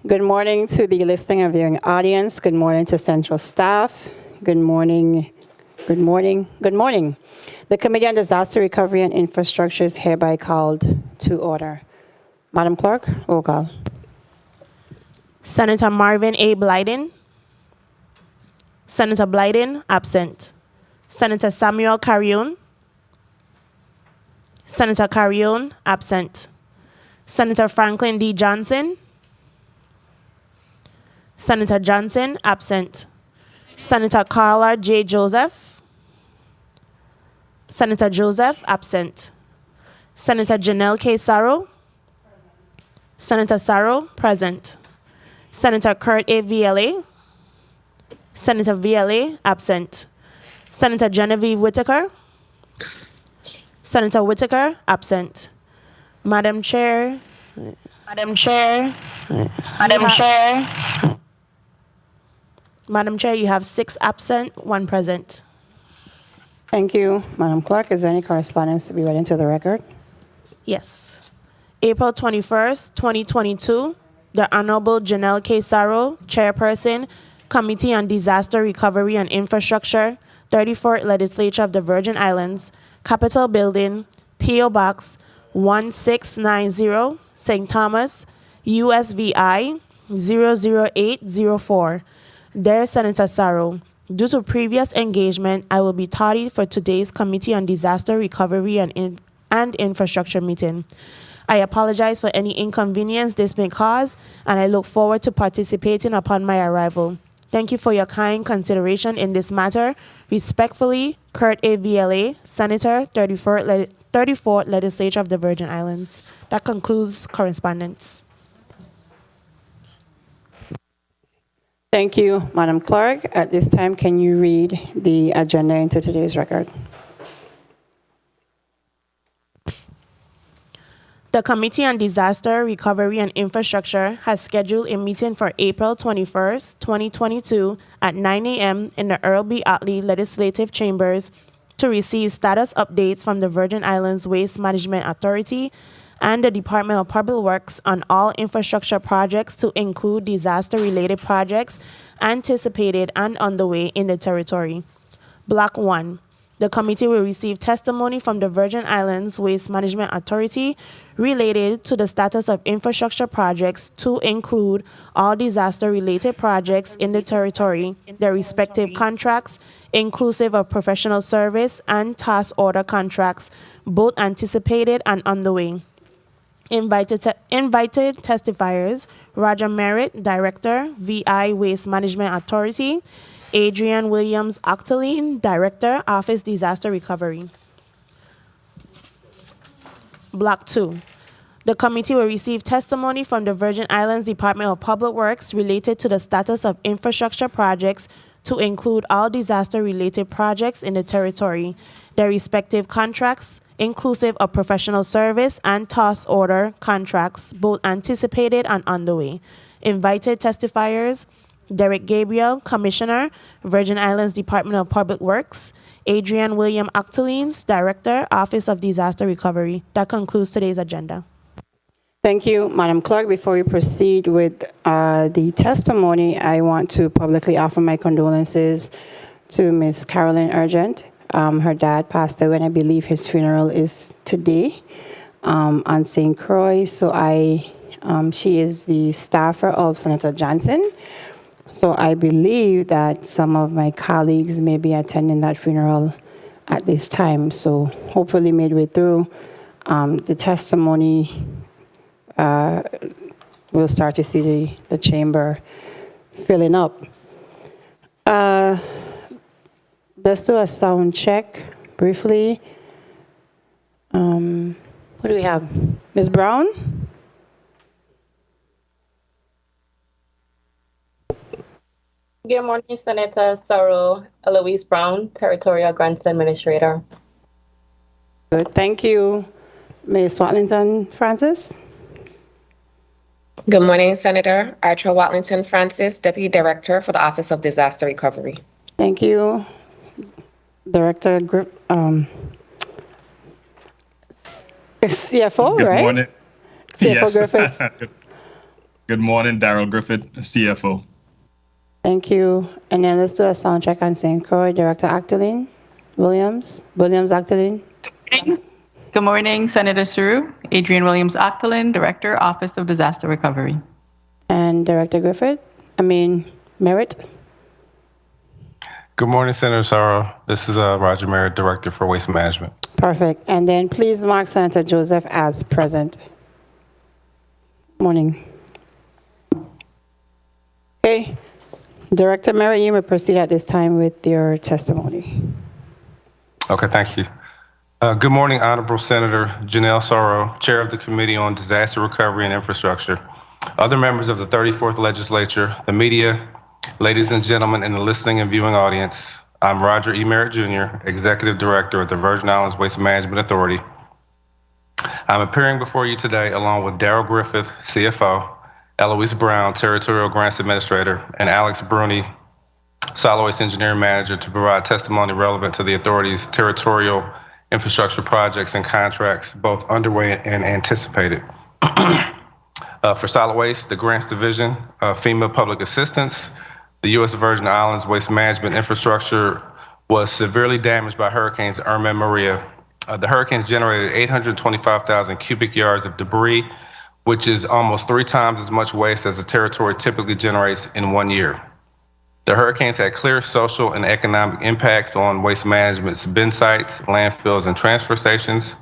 Good morning to the listening and viewing audience. Good morning to central staff. Good morning. Good morning. Good morning. The Committee on Disaster Recovery and Infrastructure is hereby called to order. Madam Clerk, roll call. Senator Marvin A. Blyden. Senator Blyden, absent. Senator Samuel Carrion. Senator Carrion, absent. Senator Franklin D. Johnson. Senator Johnson, absent. Senator Carla J. Joseph. Senator Joseph, absent. Senator Janelle K. Sarro. Senator Sarro, present. Senator Kurt A. VLA. Senator VLA, absent. Senator Genevieve Whitaker. Senator Whitaker, absent. Madam Chair. Madam Chair. Madam Chair, you have 6 absent, 1 present. Thank you, Madam Clerk. Is there any correspondence to be read into the record? Yes. April 21st, 2022, the Honorable Janelle K. Sarro, Chairperson, Committee on Disaster Recovery and Infrastructure, 34th Legislature of the Virgin Islands, Capitol Building, P.O. Box 1690, St. Thomas, USVI 00804. Dear Senator Sarro, due to previous engagement, I will be tardy for today's Committee on Disaster Recovery and Infrastructure meeting. I apologize for any inconvenience this may cause, and I look forward to participating upon my arrival. Thank you for your kind consideration in this matter. Respectfully, Kurt A. VLA, Senator, 34th Legislature of the Virgin Islands. That concludes correspondence. Thank you, Madam Clerk. At this time, can you read the agenda into today's record? The Committee on Disaster Recovery and Infrastructure has scheduled a meeting for April 21st, 2022 at 9 a.m. in the Earl B. Otley Legislative Chambers to receive status updates from the Virgin Islands Waste Management Authority and the Department of Public Works on all infrastructure projects to include disaster-related projects anticipated and underway in the territory. Block 1. The committee will receive testimony from the Virgin Islands Waste Management Authority related to the status of infrastructure projects to include all disaster-related projects in the territory, their respective contracts, inclusive of professional service and task order contracts, both anticipated and underway. Invited testifiers, Roger Merritt, Director, VI Waste Management Authority, Adrian Williams Octaline, Director, Office Disaster Recovery. Block 2. The committee will receive testimony from the Virgin Islands Department of Public Works related to the status of infrastructure projects to include all disaster-related projects in the territory, their respective contracts, inclusive of professional service and task order contracts, both anticipated and underway. Invited testifiers, Derek Gabriel, Commissioner, Virgin Islands Department of Public Works, Adrian William Octalines, Director, Office of Disaster Recovery. That concludes today's agenda. Thank you, Madam Clerk. Before we proceed with the testimony, I want to publicly offer my condolences to Ms. Carolyn Urgent. Her dad passed away, and I believe his funeral is today on St. Croix. So she is the staffer of Senator Johnson. So I believe that some of my colleagues may be attending that funeral at this time. So hopefully midway through the testimony, we'll start to see the chamber filling up. Let's do a sound check briefly. Who do we have? Ms. Brown? Good morning, Senator Sarro. Eloise Brown, Territorial Grants Administrator. Good, thank you. Ms. Watlington Francis? Good morning, Senator. Archer Watlington Francis, Deputy Director for the Office of Disaster Recovery. Thank you. Director CFO, Good right? morning. CFO Yes. Griffiths. Good morning, Daryl Griffith, CFO. Thank you. And then let's do a sound check on St. Croix. Director Actaline Williams. Actaline. Good morning, Senator Suru. Adrienne Williams Octolin, Director, Office of Disaster Recovery. And Director Merritt. Good morning, Senator Sorrow. This is Roger Merritt, Director for Waste Management. Perfect. And then please mark Senator Joseph as present. Morning. Okay. Director Merritt, you may proceed at this time with your testimony. Okay, thank you. Good morning, Honorable Senator Janelle Sorrow, Chair of the Committee on Disaster Recovery and Infrastructure, other members of the 34th Legislature, the media, ladies and gentlemen in the listening and viewing audience. I'm Roger E. Merritt Jr., Executive Director at the Virgin Islands Waste Management Authority. I'm appearing before you today along with Daryl Griffith, CFO, Eloise Brown, Territorial Grants Administrator, and Alex Bruni, Solid Waste Engineering Manager, to provide testimony relevant to the authority's territorial infrastructure projects and contracts, both underway and anticipated. For solid waste, the Grants Division, FEMA Public Assistance, the U.S. Virgin Islands Waste Management infrastructure was severely damaged by Hurricanes Irma and Maria. The hurricanes generated 825,000 cubic yards of debris, which is almost 3 times as much waste as the territory typically generates in 1 year. The hurricanes had clear social and economic impacts on waste management's bin sites, landfills, and transfer stations.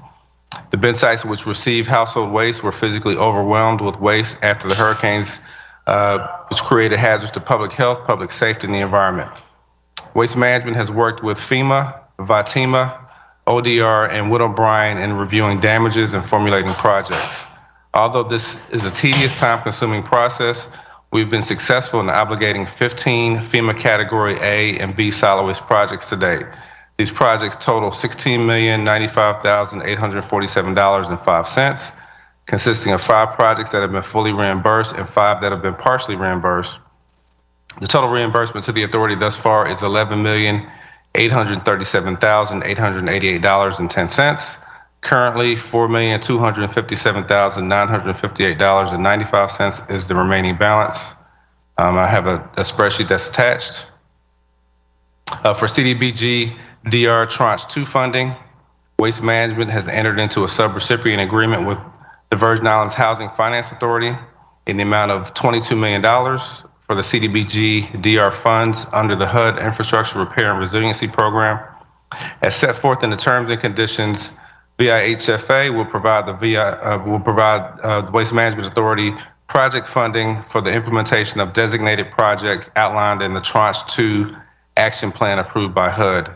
The bin sites which receive household waste were physically overwhelmed with waste after the hurricanes, which created hazards to public health, public safety, and the environment. Waste Management has worked with FEMA, VATIMA, ODR, and Wood O'Brien in reviewing damages and formulating projects. Although this is a tedious, time-consuming process, we've been successful in obligating 15 FEMA Category A and B solid waste projects to date. These projects total $16,095,847.05, consisting of 5 projects that have been fully reimbursed and 5 that have been partially reimbursed. The total reimbursement to the authority thus far is $11,837,888.10. Currently, $4,257,958.95 is the remaining balance. I have a spreadsheet that's attached. For CDBG DR Tranche 2 funding, Waste Management has entered into a subrecipient agreement with the Virgin Islands Housing Finance Authority in the amount of $22 million for the CDBG DR funds under the HUD Infrastructure Repair and Resiliency Program. As set forth in the terms and conditions, VIHFA will provide the Waste Management Authority project funding for the implementation of designated projects outlined in the Tranche 2 action plan approved by HUD.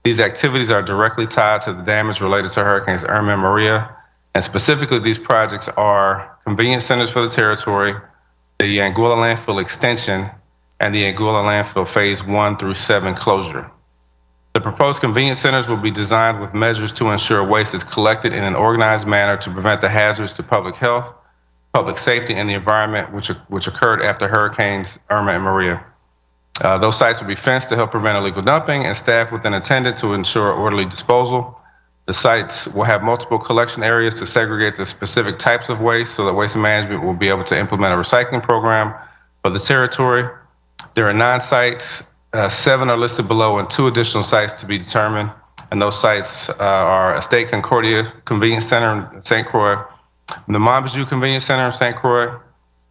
These activities are directly tied to the damage related to Hurricanes Irma and Maria, and specifically these projects are convenience centers for the territory, the Anguilla Landfill extension, and the Anguilla Landfill Phase 1 through 7 closure. The proposed convenience centers will be designed with measures to ensure waste is collected in an organized manner to prevent the hazards to public health, public safety, and the environment which occurred after Hurricanes Irma and Maria. Those sites will be fenced to help prevent illegal dumping and staffed with an attendant to ensure orderly disposal. The sites will have multiple collection areas to segregate the specific types of waste so that Waste Management will be able to implement a recycling program for the territory. There are 9 sites. 7 are listed below and 2 additional sites to be determined. And those sites are Estate Concordia Convenience Center in St. Croix, the Monbijou Convenience Center in St. Croix,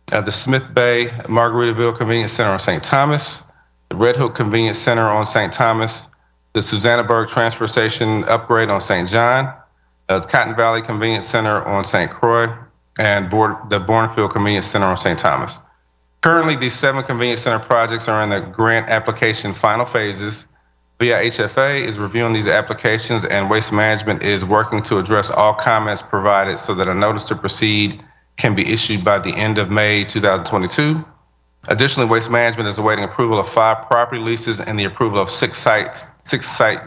the Smith Bay Margaritaville Convenience Center on St. Thomas, the Red Hook Convenience Center on St. Thomas, the Susannaburg Transfer Station upgrade on St. John, the Cotton Valley Convenience Center on St. Croix, and the Bournefield Convenience Center on St. Thomas. Currently, these 7 convenience center projects are in the grant application final phases. VIHFA is reviewing these applications, and Waste Management is working to address all comments provided so that a notice to proceed can be issued by the end of May 2022. Additionally, Waste Management is awaiting approval of 5 property leases and the approval of 6 site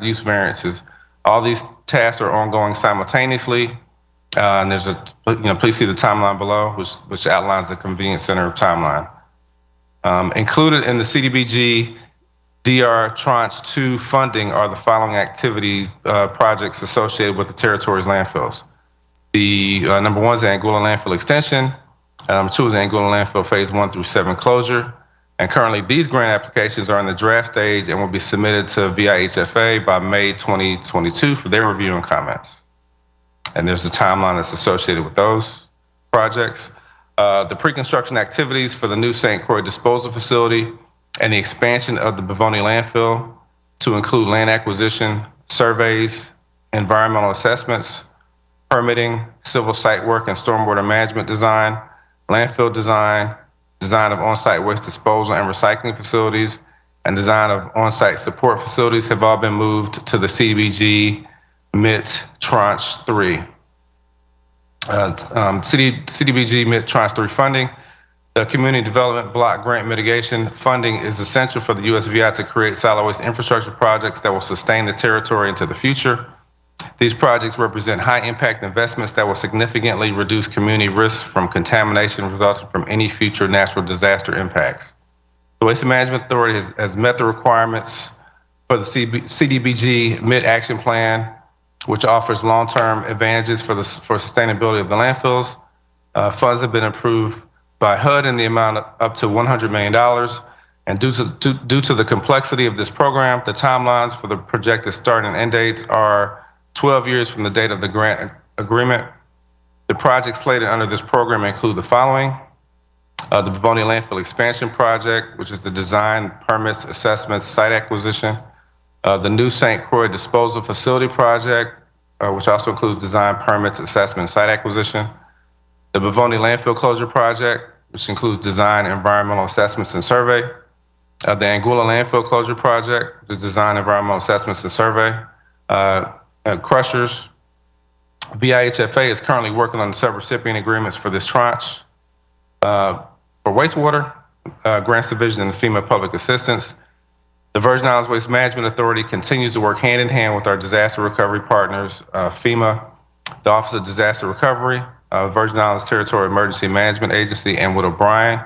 use variances. All these tasks are ongoing simultaneously. And there's please see the timeline below, which outlines the convenience center timeline. Included in the CDBG DR Tranche 2 funding are the following activities, projects associated with the territory's landfills. The number 1 is the Anguilla Landfill Extension. Number 2 is Anguilla Landfill Phase 1 through 7 closure. And currently, these grant applications are in the draft stage and will be submitted to VIHFA by May 2022 for their review and comments. And there's a timeline that's associated with those projects. The pre-construction activities for the new St. Croix disposal facility and the expansion of the Bavoni landfill to include land acquisition, surveys, environmental assessments, permitting, civil site work and stormwater management design, landfill design, design of on-site waste disposal and recycling facilities, and design of on-site support facilities have all been moved to the CDBG MIT Tranche 3. CDBG MIT Tranche 3 funding. The Community Development Block Grant Mitigation funding is essential for the USVI to create solid waste infrastructure projects that will sustain the territory into the future. These projects represent high-impact investments that will significantly reduce community risks from contamination resulting from any future natural disaster impacts. The Waste Management Authority has met the requirements for the CDBG MIT Action Plan, which offers long-term advantages for sustainability of the landfills. Funds have been approved by HUD in the amount of up to $100 million. And due to the complexity of this program, the timelines for the projected start and end dates are 12 years from the date of the grant agreement. The projects slated under this program include the following: the Bavoni Landfill Expansion Project, which is the design, permits, assessments, site acquisition. The new St. Croix Disposal Facility Project, which also includes design, permits, assessment, site acquisition. The Bavoni Landfill Closure Project, which includes design, environmental assessments, and survey. The Anguilla Landfill Closure Project, which is design, environmental assessments, and survey. Crushers. VIHFA is currently working on the sub-recipient agreements for this tranche. For wastewater, Grants Division and the FEMA Public Assistance. The Virgin Islands Waste Management Authority continues to work hand in hand with our disaster recovery partners, FEMA, the Office of Disaster Recovery, Virgin Islands Territorial Emergency Management Agency, and with O'Brien.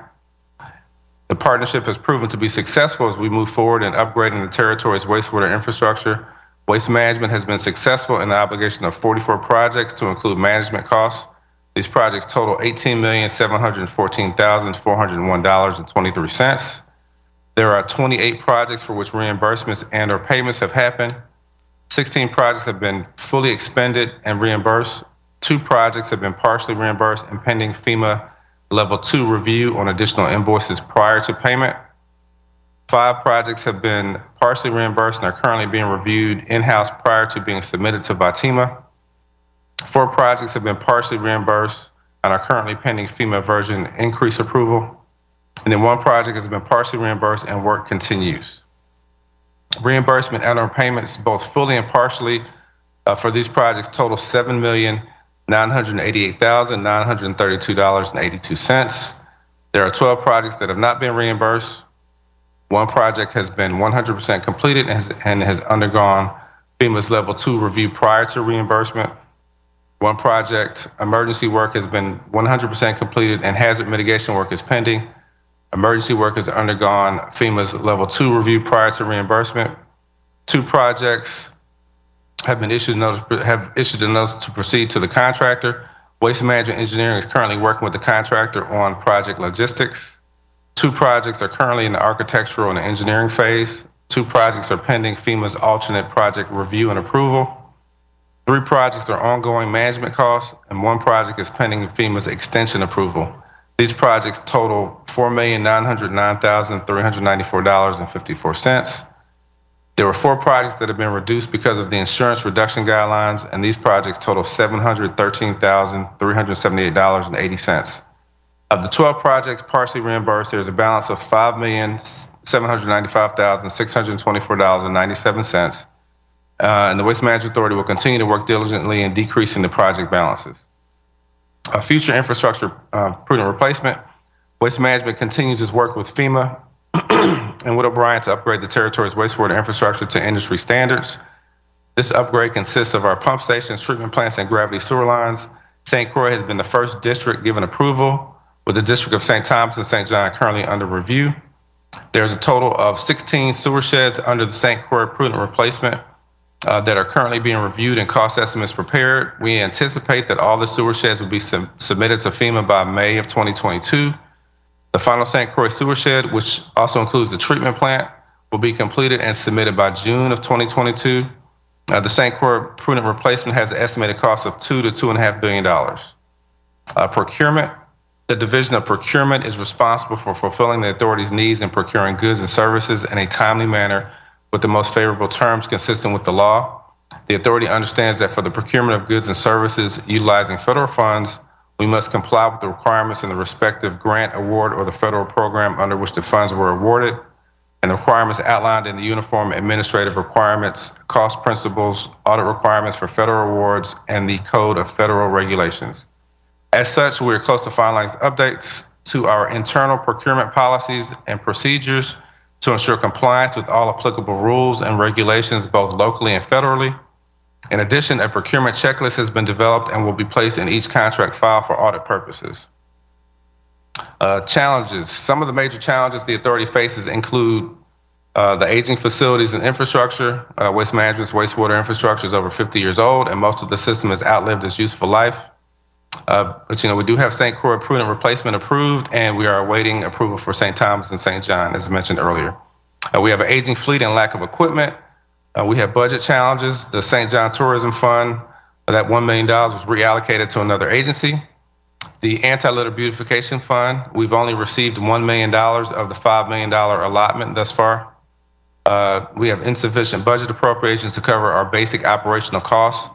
The partnership has proven to be successful as we move forward in upgrading the territory's wastewater infrastructure. Waste Management has been successful in the obligation of 44 projects to include management costs. These projects total $18,714,401.23. There are 28 projects for which reimbursements and/or payments have happened. 16 projects have been fully expended and reimbursed. 2 projects have been partially reimbursed and pending FEMA Level 2 review on additional invoices prior to payment. 5 projects have been partially reimbursed and are currently being reviewed in-house prior to being submitted to VATIMA. 4 projects have been partially reimbursed and are currently pending FEMA version increase approval. And then 1 project has been partially reimbursed and work continues. Reimbursement and/or payments, both fully and partially, for these projects total $7,988,932.82. There are 12 projects that have not been reimbursed. 1 project has been 100% completed and has undergone FEMA's Level 2 review prior to reimbursement. 1 project, emergency work, has been 100% completed and hazard mitigation work is pending. Emergency work has undergone FEMA's Level 2 review prior to reimbursement. 2 projects have issued a notice to proceed to the contractor. Waste Management Engineering is currently working with the contractor on project logistics. 2 projects are currently in the architectural and engineering phase. 2 projects are pending FEMA's alternate project review and approval. 3 projects are ongoing management costs, and 1 project is pending FEMA's extension approval. These projects total $4,909,394.54. There were 4 projects that have been reduced because of the insurance reduction guidelines, and these projects total $713,378.80. Of the 12 projects partially reimbursed, there's a balance of $5,795,624.97. And the Waste Management Authority will continue to work diligently in decreasing the project balances. Future infrastructure prudent replacement. Waste Management continues its work with FEMA and with O'Brien to upgrade the territory's wastewater infrastructure to industry standards. This upgrade consists of our pump stations, treatment plants, and gravity sewer lines. St. Croix has been the first district given approval, with the District of St. Thomas and St. John currently under review. There's a total of 16 sewer sheds under the St. Croix prudent replacement that are currently being reviewed and cost estimates prepared. We anticipate that all the sewer sheds will be submitted to FEMA by May of 2022. The final St. Croix sewer shed, which also includes the treatment plant, will be completed and submitted by June of 2022. The St. Croix prudent replacement has an estimated cost of $2 to $2.5 billion. Procurement. The Division of Procurement is responsible for fulfilling the authority's needs in procuring goods and services in a timely manner with the most favorable terms consistent with the law. The authority understands that for the procurement of goods and services utilizing federal funds, we must comply with the requirements in the respective grant award or the federal program under which the funds were awarded, and the requirements outlined in the Uniform Administrative Requirements, Cost Principles, Audit Requirements for Federal Awards, and the Code of Federal Regulations. As such, we are close to finalizing updates to our internal procurement policies and procedures to ensure compliance with all applicable rules and regulations, both locally and federally. In addition, a procurement checklist has been developed and will be placed in each contract file for audit purposes. Challenges. Some of the major challenges the authority faces include the aging facilities and infrastructure. Waste Management's wastewater infrastructure is over 50 years old, and most of the system has outlived its useful life. But we do have St. Croix prudent replacement approved, and we are awaiting approval for St. Thomas and St. John, as mentioned earlier. We have an aging fleet and lack of equipment. We have budget challenges. The St. John Tourism Fund, that $1 million was reallocated to another agency. The Anti-Litter Beautification Fund, we've only received $1 million of the $5 million allotment thus far. We have insufficient budget appropriations to cover our basic operational costs.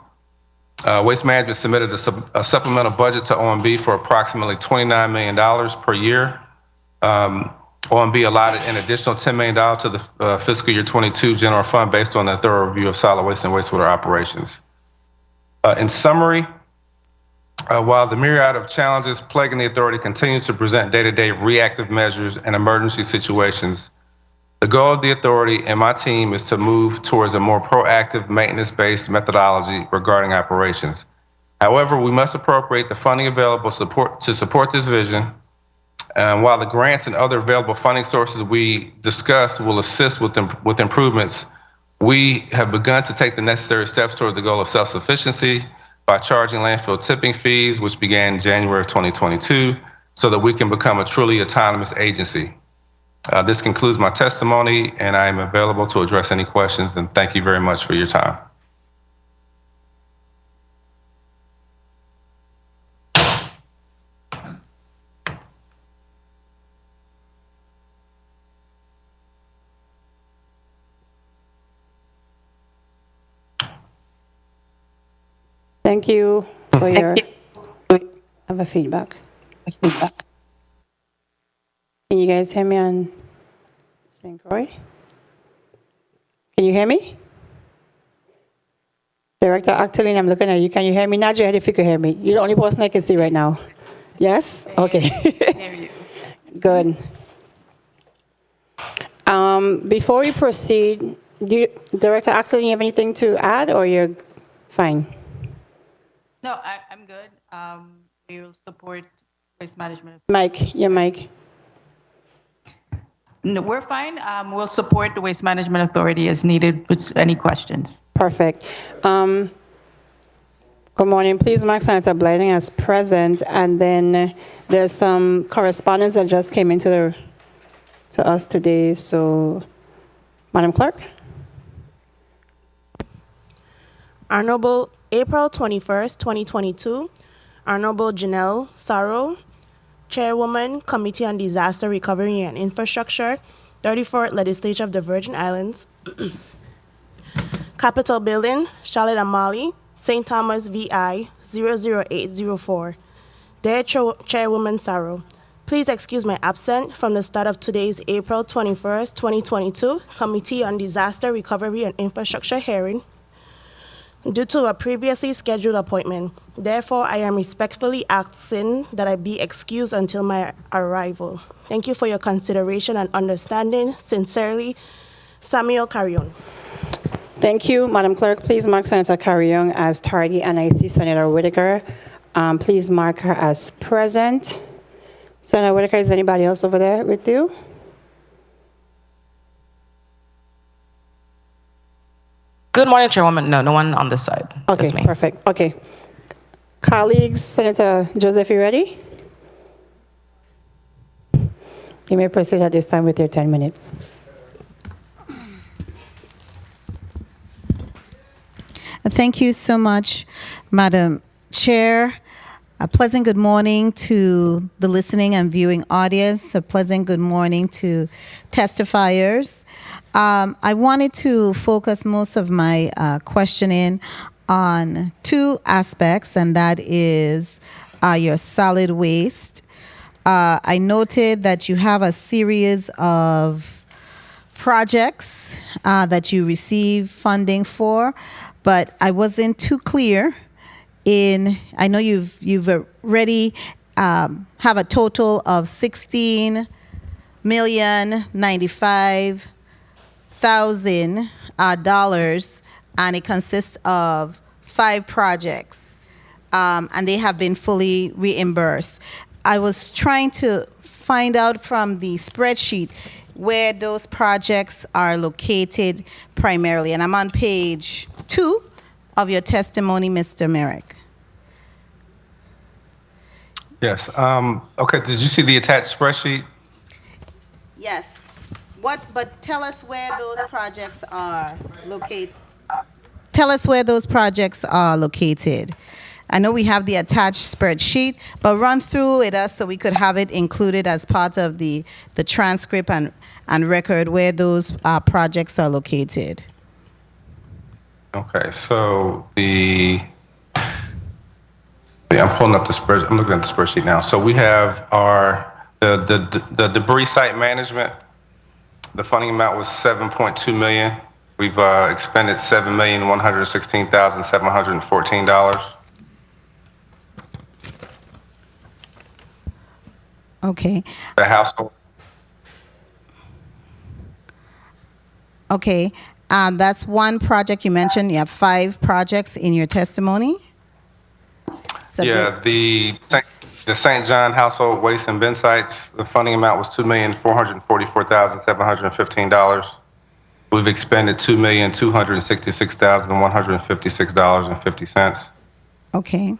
Waste Management submitted a supplemental budget to OMB for approximately $29 million per year. OMB allotted an additional $10 million to the fiscal year 22 general fund based on a thorough review of solid waste and wastewater operations. In summary, while the myriad of challenges plaguing the authority continues to present day-to-day reactive measures and emergency situations, the goal of the authority and my team is to move towards a more proactive maintenance-based methodology regarding operations. However, we must appropriate the funding available to support this vision. While the grants and other available funding sources we discussed will assist with improvements, we have begun to take the necessary steps towards the goal of self-sufficiency by charging landfill tipping fees, which began in January of 2022, so that we can become a truly autonomous agency. This concludes my testimony, and I am available to address any questions, and thank you very much for your time. Thank you for your have a feedback. Can you guys hear me on St. Croix? Can you hear me? Director Octaline, I'm looking at you. Can you hear me? Nod your head if you can hear me. You're the only person I can see right now. Yes? Okay. Good. Before we proceed, Director Octaline, you have anything to add, or you're fine? No, I'm good. We will support waste management. Mike, your mic. No, we're fine. We'll support the Waste Management Authority as needed with any questions. Perfect. Good morning. Please mark Senator Blyden as present. And then there's some correspondence that just came into to us today. So, Madam Clerk. Honorable April 21st, 2022, Honorable Janelle Sarro, Chairwoman, Committee on Disaster Recovery and Infrastructure, 34th Legislature of the Virgin Islands, Capitol Building, Charlotte Amalie, St. Thomas VI 00804. Dear Chairwoman Sarro, please excuse my absence from the start of today's April 21st, 2022 Committee on Disaster Recovery and Infrastructure hearing due to a previously scheduled appointment. Therefore, I am respectfully asking that I be excused until my arrival. Thank you for your consideration and understanding. Sincerely, Samuel Carrion. Thank you, Madam Clerk. Please mark Senator Carrion as tardy, and I see Senator Whitaker. Please mark her as present. Senator Whitaker, is anybody else over there with you? Good morning, Chairwoman. No one on this side. Okay, Just me. perfect. Okay. Colleagues, Senator Joseph, you ready? You may proceed at this time with your 10 minutes. Thank you so much, Madam Chair. A pleasant good morning to the listening and viewing audience. A pleasant good morning to testifiers. I wanted to focus most of my questioning on two aspects, and that is your solid waste. I noted that you have a series of projects that you receive funding for, but I wasn't too clear I know you've already have a total of $16,095,000, and it consists of 5 projects, and they have been fully reimbursed. I was trying to find out from the spreadsheet where those projects are located primarily, and I'm on page 2 of your testimony, Mr. Merrick. Yes. Okay. Did you see the attached spreadsheet? Yes. But tell us where those projects are located. Tell us where those projects are located. I know we have the attached spreadsheet, but run through it us so we could have it included as part of the transcript and record where those projects are located. Okay. So I'm pulling up the spreadsheet. I'm looking at the spreadsheet now. So we have the debris site management. The funding amount was $7.2 million. We've expended $7,116,714. Okay. The household. Okay. That's one project you mentioned. You have 5 projects in your testimony. Yeah, the St. John Household Waste and Bin Sites, the funding amount was $2,444,715. We've expended $2,266,156.50. Okay.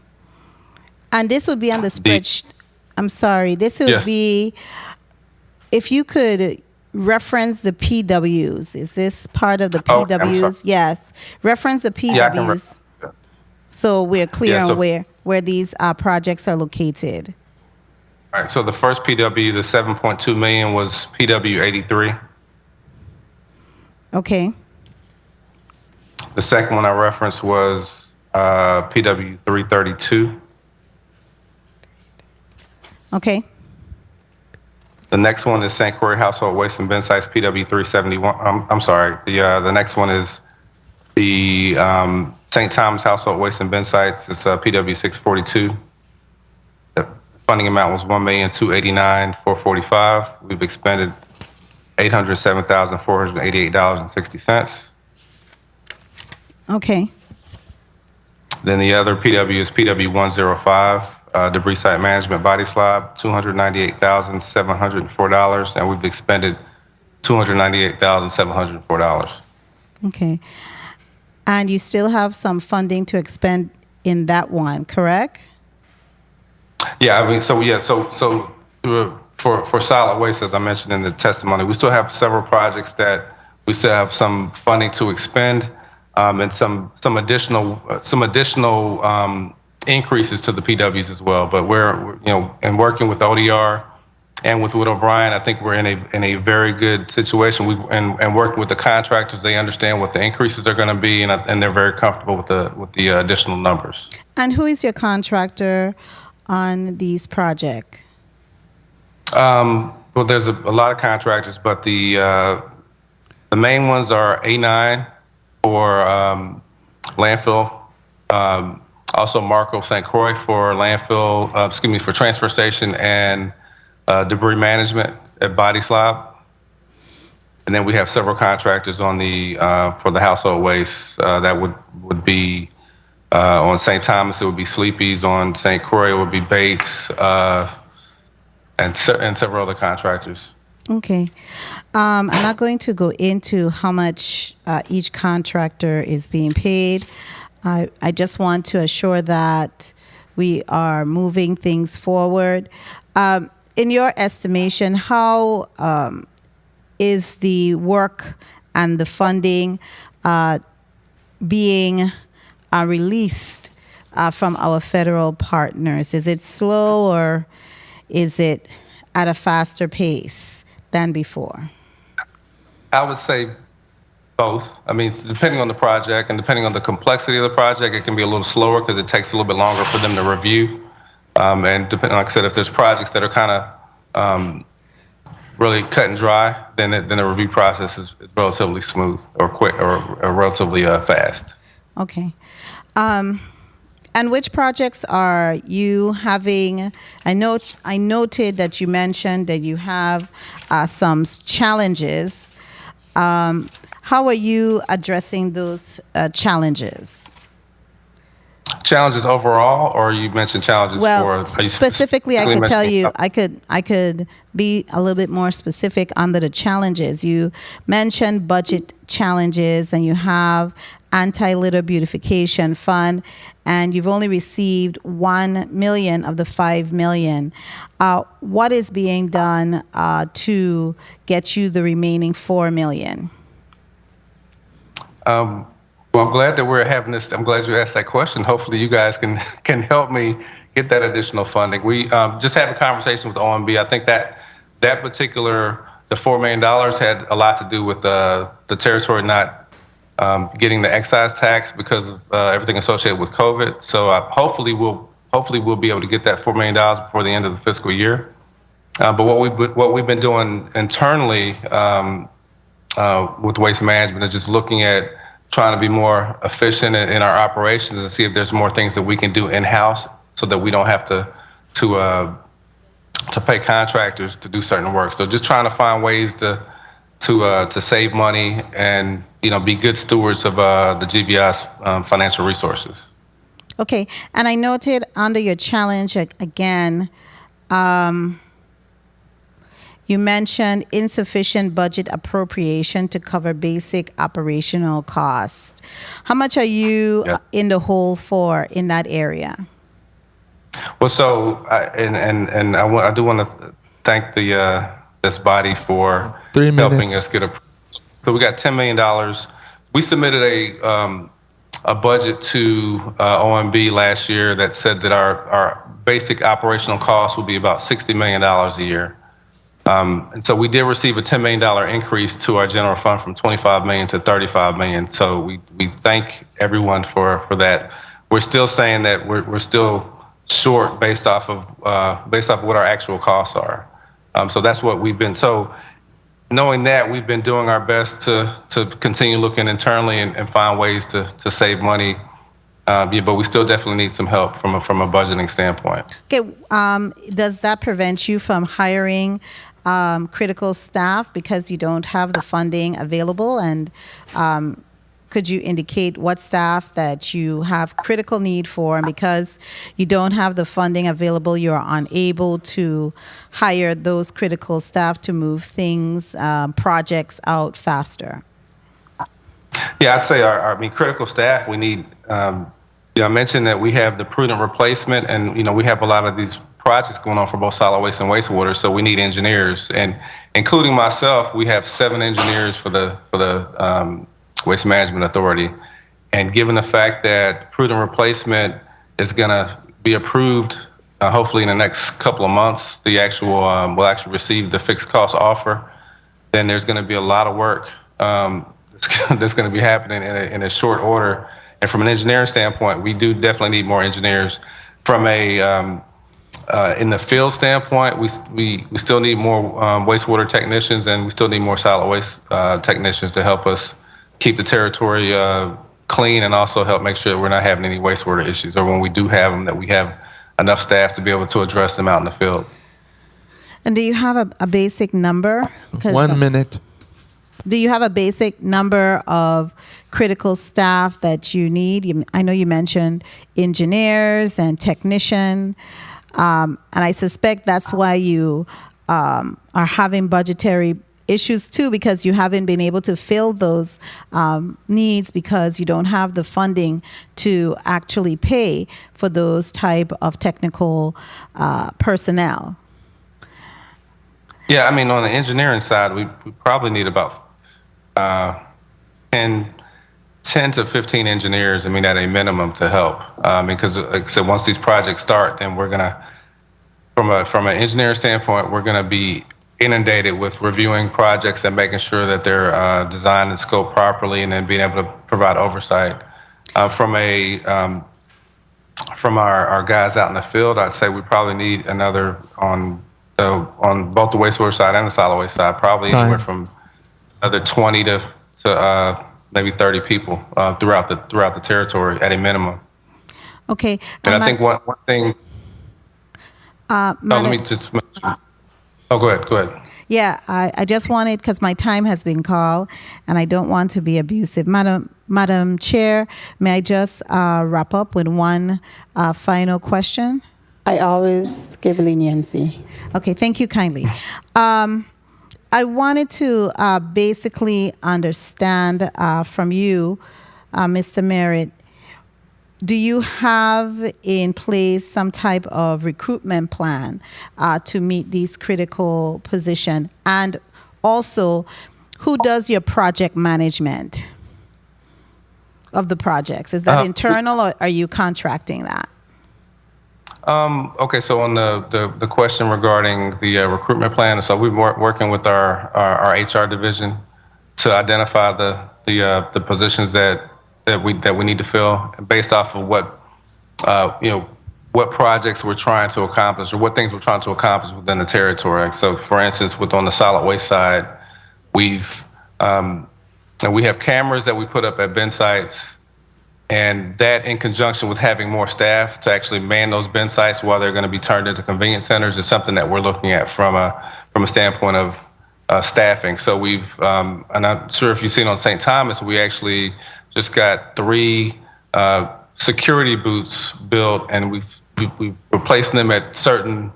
And this would be on the spreadsheet. I'm sorry. This would be, if you could reference the PWs. Is this part of the PWs? Yes. Reference the PWs. So we're clear on where these projects are located. All right. So the first PW, the $7.2 million, was PW 83. Okay. The second one I referenced was PW 332. Okay. The next one is St. Croix Household Waste and Bin Sites, PW 371. I'm sorry. The next one is the St. Thomas Household Waste and Bin Sites. It's PW 642. The funding amount was $1,289,445. We've expended $807,488.60. Okay. Then the other PW is PW 105. Debris site management body slab, $298,704, and we've expended $298,704. Okay. And you still have some funding to expend in that one, correct? Yeah, I mean, so for solid waste, as I mentioned in the testimony, we still have several projects that we still have some funding to expend, and some additional increases to the PWs as well. But we're and working with ODR and with Wood O'Brien, I think we're in a very good situation. And working with the contractors, they understand what the increases are going to be, and they're very comfortable with the additional numbers. And who is your contractor on these projects? Well, there's a lot of contractors, but the main ones are A9 for landfill. Also Marco St. Croix for landfill, for transfer station and debris management at Body Slab. And then we have several contractors on for the household waste that would be on St. Thomas, it would be Sleepy's. On St. Croix, it would be Bates, and several other contractors. Okay. I'm not going to go into how much each contractor is being paid. I just want to assure that we are moving things forward. In your estimation, how is the work and the funding being released from our federal partners? Is it slow or is it at a faster pace than before? I would say both. I mean, depending on the project and depending on the complexity of the project, it can be a little slower because it takes a little bit longer for them to review. And depending, like I said, if there's projects that are kind of really cut and dry, then the review process is relatively smooth or quick or relatively fast. Okay. And which projects are you having? I noted that you mentioned that you have some challenges. How are you addressing those challenges? Challenges overall, or you mentioned challenges Well, for? specifically, I could tell mentioning- you, I could be a little bit more specific under the challenges. You mentioned budget challenges, and you have anti-litter beautification fund, and you've only received 1 million of the 5 million. What is being done to get you the remaining 4 million? Well, I'm glad that we're having this. I'm glad you asked that question. Hopefully, you guys can help me get that additional funding. We just had a conversation with OMB. I think that particular, the $4 million had a lot to do with the territory not getting the excise tax because of everything associated with COVID. So hopefully we'll be able to get that $4 million before the end of the fiscal year. But what we've been doing internally with waste management is just looking at trying to be more efficient in our operations and see if there's more things that we can do in-house so that we don't have to pay contractors to do certain work. So just trying to find ways to save money and be good stewards of the GVI's financial resources. Okay, and I noted under your challenge again, you mentioned insufficient budget appropriation to cover basic operational costs. How much are you in the hole for in that area? Well, so I do want to thank this body for helping us get approved. So we got $10 million. We submitted a budget to OMB last year that said that our basic operational costs would be about $60 million a year. And so we did receive a $10 million increase to our general fund from $25 million to $35 million. So we thank everyone for that. We're still saying that we're still short based off of what our actual costs are. So that's what we've been. So knowing that, we've been doing our best to continue looking internally and find ways to save money. But we still definitely need some help from a budgeting standpoint. Okay, does that prevent you from hiring critical staff because you don't have the funding available? And could you indicate what staff that you have critical need for? And because you don't have the funding available, you're unable to hire those critical staff to move things, projects out faster? Yeah, I'd say our critical staff, we need, I mentioned that we have the prudent replacement, and we have a lot of these projects going on for both solid waste and wastewater, so we need engineers, and including myself, we have 7 engineers for the Waste Management Authority. And given the fact that prudent replacement is going to be approved, hopefully in the next couple of months, the actual we'll actually receive the fixed cost offer, then there's going to be a lot of work that's going to be happening in a short order. And from an engineering standpoint, we do definitely need more engineers. From a in the field standpoint, we still need more wastewater technicians, and we still need more solid waste technicians to help us keep the territory clean and also help make sure that we're not having any wastewater issues, or when we do have them, that we have enough staff to be able to address them out in the field. And do you have a basic number? 1 minute. Do you have a basic number of critical staff that you need? I know you mentioned engineers and technician, and I suspect that's why you are having budgetary issues too, because you haven't been able to fill those needs because you don't have the funding to actually pay for those type of technical personnel. Yeah, I mean, on the engineering side, we probably need about 10 to 15 engineers, I mean, at a minimum to help. Because like I said, once these projects start, then we're gonna, from an engineering standpoint, we're gonna be inundated with reviewing projects and making sure that they're designed and scoped properly, and then being able to provide oversight. From our guys out in the field, I'd say we probably need another on both the wastewater side and the solid waste side, probably anywhere from another 20 to maybe 30 people throughout the territory at a minimum. Okay. And I think one thing. Let me just. Oh, go ahead. Yeah, I just wanted, because my time has been called, and I don't want to be abusive. Madam Chair, may I just wrap up with one final question? I always give leniency. Okay, thank you kindly. I wanted to basically understand from you, Mr. Merritt, do you have in place some type of recruitment plan to meet these critical positions? And also, who does your project management of the projects? Is that internal, or are you contracting that? Okay, so on the question regarding the recruitment plan, so we've been working with our HR division to identify the positions that we need to fill based off of what what projects we're trying to accomplish, or what things we're trying to accomplish within the territory. So, for instance, on the solid waste side, we have cameras that we put up at bin sites, and that in conjunction with having more staff to actually man those bin sites while they're going to be turned into convenience centers is something that we're looking at from a standpoint of staffing. So I'm not sure if you've seen on St. Thomas, we actually just got 3 security booths built, and we've replaced them at certain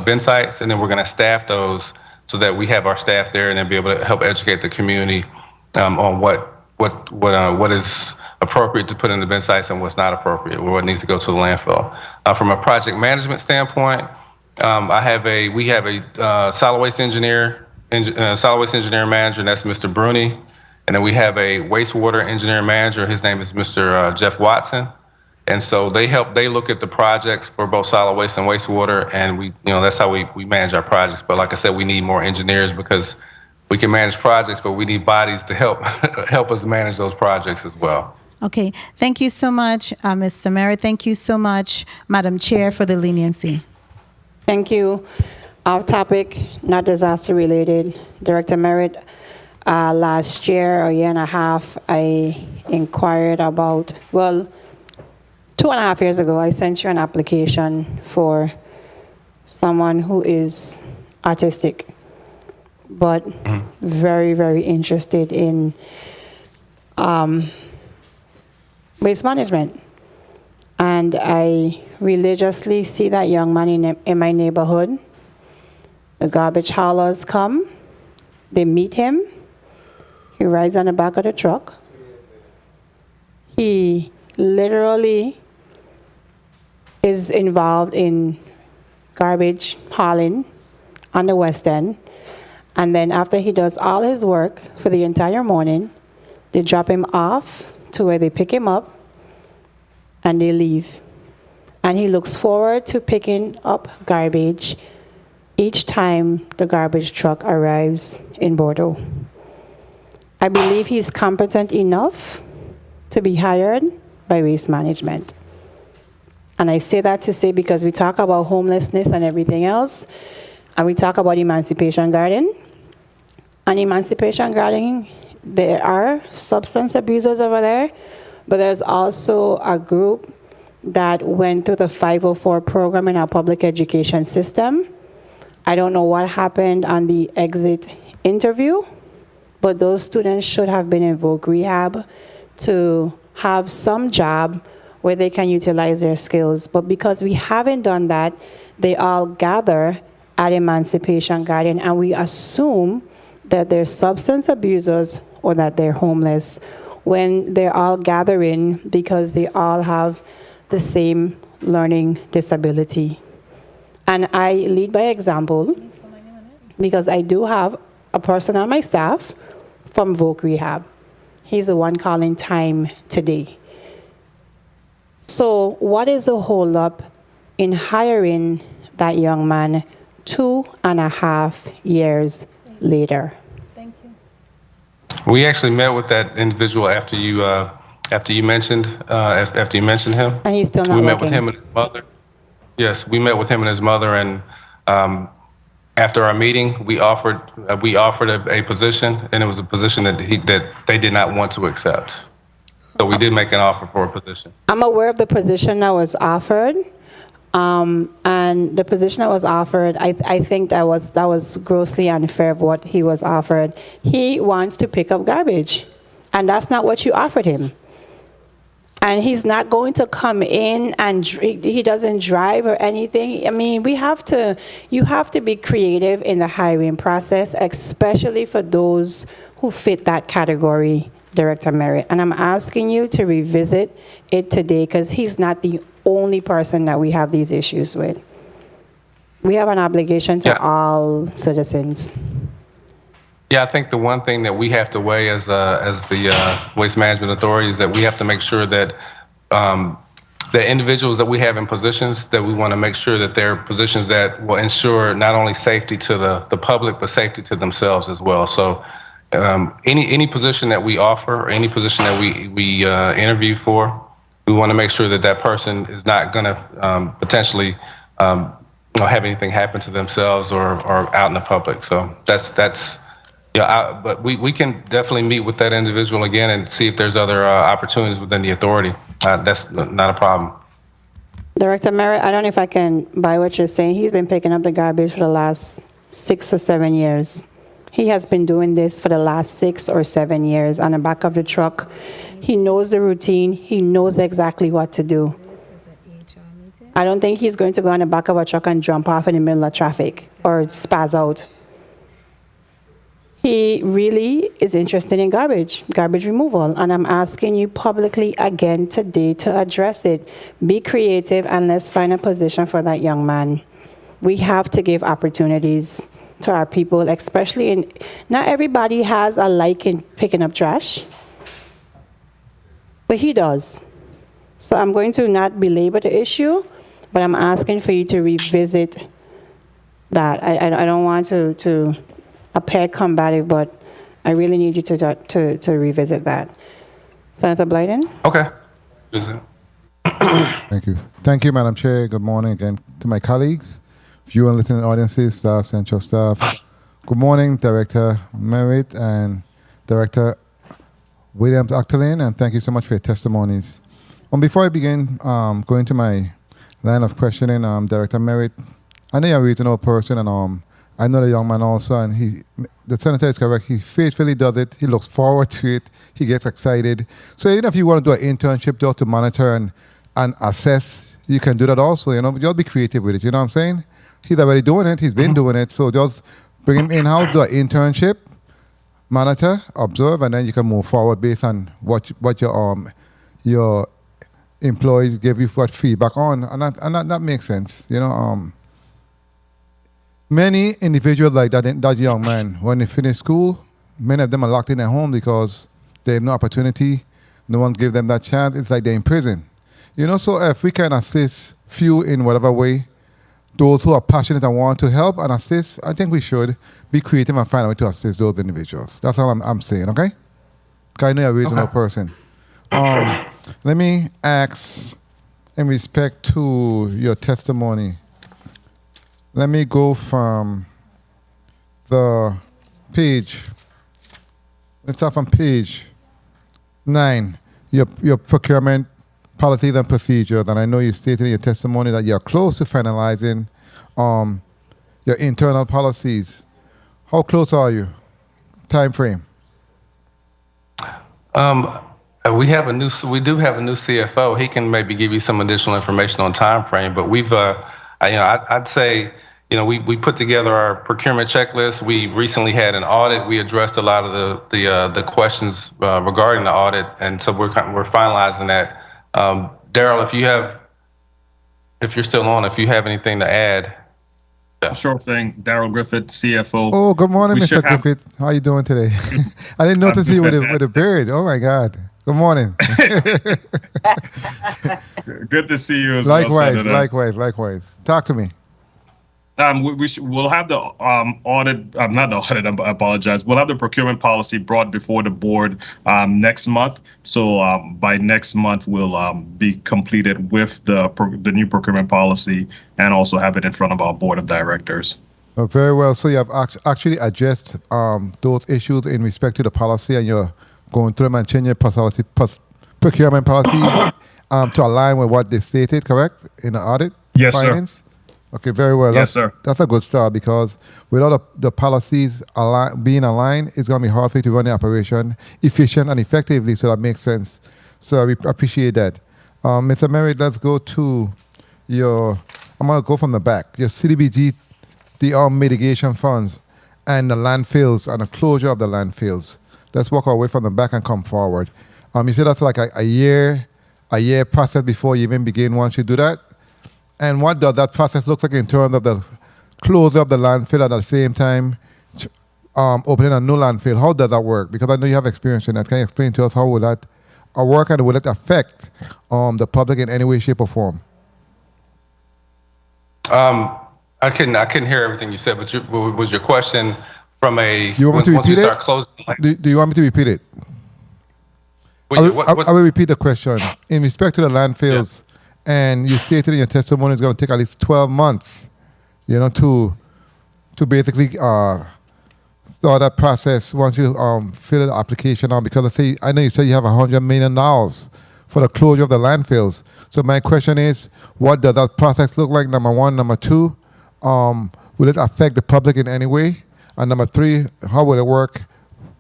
bin sites, and then we're going to staff those so that we have our staff there and then be able to help educate the community on what is appropriate to put in the bin sites and what's not appropriate, or what needs to go to the landfill. From a project management standpoint, we have a solid waste engineer manager, and that's Mr. Bruni. And then we have a wastewater engineer manager. His name is Mr. Jeff Watson. And so they look at the projects for both solid waste and wastewater, and that's how we manage our projects. But like I said, we need more engineers, because we can manage projects, but we need bodies to help us manage those projects as well. Okay, thank you so much, Mr. Merritt. Thank you so much, Madam Chair, for the leniency. Thank you. Off topic, not disaster related. Director Merritt, last year or year and a half, I inquired about, 2.5 years ago, I sent you an application for someone who is autistic, but very, very interested in waste management. And I religiously see that young man in my neighborhood. The garbage haulers come, they meet him, he rides on the back of the truck. He literally is involved in garbage hauling on the West End. And then after he does all his work for the entire morning, they drop him off to where they pick him up and they leave. And he looks forward to picking up garbage each time the garbage truck arrives in Bordeaux. I believe he's competent enough to be hired by Waste Management. And I say that to say, because we talk about homelessness and everything else, and we talk about Emancipation Garden. And Emancipation Garden, there are substance abusers over there, but there's also a group that went through the 504 program in our public education system. I don't know what happened on the exit interview, but those students should have been in Voc Rehab to have some job where they can utilize their skills. But because we haven't done that, they all gather at Emancipation Garden, and we assume that they're substance abusers or that they're homeless when they're all gathering because they all have the same learning disability. And I lead by example because I do have a person on my staff from Voc Rehab. He's the one calling time today. So what is the holdup in hiring that young man 2.5 years later? We actually met with that individual after you mentioned him. And he's still not We working. met with him and his mother. Yes, we met with him and his mother, and after our meeting, we offered a position, and it was a position that they did not want to accept. So we did make an offer for a position. I'm aware of the position that was offered, and the position that was offered, I think that was grossly unfair of what he was offered. He wants to pick up garbage, and that's not what you offered him. And he's not going to come in and he doesn't drive or anything. I mean, you have to be creative in the hiring process, especially for those who fit that category, Director Merritt. And I'm asking you to revisit it today because he's not the only person that we have these issues with. We have an obligation to all citizens. Yeah, I think the one thing that we have to weigh as the Waste Management Authority is that we have to make sure that the individuals that we have in positions, that we want to make sure that they're positions that will ensure not only safety to the public, but safety to themselves as well. So any position that we offer, or any position that we interview for, we want to make sure that that person is not going to potentially have anything happen to themselves or out in the public. So that's. Yeah, but we can definitely meet with that individual again and see if there's other opportunities within the authority. That's not a problem. Director Merritt, I don't know if I can buy what you're saying. He's been picking up the garbage for the last 6 or 7 years. He has been doing this for the last 6 or 7 years on the back of the truck. He knows the routine. He knows exactly what to do. I don't think he's going to go on the back of a truck and jump off in the middle of traffic or spaz out. He really is interested in garbage removal, and I'm asking you publicly again today to address it. Be creative and let's find a position for that young man. We have to give opportunities to our people, especially in, not everybody has a like in picking up trash, but he does. So I'm going to not belabor the issue, but I'm asking for you to revisit that. I don't want to appear combative, but I really need you to revisit that. Senator Blyden? Okay. Visit. Thank you. Thank you, Madam Chair. Good morning again to my colleagues, viewer and listening audiences, staff, central staff. Good morning, Director Merritt and Director Williams-Actolin, and thank you so much for your testimonies. Before I begin going to my line of questioning, Director Merritt, I know you're a reasonable person, and I know the young man also, and the senator is correct. He faithfully does it. He looks forward to it. He gets excited. So even if you want to do an internship just to monitor and assess, you can do that also. Just be creative with it. You know what I'm saying? He's already doing it. He's been doing it. So just bring him in-house, do an internship, monitor, observe, and then you can move forward based on what your employees give you what feedback on, and that makes sense. Many individuals like that young man, when they finish school, many of them are locked in at home because they have no opportunity. No one gives them that chance. It's like they're in prison. So if we can assist few in whatever way, those who are passionate and want to help and assist, I think we should be creative and find a way to assist those individuals. That's all I'm saying, okay? Because I know you're a reasonable person. Let me ask, in respect to your testimony, let me go from the page. Let's start from page 9. Your procurement policies and procedures, and I know you stated in your testimony that you're close to finalizing your internal policies. How close are you? Time frame? We do have a new CFO. He can maybe give you some additional information on time frame, but we've, I'd say, we put together our procurement checklist. We recently had an audit. We addressed a lot of the questions regarding the audit, and so we're finalizing that. Daryl, if you're still on, if you have anything to add. Yeah. Sure thing. Daryl Griffith, CFO. Oh, good morning, We Mr. should have- Griffith. How you doing today? I didn't notice you with a beard. Oh my God. Good morning. Good to see you as well, Senator. Likewise. Talk to me. We'll have the audit, not the audit, I apologize. We'll have the procurement policy brought before the board next month. So by next month, we'll be completed with the new procurement policy and also have it in front of our board of directors. Oh, very well. So you have actually addressed those issues in respect to the policy, and you're going through them and changing your procurement policy to align with what they stated, correct, in the audit? Yes, findings? Sir. Okay, very well. Yes, sir. That's a good start, because without the policies being aligned, it's going to be hard for you to run the operation efficient and effectively, so that makes sense. So we appreciate that. Mr. Merritt, let's go to I'm going to go from the back. Your CDBG, the mitigation funds, and the landfills and the closure of the landfills. Let's walk away from the back and come forward. You said that's like a year process before you even begin once you do that? And what does that process look like in terms of the closure of the landfill at the same time opening a new landfill? How does that work? Because I know you have experience in that. Can you explain to us how will that work, and will it affect the public in any way, shape, or form? I couldn't hear everything you said, but was your question from a You want me to once we repeat start it? closing? Do you want me to repeat it? I will repeat the question. In respect to the landfills, and you stated in your testimony it's going to take at least 12 months, to basically start that process once you fill the application out. Because I know you said you have $100 million for the closure of the landfills. So my question is, what does that process look like? Number one. Number two, will it affect the public in any way? And number three, how will it work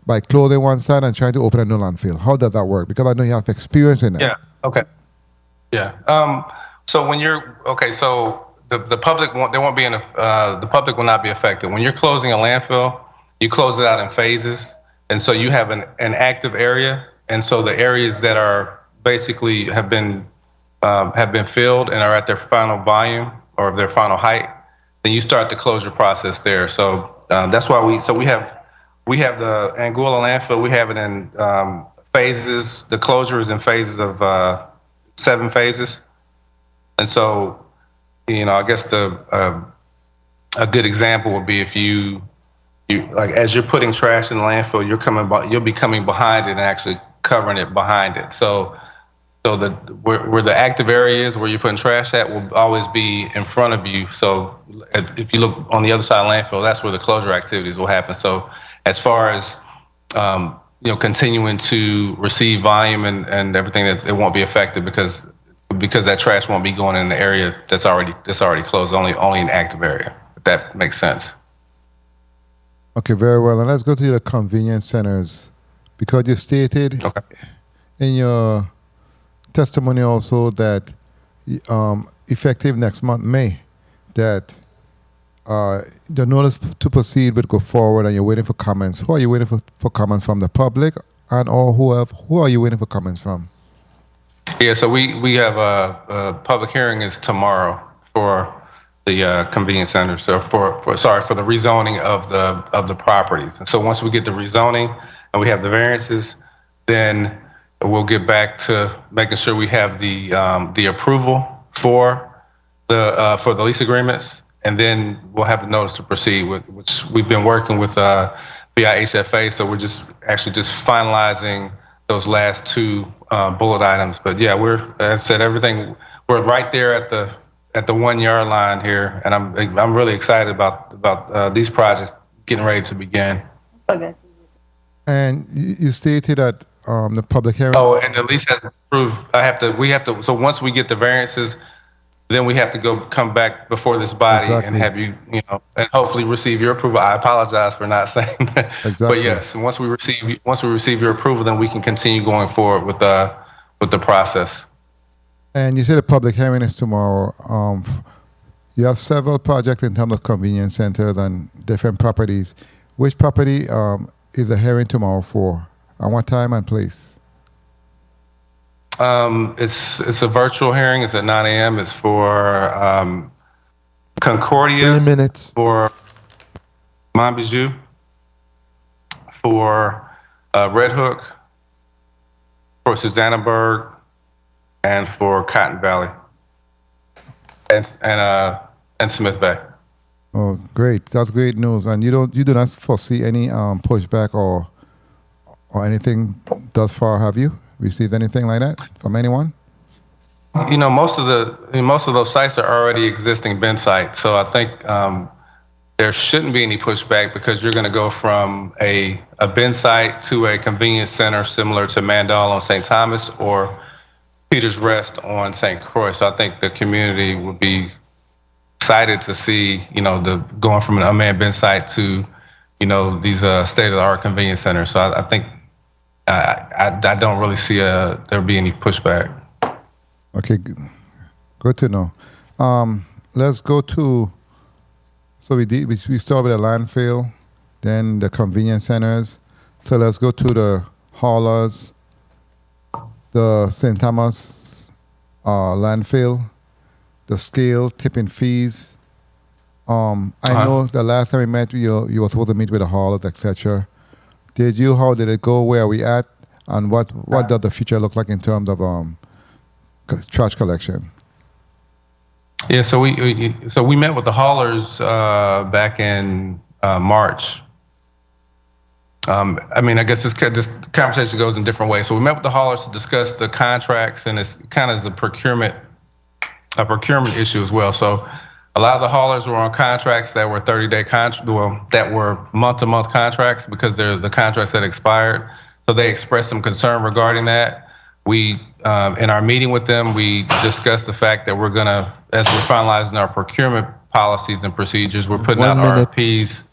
by closing one side and trying to open a new landfill? How does that work? Because I know you have experience in it. Yeah. Okay. Yeah. So when so the public won't be the public will not be affected. When you're closing a landfill, you close it out in phases, and so you have an active area, and so the areas that are basically have been filled and are at their final volume or their final height, then you start the closure process there. So that's why we have the Anguilla landfill. We have it in phases. The closure is in phases of 7 phases. And so, I guess a good example would be if you like, as you're putting trash in the landfill, you'll be coming behind it and actually covering it behind it. So where the active area is, where you're putting trash at, will always be in front of you. So if you look on the other side of the landfill, that's where the closure activities will happen. So as far as continuing to receive volume and everything, that it won't be affected because that trash won't be going in the area that's already closed, only an active area, if that makes sense. Okay, very well. And let's go to the convenience centers, because you stated in your testimony also that effective next month, May, that the notice to proceed would go forward, and you're waiting for comments. Who are you waiting for comments from? The public, and or who are you waiting for comments from? Yeah, so we have a public hearing is tomorrow for the convenience centers, so for the rezoning of the properties. And so once we get the rezoning and we have the variances, then we'll get back to making sure we have the approval for the lease agreements, and then we'll have the notice to proceed, which we've been working with via HFA. So we're just finalizing those last 2 bullet items. But yeah, as I said, we're right there at the 1 yard line here, and I'm really excited about these projects getting ready to begin. Okay. And you stated that the public hearing. Oh, and the lease has approved. So once we get the variances, then we have to come back before this body and have you and hopefully receive your approval. I apologize for not saying that. Exactly. But yes, once we receive your approval, then we can continue going forward with the process. And you said the public hearing is tomorrow. You have several projects in terms of convenience centers and different properties. Which property is the hearing tomorrow for? And what time and place? It's a virtual hearing. It's at 9 a.m. It's for Concordia. 3 minutes. For Monbijou. For Red Hook. For Susannaburg. And for Cotton Valley. And Smith Bay. Oh, great! That's great news. And you do not foresee any pushback or anything thus far, have you received anything like that from anyone? You know, most of those sites are already existing bin sites, so I think there shouldn't be any pushback because you're going to go from a bin site to a convenience center similar to Mandel on St. Thomas or Peter's Rest on St. Croix. So I think the community would be excited to see, the going from an unmanned bin site to, these state-of-the-art convenience centers. So I think I don't really see there be any pushback. Okay, good to know. Let's go to. So we started with the landfill, then the convenience centers. So let's go to the haulers, the St. Thomas landfill, the scale, tipping fees. I know the last time we met, you were supposed to meet with the haulers, etc. How did it go? Where are we at? And what does the future look like in terms of trash collection? Yeah, so we met with the haulers back in March. I guess this conversation goes in different ways. So we met with the haulers to discuss the contracts, and it's kind of a procurement issue as well. So a lot of the haulers were on contracts that were 30-day that were month-to-month contracts because the contracts had expired. So they expressed some concern regarding that. We, in our meeting with them, we discussed the fact that we're gonna, as we're finalizing our procurement policies and procedures, we're putting out RFPs,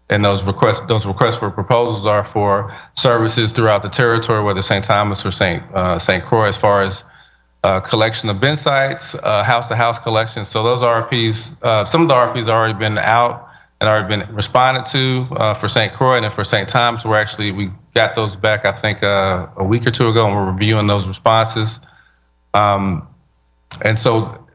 and those requests for proposals are for services throughout the territory, whether St. Thomas or St. Croix, as far as collection of bin sites, house-to-house collection. So those RFPs, some of the RFPs have already been out and already been responded to for St. Croix, and then for St. Thomas, we got those back, I think, a week or two ago, and we're reviewing those responses. And so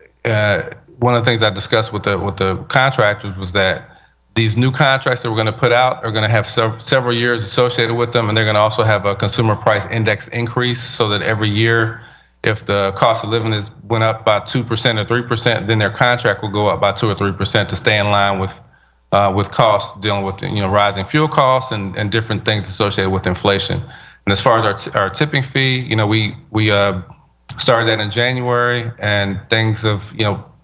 one of the things I discussed with the contractors was that these new contracts that we're going to put out are going to have several years associated with them, and they're going to also have a consumer price index increase so that every year, if the cost of living went up by 2% or 3%, then their contract will go up by 2 or 3% to stay in line with costs, dealing with rising fuel costs and different things associated with inflation. And as far as our tipping fee, we started that in January, and things have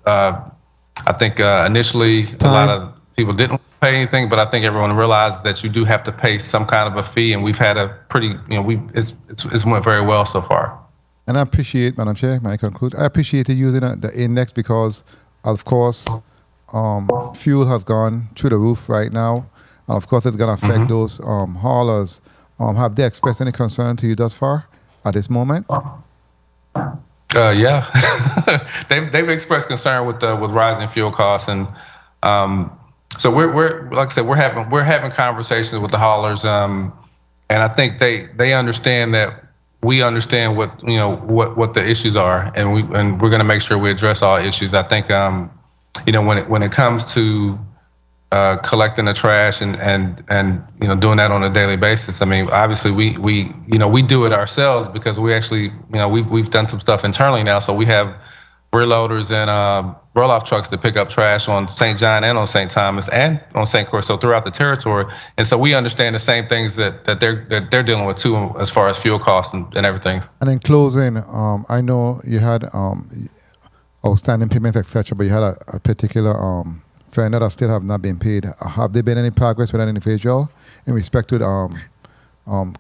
I think initially a lot of people didn't pay anything, but I think everyone realized that you do have to pay some kind of a fee, and we've had a pretty it's went very well so far. And I appreciate, Madam Chair, may I conclude? I appreciate you using the index because, of course, fuel has gone through the roof right now. And of course, it's going to affect those haulers. Have they expressed any concern to you thus far at this moment? Yeah, they've expressed concern with rising fuel costs, and so we're like I said, we're having conversations with the haulers, and I think they understand that we understand what the issues are, and we're going to make sure we address all issues. I think when it comes to collecting the trash and doing that on a daily basis. I mean, obviously we do it ourselves because we actually we've done some stuff internally now, so we have rear loaders and roll-off trucks that pick up trash on St. John and on St. Thomas and on St. Croix, so throughout the territory. And so we understand the same things that they're dealing with too, as far as fuel costs and everything. And in closing, I know you had outstanding payments, etc., but you had a particular vendor that still have not been paid. Have there been any progress with an individual in respect to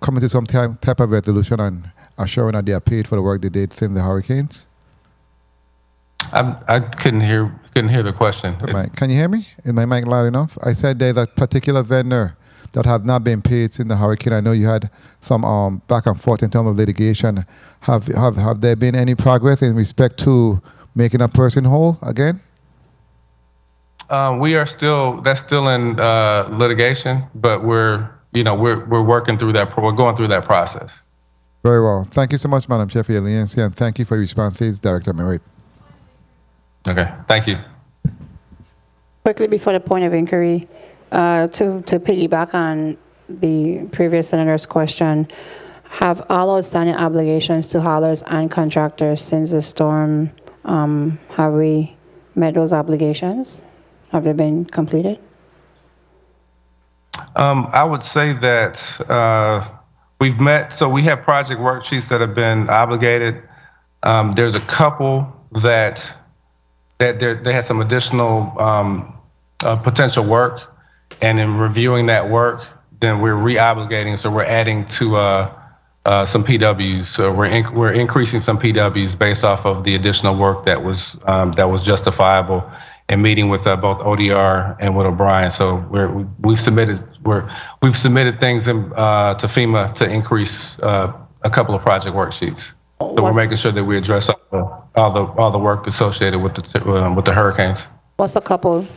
coming to some type of resolution and assuring that they are paid for the work they did since the hurricanes? I couldn't hear the question. Can you hear me? Is my mic loud enough? I said there's a particular vendor that had not been paid since the hurricane. I know you had some back and forth in terms of litigation. Have there been any progress in respect to making a person whole again? That's still in litigation, but we're working through that. We're going through that process. Very well. Thank you so much, Madam Chair, for your leniency, and thank you for your responses, Director Merritt. Okay, thank you. Quickly before the point of inquiry, to piggyback on the previous senator's question, have all outstanding obligations to haulers and contractors since the storm, have we met those obligations? Have they been completed? I would say that we've met, so we have project worksheets that have been obligated. There's a couple that they had some additional potential work, and in reviewing that work, then we're re-obligating, so we're adding to some PWs. So we're increasing some PWs based off of the additional work that was justifiable, and meeting with both ODR and with O'Brien. So we've submitted things to FEMA to increase a couple of project worksheets. So we're making sure that we address all the work associated with the hurricanes. What's a couple?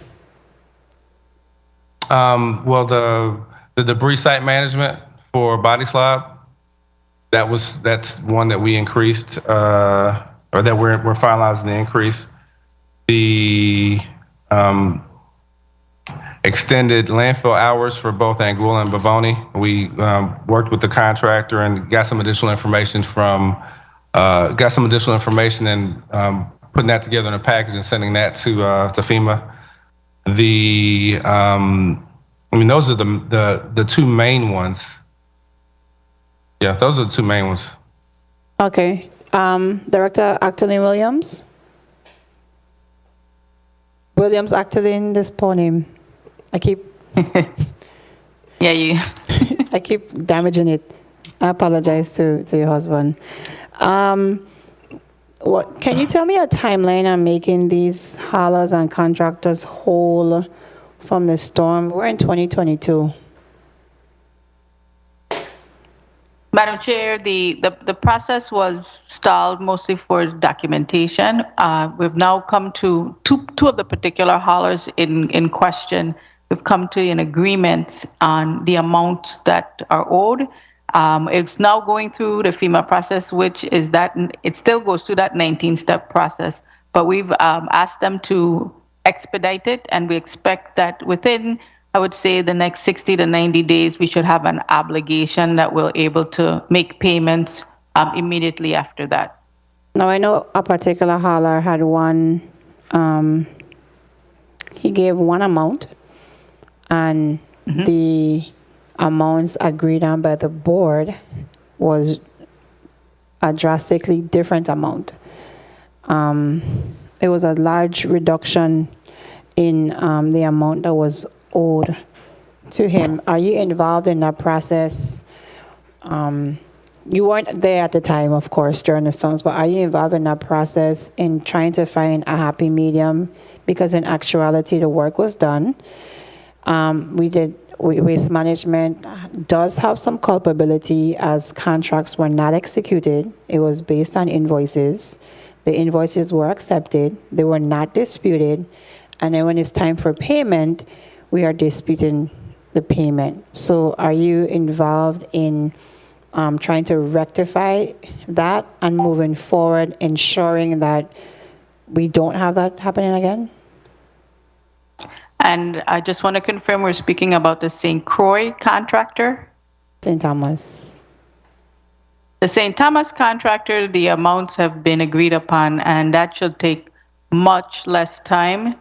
Well, the debris site management for body slab, that's one that we increased, or that we're finalizing the increase. The extended landfill hours for both Anguilla and Bavoni. We worked with the contractor and got some additional information and putting that together in a package and sending that to FEMA. Those are the two main ones. Yeah, those are the two main ones. Okay. Director Actolin Williams? Williams Actolin, this poor name. I keep... Yeah, you. I keep damaging it. I apologize to your husband. Can you tell me a timeline on making these haulers and contractors whole from the storm? We're in 2022. Madam Chair, the process was stalled mostly for documentation. We've now come to two of the particular haulers in question. We've come to an agreement on the amounts that are owed. It's now going through the FEMA process, which is that it still goes through that 19-step process, but we've asked them to expedite it, and we expect that within, I would say, the next 60 to 90 days, we should have an obligation that we're able to make payments immediately after that. Now, I know a particular hauler had one, he gave one amount, and the amounts agreed on by the board was a drastically different amount. It was a large reduction in the amount that was owed to him. Are you involved in that process? You weren't there at the time, of course, during the storms, but are you involved in that process in trying to find a happy medium? Because in actuality, the work was done. Waste Management does have some culpability as contracts were not executed. It was based on invoices. The invoices were accepted. They were not disputed. And then when it's time for payment, we are disputing the payment. So are you involved in trying to rectify that and moving forward, ensuring that we don't have that happening again? And I just want to confirm we're speaking about the St. Croix contractor? St. Thomas. The St. Thomas contractor, the amounts have been agreed upon, and that should take much less time.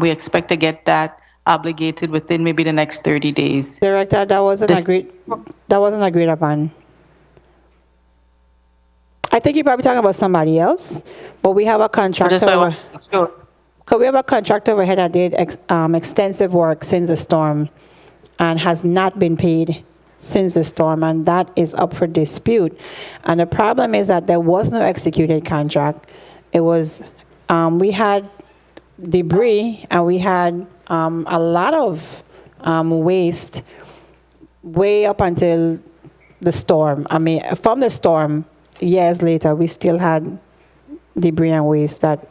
We expect to get that obligated within maybe the next 30 days. Director, that wasn't agreed upon. I think you're probably talking about somebody else, but we have a contractor. Sure. We have a contractor overhead that did extensive work since the storm and has not been paid since the storm, and that is up for dispute. And the problem is that there was no executed contract. It was, we had debris and we had a lot of waste way up until the storm. I mean, from the storm, years later, we still had debris and waste that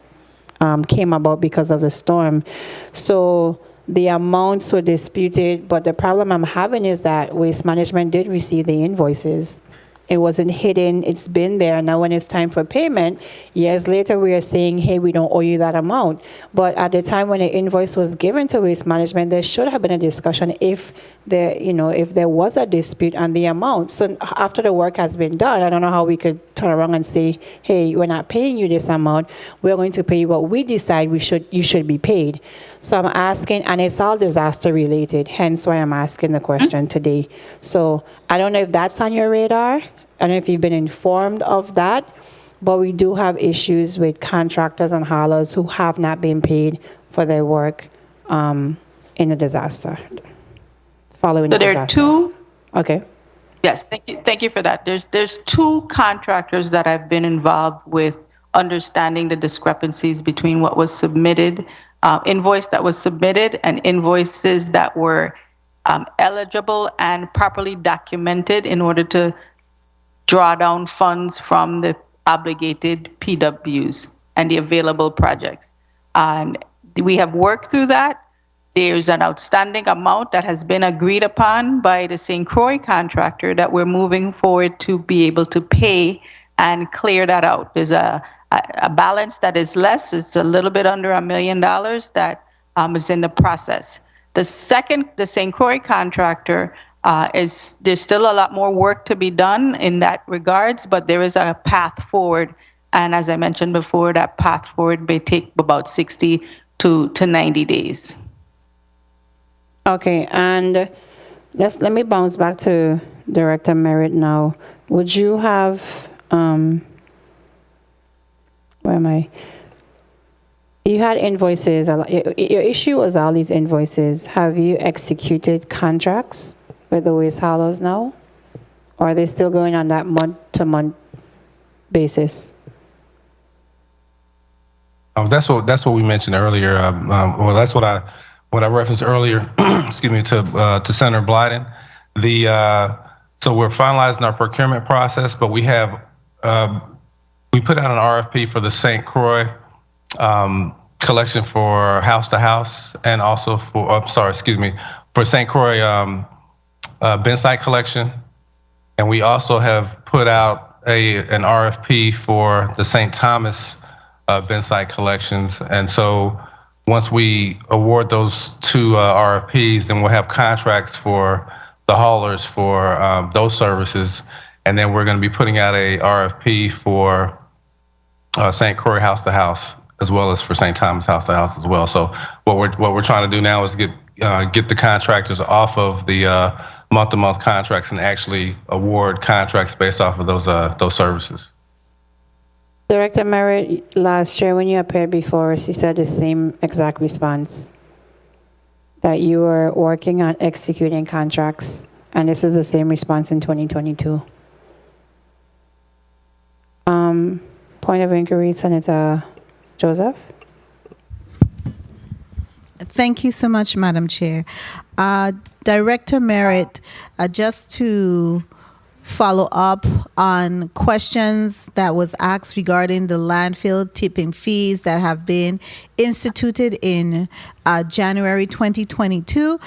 came about because of the storm. So the amounts were disputed, but the problem I'm having is that Waste Management did receive the invoices. It wasn't hidden, it's been there. Now when it's time for payment, years later we are saying, hey, we don't owe you that amount. But at the time when the invoice was given to Waste Management, there should have been a discussion if there, if there was a dispute on the amount. So after the work has been done, I don't know how we could turn around and say, hey, we're not paying you this amount, we're going to pay you what we decide you should be paid. So I'm asking, and it's all disaster related, hence why I'm asking the question today. So I don't know if that's on your radar. I don't know if you've been informed of that, but we do have issues with contractors and haulers who have not been paid for their work in the disaster, following the disaster. So there are two. Okay. Yes, thank you for that. There's two contractors that I've been involved with understanding the discrepancies between what was submitted, invoice that was submitted, and invoices that were eligible and properly documented in order to draw down funds from the obligated PWs and the available projects. And we have worked through that. There's an outstanding amount that has been agreed upon by the St. Croix contractor that we're moving forward to be able to pay and clear that out. There's a balance that is less. It's a little bit under $1 million that is in the process. The St. Croix contractor, there's still a lot more work to be done in that regards, but there is a path forward. And as I mentioned before, that path forward may take about 60 to 90 days. Okay, and let me bounce back to Director Merritt now. Would you have, where am I? You had invoices. Your issue was all these invoices. Have you executed contracts with the waste haulers now? Or are they still going on that month-to-month basis? That's what we mentioned earlier. Well, that's what I referenced earlier. Excuse me, to Senator Blyden. So we're finalizing our procurement process, but we have we put out an RFP for the St. Croix collection for house to house, and also for for St. Croix bin site collection, and we also have put out an RFP for the St. Thomas bin site collections. And so once we award those two RFPs, then we'll have contracts for the haulers for those services, and then we're going to be putting out a RFP for St. Croix house to house, as well as for St. Thomas house to house as well. So what we're trying to do now is get the contractors off of the month-to-month contracts and actually award contracts based off of those services. Director Merritt, last year when you appeared before us, you said the same exact response, that you were working on executing contracts, and this is the same response in 2022. Point of inquiry, Senator Joseph. Thank you so much, Madam Chair. Director Merritt, just to follow up on questions that was asked regarding the landfill tipping fees that have been instituted in January 2022.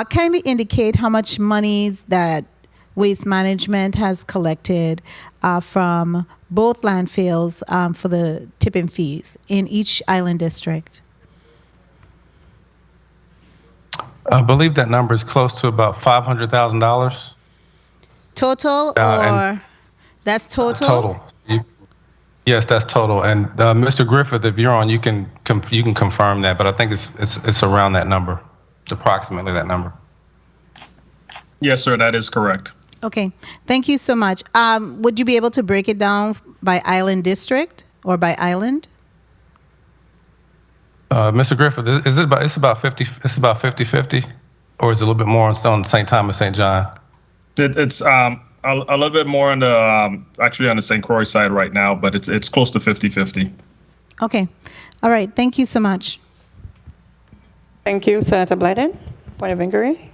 Kindly indicate how much monies that Waste Management has collected from both landfills for the tipping fees in each island district. I believe that number is close to about $500,000. Total, or that's total? Total. Yes, that's total. And Mr. Griffith, if you're on, you can confirm that, but I think it's around that number, approximately that number. Yes, sir, that is correct. Okay, thank you so much. Would you be able to break it down by island district or by island? Mr. Griffith, it's about 50-50, or is it a little bit more on St. Thomas, St. John? It's a little bit more on the actually on the St. Croix side right now, but it's close to 50-50. Okay, all right. Thank you so much. Thank you, Senator Blyden. Point of inquiry.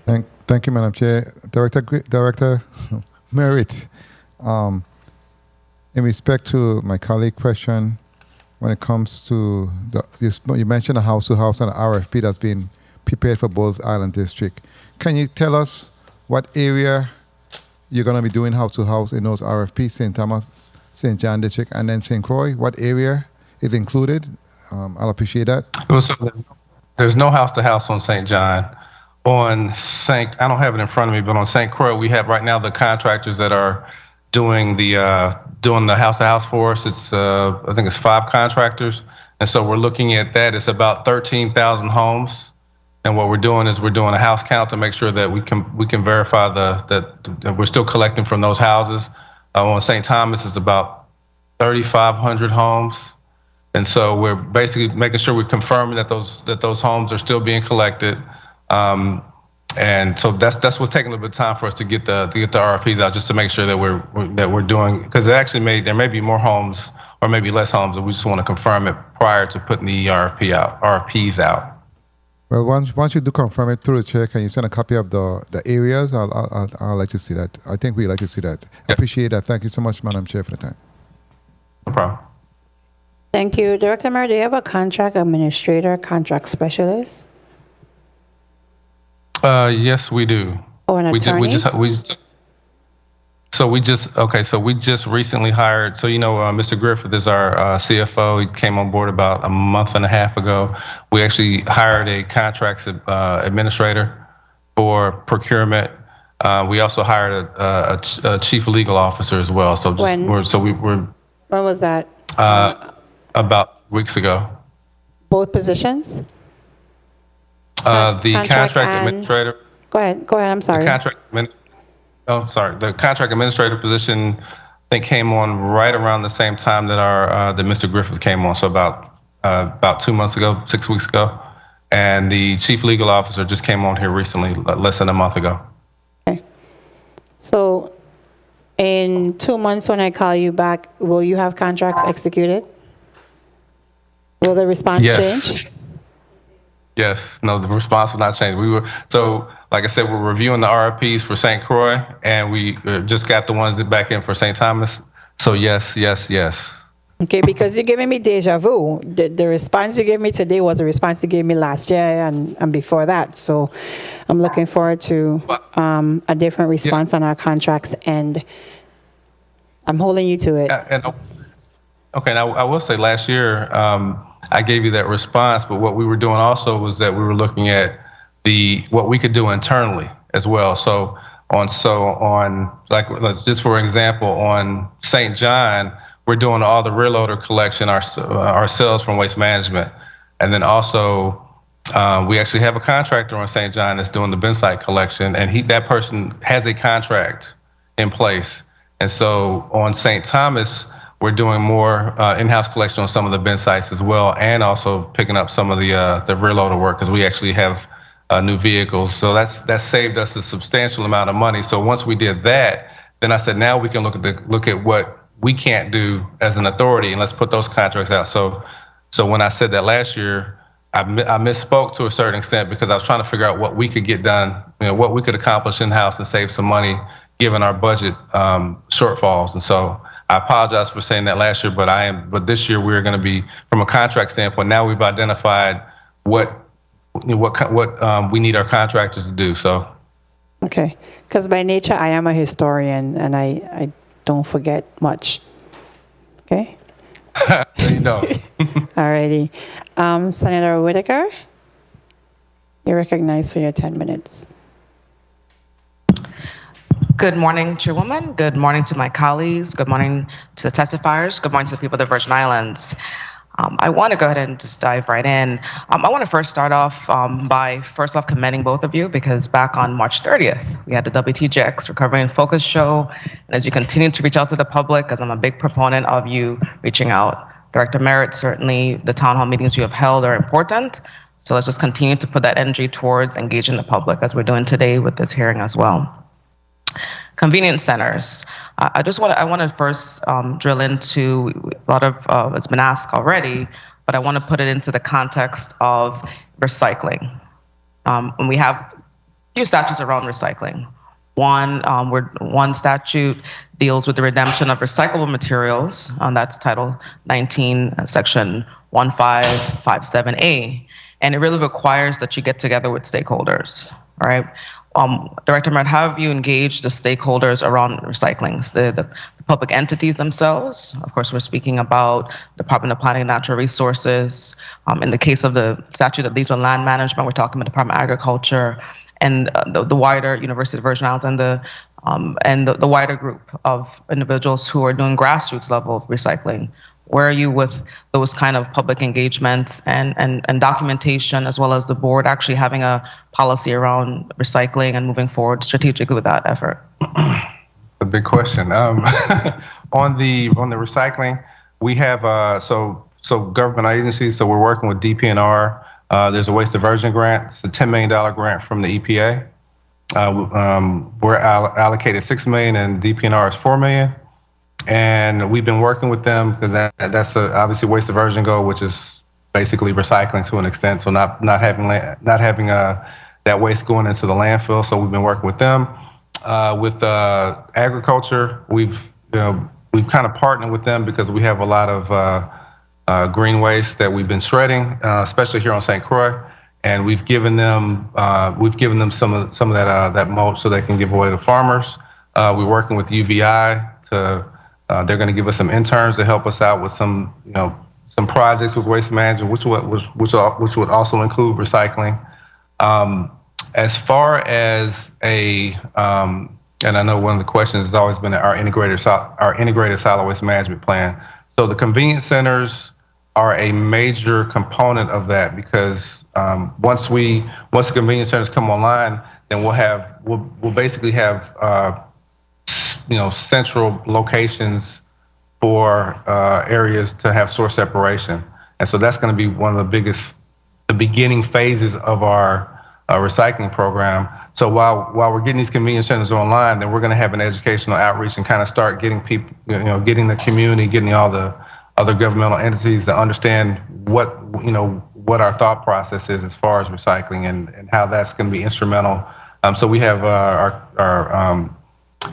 Thank you, Madam Chair. Director Merritt, in respect to my colleague question, when it comes to you mentioned a house-to-house and an RFP that's been prepared for Bulls Island District. Can you tell us what area you're going to be doing house-to-house in those RFPs, St. Thomas, St. John District, and then St. Croix? What area is included? I'll appreciate that. So there's no house-to-house on St. John. On I don't have it in front of me, but on St. Croix, we have right now the contractors that are doing the house-to-house for us. It's I think it's 5 contractors, and so we're looking at that. It's about 13,000 homes, and what we're doing is we're doing a house count to make sure that we can verify that we're still collecting from those houses. On St. Thomas, it's about 3,500 homes, and so we're basically making sure we're confirming that those homes are still being collected. And so that's what's taking a little bit of time for us to get the RFPs out, just to make sure that we're doing, because there may be more homes or maybe less homes, and we just want to confirm it prior to putting the RFPs out. Well, once you do confirm it through the chair, can you send a copy of the areas? I'll like to see that. I think we'd like to see that. I appreciate that. Thank you so much, Madam Chair, for the time. No problem. Thank you. Director Merritt, do you have a contract administrator, contract specialist? Yes, we do. Oh, an attorney? We just recently hired. So, Mr. Griffith is our CFO. He came on board about a month and a half ago. We actually hired a contracts administrator for procurement. We also hired a chief legal officer as well. So when was that? About weeks ago. Both positions? The contract administrator. Go ahead. I'm sorry. The contract administrator position, I think, came on right around the same time that that Mr. Griffith came on. So about 2 months ago, 6 weeks ago, and the chief legal officer just came on here recently, less than a month ago. Okay. So, in 2 months, when I call you back, will you have contracts executed? Will the response change? Yes. No, the response will not change. Like I said, we're reviewing the RFPs for St. Croix, and we just got the ones that back in for St. Thomas. So yes. Okay, because you're giving me deja vu. The response you gave me today was a response you gave me last year and before that. So I'm looking forward to a different response on our contracts, and I'm holding you to it. Okay, now I will say last year, I gave you that response, but what we were doing also was that we were looking at what we could do internally as well. So on like just for example, on St. John, we're doing all the rear loader collection ourselves from Waste Management, and then also we actually have a contractor on St. John that's doing the bin site collection, and that person has a contract in place. And so on St. Thomas, we're doing more in-house collection on some of the bin sites as well, and also picking up some of the rear loader work, because we actually have new vehicles. So that saved us a substantial amount of money. So once we did that, then I said, now we can look at what we can't do as an authority, and let's put those contracts out. So when I said that last year, I misspoke to a certain extent, because I was trying to figure out what we could get done, what we could accomplish in-house and save some money given our budget shortfalls. And so I apologize for saying that last year, but this year we're going to be, from a contract standpoint, now we've identified what we need our contractors to do. So. Okay, because by nature I am a historian, and I don't forget much. Okay. You know. Alrighty, Senator Whitaker, you're recognized for your 10 minutes. Good morning, Chairwoman. Good morning to my colleagues. Good morning to the testifiers. Good morning to the people of the Virgin Islands. I want to go ahead and just dive right in. I want to first start off by commending both of you, because back on March 30th, we had the WTJX Recovery and Focus show. And as you continue to reach out to the public, as I'm a big proponent of you reaching out, Director Merritt, certainly the town hall meetings you have held are important. So let's just continue to put that energy towards engaging the public, as we're doing today with this hearing as well. Convenience centers. I want to first drill into a lot of it's been asked already, but I want to put it into the context of recycling. When we have a few statutes around recycling, One statute deals with the redemption of recyclable materials, that's Title 19, Section 1557A, and it really requires that you get together with stakeholders, all right? Director Merritt, how have you engaged the stakeholders around recycling? The public entities themselves, of course, we're speaking about Department of Planning and Natural Resources. In the case of the statute that deals with land management, we're talking about Department of Agriculture, and the wider University of Virgin Islands, and the wider group of individuals who are doing grassroots level recycling. Where are you with those kind of public engagements and documentation, as well as the board actually having a policy around recycling and moving forward strategically with that effort? A big question. On the recycling, we have so government agencies. So we're working with DPNR. There's a waste diversion grant. It's a $10 million grant from the EPA. We're allocated $6 million, and DPNR is $4 million. And we've been working with them because that's obviously waste diversion goal, which is basically recycling to an extent. So not having that waste going into the landfill. So we've been working with them. With agriculture, we've kind of partnered with them because we have a lot of green waste that we've been shredding, especially here on St. Croix, and we've given them some of that mulch so they can give away to farmers. We're working with UVI to. They're going to give us some interns to help us out with some projects with waste management, which would also include recycling. As far as and I know one of the questions has always been our integrated solid waste management plan. So the convenience centers are a major component of that because once the convenience centers come online, then we'll basically have central locations for areas to have source separation. And so that's going to be one of the beginning phases of our recycling program. So while we're getting these convenience centers online, then we're going to have an educational outreach and kind of start getting people, getting the community, getting all the other governmental entities to understand what our thought process is as far as recycling and how that's going to be instrumental. So we have our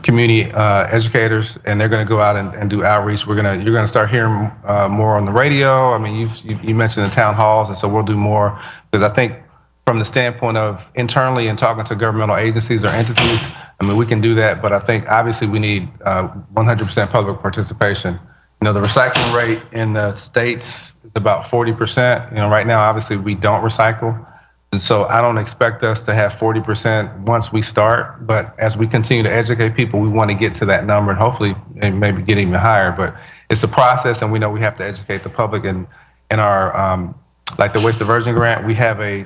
community educators, and they're going to go out and do outreach. You're going to start hearing more on the radio. I mean, you mentioned the town halls, and so we'll do more because I think from the standpoint of internally and talking to governmental agencies or entities, I mean, we can do that, but I think obviously we need 100% public participation. The recycling rate in the states is about 40%. Right now, obviously we don't recycle. And so I don't expect us to have 40% once we start, but as we continue to educate people, we want to get to that number and hopefully maybe get even higher. But it's a process, and we know we have to educate the public. And in our like the waste diversion grant,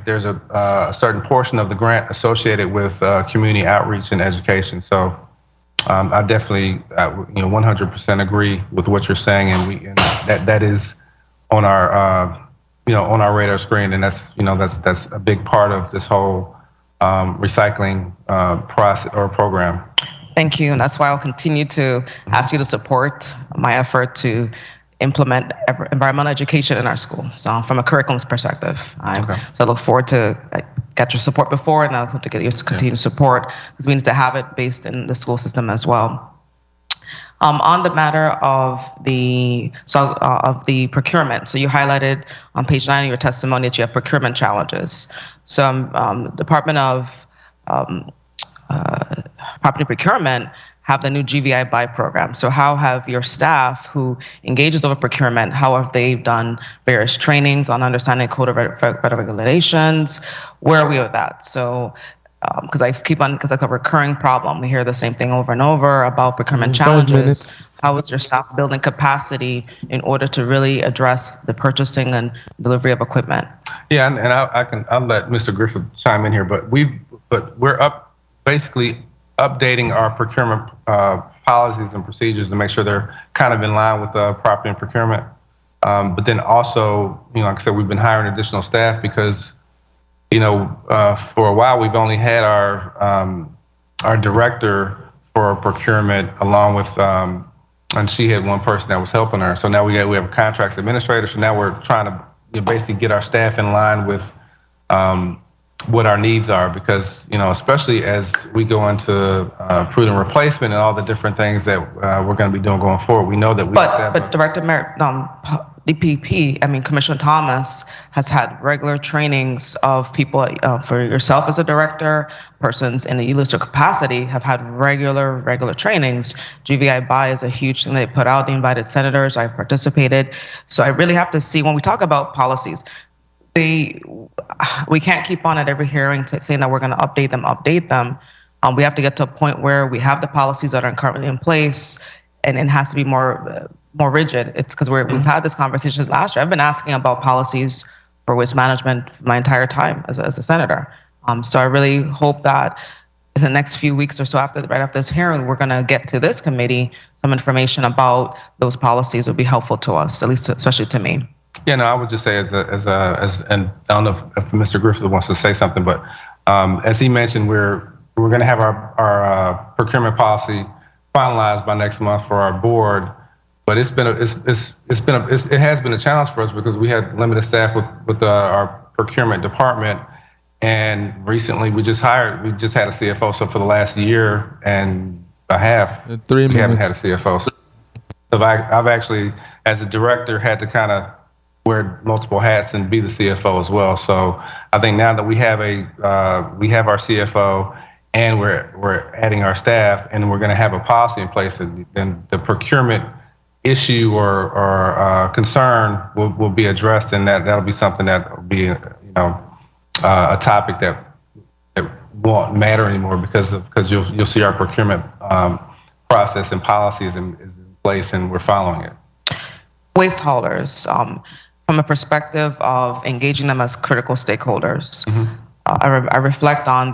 there's a certain portion of the grant associated with community outreach and education. So I definitely 100% agree with what you're saying, and that is on our on our radar screen, and that's a big part of this whole recycling process or program. Thank you, and that's why I'll continue to ask you to support my effort to implement environmental education in our schools from a curriculum perspective. So I look forward to get your support before, and I hope to get your continued support because we need to have it based in the school system as well. On the matter of the procurement, so you highlighted on page 9 of your testimony that you have procurement challenges. So Department of Property Procurement have the new GVI buy program. So how have your staff who engages over procurement, how have they done various trainings on understanding code of federal regulations? Where are we with that? So because that's a recurring problem. We hear the same thing over and over about procurement challenges. How is your staff building capacity in order to really address the purchasing and delivery of equipment? Yeah, and I'll let Mr. Griffith chime in here, but we're basically updating our procurement policies and procedures to make sure they're kind of in line with property and procurement. But then also, like I said, we've been hiring additional staff because for a while we've only had our director for procurement along with and she had one person that was helping her. So now we have a contracts administrator. So now we're trying to basically get our staff in line with what our needs are, because, you know, especially as we go into prudent replacement and all the different things that we're going to be doing going forward, we know that we have to have But Director DPP, I mean, Commissioner Thomas has had regular trainings of people, for yourself as a director, persons in the e-lister capacity have had regular trainings. GVI BUY is a huge thing they put out. They invited senators, I participated. So I really have to see, when we talk about policies, we can't keep on at every hearing saying that we're going to update them. We have to get to a point where we have the policies that are currently in place, and it has to be more rigid. It's because we've had this conversation last year. I've been asking about policies for waste management my entire time as a senator. So I really hope that in the next few weeks or so, right after this hearing, we're going to get to this committee some information about those policies would be helpful to us, at least especially to me. Yeah, no, I would just say and I don't know if Mr. Griffith wants to say something, but as he mentioned, we're going to have our procurement policy finalized by next month for our board. But it has been a challenge for us because we had limited staff with our procurement department, and recently we just had a CFO. So for the last year and a half, we haven't had a CFO. So I've actually, as a director, had to kind of wear multiple hats and be the CFO as well. So I think now that we have our CFO and we're adding our staff and we're going to have a policy in place, and the procurement issue or concern will be addressed, and that'll be something that will be a topic that won't matter anymore because you'll see our procurement process and policies is in place, and we're following it. Waste haulers, from a perspective of engaging them as critical stakeholders. Mm-hmm. I reflect on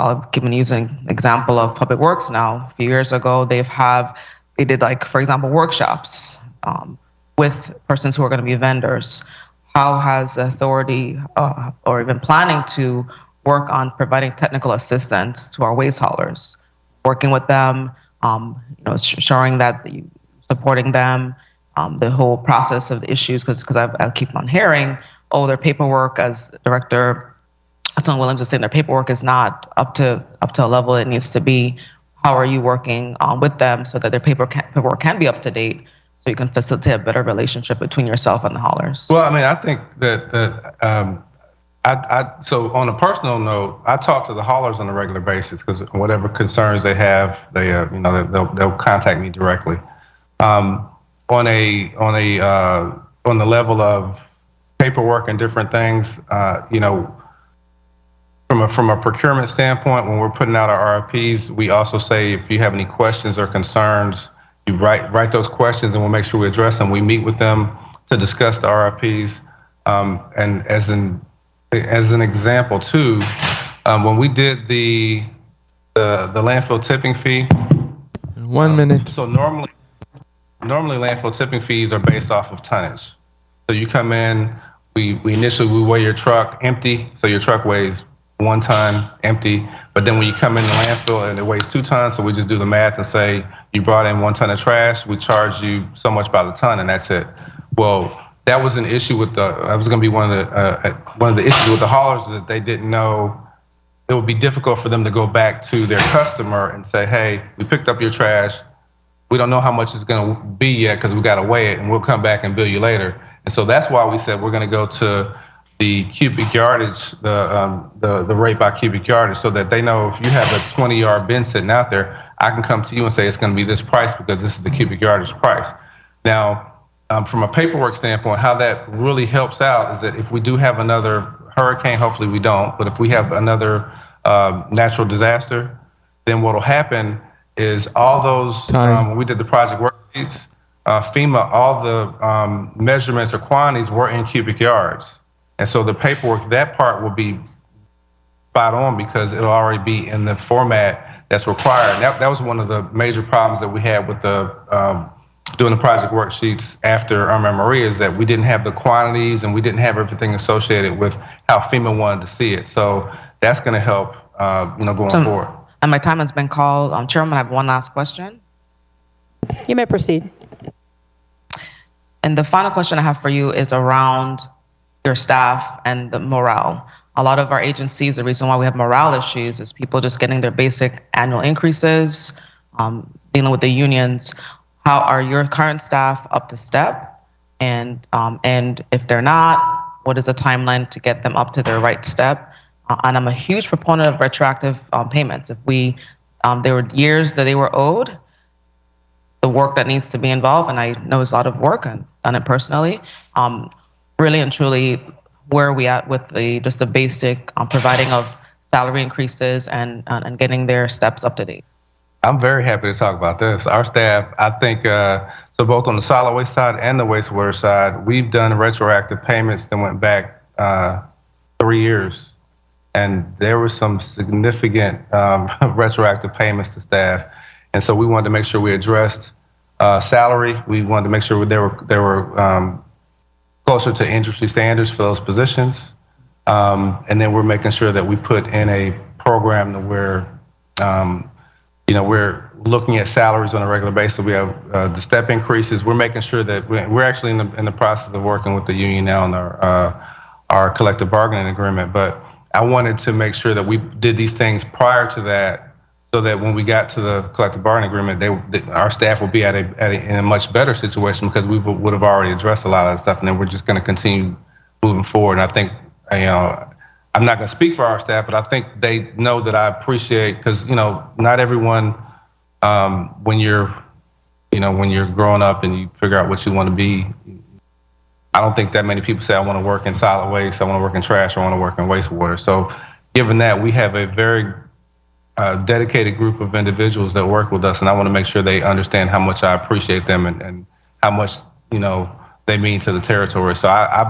I'll use an example of Public Works now. A few years ago, they did, like, for example, workshops with persons who are going to be vendors. How has the authority or even planning to work on providing technical assistance to our waste haulers, working with them, showing that supporting them, the whole process of the issues, because I keep on hearing, their paperwork, as Director Williams is saying, their paperwork is not up to a level it needs to be. How are you working with them so that their paperwork can be up to date, so you can facilitate a better relationship between yourself and the haulers? Well, I mean, I think that so on a personal note, I talk to the haulers on a regular basis, because whatever concerns they have, they'll contact me directly. On the level of paperwork and different things, from a procurement standpoint, when we're putting out our RFPs, we also say if you have any questions or concerns, you write those questions, and we'll make sure we address them. We meet with them to discuss the RFPs. And as an example too, when we did the landfill tipping fee. 1 minute. So normally landfill tipping fees are based off of tonnage. So you come in, we initially weigh your truck empty, so your truck weighs 1 ton empty, but then when you come in the landfill and it weighs 2 tons, so we just do the math and say you brought in 1 ton of trash, we charge you so much by the ton, and that's it. Well, that was an issue that was going to be one of the issues with the haulers, is that they didn't know. It would be difficult for them to go back to their customer and say, hey, we picked up your trash, we don't know how much it's going to be yet because we got to weigh it, and we'll come back and bill you later. And so that's why we said we're going to go to the cubic yardage, the rate by cubic yardage, so that they know if you have a 20-yard bin sitting out there, I can come to you and say it's going to be this price because this is the cubic yardage price. Now, from a paperwork standpoint, how that really helps out is that if we do have another hurricane, hopefully we don't, but if we have another natural disaster, then what will happen is all those, when we did the project worksheets, FEMA, all the measurements or quantities were in cubic yards. And so the paperwork, that part will be spot on because it'll already be in the format that's required. That was one of the major problems that we had with doing the project worksheets after Irma Maria, is that we didn't have the quantities and we didn't have everything associated with how FEMA wanted to see it. So that's going to help, going forward. And my time has been called. Chairman, I have one last question. You may proceed. And the final question I have for you is around your staff and the morale. a lot of our agencies, the reason why we have morale issues is people just getting their basic annual increases, dealing with the unions. How are your current staff up to step? And if they're not, what is the timeline to get them up to their right step? And I'm a huge proponent of retroactive payments. If there were years that they were owed, the work that needs to be involved, and I know it's a lot of work and done it personally, really and truly, where are we at with the basic providing of salary increases and getting their steps up to date? I'm very happy to talk about this. Our staff, I think, so both on the solid waste side and the wastewater side, we've done retroactive payments that went back 3 years. And there were some significant retroactive payments to staff. And so we wanted to make sure we addressed salary. We wanted to make sure they were closer to industry standards for those positions. And then we're making sure that we put in a program that we're looking at salaries on a regular basis. We have the step increases. We're making sure that we're actually in the process of working with the union now on our collective bargaining agreement. But I wanted to make sure that we did these things prior to that, so that when we got to the collective bargaining agreement, our staff would be in a much better situation, because we would have already addressed a lot of that stuff, and then we're just going to continue moving forward. And I think, I'm not going to speak for our staff, but I think they know that I appreciate, because not everyone, when you're growing up and you figure out what you want to be, I don't think that many people say, I want to work in solid waste, I want to work in trash, I want to work in wastewater. So given that, we have a very dedicated group of individuals that work with us, and I want to make sure they understand how much I appreciate them and how much they mean to the territory. So I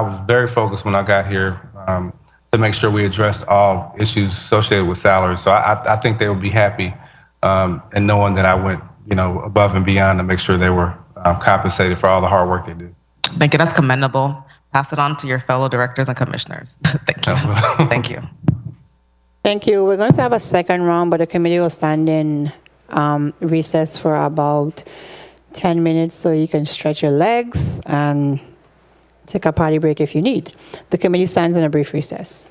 was very focused when I got here to make sure we addressed all issues associated with salaries. So I think they will be happy in knowing that I went above and beyond to make sure they were compensated for all the hard work they did. Thank you. That's commendable. Pass it on to your fellow directors and commissioners. Thank you. Thank you. Thank you. We're going to have a second round, but the committee will stand in recess for about 10 minutes so you can stretch your legs and take a potty break if you need. The committee stands in a brief recess.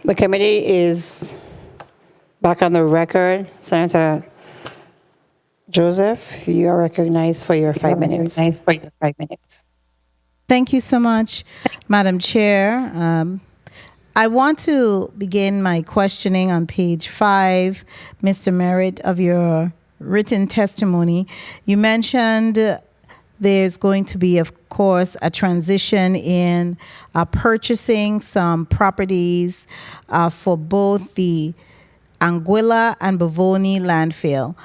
The committee is back on the record. Senator Joseph, you are recognized for your 5 minutes. Thank you so much, Madam Chair. I want to begin my questioning on page 5, Mr. Merritt, of your written testimony. You mentioned there's going to be, of course, a transition in purchasing some properties for both the Anguilla and Bavoni landfill.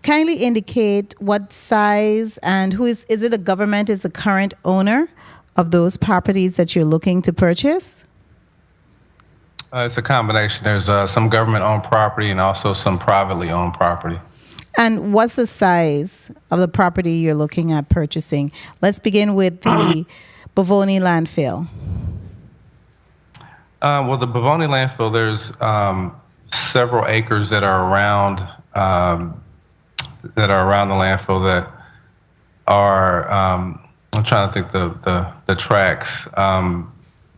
Kindly indicate what size and who is it a government is the current owner of those properties that you're looking to purchase? It's a combination. There's some government-owned property and also some privately owned property. And what's the size of the property you're looking at purchasing? Let's begin with the Bavoni landfill. Well, the Bavoni landfill, there's several acres that are around the landfill that are. I'm trying to think the tracks.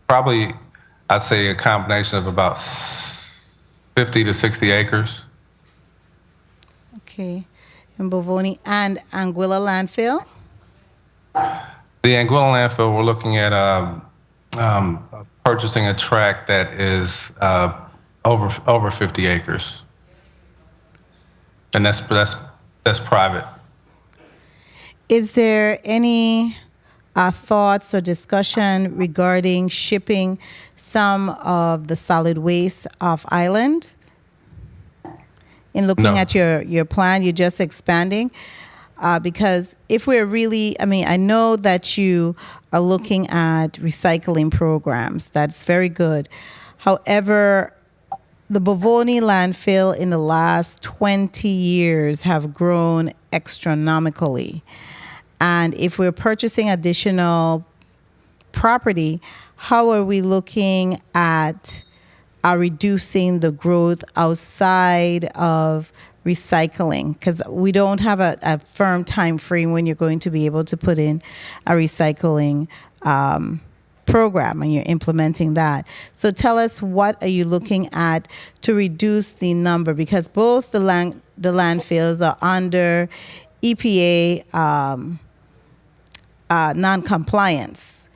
Probably, I'd say a combination of about 50 to 60 acres. Okay, in Bavoni and Anguilla landfill. The Anguilla landfill, we're looking at purchasing a tract that is over 50 acres, and that's private. Is there any thoughts or discussion regarding shipping some of the solid waste off island? In looking at your plan, you're just expanding? Because if we're really, I know that you are looking at recycling programs. That's very good. However, the Bavoni landfill in the last 20 years have grown astronomically. And if we're purchasing additional property, how are we looking at reducing the growth outside of recycling? Because we don't have a firm time frame when you're going to be able to put in a recycling program and you're implementing that. So tell us, what are you looking at to reduce the number? Because both the landfills are under EPA non-compliance.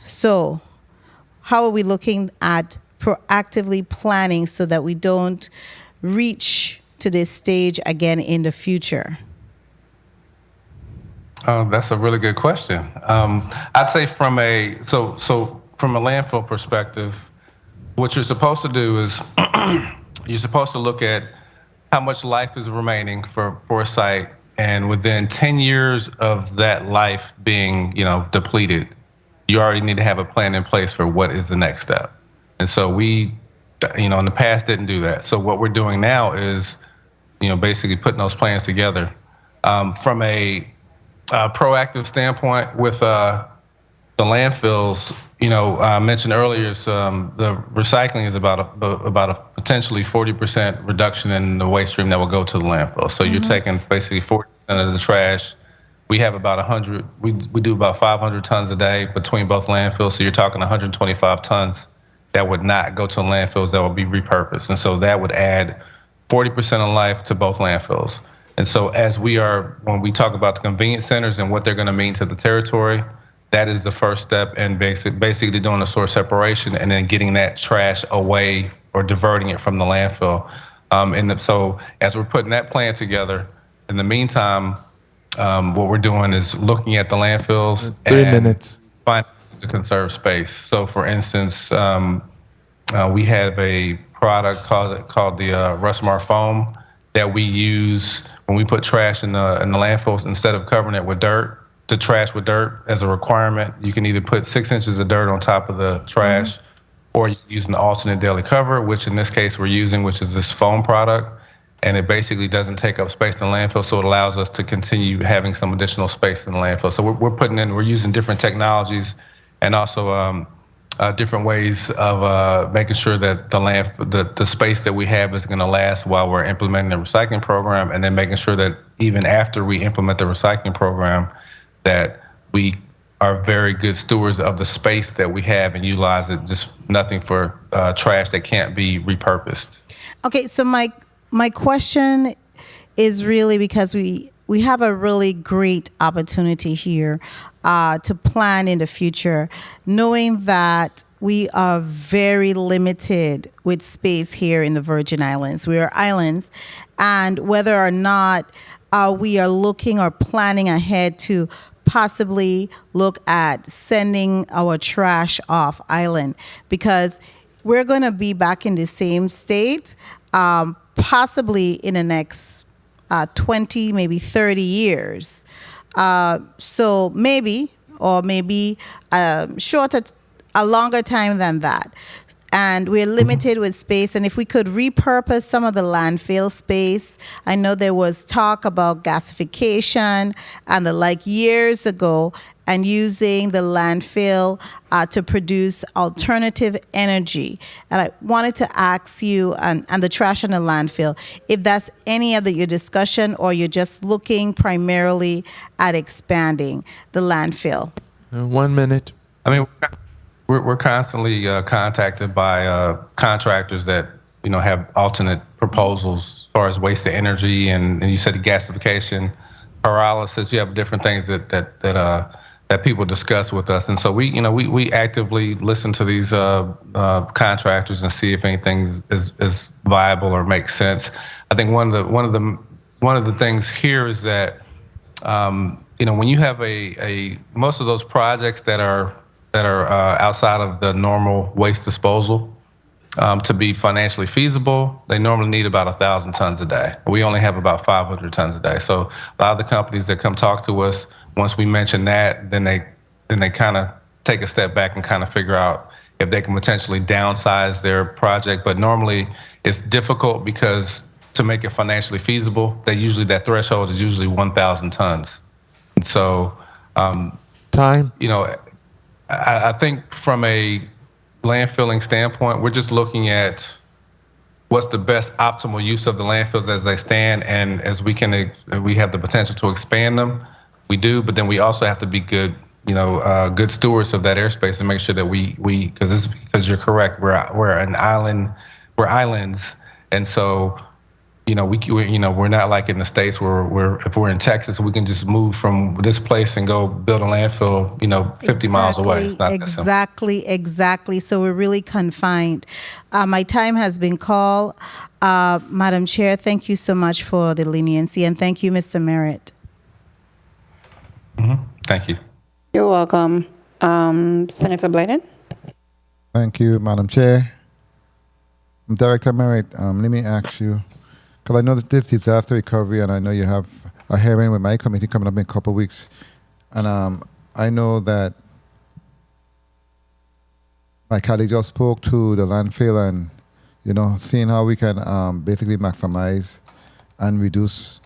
So how are we looking at proactively planning so that we don't reach to this stage again in the future? That's a really good question. I'd say from a landfill perspective, what you're supposed to do is you're supposed to look at how much life is remaining for a site, and within 10 years of that life being, depleted, you already need to have a plan in place for what is the next step. And so we, in the past didn't do that. So what we're doing now is, basically putting those plans together. From a proactive standpoint with the landfills, I mentioned earlier, the recycling is about a potentially 40% reduction in the waste stream that will go to the landfill. So you're taking basically 40% of the trash. We have about 100. We do about 500 tons a day between both landfills. So you're talking 125 tons that would not go to landfills that will be repurposed, and so that would add 40% of life to both landfills. And so when we talk about the convenience centers and what they're going to mean to the territory, that is the first step in basically doing a source separation and then getting that trash away or diverting it from the landfill. So as we're putting that plan together, in the meantime, what we're doing is looking at the landfills and finding ways to conserve space. So for instance, we have a product called the Rustmar foam that we use when we put trash in the landfills. Instead of covering it with dirt, the trash with dirt as a requirement, you can either put 6 inches of dirt on top of the trash, or you use an alternate daily cover, which in this case we're using, which is this foam product, and it basically doesn't take up space in the landfill, so it allows us to continue having some additional space in the landfill. So we're using different technologies and also different ways of making sure that the space that we have is going to last while we're implementing the recycling program, and then making sure that even after we implement the recycling program, that we are very good stewards of the space that we have and utilize it. Just nothing for trash that can't be repurposed. Okay, so my question is really because we have a really great opportunity here to plan in the future, knowing that we are very limited with space here in the Virgin Islands. We are islands, and whether or not we are looking or planning ahead to possibly look at sending our trash off island, because we're going to be back in the same state possibly in the next 20, maybe 30 years. So maybe a longer time than that. And we're limited with space. And if we could repurpose some of the landfill space, I know there was talk about gasification and the like years ago, and using the landfill to produce alternative energy. And I wanted to ask you, and the trash in the landfill, if that's any of your discussion, or you're just looking primarily at expanding the landfill. 1 minute. I mean, we're constantly contacted by contractors that have alternate proposals as far as waste to energy, and you said the gasification, pyrolysis. You have different things that people discuss with us, and so we actively listen to these contractors and see if anything is viable or makes sense. I think one of the things here is that when you have most of those projects that are outside of the normal waste disposal, to be financially feasible, they normally need about 1,000 tons a day. We only have about 500 tons a day. So a lot of the companies that come talk to us, once we mention that, then they kind of take a step back and kind of figure out if they can potentially downsize their project. But normally it's difficult because to make it financially feasible, that threshold is usually 1,000 tons. And so, time. I think from a landfilling standpoint, we're just looking at what's the best optimal use of the landfills as they stand, and as we have the potential to expand them, we do. But then we also have to be good good stewards of that airspace and make sure that we because you're correct, we're an island, we're islands, and so. We're not like in the States where if we're in Texas, we can just move from this place and go build a landfill, 50 miles away. It's not that simple. Exactly. So we're really confined. My time has been called. Madam Chair, thank you so much for the leniency, and thank you, Mr. Merritt. Mm-hmm. Thank you. You're welcome. Senator Blayden? Thank you, Madam Chair. Director Merritt, let me ask you, because I know that this disaster recovery, and I know you have a hearing with my committee coming up in a couple of weeks, and I know that my colleague just spoke to the landfill and, seeing how we can basically maximize and reduce,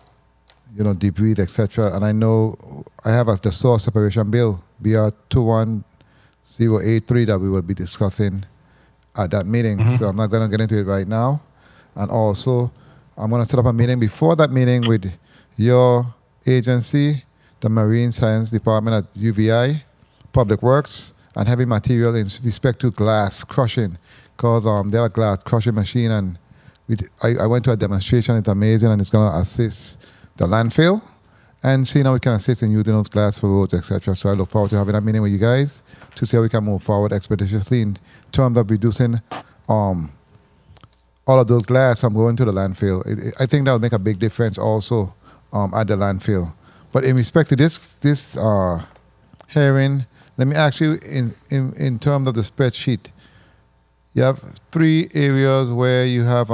debris, etc. And I know I have the source separation bill, BR 21083, that we will be discussing at that meeting. Mm-hmm. So I'm not going to get into it right now. And also, I'm going to set up a meeting before that meeting with your agency, the Marine Science Department at UVI, Public Works, and heavy material in respect to glass crushing, because they have a glass crushing machine, and I went to a demonstration. It's amazing, and it's going to assist the landfill and see how we can assist in using those glass for roads, etc. So I look forward to having a meeting with you guys to see how we can move forward expeditiously in terms of reducing all of those glass from going to the landfill. I think that will make a big difference also at the landfill. But in respect to this hearing, let me ask you in terms of the spreadsheet, you have 3 areas where you have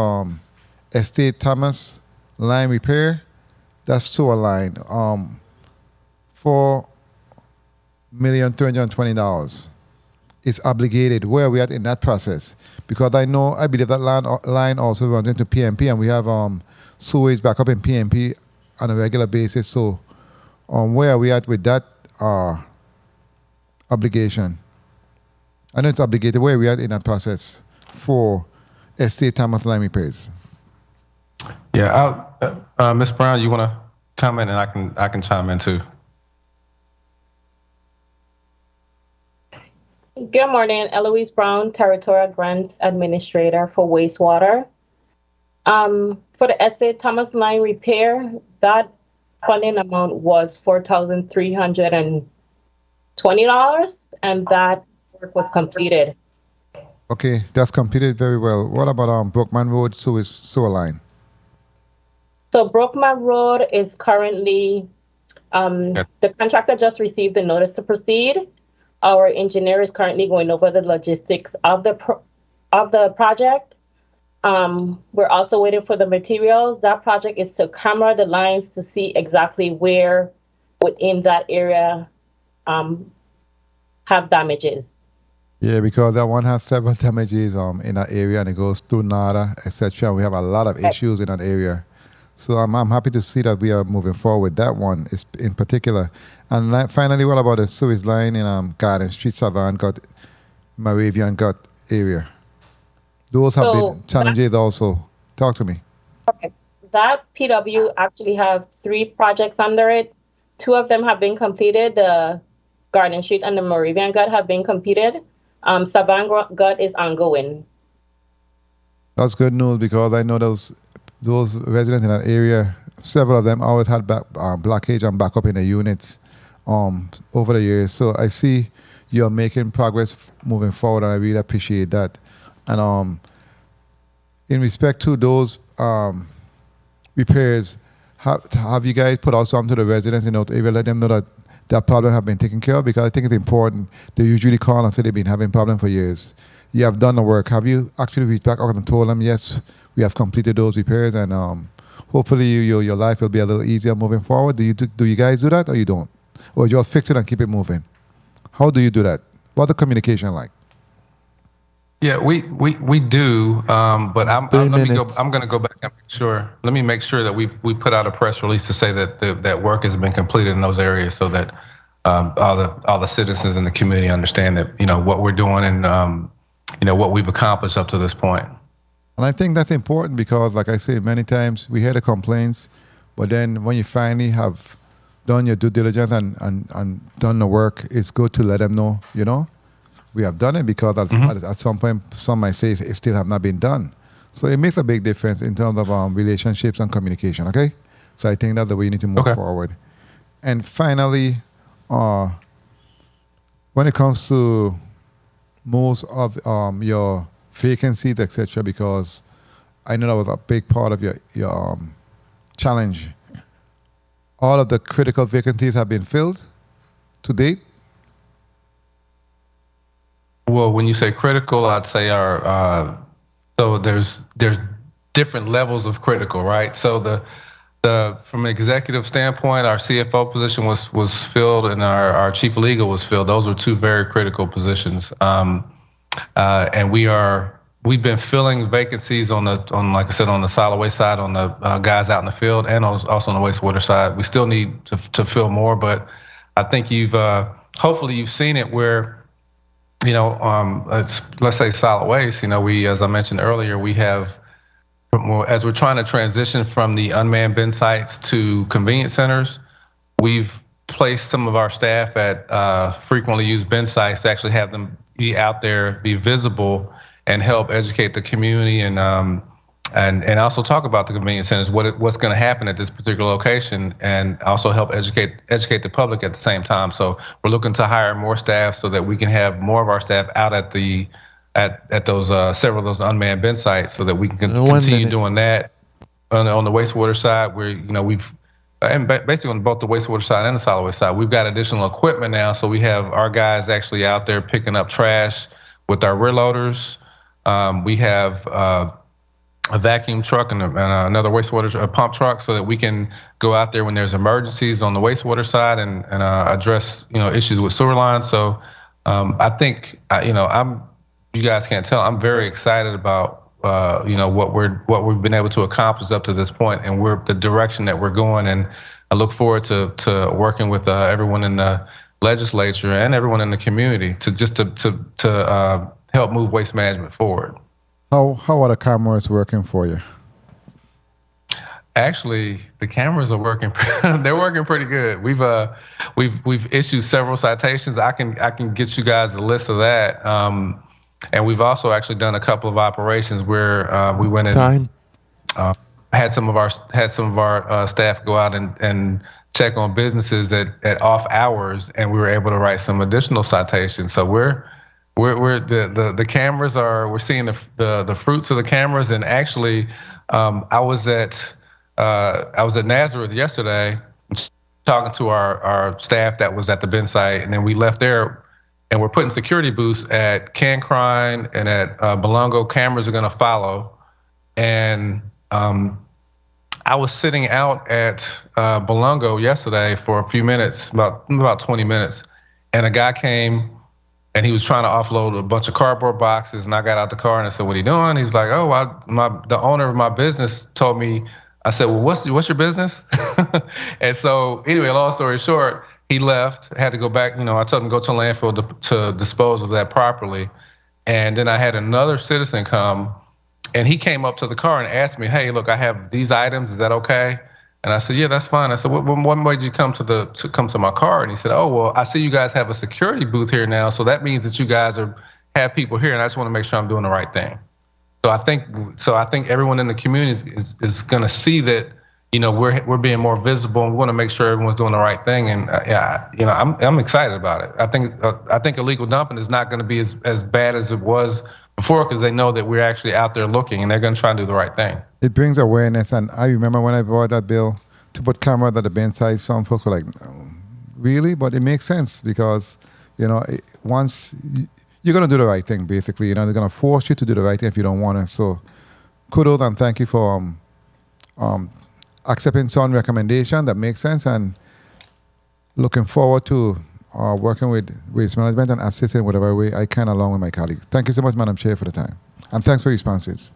Estate Thomas line repair. That's sewer line, $4,320,000. Is obligated. Where are we at in that process? Because I believe that line also runs into PMP, and we have sewage back up in PMP on a regular basis. So where are we at with that obligation? I know it's obligated. Where are we at in that process for Estate Thomas line repairs? Yeah, Ms. Brown, you want to comment, and I can chime in too. Good morning, Eloise Brown, Territorial Grants Administrator for Wastewater. For the Estate Thomas Line repair, that funding amount was $4,320, and that work was completed. Okay, that's completed very well. What about Brookman Road sewer line? So Brookman Road is currently, the contractor just received the notice to proceed. Our engineer is currently going over the logistics of the project. We're also waiting for the materials. That project is to camera the lines to see exactly where within that area have damages. Yeah, because that one has several damages in that area, and it goes through NADA, etc. We have a lot of issues in that area. So I'm happy to see that we are moving forward with that one in particular. And finally, what about the sewage line in Garden Street, Savannah Gut, Moravian Gut area? Those have been challenges also. Talk to me. Okay. That PW actually have 3 projects under it. 2 of them have been completed. The Garden Street and the Moravian Gut have been completed. Savannah Gut is ongoing. That's good news, because I know those residents in that area, several of them always had blockage and backup in the units over the years. So I see you're making progress moving forward, and I really appreciate that. And in respect to those repairs, have you guys put out something to the residents in those areas, let them know that that problem have been taken care of? Because I think it's important. They usually call and say they've been having problems for years. You have done the work. Have you actually reached back out and told them, yes, we have completed those repairs, and hopefully your life will be a little easier moving forward? Do you guys do that, or you don't? Or just fix it and keep it moving? How do you do that? What's the communication like? Yeah, we do, but I'm going to go back and make sure. Let me make sure that we put out a press release to say that that work has been completed in those areas, so that all the citizens in the community understand that what we're doing and what we've accomplished up to this point. And I think that's important, because, like I say, many times we hear the complaints, but then when you finally have done your due diligence and done the work, it's good to let them know, we have done it, because at some point, some might say it still have not been done. So it makes a big difference in terms of relationships and communication, okay? So I think that's the way you need to move forward. And finally, when it comes to most of your vacancies, etc., because I know that was a big part of your challenge. All of the critical vacancies have been filled to date? Well, when you say critical, I'd say so there's different levels of critical, right? So from an executive standpoint, our CFO position was filled, and our chief legal was filled. Those were 2 very critical positions. And we've been filling vacancies on like I said, on the solid waste side, on the guys out in the field, and also on the wastewater side. We still need to fill more, but I think hopefully you've seen it where, let's say solid waste. We, as I mentioned earlier, we have, as we're trying to transition from the unmanned bin sites to convenience centers, we've placed some of our staff at frequently used bin sites to actually have them be out there, be visible, and help educate the community and also talk about the convenience centers, what's going to happen at this particular location, and also help educate the public at the same time. So we're looking to hire more staff so that we can have more of our staff out at those several of those unmanned bin sites, so that we can continue doing that. On the wastewater side, where and basically on both the wastewater side and the solid waste side, we've got additional equipment now. So we have our guys actually out there picking up trash with our rear loaders. We have a vacuum truck and another wastewater pump truck, so that we can go out there when there's emergencies on the wastewater side and address issues with sewer lines. So I think you guys can't tell, I'm very excited about what we've been able to accomplish up to this point, and the direction that we're going. And I look forward to working with everyone in the legislature and everyone in the community to help move waste management forward. How are the cameras working for you? Actually, the cameras are working. They're working pretty good. We've issued several citations. I can get you guys a list of that. And we've also actually done a couple of operations where we went in. Time. Had some of our staff go out and check on businesses at off hours, and we were able to write some additional citations. So we're the cameras are, we're seeing the fruits of the cameras. And actually, I was at Nazareth yesterday talking to our staff that was at the Bend site, and then we left there, and we're putting security booths at Cancrine and at Belongo. Cameras are going to follow, and I was sitting out at Belongo yesterday for a few minutes, about 20 minutes, and a guy came and he was trying to offload a bunch of cardboard boxes, and I got out the car and I said, "What are you doing?" He's like, "Oh, the owner of my business told me." I said, "Well, what's your business?" And so anyway, long story short, he left, had to go back. I told him to go to landfill to dispose of that properly. And then I had another citizen come, and he came up to the car and asked me, "Hey, look, I have these items. Is that okay?" And I said, "Yeah, that's fine." I said, "What made you come to my car?" And he said, "Oh, well, I see you guys have a security booth here now, so that means that you guys have people here, and I just want to make sure I'm doing the right thing." So I think everyone in the community is going to see that, we're being more visible, and we want to make sure everyone's doing the right thing. And I'm excited about it. I think illegal dumping is not going to be as bad as it was before, because they know that we're actually out there looking, and they're going to try and do the right thing. It brings awareness, and I remember when I brought that bill to put cameras at the Bend site, some folks were like, "Really?" But it makes sense because, once you're going to do the right thing, basically. They're going to force you to do the right thing if you don't want to. So kudos and thank you for accepting some recommendation that makes sense, and looking forward to working with waste management and assisting in whatever way I can along with my colleagues. Thank you so much, Madam Chair, for the time. And thanks for your responses.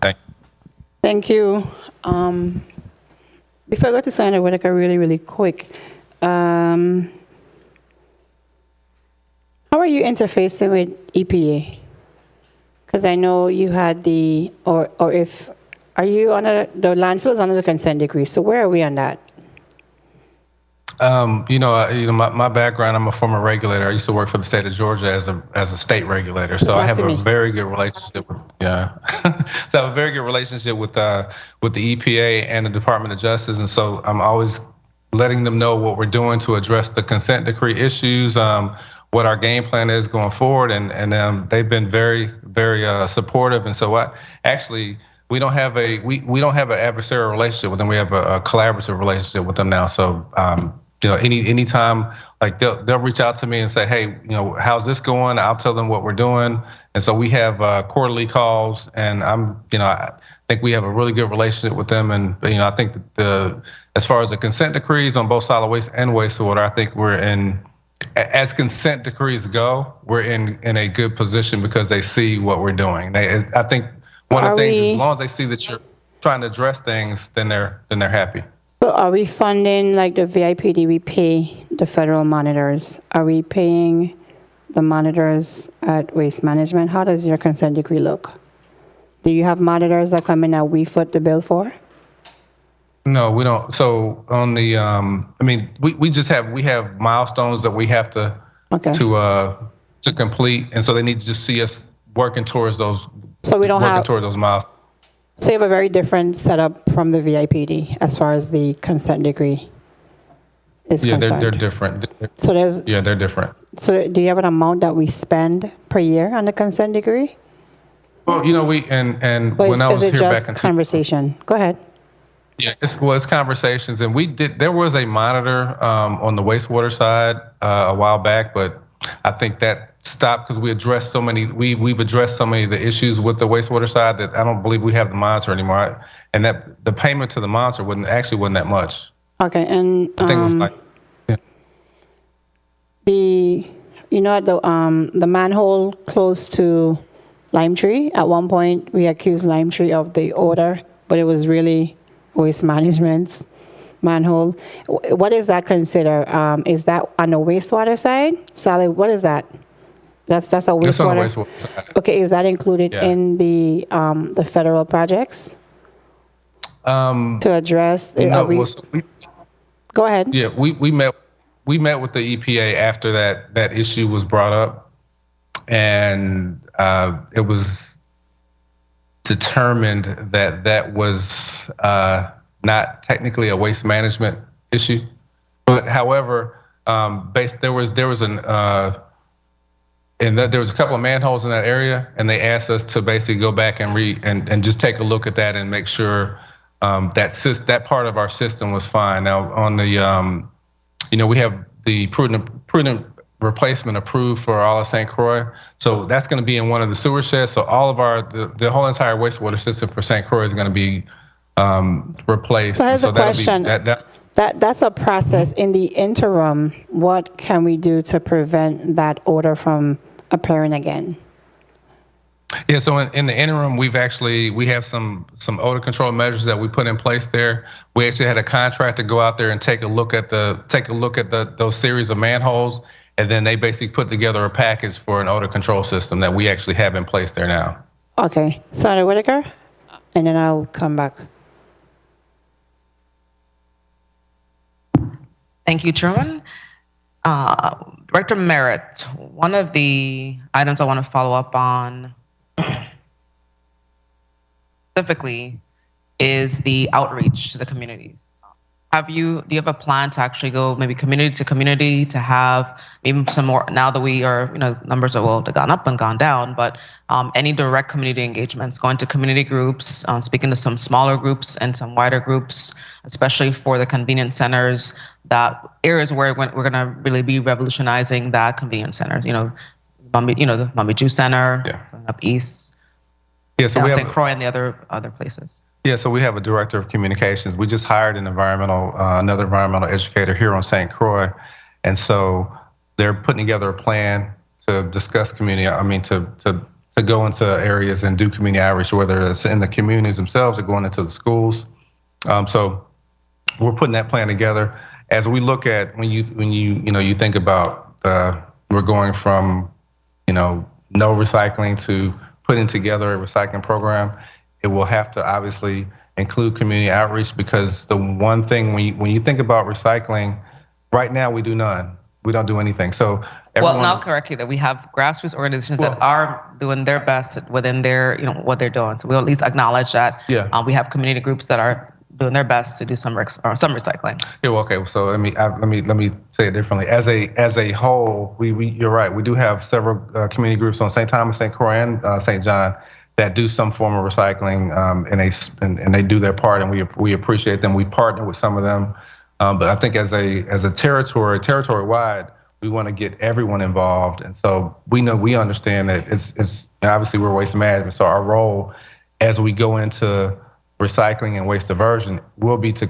Thank you. Before I go to Senator Whitaker, really, really quick. How are you interfacing with EPA? Because I know you had the landfills under the consent decree. So where are we on that? My background, I'm a former regulator. I used to work for the state of Georgia as a state regulator. So I have a very good relationship with So I have a very good relationship with the EPA and the Department of Justice. And so I'm always letting them know what we're doing to address the consent decree issues, what our game plan is going forward, and they've been very, very supportive. And so we don't have we don't have an adversarial relationship with them. We have a collaborative relationship with them now. So anytime, like they'll reach out to me and say, "Hey, how's this going?" I'll tell them what we're doing. And so we have quarterly calls, and I think we have a really good relationship with them. And I think that as far as the consent decrees on both solid waste and wastewater, I think we're in. As consent decrees go, we're in a good position because they see what we're doing. I think one of the things is, as long as they see that you're trying to address things, then they're happy. So are we funding, like the VIPD, we pay the federal monitors? Are we paying the monitors at Waste Management? How does your consent decree look? Do you have monitors that come in that we foot the bill for? No, we don't. So on the, we have milestones that we have to complete, and so they need to just see us working towards those. So we don't working toward those milestones. So you have a very different setup from the VIPD as far as the consent decree is concerned. They're different. They're different. So do you have an amount that we spend per year on the consent decree? Well, when I was here back in conversation. Go ahead. Yeah, it's conversations, and there was a monitor on the wastewater side a while back, but I think that stopped because we've addressed so many of the issues with the wastewater side that I don't believe we have the monitor anymore. And that the payment to the monitor wasn't that much. Okay, and I think it was like the manhole close to Lime Tree. At one point, we accused Lime Tree of the odor, but it was really Waste Management's manhole. What is that considered? Is that on the wastewater side? Sally, what is that? That's a wastewater? It's on the wastewater side. Okay, is that included in the federal projects? to address? Go ahead. Yeah, we met with the EPA after that issue was brought up, and it was determined that was not technically a waste management issue. But however, there was a couple of manholes in that area, and they asked us to basically go back and just take a look at that and make sure that part of our system was fine. Now on the we have the prudent replacement approved for all of St. Croix, so that's going to be in one of the sewer sheds. So all of the whole entire wastewater system for St. Croix is going to be replaced. So here's a that'll question. That's a process. In the interim, what can we do to prevent that odor from appearing again? Yeah, so in the interim, we have some odor control measures that we put in place there. We actually had a contractor go out there and take a look at those series of manholes, and then they basically put together a package for an odor control system that we actually have in place there now. Okay, Senator Whitaker, and then I'll come back. Thank you, Chairman. Director Merritt, one of the items I want to follow up on specifically is the outreach to the communities. Do you have a plan to actually go maybe community to community to have maybe some more, now that we are, numbers are they've gone up and gone down, but any direct community engagements, going to community groups, speaking to some smaller groups and some wider groups, especially for the convenience centers, that areas where we're going to really be revolutionizing that convenience center, the Mumby Juice Center, up east, so we have St. Croix and the other places. Yeah, so we have a director of communications. We just hired another environmental educator here on St. Croix, and so they're putting together a plan to discuss community. To go into areas and do community outreach, whether it's in the communities themselves or going into the schools. So we're putting that plan together. As we look at when you think about we're going from no recycling to putting together a recycling program. It will have to obviously include community outreach, because the one thing when you think about recycling, right now we do none. We don't do anything. So now correctly that we have grassroots organizations that are doing their best within their what they're doing. So we'll at least acknowledge that. Yeah. We have community groups that are doing their best to do some recycling. Yeah. Well, okay. So let me say it differently. As a whole, you're right. We do have several community groups on St. Thomas, St. Croix, and St. John that do some form of recycling, and they do their part, and we appreciate them. We partner with some of them, but I think as a territory-wide, we want to get everyone involved, and so we understand that it's obviously we're waste management, so our role as we go into recycling and waste diversion will be to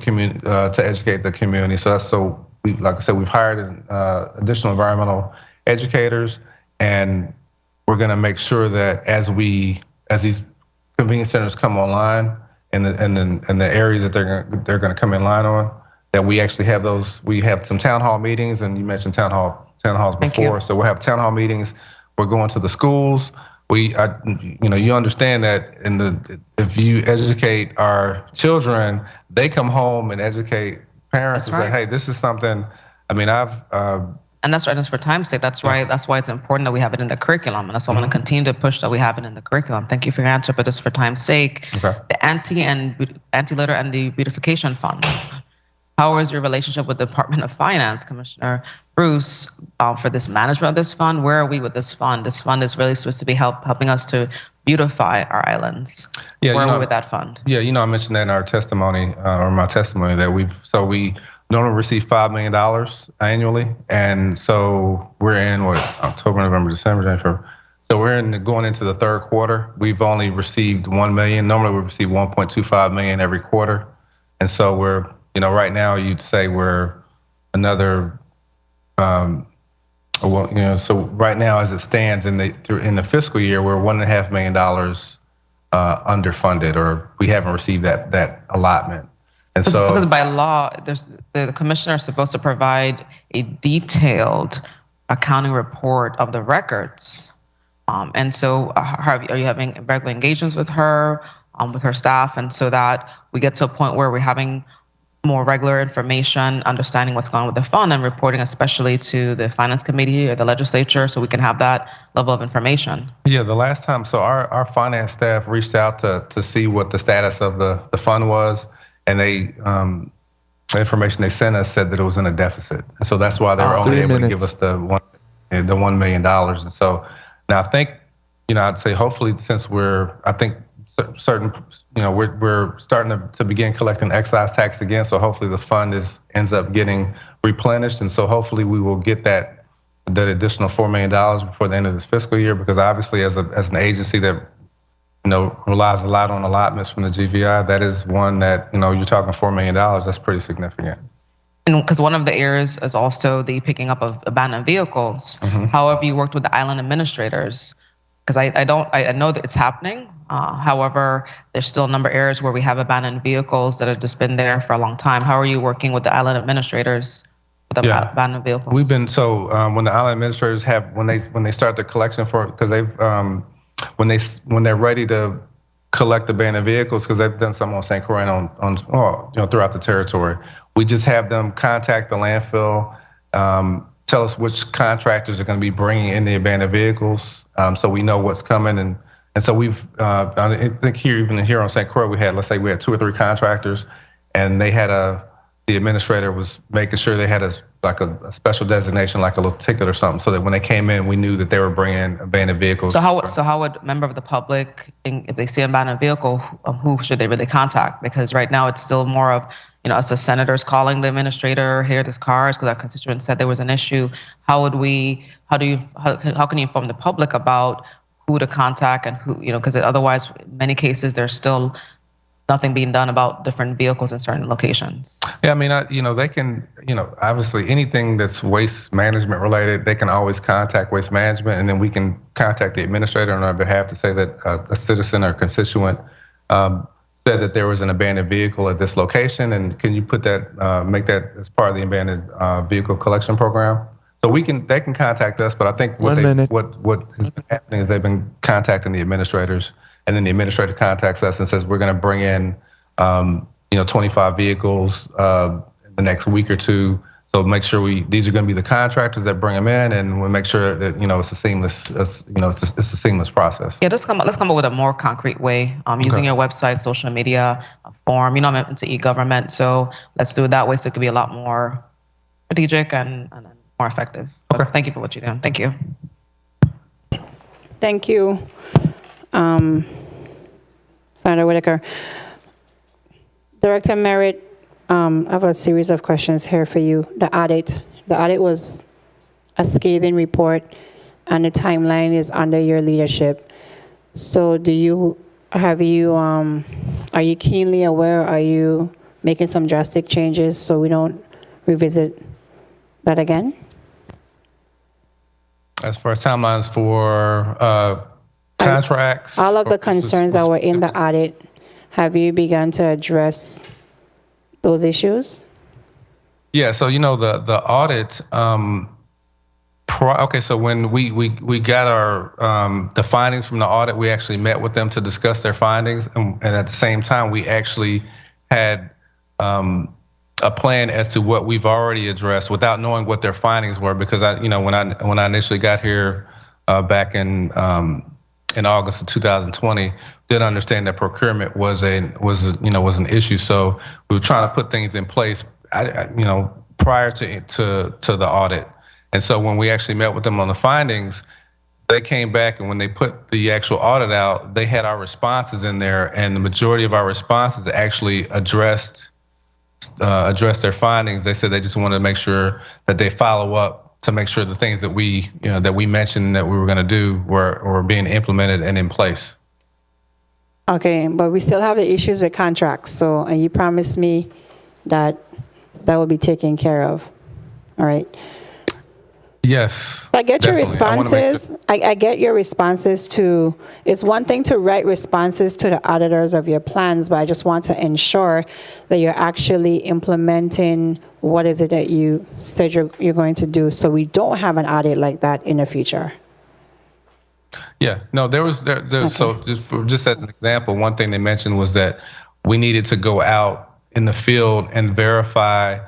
educate the community. So like I said, we've hired additional environmental educators, and we're going to make sure that as these convenience centers come online and the areas that they're going to come in line on, that we actually have those. We have some town hall meetings, and you mentioned town halls before. So we'll have town hall meetings. We're going to the schools. You understand that if you educate our children, they come home and educate parents and say, hey, this is something. And that's right. That's for time's sake. That's right. That's why it's important that we have it in the curriculum. And that's why I want to continue to push that we have it in the curriculum. Thank you for your answer, but just for time's sake, the anti-litter and the beautification fund. How is your relationship with the Department of Finance, Commissioner Bruce, for this management of this fund? Where are we with this fund? This fund is really supposed to be helping us to beautify our islands. Yeah, where are we with that fund? Yeah, I mentioned that in our testimony, or my testimony, that we normally receive $5 million annually, and so we're in October, November, December, January. So we're going into the third quarter. We've only received $1 million. Normally we receive $1.25 million every quarter, and so we're right now you'd say we're another. So right now as it stands in the fiscal year, we're $1.5 million underfunded, or we haven't received that allotment. And so, because by law, the commissioner is supposed to provide a detailed accounting report of the records. And so are you having regular engagements with her? with her staff, and so that we get to a point where we're having more regular information, understanding what's going on with the fund, and reporting especially to the Finance Committee or the legislature, so we can have that level of information. Yeah, the last time, so our finance staff reached out to see what the status of the fund was, and they the information they sent us said that it was in a deficit. And so that's why they were only able to give us the $1 million. And so now I think, I'd say hopefully since I think certain, we're starting to begin collecting excise tax again. So hopefully the fund ends up getting replenished. And so hopefully we will get that additional $4 million before the end of this fiscal year, because obviously as an agency that relies a lot on allotments from the GVI, that is one that, you're talking $4 million, that's pretty significant. And because one of the areas is also the picking up of abandoned vehicles. However, you worked with the island administrators, because I know that it's happening. However, there's still a number of areas where we have abandoned vehicles that have just been there for a long time. How are you working with the island administrators with abandoned vehicles? We've been, when the island administrators when they start the collection because they've, when they're ready to collect abandoned vehicles, because they've done some on St. Croix on throughout the territory, we just have them contact the landfill, tell us which contractors are going to be bringing in the abandoned vehicles, so we know what's coming. And so we've, I think even here on St. Croix, we had 2 or 3 contractors, and they had the administrator was making sure they had a special designation, like a little ticket or something, so that when they came in, we knew that they were bringing abandoned vehicles. So how would a member of the public, if they see an abandoned vehicle, who should they really contact? Because right now it's still more of, us as senators calling the administrator, here, this car is because our constituent said there was an issue. How can you inform the public about who to contact and who, because otherwise, in many cases, there's still nothing being done about different vehicles in certain locations. Yeah, I mean, they can, obviously anything that's waste management related, they can always contact waste management, and then we can contact the administrator on our behalf to say that a citizen or constituent said that there was an abandoned vehicle at this location, and can you put that, make that as part of the abandoned vehicle collection program? So they can contact us, but I think what has been happening is they've been contacting the administrators, and then the administrator contacts us and says, we're going to bring in, 25 vehicles in the next week or two. So make sure these are going to be the contractors that bring them in, and we'll make sure that, it's a seamless process. Yeah, let's come up with a more concrete way, using your website, social media, a form. I'm into e-government, so let's do it that way so it could be a lot more strategic and more effective. Okay. Thank you for what you're doing. Thank you. Thank you, Senator Whitaker. Director Merritt, I have a series of questions here for you. The audit was a scathing report, and the timeline is under your leadership. So are you keenly aware? Are you making some drastic changes so we don't revisit that again? As far as timelines for contracts? All of the concerns that were in the audit, have you begun to address those issues? Yeah, so the audit. Okay, so when we got our the findings from the audit, we actually met with them to discuss their findings, and at the same time, we actually had a plan as to what we've already addressed without knowing what their findings were, because when I initially got here back in August of 2020, did understand that procurement was an issue. So we were trying to put things in place, prior to the audit. And so when we actually met with them on the findings, they came back, and when they put the actual audit out, they had our responses in there, and the majority of our responses actually addressed their findings. They said they just wanted to make sure that they follow up to make sure the things that we mentioned that we were going to do were being implemented and in place. Okay, but we still have the issues with contracts. And you promised me that will be taken care of. All right. Yes. So I get your responses. I get your responses to, it's one thing to write responses to the auditors of your plans, but I just want to ensure that you're actually implementing what is it that you said you're going to do, so we don't have an audit like that in the future. Yeah, no, there. So just as an example, one thing they mentioned was that we needed to go out in the field and verify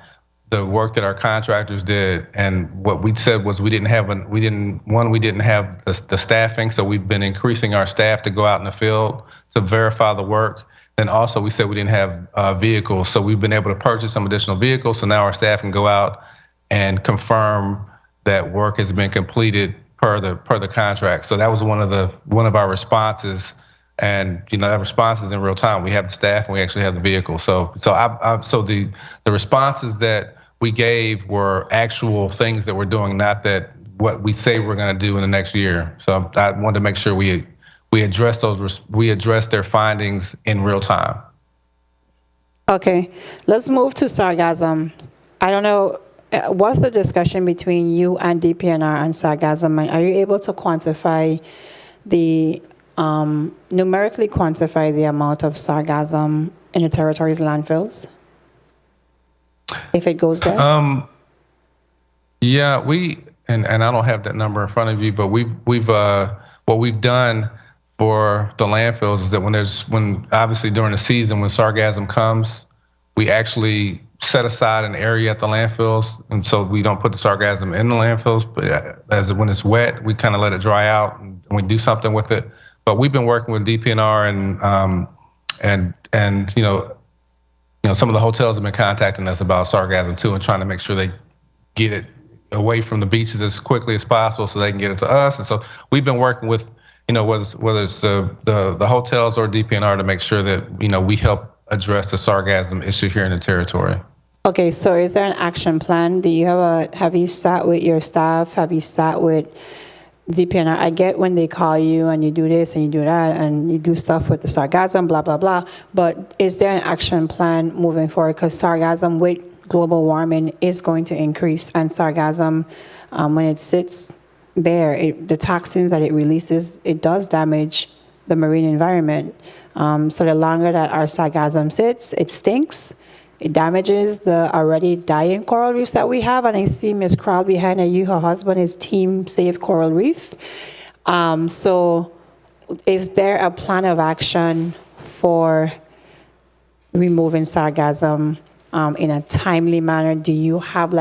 the work that our contractors did. And what we said was we didn't have the staffing, so we've been increasing our staff to go out in the field to verify the work. And also we said we didn't have vehicles, so we've been able to purchase some additional vehicles. So now our staff can go out and confirm that work has been completed per the contract. So that was one of our responses, and that response is in real time. We have the staff and we actually have the vehicle. So the responses that we gave were actual things that we're doing, not that what we say we're going to do in the next year. So I wanted to make sure we address their findings in real time. Okay, let's move to sargassum. I don't know, what's the discussion between you and DPNR on sargassum? And are you able to quantify numerically quantify the amount of sargassum in the territory's landfills, if it goes there? Yeah, and I don't have that number in front of you, but we've what we've done for the landfills is that when obviously during the season when sargassum comes, we actually set aside an area at the landfills, and so we don't put the sargassum in the landfills. But when it's wet, we kind of let it dry out and we do something with it. But we've been working with DPNR and some of the hotels have been contacting us about sargassum too, and trying to make sure they get it away from the beaches as quickly as possible so they can get it to us. And so we've been working with whether it's the hotels or DPNR to make sure that we help address the sargassum issue here in the territory. Okay, so is there an action plan? Have you sat with your staff? Have you sat with DPNR? I get when they call you and you do this and you do that and you do stuff with the sargassum, blah, blah, blah. But is there an action plan moving forward? Because sargassum with global warming is going to increase, and sargassum, when it sits there, the toxins that it releases, it does damage the marine environment. So the longer that our sargassum sits, it stinks. It damages the already dying coral reefs that we have. And I see Ms. Crowell behind you, her husband is Team Save Coral Reef. So is there a plan of action for removing sargassum in a timely manner? Do you have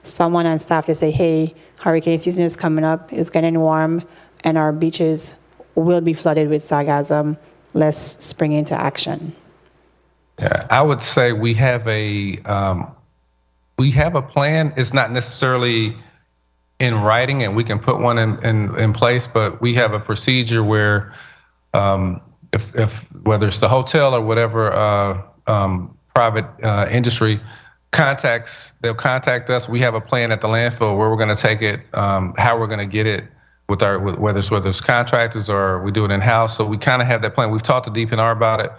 someone on staff to say, hey, hurricane season is coming up, it's getting warm, and our beaches will be flooded with sargassum. Let's spring into action. Yeah, I would say we have a plan. It's not necessarily in writing, and we can put one in place, but we have a procedure where if whether it's the hotel or whatever private industry they'll contact us. We have a plan at the landfill where we're going to take it, how we're going to get it whether it's contractors or we do it in-house. So we kind of have that plan. We've talked to DPNR about it,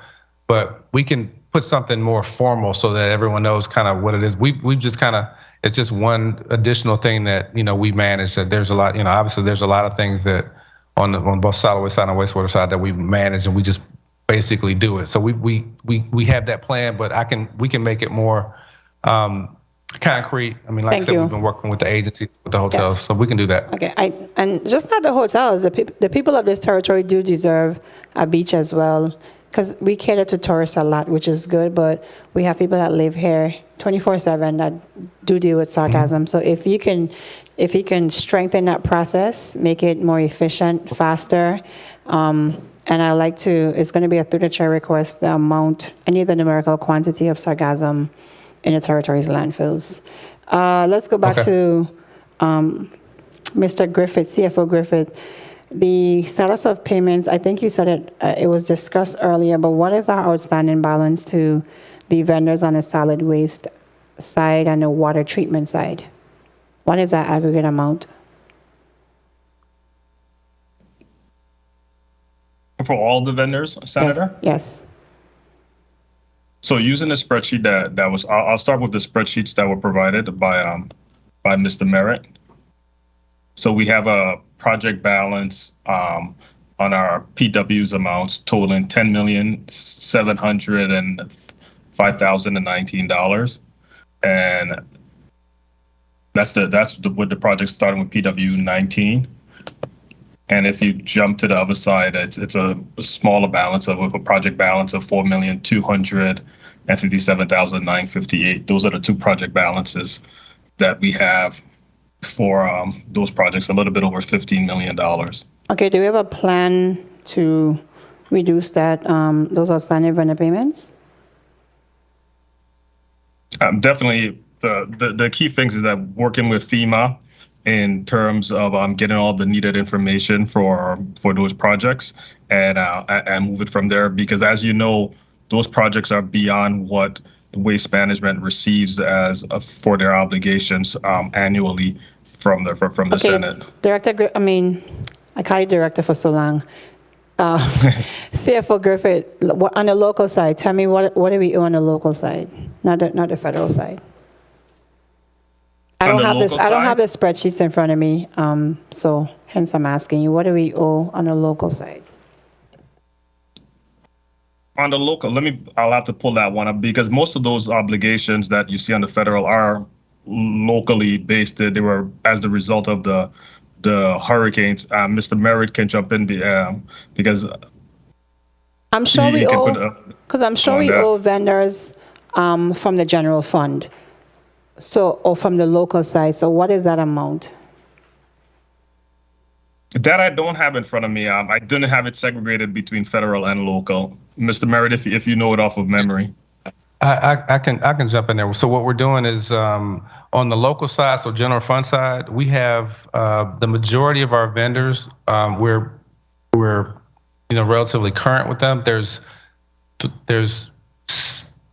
but we can put something more formal so that everyone knows kind of what it is. We've just kind of, it's just one additional thing that, we manage. That there's a lot, obviously there's a lot of things that on both solid waste side and wastewater side that we manage, and we just basically do it. So we have that plan, but we can make it more concrete. I mean, I said, we've been working with the agencies, with the hotels, so we can do that. Okay, and just not the hotels, the people of this territory do deserve a beach as well, because we cater to tourists a lot, which is good, but we have people that live here 24/7 that do deal with sargassum. So if you can strengthen that process, make it more efficient, faster, and it's going to be a through the chair request, the amount, any of the numerical quantity of sargassum in the territory's landfills. Let's go back to Mr. Griffith, CFO Griffith. The status of payments, I think you said it was discussed earlier, but what is our outstanding balance to the vendors on the solid waste side and the water treatment side? What is that aggregate amount? For all the vendors, Senator? Yes. So using the spreadsheet that was, I'll start with the spreadsheets that were provided by Mr. Merritt. So we have a project balance on our PW's amounts totaling $10,705,019, and that's with the project starting with PW 19. And if you jump to the other side, it's a smaller balance with a project balance of $4,257,958. Those are the two project balances that we have for those projects, a little bit over $15 million. Okay, do we have a plan to reduce that, those outstanding vendor payments? Definitely, the key things is that working with FEMA in terms of getting all the needed information for those projects and move it from there. Because as you know, those projects are beyond what Waste Management receives as for their obligations annually from the Senate. Director, I call you director for so long. CFO Griffith, on the local side, tell me what do we owe on the local side, not the federal side. I don't have the spreadsheets in front of me, so hence I'm asking you, what do we owe on the local side? On the local, I'll have to pull that one up because most of those obligations that you see on the federal are locally based. They were as the result of the hurricanes. Mr. Merritt can jump in because I'm sure we owe, because I'm sure we owe vendors from the general fund. So, or from the local side. So what is that amount? That I don't have in front of me. I didn't have it segregated between federal and local. Mr. Merritt, if you know it off of memory. I can jump in there. So what we're doing is on the local side, so general fund side, we have the majority of our vendors. We're relatively current with them. There's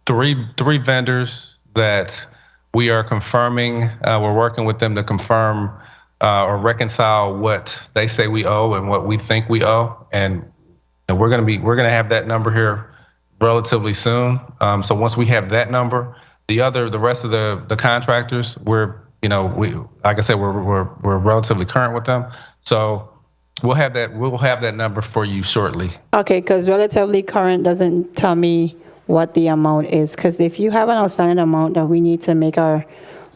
three vendors that we are confirming. We're working with them to confirm or reconcile what they say we owe and what we think we owe, and we're gonna have that number here relatively soon. So once we have that number, the rest of the contractors, like I said, we're relatively current with them. So we'll have that number for you shortly. Okay, because relatively current doesn't tell me what the amount is, because if you have an outstanding amount that we need to make our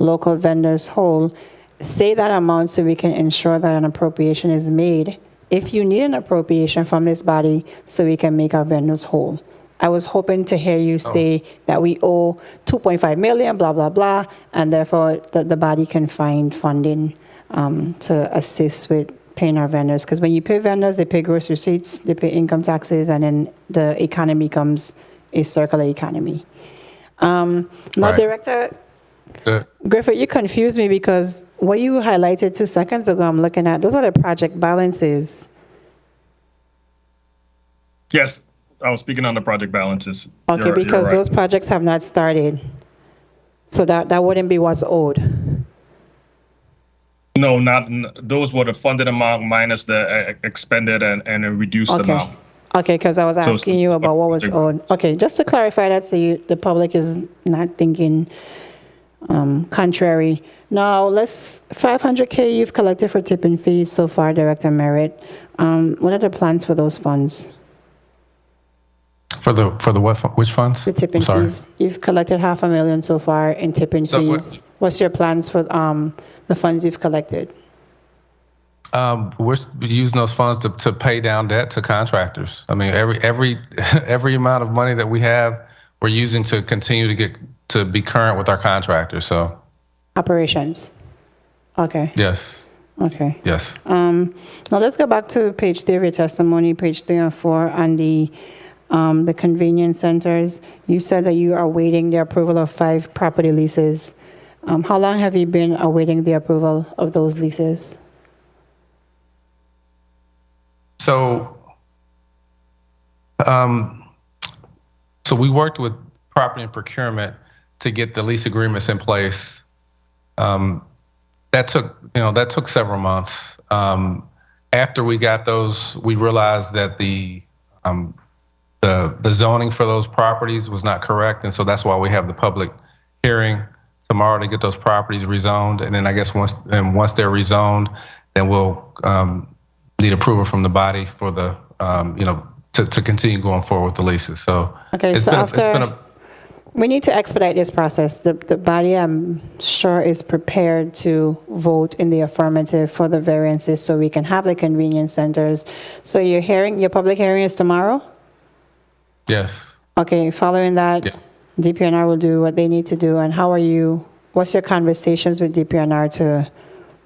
local vendors whole, say that amount so we can ensure that an appropriation is made. If you need an appropriation from this body so we can make our vendors whole. I was hoping to hear you say that we owe 2.5 million, blah, blah, blah, and therefore the body can find funding to assist with paying our vendors. Because when you pay vendors, they pay gross receipts, they pay income taxes, and then the economy becomes a circular economy. Now, right. Director Griffith, you confused me because what you highlighted 2 seconds ago, I'm looking at, those are the project balances. Yes, I was speaking on the project balances. Okay, because right. Those projects have not started. So that wouldn't be what's owed. No, those were the funded amount minus the expended and a reduced amount. Okay, because I was asking you about what was owed. Okay, just to clarify that so the public is not thinking contrary. Now, $500K you've collected for tipping fees so far, Director Merritt. What are the plans for those funds? For the what? Which funds? The tipping fees. You've collected $500,000 so far in tipping fees. What's your plans for the funds you've collected? We're using those funds to pay down debt to contractors. I mean, every amount of money that we have, we're using to continue to be current with our contractors. So operations. Okay. Yes. Okay. Yes. Now let's go back to page 3 of your testimony, page 3 and 4, on the convenience centers. You said that you are awaiting the approval of 5 property leases. How long have you been awaiting the approval of those leases? So we worked with property and procurement to get the lease agreements in place. That took several months. After we got those, we realized that the zoning for those properties was not correct, and so that's why we have the public hearing tomorrow to get those properties rezoned. And then I guess once they're rezoned, then we'll need approval from the body for the to continue going forward with the leases. So okay, We need to expedite this process. The body, I'm sure, is prepared to vote in the affirmative for the variances so we can have the convenience centers. So your public hearing is tomorrow? Yes. Okay, following that, Yeah. DPNR will do what they need to do. And what's your conversations with DPNR to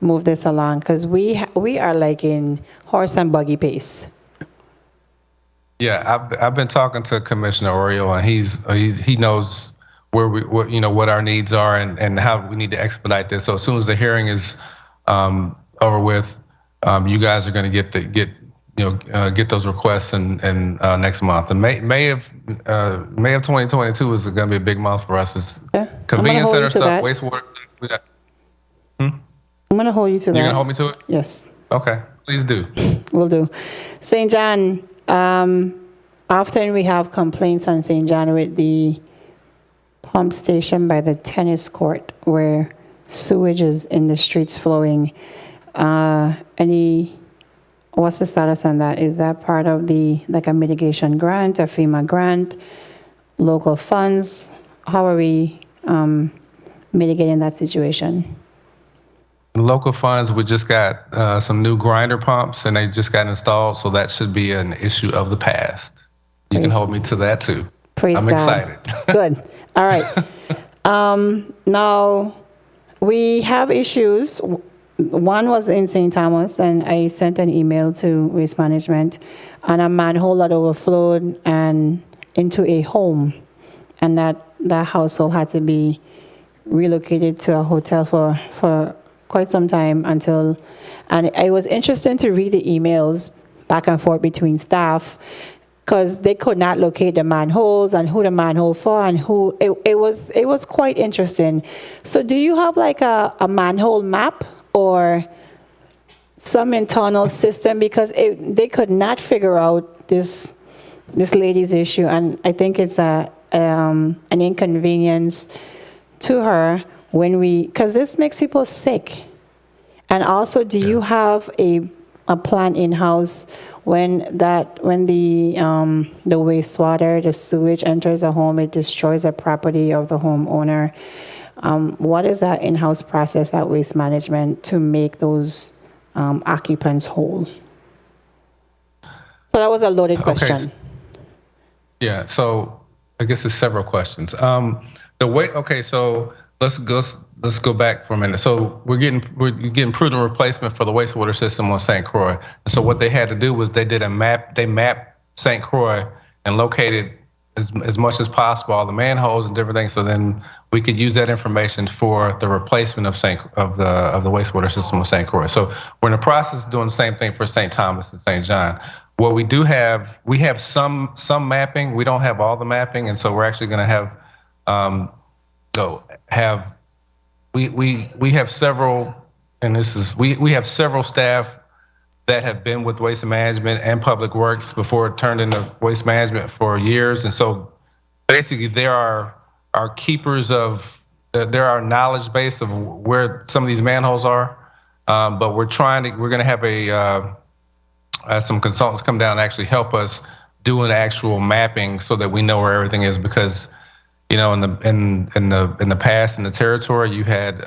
move this along? Because we are like in horse and buggy pace. Yeah, I've been talking to Commissioner Oriole, and he knows what our needs are and how we need to expedite this. So as soon as the hearing is over with, you guys are going to get those requests in next month. And May of 2022 is going to be a big month for us. It's convenience center stuff, wastewater stuff. I'm going to hold you to that. You're going to hold me to it? Yes. Okay, please do. Will do. St. John, often we have complaints on St. John with the pump station by the tennis court where sewage is in the streets flowing. What's the status on that? Is that part of a mitigation grant, a FEMA grant, local funds? How are we mitigating that situation? Local funds, we just got some new grinder pumps and they just got installed, so that should be an issue of the past. You can hold me to that too. Praise I'm God. excited. Good. All right. Now, we have issues. One was in St. Thomas, and I sent an email to Waste Management on a manhole that overflowed and into a home, and that household had to be relocated to a hotel for quite some time and it was interesting to read the emails back and forth between staff because they could not locate the manholes and who the manhole for and who it was quite interesting. So do you have like a manhole map or some internal system, because they could not figure out this lady's issue, and I think it's an inconvenience to her because this makes people sick. And also, do you have a plan in-house when the wastewater, the sewage enters a home, it destroys the property of the homeowner? What is that in-house process at Waste Management to make those occupants whole? So that was a loaded question. Yeah, so I guess there's several questions. So let's go back for a minute. So we're getting prudent replacement for the wastewater system on St. Croix. And so what they had to do was they mapped St. Croix and located as much as possible all the manholes and different things. So then we could use that information for the replacement of the wastewater system of St. Croix. So we're in the process of doing the same thing for St. Thomas and St. John. What we have some mapping. We don't have all the mapping, and so we're actually going to we have several, and we have several staff that have been with Waste Management and Public Works before it turned into Waste Management for years, and so basically there are keepers of there are knowledge base of where some of these manholes are, but we're going to have some consultants come down and actually help us do an actual mapping so that we know where everything is, because in the past in the territory you had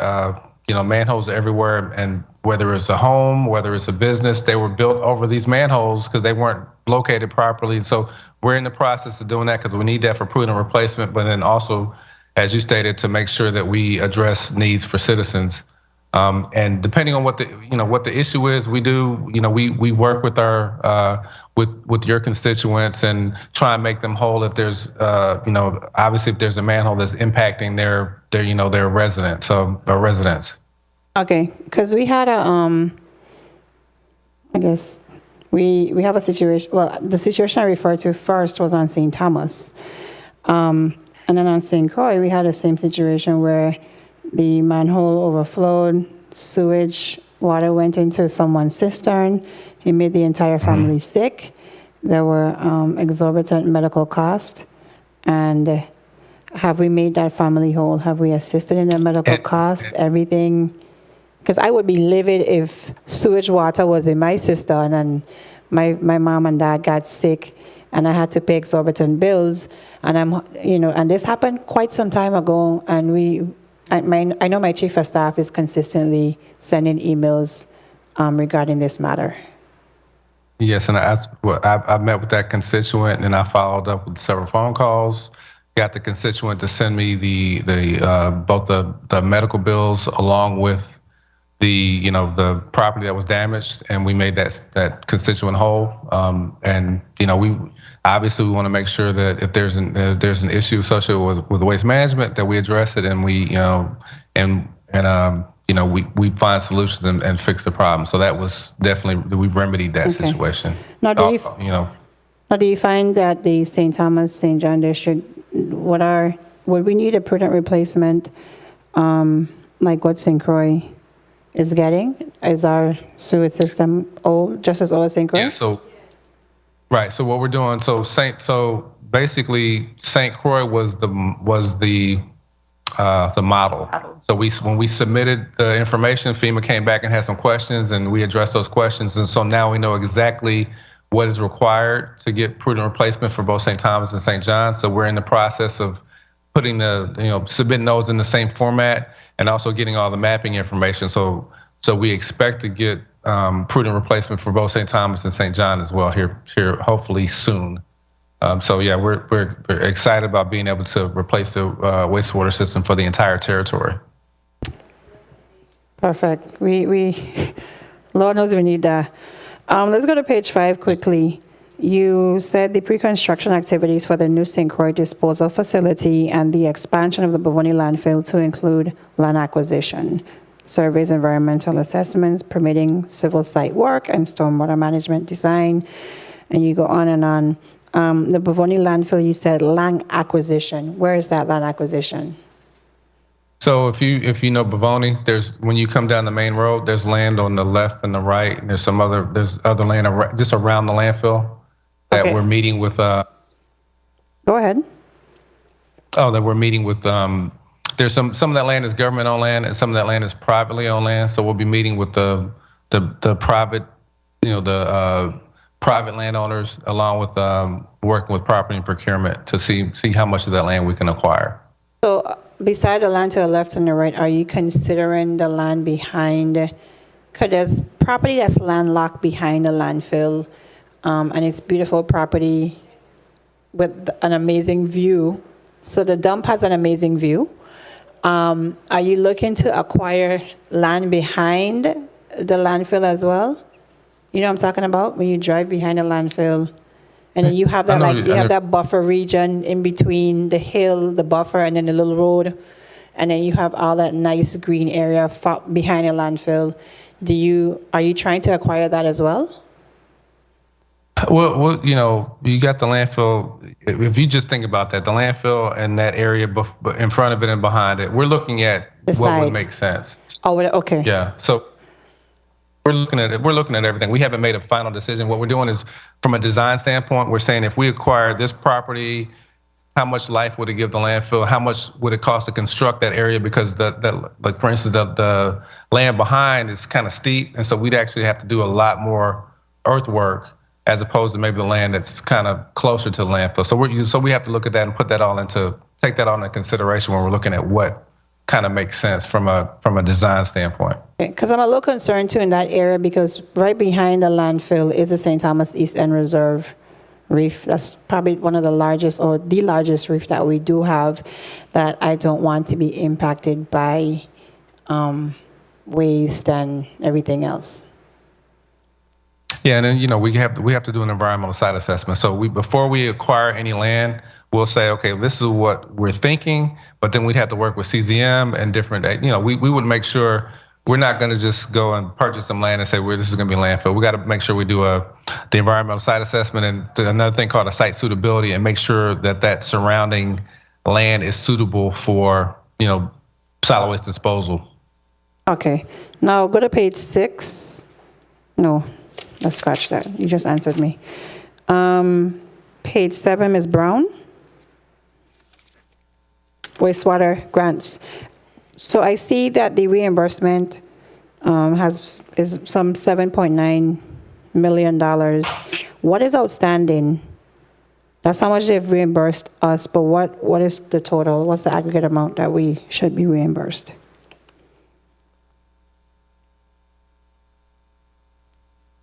manholes everywhere, and whether it's a home, whether it's a business, they were built over these manholes because they weren't located properly. And so we're in the process of doing that because we need that for prudent replacement, but then also, as you stated, to make sure that we address needs for citizens. And depending on what the issue is, we work with with your constituents and try and make them whole if there's obviously if there's a manhole that's impacting their residents. Okay, because we had I guess we have a situation. Well, the situation I referred to first was on St. Thomas, and then on St. Croix we had the same situation where the manhole overflowed, sewage water went into someone's cistern. It made the entire family sick. There were exorbitant medical costs. And have we made that family whole? Have we assisted in the medical costs, everything? Because I would be livid if sewage water was in my cistern and my mom and dad got sick and I had to pay exorbitant bills. And and this happened quite some time ago. And I know my chief of staff is consistently sending emails regarding this matter. Yes, and I met with that constituent, and I followed up with several phone calls. Got the constituent to send me both the medical bills along with the property that was damaged, and we made that constituent whole. And we obviously want to make sure that if there's an issue associated with waste management, that we address it, and we we find solutions and fix the problem. So that was definitely, we've remedied that situation. Now, do you find that the St. Thomas, St. John district, would we need a prudent replacement like what St. Croix is getting? Is our sewage system just as old as St. Croix? Yeah, right. So what we're doing, basically St. Croix was the model. So when we submitted the information, FEMA came back and had some questions, and we addressed those questions. And so now we know exactly what is required to get prudent replacement for both St. Thomas and St. John. So we're in the process of putting submitting those in the same format, and also getting all the mapping information. So we expect to get prudent replacement for both St. Thomas and St. John as well here hopefully soon. We're excited about being able to replace the wastewater system for the entire territory. Perfect. We Lord knows we need that. Let's go to page 5 quickly. You said the pre-construction activities for the new St. Croix disposal facility and the expansion of the Bavoni landfill to include land acquisition, surveys, environmental assessments, permitting civil site work, and stormwater management design. And you go on and on. The Bavoni landfill, you said land acquisition. Where is that land acquisition? So if you know Bavoni, when you come down the main road, there's land on the left and the right, and there's other land just around the landfill that we're meeting with. Go ahead. That we're meeting with. There's some of that land is government-owned land, and some of that land is privately owned land. So we'll be meeting with the private, private landowners, along with working with property and procurement to see how much of that land we can acquire. So beside the land to the left and the right, are you considering the land behind? Because there's property that's landlocked behind the landfill, and it's beautiful property with an amazing view. So the dump has an amazing view. Are you looking to acquire land behind the landfill as well? You know what I'm talking about? When you drive behind a landfill, and then you have that that buffer region in between the hill, the buffer, and then the little road, and then you have all that nice green area behind a landfill. Are you trying to acquire that as well? Well, you got the landfill. If you just think about that, the landfill and that area in front of it and behind it, we're looking at what would make sense. Oh, okay. Yeah. So we're looking at everything. We haven't made a final decision. What we're doing is, from a design standpoint, we're saying if we acquire this property, how much life would it give the landfill? How much would it cost to construct that area? Because like for instance, the land behind is kind of steep, and so we'd actually have to do a lot more earthwork as opposed to maybe the land that's kind of closer to the landfill. So we have to look at that and take that on into consideration when we're looking at what kind of makes sense from a design standpoint. Because I'm a little concerned too in that area, because right behind the landfill is the St. Thomas East End Reserve reef. That's probably one of the largest or the largest reef that we do have, that I don't want to be impacted by waste and everything else. Yeah, and then we have to do an environmental site assessment. So before we acquire any land, we'll say, okay, this is what we're thinking, but then we'd have to work with CZM and different. We would make sure we're not going to just go and purchase some land and say, well, this is going to be landfill. We got to make sure we do the environmental site assessment and another thing called a site suitability, and make sure that surrounding land is suitable for solid waste disposal. Okay, now go to page 6. No. Let's scratch that. You just answered me. Page 7, Ms. Brown. Wastewater grants. So I see that the reimbursement is some $7.9 million. What is outstanding That's how much they've reimbursed us, but what is the total? What's the aggregate amount that we should be reimbursed?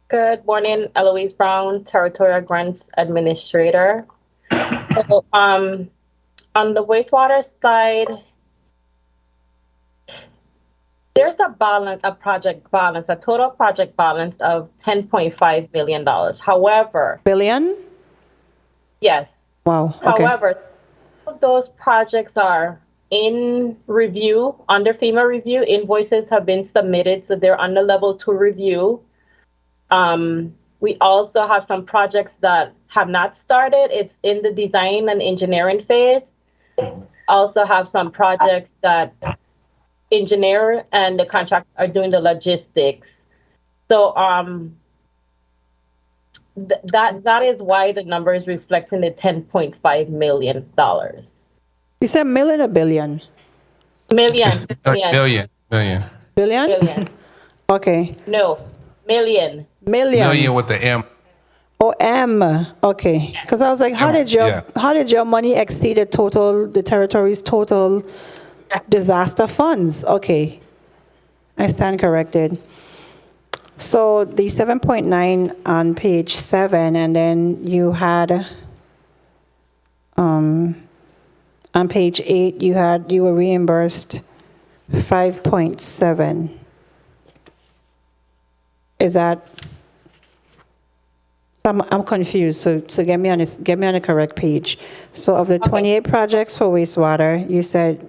Good morning, Eloise Brown, Territorial Grants Administrator. So, on the wastewater side, there's a balance, a total project balance of $10.5 million. However, Billion? yes. Wow. Okay. However, those projects are in review, under FEMA review. Invoices have been submitted, so they're under level 2 review. We also have some projects that have not started. It's in the design and engineering phase. Also have some projects that engineer and the contractor are doing the logistics. So that is why the number is reflecting the $10.5 million. You said million or billion? Million. Million. Billion? Billion. Okay. No, million. Million with the M. Oh, M. Okay. Because I was like, how did your money exceed the territory's total disaster funds? Okay. I stand corrected. So the 7.9 on page 7, and then you had on page 8 you were reimbursed 5.7. Is that? I'm confused. So get me on the correct page. So of the 28 projects for wastewater, you said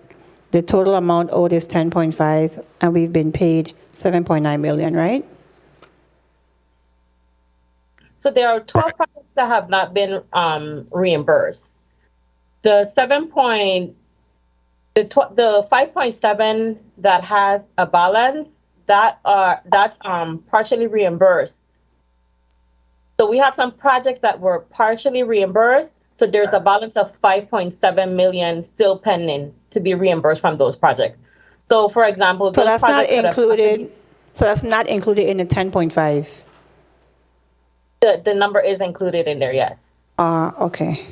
the total amount owed is 10.5, and we've been paid 7.9 million, right? So there are 12 projects that have not been reimbursed. The 5.7 that has a balance, that's partially reimbursed. So we have some projects that were partially reimbursed. So there's a balance of 5.7 million still pending to be reimbursed from those projects. So for example, so that's not included. So that's not included in the 10.5. The number is included in there, yes. Okay.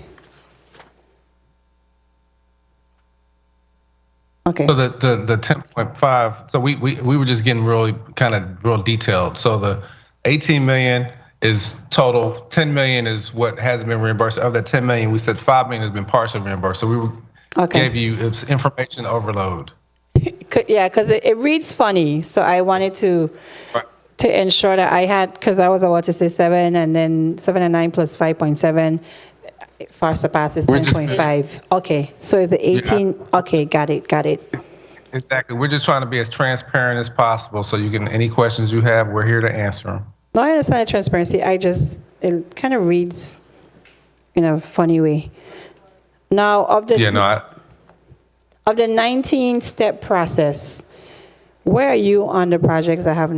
Okay. So the 10.5. So we were just getting real detailed. So the 18 million is total. 10 million is what has been reimbursed. Of that 10 million, we said 5 million has been partially reimbursed. So we gave you information overload. Yeah, because it reads funny. So I wanted to ensure that I had, because I was about to say 7, and then 7 and 9 plus 5.7 far surpasses 10.5. Okay, so is it 18? Yeah. Okay, got it. Exactly. We're just trying to be as transparent as possible, so any questions you have, we're here to answer them. No, I understand the transparency. It kind of reads in a funny way. Now, of the 19-step process, where are you on the projects that are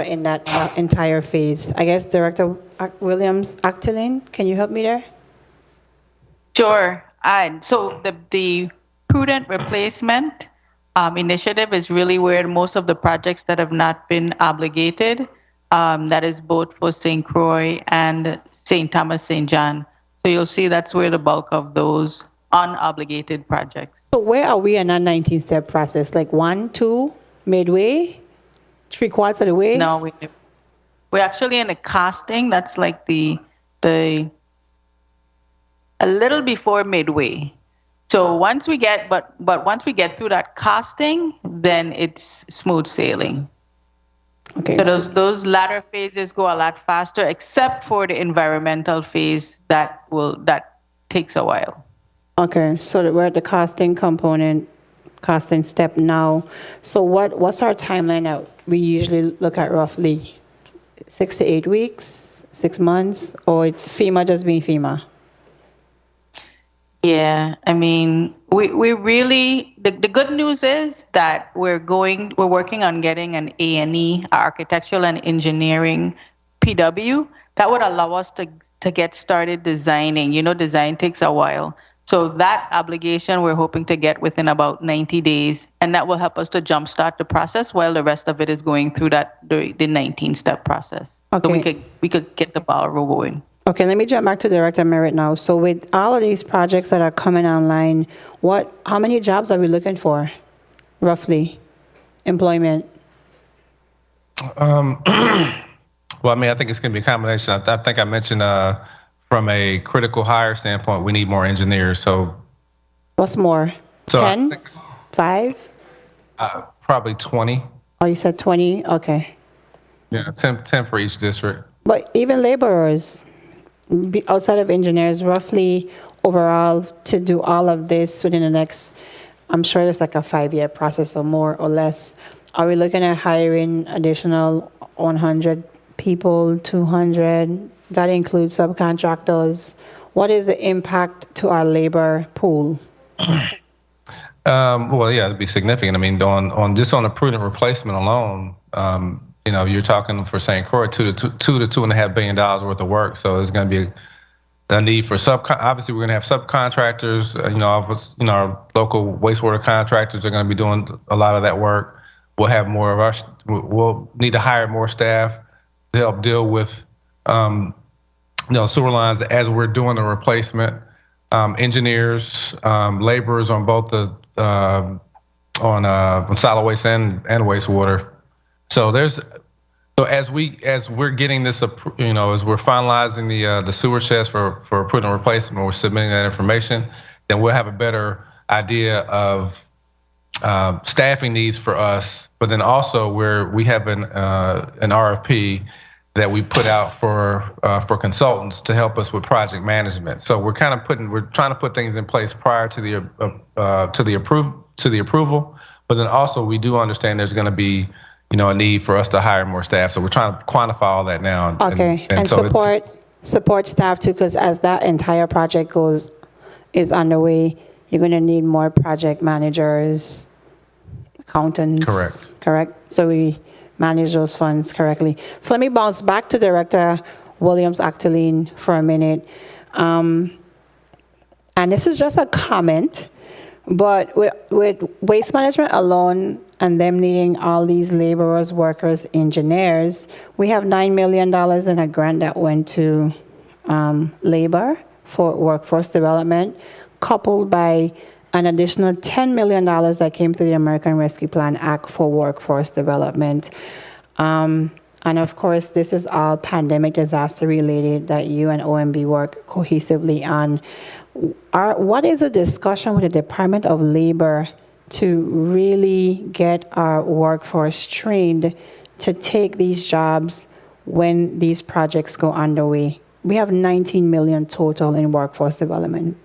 in that entire phase? I guess Director Williams Actilin, can you help me there? Sure. So the prudent replacement initiative is really where most of the projects that have not been obligated. That is both for St. Croix and St. Thomas St. John. So you'll see that's where the bulk of those unobligated projects. So where are we in that 19-step process? Like 1, 2, midway, 3/4 of the way? No, we're actually in a costing. That's like the a little before midway. So once we get through that costing, then it's smooth sailing. Okay. So those latter phases go a lot faster, except for the environmental phase that takes a while. Okay, so we're at the costing step now. So what's our timeline now? We usually look at roughly 6 to 8 weeks, 6 months, or FEMA just being FEMA? Yeah, I mean, we really, the good news is that we're working on getting an A&E, architectural and engineering PW, that would allow us to get started designing. Design takes a while. So that obligation we're hoping to get within about 90 days, and that will help us to jumpstart the process while the rest of it is going through the 19-step process. Okay. So we could get the ball rolling. Okay, let me jump back to Director Merritt now. So with all of these projects that are coming online, how many jobs are we looking for, roughly, employment? Well, I mean, I think it's going to be a combination. I think I mentioned from a critical hire standpoint, we need more engineers. So What's more, So I 10, think it's, 5? probably 20. Oh, you said 20, okay. Yeah, 10 for each district. But even laborers, outside of engineers, roughly overall to do all of this within the next, I'm sure it's like a 5-year process or more or less. Are we looking at hiring additional 100 people, 200? That includes subcontractors. What is the impact to our labor pool? Well, yeah, it'd be significant. I mean, on just on a prudent replacement alone, you're talking for St. Croix $2 to $2.5 billion worth of work. So there's going to be a need for obviously we're going to have subcontractors. Our local wastewater contractors are going to be doing a lot of that work. We'll have more of we'll need to hire more staff to help deal with sewer lines as we're doing the replacement. Engineers, laborers on both the on solid waste and wastewater. So as we're getting this, as we're finalizing the sewer chest for prudent replacement, we're submitting that information, then we'll have a better idea of staffing needs for us. But then also we have an RFP that we put out for consultants to help us with project management. So we're trying to put things in place prior to the approval. But then also we do understand there's going to be a need for us to hire more staff. So we're trying to quantify all that now. Okay, and so support staff too, because as that entire project is underway, you're going to need more project managers, accountants. Correct. So we manage those funds correctly. So let me bounce back to Director Williams-Actaleen for a minute. And this is just a comment, but with waste management alone and them needing all these laborers, workers, engineers, we have $9 million in a grant that went to labor for workforce development, coupled by an additional $10 million that came through the American Rescue Plan Act for workforce development. And of course, this is all pandemic disaster related that you and OMB work cohesively on. What is the discussion with the Department of Labor to really get our workforce trained to take these jobs when these projects go underway? We have 19 million total in workforce development.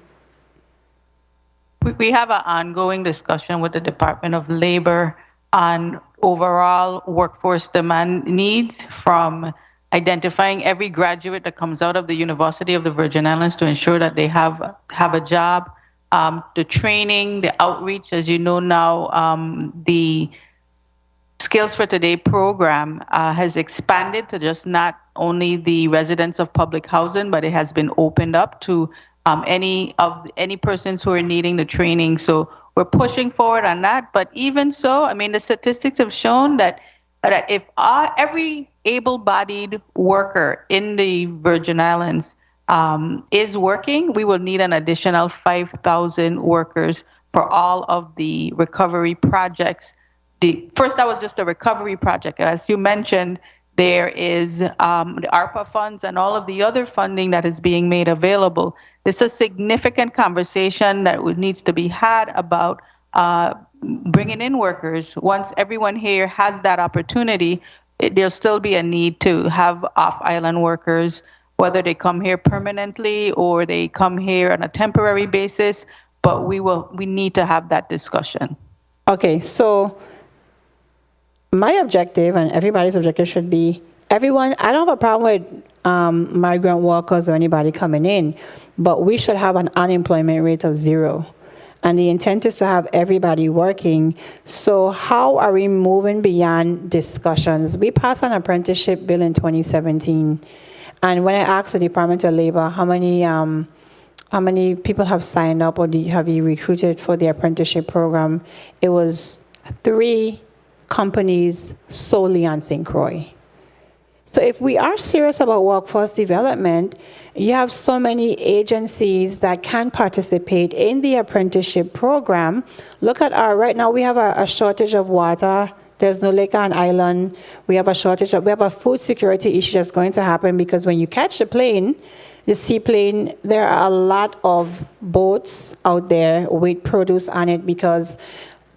We have an ongoing discussion with the Department of Labor on overall workforce demand needs, from identifying every graduate that comes out of the University of the Virgin Islands to ensure that they have a job, the training, the outreach. As you know now, the Skills for Today program has expanded to just not only the residents of public housing, but it has been opened up to any persons who are needing the training. So we're pushing forward on that. But even so, I mean, the statistics have shown that if every able-bodied worker in the Virgin Islands is working, we will need an additional 5,000 workers for all of the recovery projects. First, that was just a recovery project. As you mentioned, there is the ARPA funds and all of the other funding that is being made available. This is a significant conversation that needs to be had about bringing in workers. Once everyone here has that opportunity, there'll still be a need to have off-island workers, whether they come here permanently or they come here on a temporary basis, but we need to have that discussion. Okay, so my objective and everybody's objective should be everyone. I don't have a problem with migrant workers or anybody coming in, but we should have an unemployment rate of 0. And the intent is to have everybody working. So how are we moving beyond discussions? We passed an apprenticeship bill in 2017. And when I asked the Department of Labor how many people have signed up or have you recruited for the apprenticeship program, it was 3 companies solely on St. Croix. So if we are serious about workforce development, you have so many agencies that can participate in the apprenticeship program. Look at right now we have a shortage of water. There's no lake on island. We have a food security issue that's going to happen because when you catch the seaplane, there are a lot of boats out there with produce on it because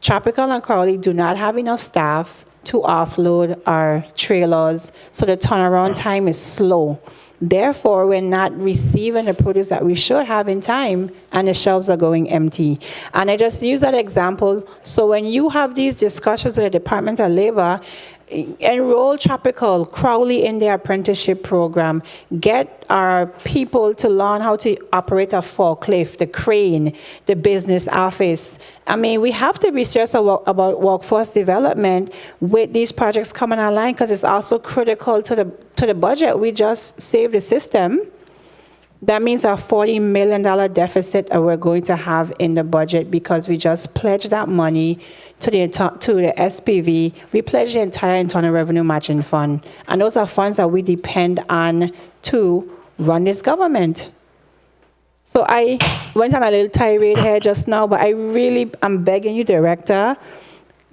Tropical and Crowley do not have enough staff to offload our trailers, so the turnaround time is slow. Therefore, we're not receiving the produce that we should have in time, and the shelves are going empty. And I just use that example. So when you have these discussions with the Department of Labor, enroll Tropical, Crowley in the apprenticeship program, get our people to learn how to operate a forklift, the crane, the business office. I mean, we have to be serious about workforce development with these projects coming online because it's also critical to the budget. We just saved the system. That means a $40 million deficit that we're going to have in the budget because we just pledged that money to the SPV. We pledged the entire Internal Revenue Matching Fund. And those are funds that we depend on to run this government. So I went on a little tirade here just now, but I'm begging you, Director,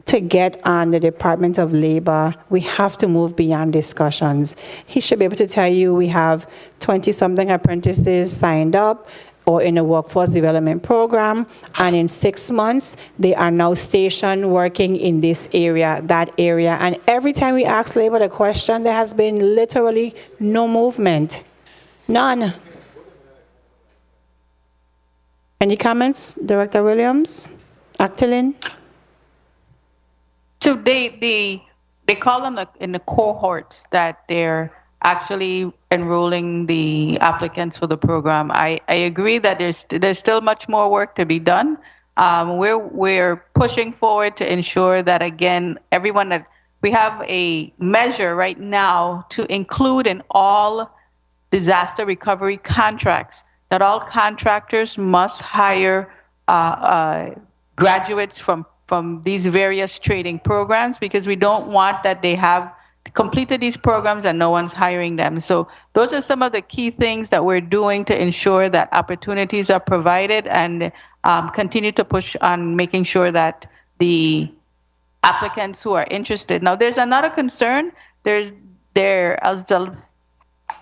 to get on the Department of Labor. We have to move beyond discussions. He should be able to tell you we have 20-something apprentices signed up or in a workforce development program, and in 6 months, they are now stationed working in this area, that area. And every time we ask Labor the question, there has been literally no movement. None. Any comments, Director Williams? Actilin? So they call them in the cohorts that they're actually enrolling the applicants for the program. I agree that there's still much more work to be done. We're pushing forward to ensure that, again, everyone that we have a measure right now to include in all disaster recovery contracts that all contractors must hire graduates from these various training programs, because we don't want that they have completed these programs and no one's hiring them. So those are some of the key things that we're doing to ensure that opportunities are provided, and continue to push on making sure that the applicants who are interested. Now, there's another concern.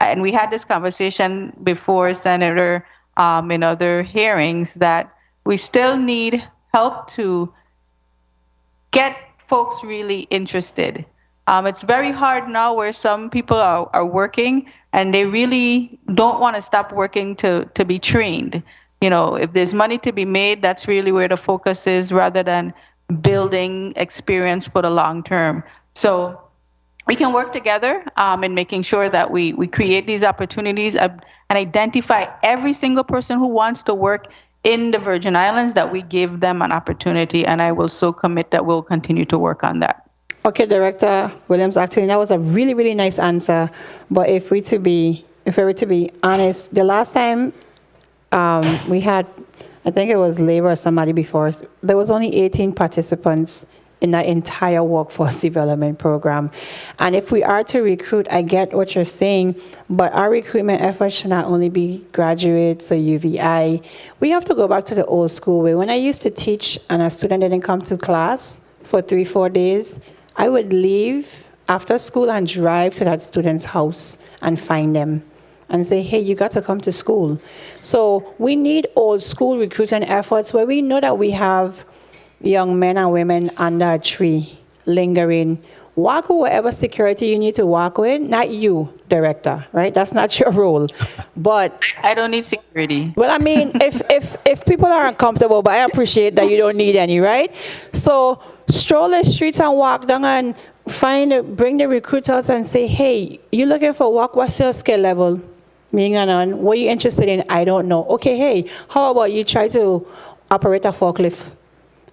And we had this conversation before, Senator, in other hearings, that we still need help to get folks really interested. It's very hard now where some people are working and they really don't want to stop working to be trained. You know, if there's money to be made, that's really where the focus is, rather than building experience for the long term. So we can work together in making sure that we create these opportunities and identify every single person who wants to work in the Virgin Islands, that we give them an opportunity, and I will so commit that we'll continue to work on that. Okay, Director Williams, actually, that was a really, really nice answer. But if we were to be honest, the last time we had, I think it was Labor or somebody before us, there was only 18 participants in that entire workforce development program. And if we are to recruit, I get what you're saying, but our recruitment efforts should not only be graduates or UVI. We have to go back to the old school way. When I used to teach and a student didn't come to class for 3-4 days, I would leave after school and drive to that student's house and find them and say, hey, you got to come to school. So we need old school recruiting efforts where we know that we have young men and women under a tree, lingering. Walk with whatever security you need to walk with, not you, Director, right? That's not your role. But I don't need security. Well, I mean, if people are uncomfortable, but I appreciate that you don't need any, right? So stroll the streets and walk down and bring the recruiters and say, hey, you looking for work? What's your skill level? Meaning on, what are you interested in? I don't know. Okay, hey, how about you try to operate a forklift?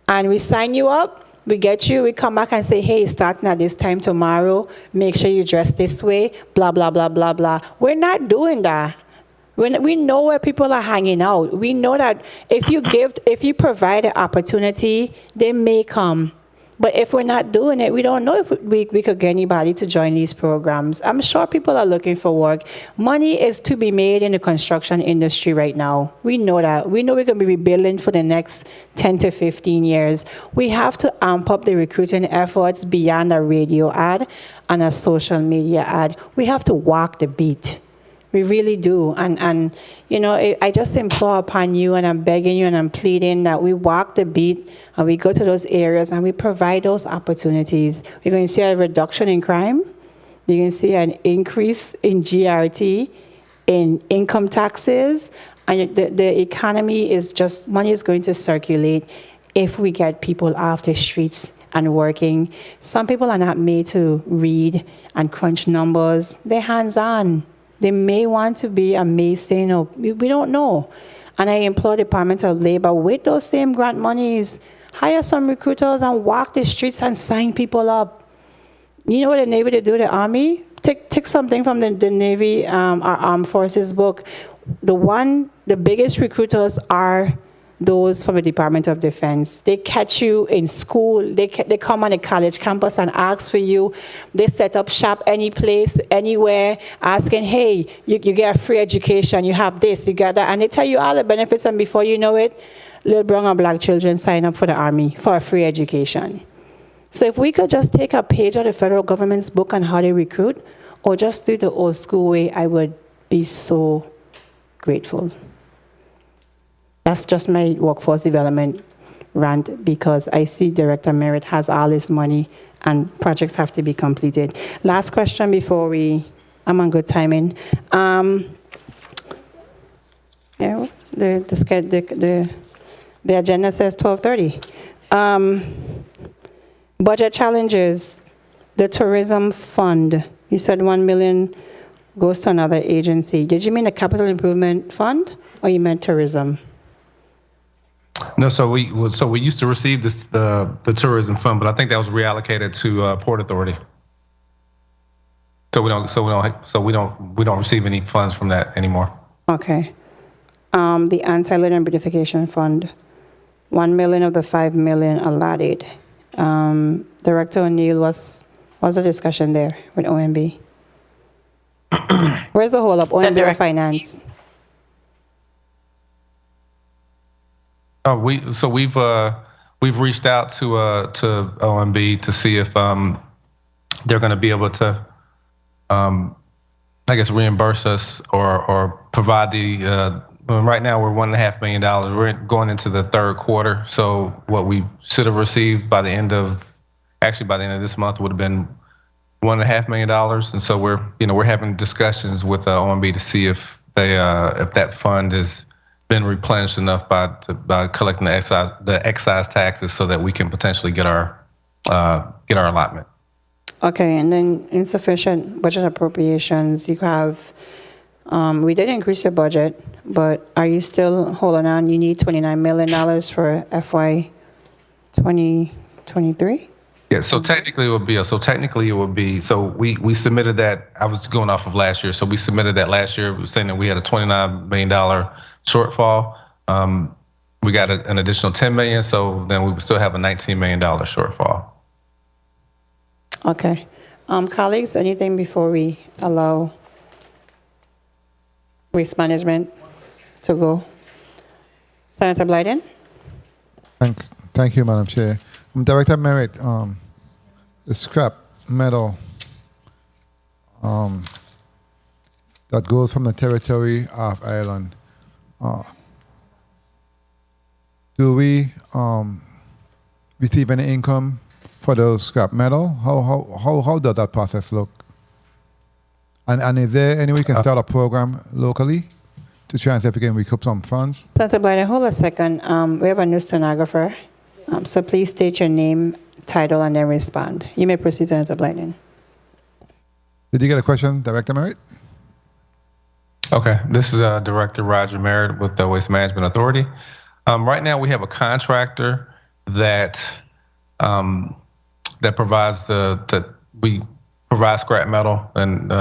And we sign you up, we get you, we come back and say, hey, starting at this time tomorrow, make sure you dress this way, blah, blah, blah, blah, blah. We're not doing that. We know where people are hanging out. We know that if you provide an opportunity, they may come. But if we're not doing it, we don't know if we could get anybody to join these programs. I'm sure people are looking for work. Money is to be made in the construction industry right now. We know that. We know we're going to be rebuilding for the next 10 to 15 years. We have to amp up the recruiting efforts beyond a radio ad and a social media ad. We have to walk the beat. We really do. And you know, I just implore upon you, and I'm begging you and I'm pleading that we walk the beat and we go to those areas and we provide those opportunities. We're going to see a reduction in crime. You're going to see an increase in GRT, in income taxes, and the economy is just, money is going to circulate if we get people off the streets and working. Some people are not made to read and crunch numbers. They're hands-on. They may want to be a Mason, or we don't know. And I implore the Department of Labor, with those same grant monies, hire some recruiters and walk the streets and sign people up. You know what the Navy they do, the Army? Take something from the Navy, our Armed Forces book. The biggest recruiters are those from the Department of Defense. They catch you in school. They come on a college campus and ask for you. They set up shop any place, anywhere, asking, hey, you get a free education, you have this, you got that. And they tell you all the benefits, and before you know it, little brown and black children sign up for the Army for a free education. So if we could just take a page out of the federal government's book on how they recruit, or just do the old school way, I would be so grateful. That's just my workforce development rant, because I see Director Merritt has all this money and projects have to be completed. Last question before I'm on good timing. Yeah, the agenda says 12:30. Budget challenges, the tourism fund. You said 1 million goes to another agency. Did you mean the capital improvement fund, or you meant tourism? No, so we used to receive the tourism fund, but I think that was reallocated to Port Authority. So we don't receive any funds from that anymore. Okay. The anti-litter beautification fund, 1 million of the 5 million allotted. Director O'Neill, what's the discussion there with OMB? Where's the hold up? OMB or finance? We've reached out to OMB to see if they're going to be able to, I guess, reimburse us or provide the. Right now we're $1.5 million. We're going into the third quarter, so what we should have received by the end of this month would have been $1.5 million, and so we're having discussions with OMB to see if that fund has been replenished enough by collecting the excise taxes so that we can potentially get our allotment. Okay, and then insufficient budget appropriations. You have, we did increase your budget, but are you still holding on? You need $29 million for FY 2023? Yeah, so technically it would be, so we submitted that. I was going off of last year. So we submitted that last year. We were saying that we had a $29 million shortfall. We got an additional $10 million. So then we would still have a $19 million shortfall. Okay. Colleagues, anything before we allow waste management to go? Senator Blyden? Thank you, Madam Chair. Director Merritt, the scrap metal that goes from the territory of Ireland, do we receive any income for those scrap metal? How does that process look? And is there any way we can start a program locally to try and see if we can recoup some funds? Senator Blyden, hold a second. We have a new stenographer. So please state your name, title, and then respond. You may proceed, Senator Blyden. Did you get a question, Director Merritt? Okay, this is Director Roger Merritt with the Waste Management Authority. Right now, we have a contractor that provides we provide scrap metal, and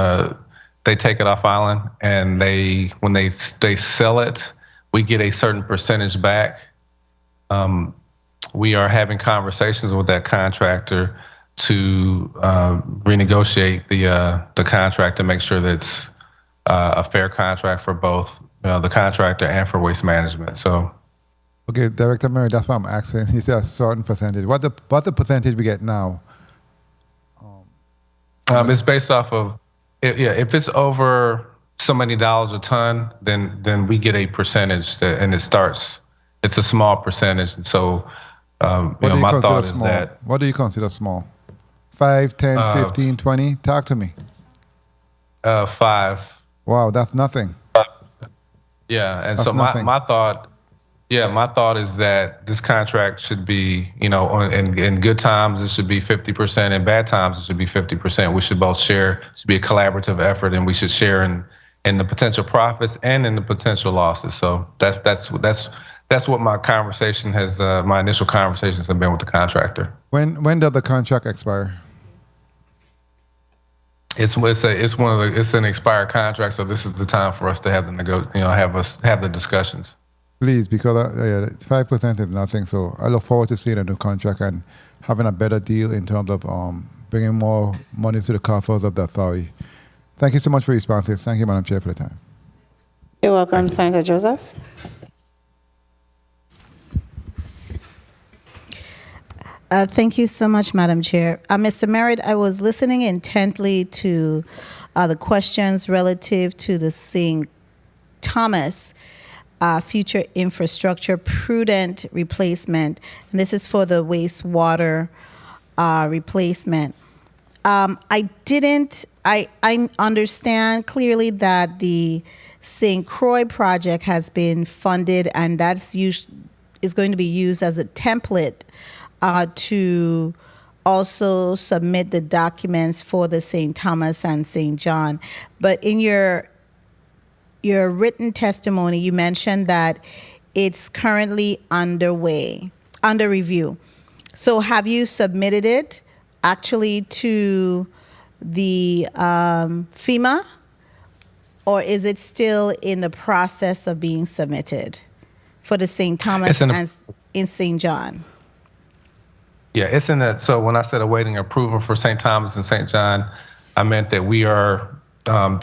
they take it off island, and when they sell it, we get a certain percentage back. we are having conversations with that contractor to renegotiate the contract to make sure that it's a fair contract for both the contractor and for Waste Management. So, Okay, Director Murray, that's what I'm asking. He said a certain percentage. What the percentage we get now? it's based off of if it's over so many dollars a ton, then we get a percentage and it's a small percentage. And so my thought is small? that What do you consider small? 5, 10, 15, 20? Talk to me. 5. Wow, that's nothing. Yeah, and That's so nothing. my thought is that this contract should be, in good times it should be 50%, in bad times it should be 50%. We should both share. It should be a collaborative effort, and we should share in the potential profits and in the potential losses. So that's what my conversation has. My initial conversations have been with the contractor. When does the contract expire? It's an expired contract, so this is the time for us to have the discussions. Please, because 5% is nothing. So I look forward to seeing a new contract and having a better deal in terms of bringing more money to the coffers of the authority. Thank you so much for your responses. Thank you, Madam Chair, for the time. You're welcome, Senator Joseph. Thank you so much, Madam Chair. Mr. Merritt, I was listening intently to the questions relative to the St. Thomas future infrastructure prudent replacement, and this is for the wastewater replacement. I understand clearly that the St. Croix project has been funded, and is going to be used as a template to also submit the documents for the St. Thomas and St. John. But in your written testimony, you mentioned that it's currently under review. So have you submitted it actually to the FEMA, or is it still in the process of being submitted for the St. Thomas and in St. John? Yeah, it's in that. So when I said awaiting approval for St. Thomas and St. John, I meant that we are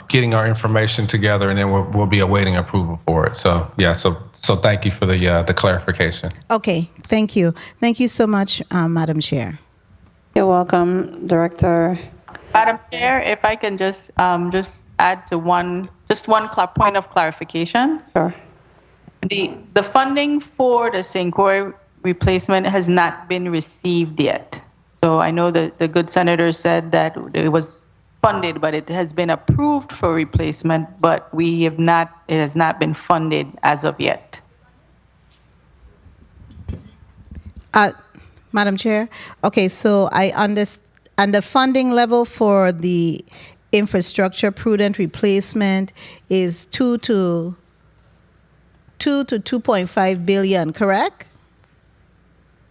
getting our information together, and then we'll be awaiting approval for it. So yeah, so thank you for the clarification. Okay, thank you. Thank you so much, Madam Chair. You're welcome, Director. Madam Chair, if I can just add to one point of clarification. Sure. The funding for the St. Croix replacement has not been received yet. So I know that the good senator said that it was funded, but it has been approved for replacement, but it has not been funded as of yet. Madam Chair, okay, so I understand the funding level for the infrastructure prudent replacement is 2 to 2.5 billion, correct?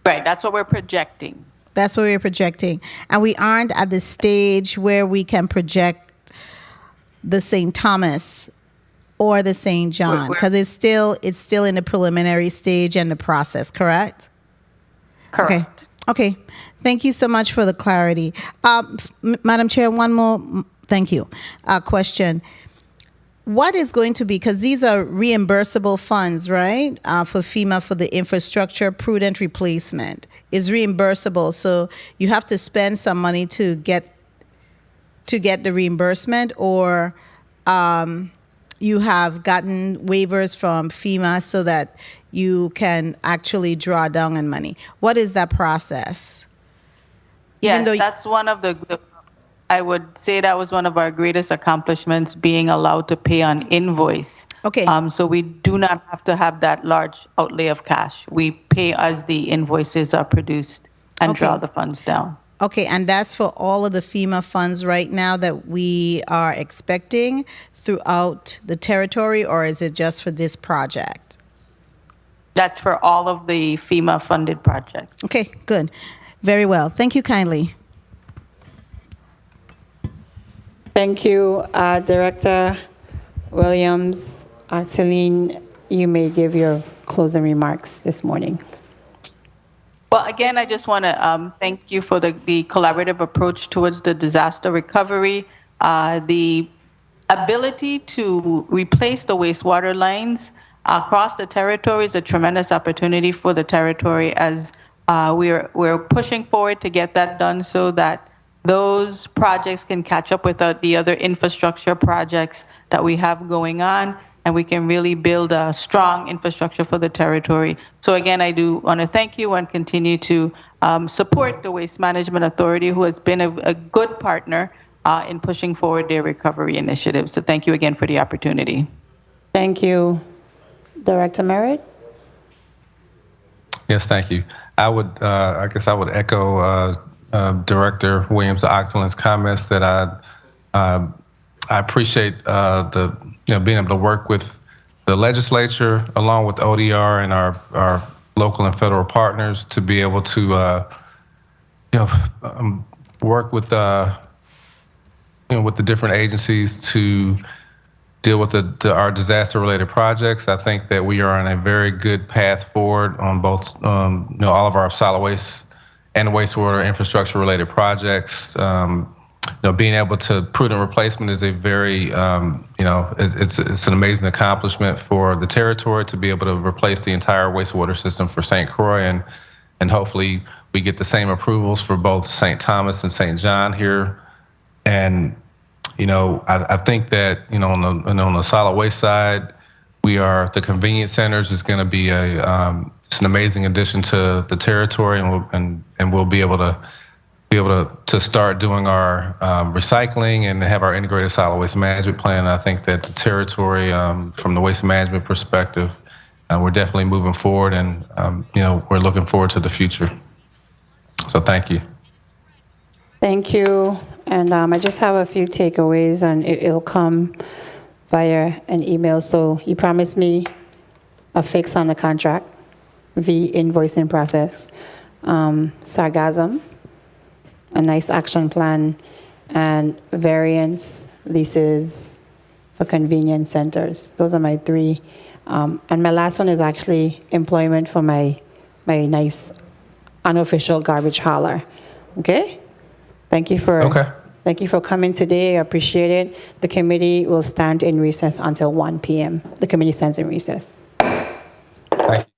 Right, that's what we're projecting. That's what we're projecting. And we aren't at the stage where we can project the St. Thomas or the St. John, because it's still in the preliminary stage and the process, correct? Correct. Okay. Thank you so much for the clarity. Madam Chair, one more, thank you, question. What is going to be, because these are reimbursable funds, right, for FEMA for the infrastructure prudent replacement is reimbursable. So you have to spend some money to get the reimbursement, or you have gotten waivers from FEMA so that you can actually draw down on money. What is that process? Yes, that's one of I would say that was one of our greatest accomplishments, being allowed to pay on invoice. Okay. So we do not have to have that large outlay of cash. We pay as the invoices are produced and draw the funds down. Okay, and that's for all of the FEMA funds right now that we are expecting throughout the territory, or is it just for this project? That's for all of the FEMA funded projects. Okay, good. Very well. Thank you kindly. Thank you, Director Williams. Actaline, you may give your closing remarks this morning. Well, again, I just want to thank you for the collaborative approach towards the disaster recovery. The ability to replace the wastewater lines across the territory is a tremendous opportunity for the territory, as we're pushing forward to get that done so that those projects can catch up with the other infrastructure projects that we have going on, and we can really build a strong infrastructure for the territory. So again, I do want to thank you and continue to support the Waste Management Authority, who has been a good partner in pushing forward their recovery initiative. So thank you again for the opportunity. Thank you. Director Merritt? Yes, thank you. I guess I would echo Director Williams-Oxland's comments that I appreciate being able to work with the legislature along with ODR and our local and federal partners to be able to work with with the different agencies to deal with our disaster-related projects. I think that we are on a very good path forward on both all of our solid waste and wastewater infrastructure-related projects. Being able to prudent replacement is a very, it's an amazing accomplishment for the territory to be able to replace the entire wastewater system for St. Croix, and hopefully we get the same approvals for both St. Thomas and St. John here. And I think that on the solid waste side, the convenience centers is going to be it's an amazing addition to the territory, and we'll be able to start doing our recycling and have our integrated solid waste management plan. I think that the territory, from the waste management perspective, we're definitely moving forward, and we're looking forward to the future. So thank you. Thank you. And I just have a few takeaways, and it'll come via an email. So you promised me a fix on the contract, invoicing process, sargasm, a nice action plan, and variance leases for convenience centers. Those are my three. And my last one is actually employment for my nice unofficial garbage hauler. Okay? Thank you for coming today. I appreciate it. The committee will stand in recess until 1 p.m. The committee stands in recess. Thank you.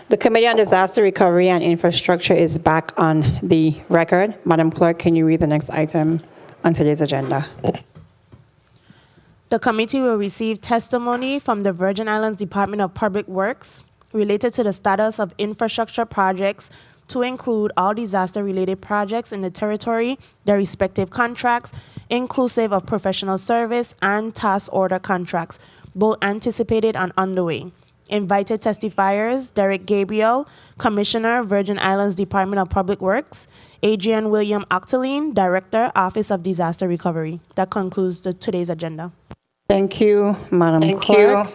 The Committee on Disaster Recovery and Infrastructure is back on the record. Madam Clerk, can you read the next item on today's agenda? The committee will receive testimony from the Virgin Islands Department of Public Works related to the status of infrastructure projects, to include all disaster-related projects in the territory, their respective contracts, inclusive of professional service and task order contracts, both anticipated and underway. Invited testifiers: Derek Gabriel, Commissioner, Virgin Islands Department of Public Works; Adrian William Octoline, Director, Office of Disaster Recovery. That concludes today's agenda. Thank you, Madam Clerk.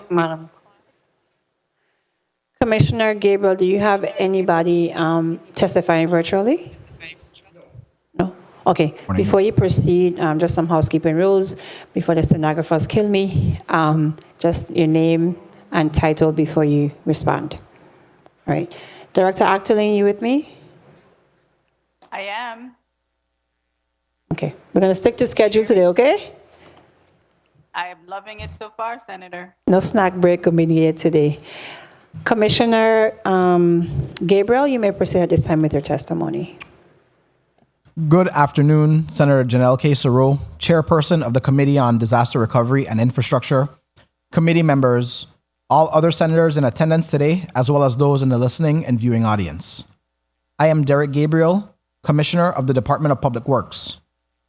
Commissioner Gabriel, do you have anybody testifying virtually? No? Okay. Before you proceed, just some housekeeping rules before the stenographers kill me. Just your name and title before you respond. All right. Director Octoline, you with me? I am. Okay. We're going to stick to schedule today, okay? I am loving it so far, Senator. No snack break needed today. Commissioner Gabriel, you may proceed at this time with your testimony. Good afternoon, Senator Janelle K. Saru, Chairperson of the Committee on Disaster Recovery and Infrastructure, committee members, all other senators in attendance today, as well as those in the listening and viewing audience. I am Derek Gabriel, Commissioner of the Department of Public Works.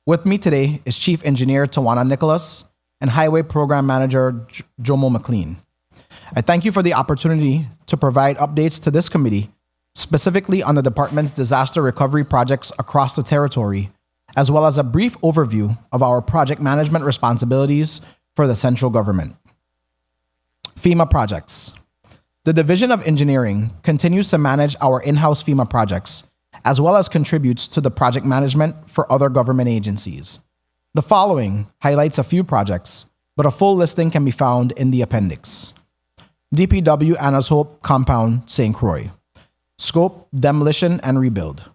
With me today is Chief Engineer Tawana Nicholas and Highway Program Manager Jomo McLean. I thank you for the opportunity to provide updates to this committee, specifically on the department's disaster recovery projects across the territory, as well as a brief overview of our project management responsibilities for the central government. FEMA projects. The Division of Engineering continues to manage our in-house FEMA projects, as well as contributes to the project management for other government agencies. The following highlights a few projects, but a full listing can be found in the appendix. DPW Anna's Hope Compound, St. Croix. Scope, demolition, and rebuild.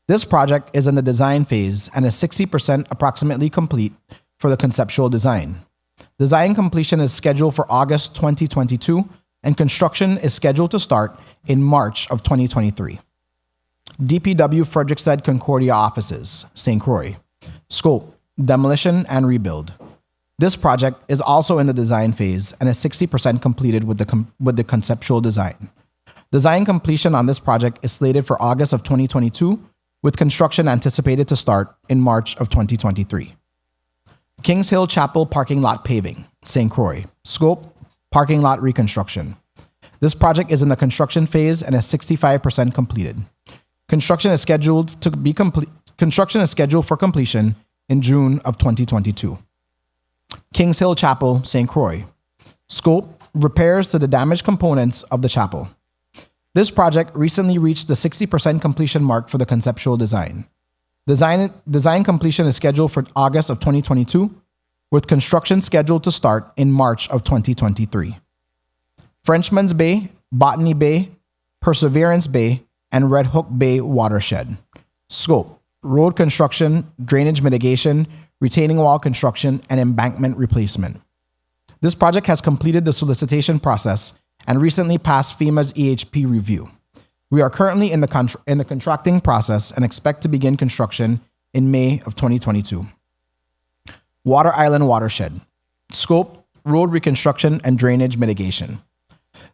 This project is in the design phase and is 60% approximately complete for the conceptual design. Design completion is scheduled for August 2022, and construction is scheduled to start in March of 2023. DPW Frederiksted Concordia Offices, St. Croix. Scope, demolition, and rebuild. This project is also in the design phase and is 60% completed with the conceptual design. Design completion on this project is slated for August of 2022, with construction anticipated to start in March of 2023. Kings Hill Chapel Parking Lot Paving, St. Croix. Scope, parking lot reconstruction. This project is in the construction phase and is 65% completed. Construction is scheduled for completion in June of 2022. Kings Hill Chapel, St. Croix. Scope, repairs to the damaged components of the chapel. This project recently reached the 60% completion mark for the conceptual design. Design completion is scheduled for August of 2022, with construction scheduled to start in March of 2023. Frenchman's Bay, Botany Bay, Perseverance Bay, and Red Hook Bay watershed. Scope, road construction, drainage mitigation, retaining wall construction, and embankment replacement. This project has completed the solicitation process and recently passed FEMA's EHP review. We are currently in the contracting process and expect to begin construction in May of 2022. Water Island Watershed. Scope, road reconstruction and drainage mitigation.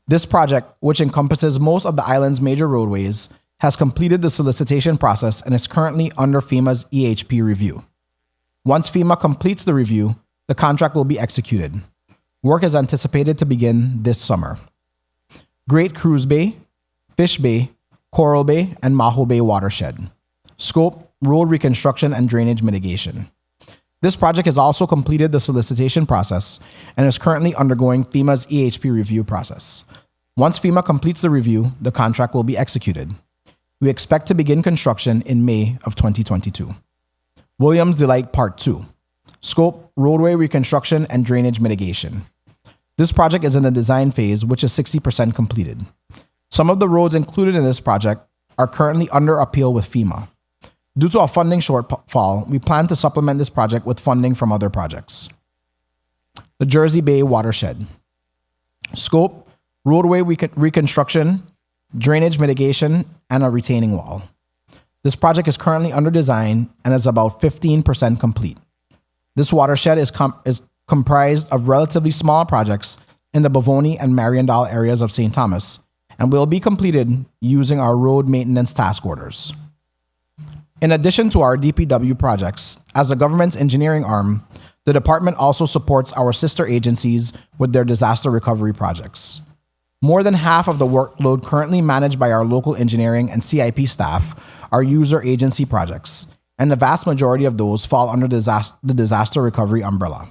This project, which encompasses most of the island's major roadways, has completed the solicitation process and is currently under FEMA's EHP review. Once FEMA completes the review, the contract will be executed. Work is anticipated to begin this summer. Great Cruise Bay, Fish Bay, Coral Bay, and Maho Bay watershed. Scope, road reconstruction and drainage mitigation. This project has also completed the solicitation process and is currently undergoing FEMA's EHP review process. Once FEMA completes the review, the contract will be executed. We expect to begin construction in May of 2022. Williams Delight Part 2. Scope, roadway reconstruction and drainage mitigation. This project is in the design phase, which is 60% completed. Some of the roads included in this project are currently under appeal with FEMA. Due to a funding shortfall, we plan to supplement this project with funding from other projects. The Jersey Bay Watershed. Scope, roadway reconstruction, drainage mitigation, and a retaining wall. This project is currently under design and is about 15% complete. This watershed is comprised of relatively small projects in the Bavoni and Mariandal areas of St. Thomas and will be completed using our road maintenance task orders. In addition to our DPW projects, as the government's engineering arm, the department also supports our sister agencies with their disaster recovery projects. More than half of the workload currently managed by our local engineering and CIP staff are user agency projects, and the vast majority of those fall under the disaster recovery umbrella.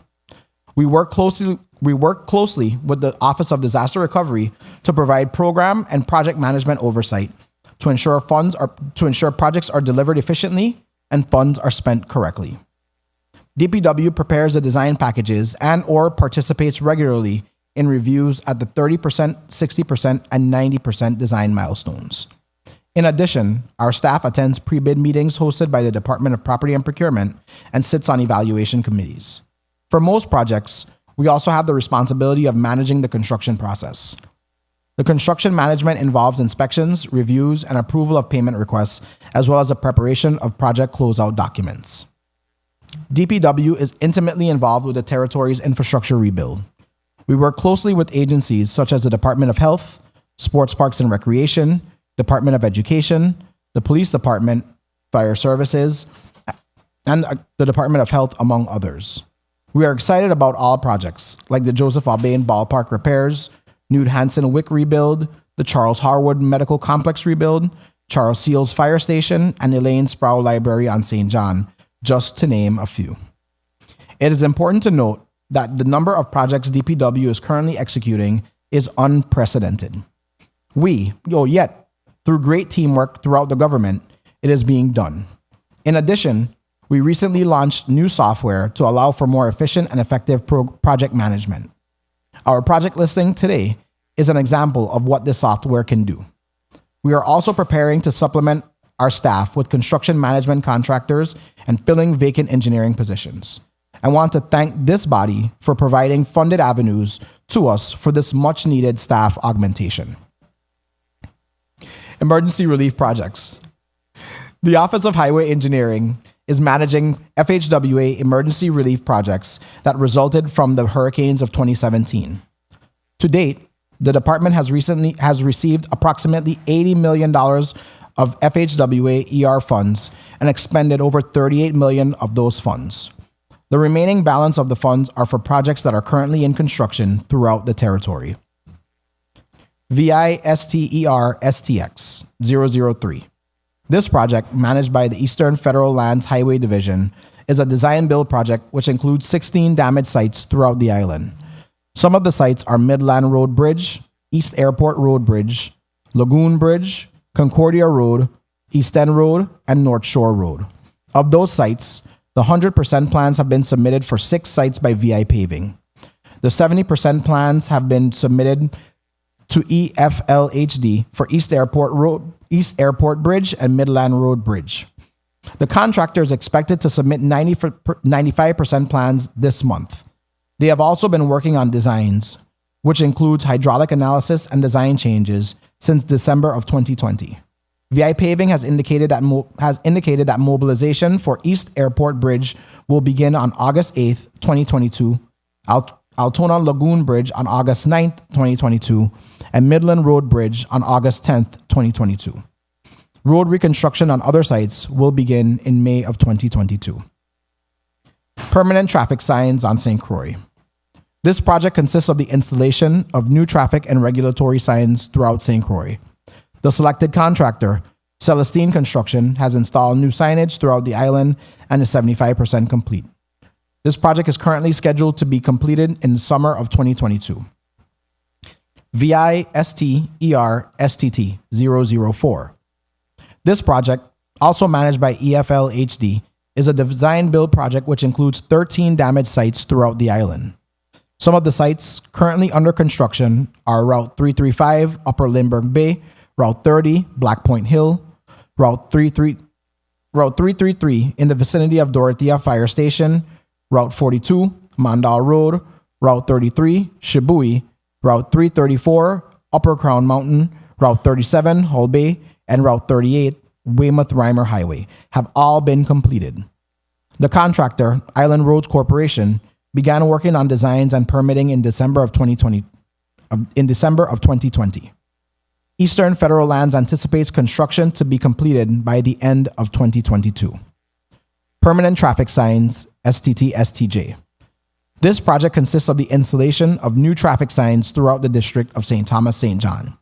We work closely with the Office of Disaster Recovery to provide program and project management oversight to ensure projects are delivered efficiently and funds are spent correctly. DPW prepares the design packages and/or participates regularly in reviews at the 30%, 60%, and 90% design milestones. In addition, our staff attends pre-bid meetings hosted by the Department of Property and Procurement and sits on evaluation committees. For most projects, we also have the responsibility of managing the construction process. The construction management involves inspections, reviews, and approval of payment requests, as well as the preparation of project closeout documents. DPW is intimately involved with the territory's infrastructure rebuild. We work closely with agencies such as the Department of Health, Sports Parks and Recreation, Department of Education, the Police Department, Fire Services, and the Department of Health, among others. We are excited about all projects, like the Joseph Albain Ballpark repairs, Nude Hansen Wick rebuild, the Charles Harwood Medical Complex rebuild, Charles Seals Fire Station, and Elaine Sproul Library on St. John, just to name a few. It is important to note that the number of projects DPW is currently executing is unprecedented. Yet, through great teamwork throughout the government, it is being done. In addition, we recently launched new software to allow for more efficient and effective project management. Our project listing today is an example of what this software can do. We are also preparing to supplement our staff with construction management contractors and filling vacant engineering positions. I want to thank this body for providing funded avenues to us for this much needed staff augmentation. Emergency relief projects. The Office of Highway Engineering is managing FHWA emergency relief projects that resulted from the hurricanes of 2017. To date, the department has received approximately $80 million of FHWA ER funds and expended over $38 million of those funds. The remaining balance of the funds are for projects that are currently in construction throughout the territory. VISTER STX 003. This project, managed by the Eastern Federal Lands Highway Division, is a design-build project which includes 16 damaged sites throughout the island. Some of the sites are Midland Road Bridge, East Airport Road Bridge, Lagoon Bridge, Concordia Road, East End Road, and North Shore Road. Of those sites, the 100% plans have been submitted for 6 sites by VI Paving. The 70% plans have been submitted to EFLHD for East Airport Bridge and Midland Road Bridge. The contractor is expected to submit 95% plans this month. They have also been working on designs, which includes hydraulic analysis and design changes since December of 2020. VI Paving has indicated that mobilization for East Airport Bridge will begin on August 8th, 2022, Altona Lagoon Bridge on August 9th, 2022, and Midland Road Bridge on August 10th, 2022. Road reconstruction on other sites will begin in May of 2022. Permanent traffic signs on St. Croix. This project consists of the installation of new traffic and regulatory signs throughout St. Croix. The selected contractor, Celestine Construction, has installed new signage throughout the island and is 75% complete. This project is currently scheduled to be completed in the summer of 2022. VISTER STT 004. This project, also managed by EFLHD, is a design-build project which includes 13 damaged sites throughout the island. Some of the sites currently under construction are Route 335, Upper Lindbergh Bay, Route 30, Black Point Hill, Route 333 in the vicinity of Dorothea Fire Station, Route 42, Mandal Road, Route 33, Shibui, Route 334, Upper Crown Mountain, Route 37, Hull Bay, and Route 38, Weymouth-Reimer Highway, have all been completed. The contractor, Island Roads Corporation, began working on designs and permitting in December of 2020. Eastern Federal Lands anticipates construction to be completed by the end of 2022. Permanent traffic signs, STT-STJ. This project consists of the installation of new traffic signs throughout the district of St. Thomas, St. John.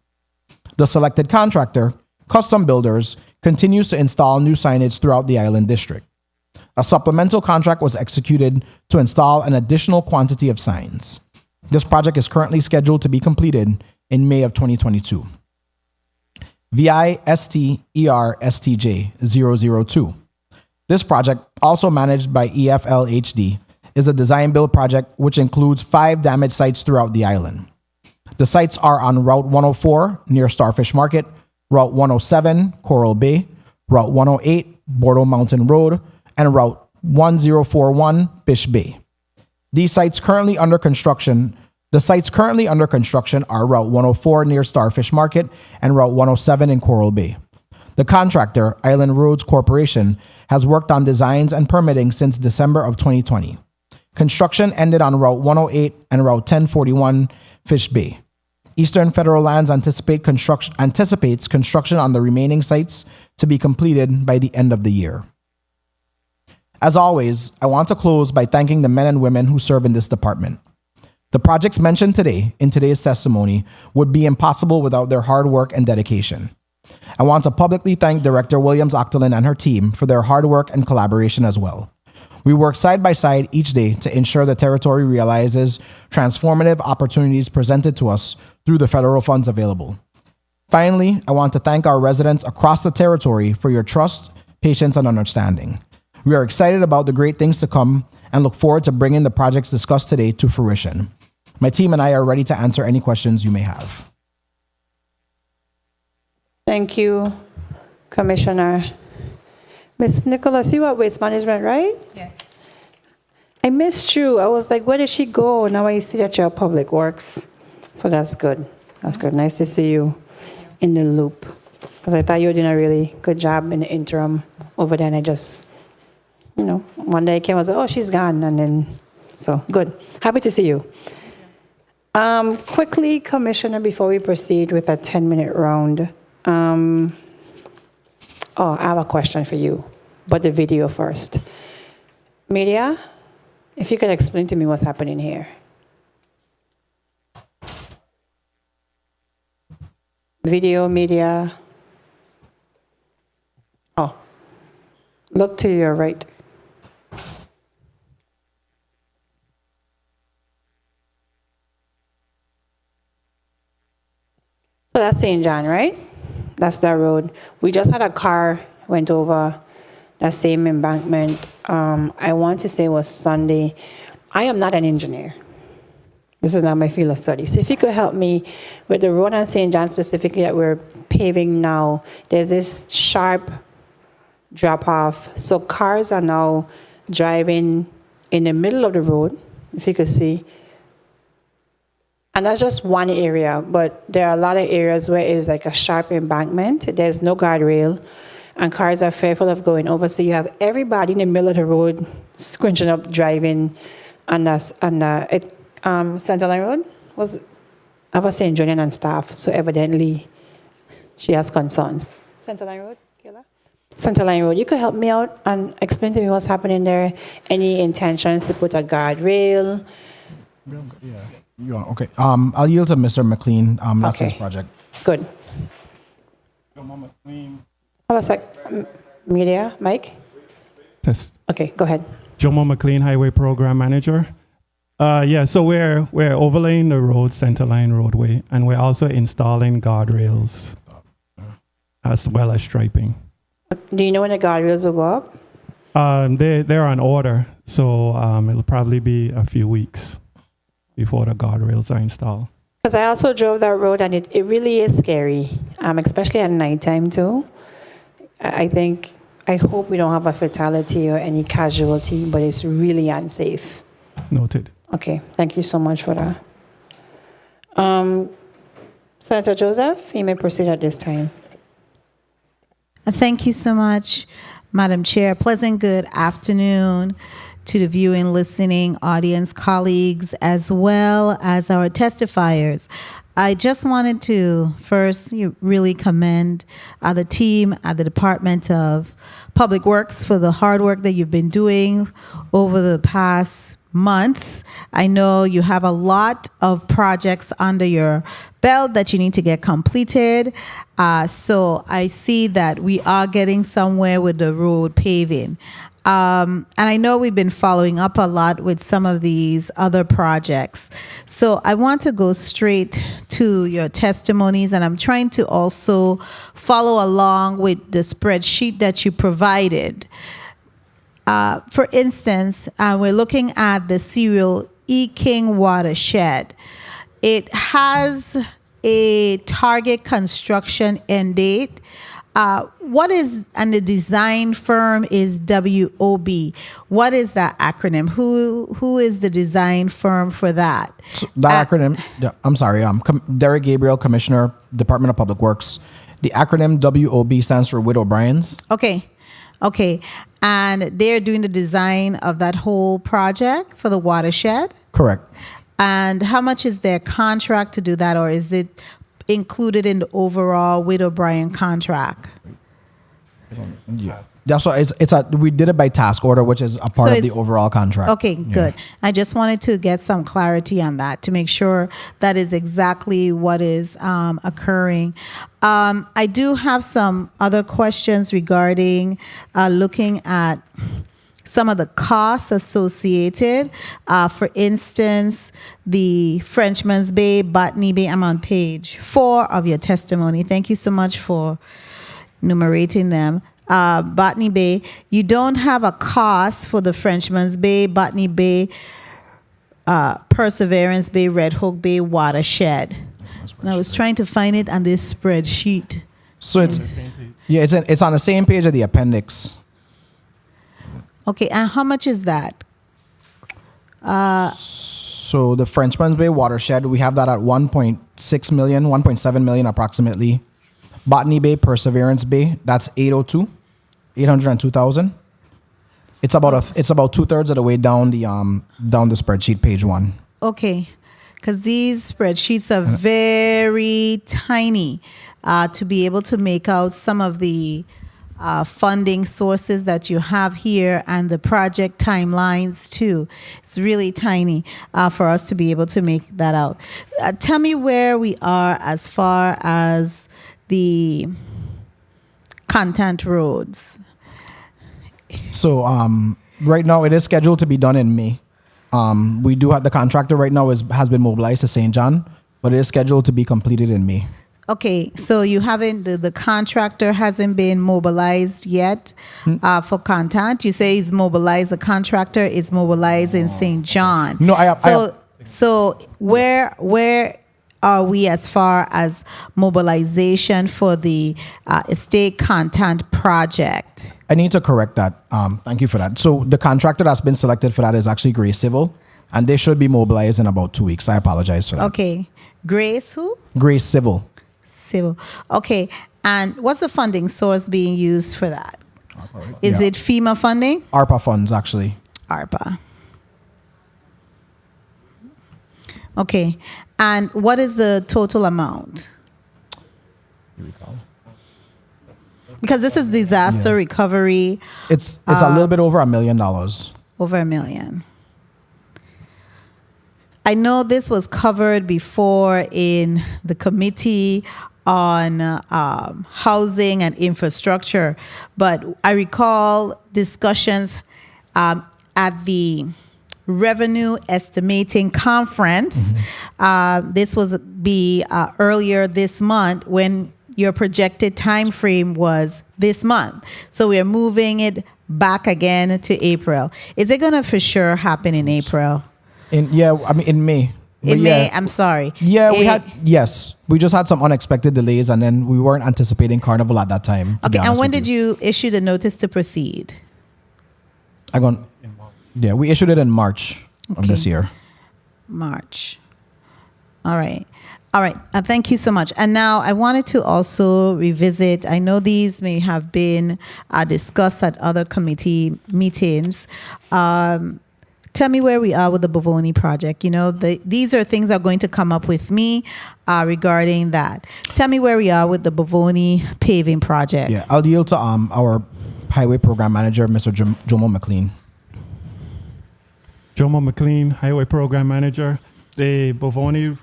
The selected contractor, Custom Builders, continues to install new signage throughout the Island District. A supplemental contract was executed to install an additional quantity of signs. This project is currently scheduled to be completed in May of 2022. VISTER-STJ 002. This project, also managed by EFLHD, is a design-build project which includes 5 damaged sites throughout the island. The sites are on Route 104 near Starfish Market, Route 107 Coral Bay, Route 108 Bordeaux Mountain Road, and Route 1041 Fish Bay. The sites currently under construction are Route 104 near Starfish Market and Route 107 in Coral Bay. The contractor, Island Roads Corporation, has worked on designs and permitting since December of 2020. Construction ended on Route 108 and Route 1041 Fish Bay. Eastern Federal Lands anticipates construction on the remaining sites to be completed by the end of the year. As always, I want to close by thanking the men and women who serve in this department. The projects mentioned today in today's testimony would be impossible without their hard work and dedication. I want to publicly thank Director Williams-Octolin and her team for their hard work and collaboration as well. We work side by side each day to ensure the territory realizes transformative opportunities presented to us through the federal funds available. Finally, I want to thank our residents across the territory for your trust, patience, and understanding. We are excited about the great things to come and look forward to bringing the projects discussed today to fruition. My team and I are ready to answer any questions you may have. Thank you, Commissioner. Ms. Nicholas, you are Waste Management, right? Yes. I missed you. I was like, where did she go? Now I see that you're Public Works. So that's good. That's good. Nice to see you in the loop. Because I thought you were doing a really good job in the interim over there. And I just, one day I came, I was like, oh, she's gone. And then, so good. Happy to see you. Quickly, Commissioner, before we proceed with a 10-minute round. I have a question for you, but the video first. Media, if you could explain to me what's happening here. Video, media. Oh, look to your right. So that's St. John, right? That's that road. We just had a car went over that same embankment. I want to say it was Sunday. I am not an engineer. This is not my field of study. So if you could help me with the road on St. John specifically that we're paving now, there's this sharp drop off. So cars are now driving in the middle of the road, if you could see. And that's just one area, but there are a lot of areas where it's like a sharp embankment. There's no guardrail, and cars are fearful of going over. So you have everybody in the middle of the road scrunching up, driving on Central Line Road. I was saying Julian and staff, so evidently she has concerns. Central Line Road, Kayla? Central Line Road. You could help me out and explain to me what's happening there. Any intentions to put a guardrail? Yeah. Okay. I'll yield to Mr. McLean. That's his project. Good. Hold a sec. Media, Mike? Test. Okay, go ahead. Jomo McLean, Highway Program Manager. So we're overlaying the road, Center Line roadway, and we're also installing guardrails as well as striping. Do you know when the guardrails will go up? They're on order, so it'll probably be a few weeks before the guardrails are installed. Because I also drove that road, and it really is scary, especially at nighttime too. I hope we don't have a fatality or any casualty, but it's really unsafe. Noted. Okay, thank you so much for that. Senator Joseph, you may proceed at this time. Thank you so much, Madam Chair. Pleasant good afternoon to the viewing, listening audience, colleagues, as well as our testifiers. I just wanted to first really commend the team at the Department of Public Works for the hard work that you've been doing over the past months. I know you have a lot of projects under your belt that you need to get completed. So I see that we are getting somewhere with the road paving. And I know we've been following up a lot with some of these other projects. So I want to go straight to your testimonies, and I'm trying to also follow along with the spreadsheet that you provided. For instance, we're looking at the Serial E. King watershed. It has a target construction end date. And the design firm is WOB. What is that acronym? Who is the design firm for that? So that acronym, I'm sorry, Derek Gabriel, Commissioner, Department of Public Works. The acronym WOB stands for Witt O'Brien's. Okay. And they're doing the design of that whole project for the watershed? Correct. And how much is their contract to do that, or is it included in the overall Witt O'Brien contract? Yeah. That's why we did it by task order, which is a part of the overall contract. Okay, good. I just wanted to get some clarity on that to make sure that is exactly what is occurring. I do have some other questions regarding looking at some of the costs associated. For instance, the Frenchman's Bay, Botany Bay. I'm on page 4 of your testimony. Thank you so much for enumerating them. Botany Bay, you don't have a cost for the Frenchman's Bay, Botany Bay, Perseverance Bay, Red Hook Bay watershed. And I was trying to find it on this spreadsheet. So it's on the same page of the appendix. Okay, and how much is that? So the Frenchman's Bay watershed, we have that at 1.6 million, 1.7 million approximately. Botany Bay, Perseverance Bay, that's 802,000. It's about 2/3 of the way down the spreadsheet, page 1. Okay, because these spreadsheets are very tiny to be able to make out some of the funding sources that you have here and the project timelines too. It's really tiny for us to be able to make that out. Tell me where we are as far as the content roads. So right now it is scheduled to be done in May. We do have the contractor right now has been mobilized to St. John, but it is scheduled to be completed in May. Okay, so you haven't, the contractor hasn't been mobilized yet for content. You say he's mobilized, the contractor is mobilized in St. John. No, So where are we as far as mobilization for the estate content project? I need to correct that. Thank you for that. So the contractor that's been selected for that is actually Grace Civil, and they should be mobilized in about 2 weeks. I apologize for that. Okay. Grace who? Grace Civil. Civil. Okay. And what's the funding source being used for that? Is it FEMA funding? ARPA funds, actually. ARPA. Okay. And what is the total amount? Because this is disaster recovery. It's a little bit over $1 million. Over $1 million. I know this was covered before in the committee on housing and infrastructure, but I recall discussions at the revenue estimating conference. This was earlier this month when your projected time frame was this month. So we're moving it back again to April. Is it going to for sure happen in April? In May. May, I'm sorry. Yeah, we just had some unexpected delays, and then we weren't anticipating Carnival at that time. Okay, and when did you issue the notice to proceed? We issued it in March of this year. March. All right. All right. Thank you so much. And now I wanted to also revisit, I know these may have been discussed at other committee meetings. Tell me where we are with the Bovoni project. You know, these are things that are going to come up with me regarding that. Tell me where we are with the Bovoni paving project. Yeah, I'll yield to our highway program manager, Mr. Jomo McLean. Jomo McLean, Highway Program Manager. The Bovoni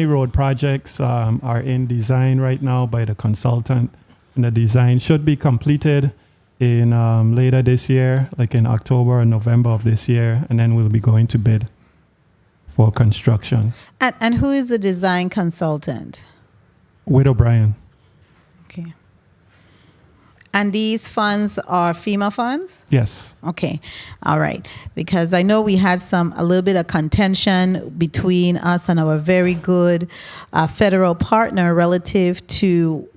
Road projects are in design right now by the consultant, and the design should be completed in later this year, like in October or November of this year, and then we'll be going to bid for construction. And who is the design consultant? With O'Brien. Okay. And these funds are FEMA funds? Yes. Okay. All right. Because I know we had a little bit of contention between us and our very good federal partner relative to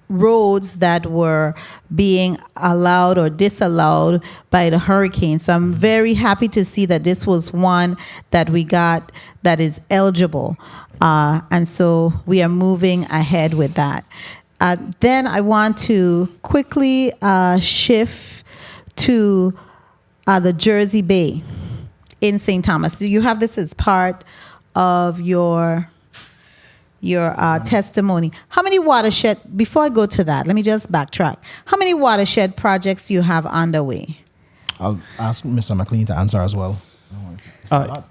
roads that were being allowed or disallowed by the hurricane. So I'm very happy to see that this was one that we got that is eligible. And so we are moving ahead with that. Then I want to quickly shift to the Jersey Bay in St. Thomas. Do you have this as part of your testimony? How many watershed, before I go to that, let me just backtrack. How many watershed projects do you have underway? I'll ask Mr. McLean to answer as well.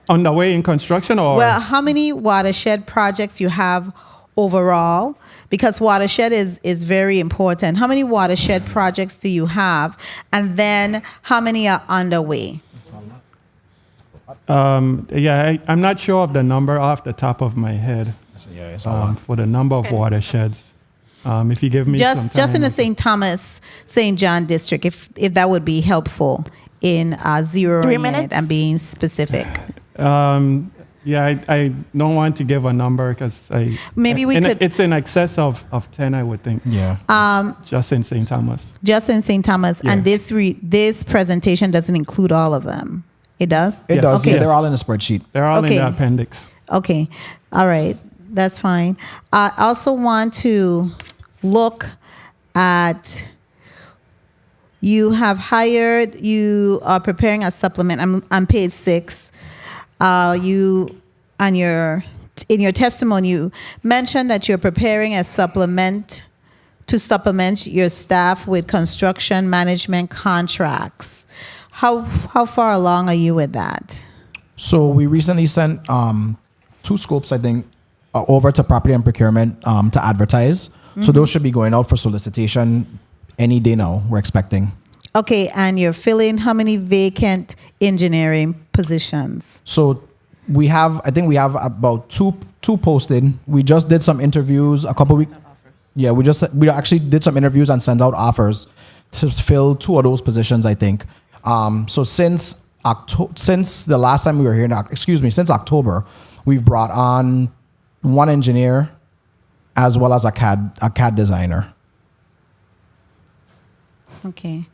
Underway in construction or? Well, how many watershed projects you have overall? Because watershed is very important. How many watershed projects do you have? And then how many are underway? I'm not sure of the number off the top of my head. Yeah, it's all for the number of watersheds. If you give me some time. Just in the St. Thomas, St. John district, if that would be helpful in zeroing it and being specific. I don't want to give a number because it's in excess of 10, I would think. Yeah. Just in St. Thomas. Just in St. Thomas, yeah. And this presentation doesn't include all of them. It does? It does. Okay. Yeah, they're all in the spreadsheet. They're all in the appendix. Okay. All right. That's fine. I also want to look at, you are preparing a supplement. I'm on page 6. In your testimony, you mentioned that you're preparing a supplement to supplement your staff with construction management contracts. How far along are you with that? So we recently sent 2 scopes, I think, over to property and procurement to advertise. Mm-hmm. So those should be going out for solicitation any day now, we're expecting. Okay, and you're filling how many vacant engineering positions? So we have about two posted. We just did some interviews a couple weeks. Yeah, we actually did some interviews and sent out offers to fill 2 of those positions, I think. So since the last time we were here, since October, we've brought on 1 engineer as well as a CAD designer. Okay.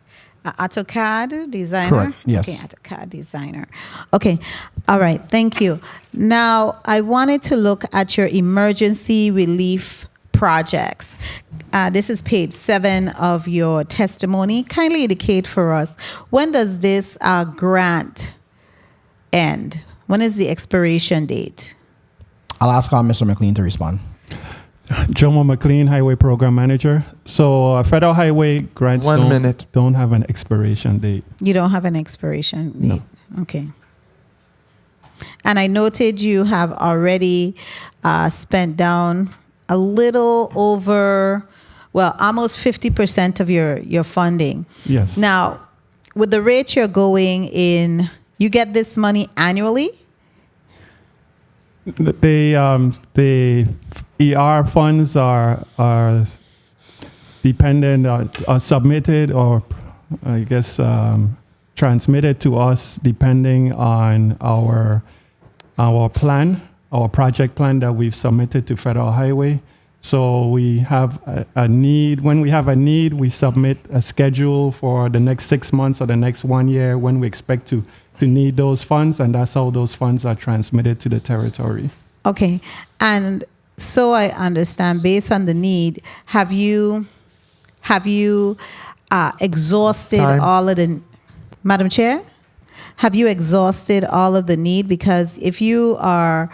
AutoCAD designer? Correct, yes. Okay, AutoCAD designer. Okay, all right, thank you. Now, I wanted to look at your emergency relief projects. This is page 7 of your testimony. Kindly indicate for us, when does this grant end? When is the expiration date? I'll ask Mr. McLean to respond. Jomo McLean, Highway Program Manager. So federal highway grants don't have an expiration date. You don't have an expiration date? No. Okay. And I noted you have already spent down a little over, almost 50% of your funding. Yes. Now, with the rate you're going in, you get this money annually? The ER funds are dependent, are submitted or I guess transmitted to us depending on our plan, our project plan that we've submitted to Federal Highway. So we have a need. When we have a need, we submit a schedule for the next 6 months or the next 1 year when we expect to need those funds, and that's how those funds are transmitted to the territory. Okay. And so I understand, based on the need, have you exhausted Time. all of the, Madam Chair? Have you exhausted all of the need? Because if you are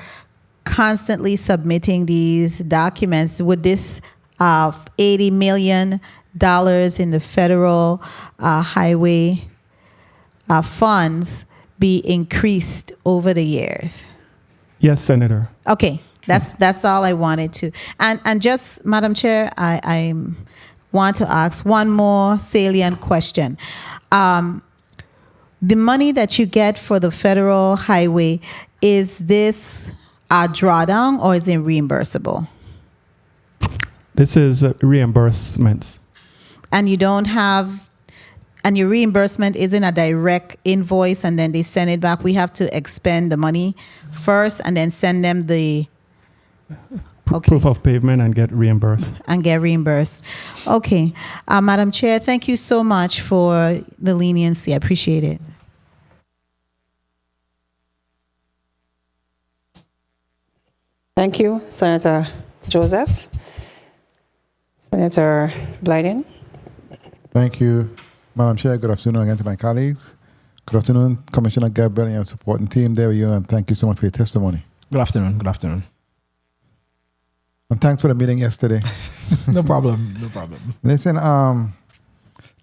constantly submitting these documents, would this $80 million in the federal highway funds be increased over the years? Yes, Senator. Okay, that's all I wanted to. And just, Madam Chair, I want to ask one more salient question. The money that you get for the federal highway, is this a drawdown or is it reimbursable? This is reimbursements. And you don't have, and your reimbursement isn't a direct invoice and then they send it back. We have to expend the money first and then send them the Proof of payment and get reimbursed. And get reimbursed. Okay. Madam Chair, thank you so much for the leniency. I appreciate it. Thank you, Senator Joseph. Senator Blyden. Thank you, Madam Chair. Good afternoon again to my colleagues. Good afternoon, Commissioner Gabriel and your supporting team. There we are, and thank you so much for your testimony. Good afternoon. Good afternoon. And thanks for the meeting yesterday. No problem. No problem. Listen,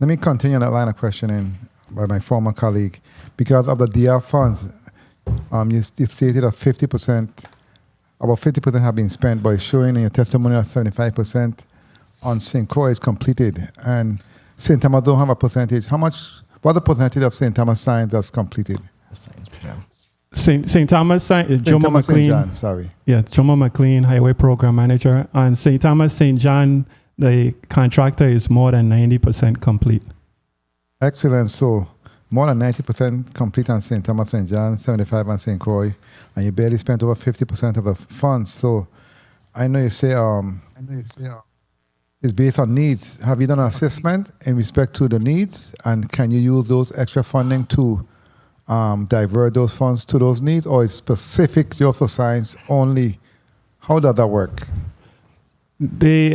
let me continue that line of questioning by my former colleague. Because of the DR funds, you stated that 50%, about 50% have been spent, but it's showing in your testimony that 75% on St. Croix is completed. And St. Thomas don't have a percentage. What's the percentage of St. Thomas signs that's completed? St. Thomas, Jomo McLean. John, sorry. Yeah, Jomo McLean, Highway Program Manager. And St. Thomas, St. John, the contractor is more than 90% complete. Excellent. So more than 90% complete on St. Thomas, St. John, 75 on St. Croix, and you barely spent over 50% of the funds. So I know you say it's based on needs. Have you done an assessment in respect to the needs, and can you use those extra funding to divert those funds to those needs, or is specific just for science only? How does that work? The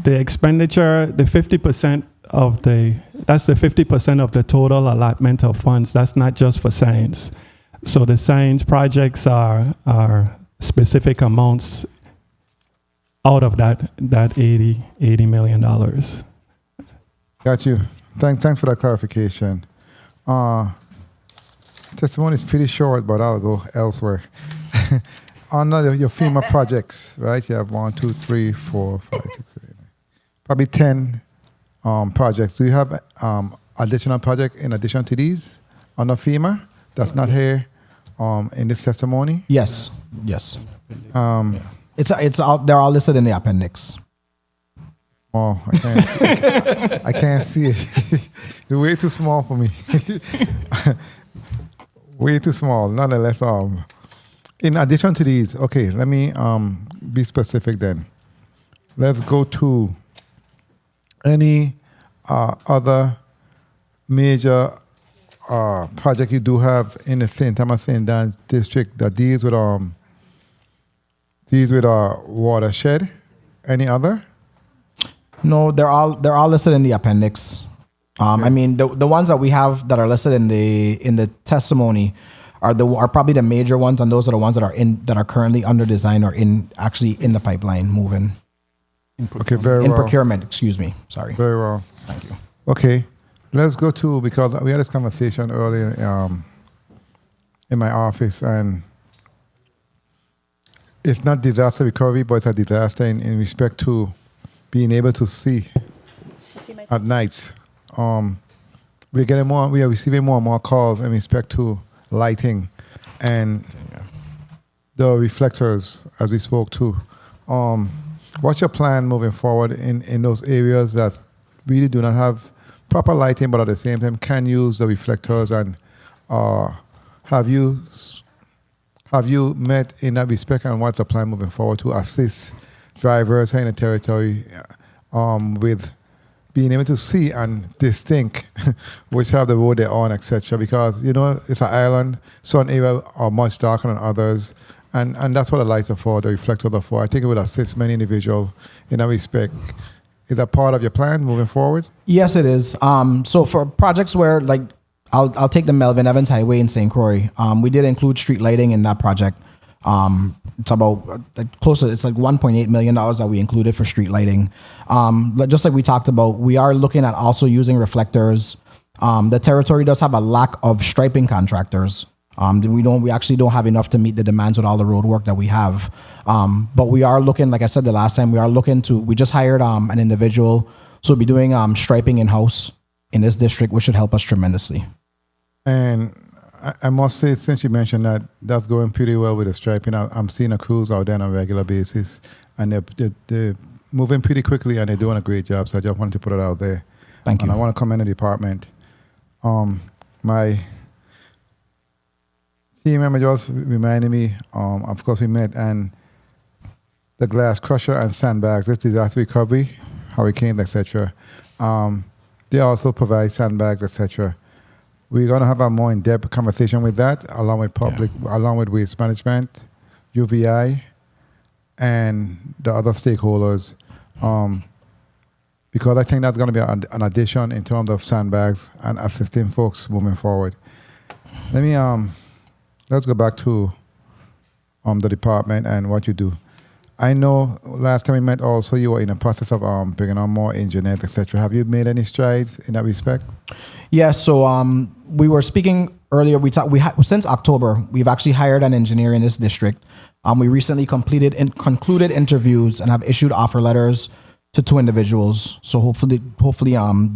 expenditure, the 50% of that's the 50% of the total allotment of funds. That's not just for science. So the science projects are specific amounts out of that $80 million. Got you. Thanks for that clarification. Testimony is pretty short, but I'll go elsewhere. On your FEMA projects, right? You have 1, 2, 3, 4, 5, 6, 7, 8, probably 10 projects. Do you have additional project in addition to these under FEMA that's not here in this testimony? Yes. It's all, they're all listed in the appendix. Oh, I can't see it. It's way too small for me. Way too small. Nonetheless, in addition to these, okay, let me be specific then. Let's go to any other major project you do have in the St. Thomas St. John district that deals with watershed. Any other? No, they're all listed in the appendix. I mean, the ones that we have that are listed in the testimony are probably the major ones, and those are the ones that are currently under design or actually in the pipeline moving. Okay, very well. In procurement, excuse me. Sorry. Very well. Thank you. Okay, let's go to, because we had this conversation earlier in my office, and it's not disaster recovery, but it's a disaster in respect to being able to see at nights. We are receiving more and more calls in respect to lighting and the reflectors, as we spoke to. What's your plan moving forward in those areas that really do not have proper lighting, but at the same time can use the reflectors? And have you met in that respect, and what's the plan moving forward to assist drivers in the territory with being able to see and distinct which have the road they're on, etc.? Because, it's an island. Some areas are much darker than others, And that's what the lights are for, the reflectors are for. I think it would assist many individuals in that respect. Is that part of your plan moving forward? Yes, it is. So for projects where, like, I'll take the Melvin Evans Highway in St. Croix. We did include street lighting in that project. It's about it's like $1.8 million that we included for street lighting. Just like we talked about, we are looking at also using reflectors. The territory does have a lack of striping contractors. We actually don't have enough to meet the demands with all the road work that we have. But we are looking, like I said the last time, we just hired an individual, so we'll be doing striping in-house in this district, which should help us tremendously. And I must say, since you mentioned that, that's going pretty well with the striping. I'm seeing the crews out there on a regular basis, and they're moving pretty quickly, and they're doing a great job. So I just wanted to put it out there. Thank you. And I want to commend the department. My team member just reminded me, of course we met, and the glass crusher and sandbags, this disaster recovery, hurricanes, etc. They also provide sandbags, etc. We're going to have a more in-depth conversation with that, along with waste management, UVI, and the other stakeholders, because I think that's going to be an addition in terms of sandbags and assisting folks moving forward. Let's go back to the department and what you do. I know last time we met also you were in the process of bringing on more engineers, etc. Have you made any strides in that respect? Yeah, so we were speaking earlier. Since October, we've actually hired an engineer in this district. We recently concluded interviews and have issued offer letters to 2 individuals. So hopefully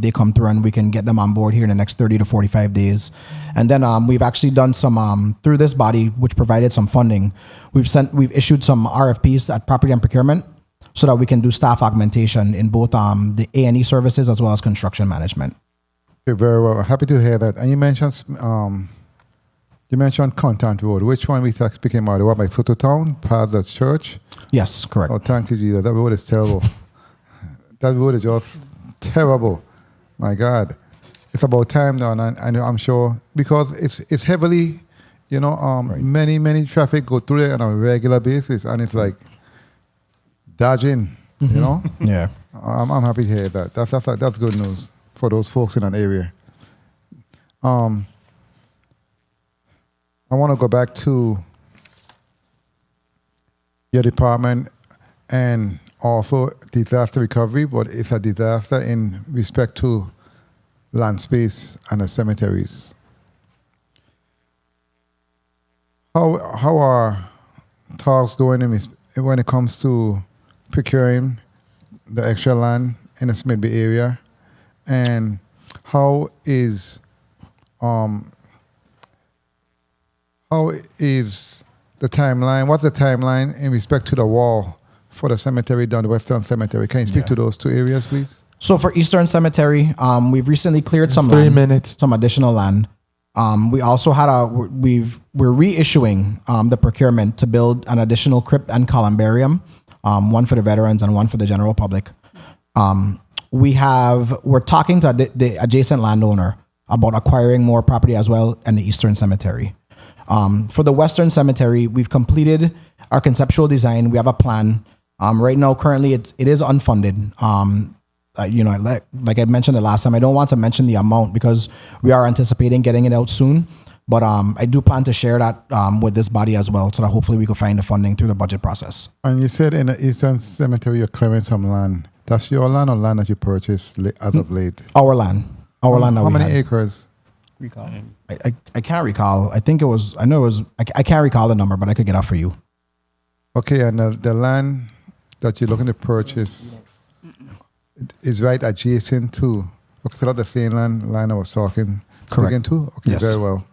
they come through and we can get them on board here in the next 30 to 45 days. And then we've actually done some through this body, which provided some funding. We've issued some RFPs at Property and Procurement so that we can do staff augmentation in both the A&E services as well as construction management. Okay, very well. Happy to hear that. And you mentioned Contant Road. Which one we speaking about? The one by Soto Town, past the church? Yes, correct. Oh, thank you, Jesus. That road is terrible. That road is just terrible. My God. It's about time now, and I'm sure, because it's heavily, right. many traffic go through there on a regular basis, and it's like dodging, Yeah. I'm happy to hear that. That's good news for those folks in an area. I want to go back to your department and also disaster recovery, but it's a disaster in respect to land space and the cemeteries. How are talks going when it comes to procuring the extra land in the Smithby area, and how is the timeline? What's the timeline in respect to the wall for the cemetery down the Western Cemetery? Can you speak to those 2 areas, please? So for Eastern Cemetery, we've recently cleared some 3 minutes. Some additional land. We also had we're reissuing the procurement to build an additional crypt and columbarium, one for the veterans and one for the general public. We're talking to the adjacent landowner about acquiring more property as well in the Eastern Cemetery. For the Western Cemetery, we've completed our conceptual design. We have a plan. Right now, currently, it is unfunded. Like I mentioned the last time, I don't want to mention the amount because we are anticipating getting it out soon. But I do plan to share that with this body as well, so that hopefully we can find the funding through the budget process. And you said in the Eastern Cemetery you're clearing some land. That's your land or land that you purchased as of late? Our land. How many acres? I can't recall. I know it was, I can't recall the number, but I could get out for you. Okay, and the land that you're looking to purchase is right adjacent to, okay, so that's the same land I was talking to? Okay, yes. Very well.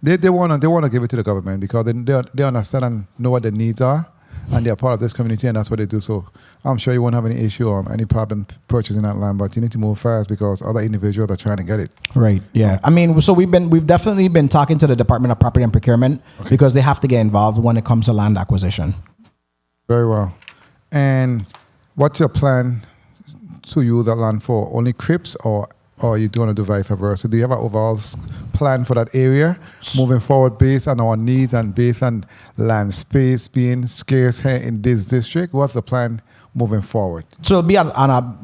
They want to give it to the government because they understand and know what the needs are, and they're part of this community, and that's what they do. So I'm sure you won't have any issue or any problem purchasing that land, but you need to move fast because other individuals are trying to get it. Right. Yeah. I mean, so we've definitely been talking to the Department of Property and Procurement because they have to get involved when it comes to land acquisition. Very well. And what's your plan to use that land for? Only crypts or or you want to do vice versa? Do you have an overall plan for that area moving forward based on our needs and based on land space being scarce here in this district? What's the plan moving forward? So it'll be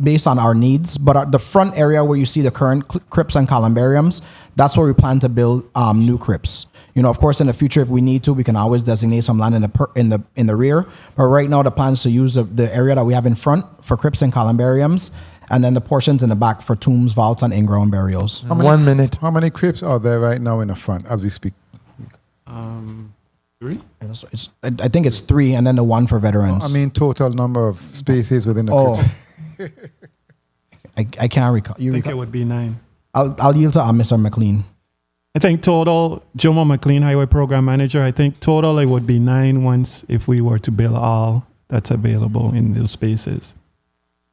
based on our needs, but the front area where you see the current crypts and columbariums, that's where we plan to build new crypts. You know, of course, in the future, if we need to, we can always designate some land in the rear. But right now, the plan is to use the area that we have in front for crypts and columbariums, and then the portions in the back for tombs, vaults, and in-ground burials. 1 minute. How many crypts are there right now in the front as we speak? 3? I think it's 3, and then the 1 for veterans. I mean, total number of spaces within the crypts. I can't recall. I think it would be 9. I'll yield to Mr. McLean. I think total, Jomo McLean, Highway Program Manager, I think total it would be 9 once if we were to build all that's available in those spaces.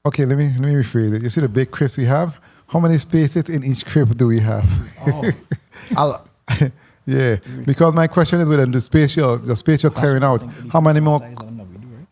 Okay, let me rephrase it. You see the big crypts we have? How many spaces in each crypt do we have? Yeah, because my question is within the space you're clearing out, how many more,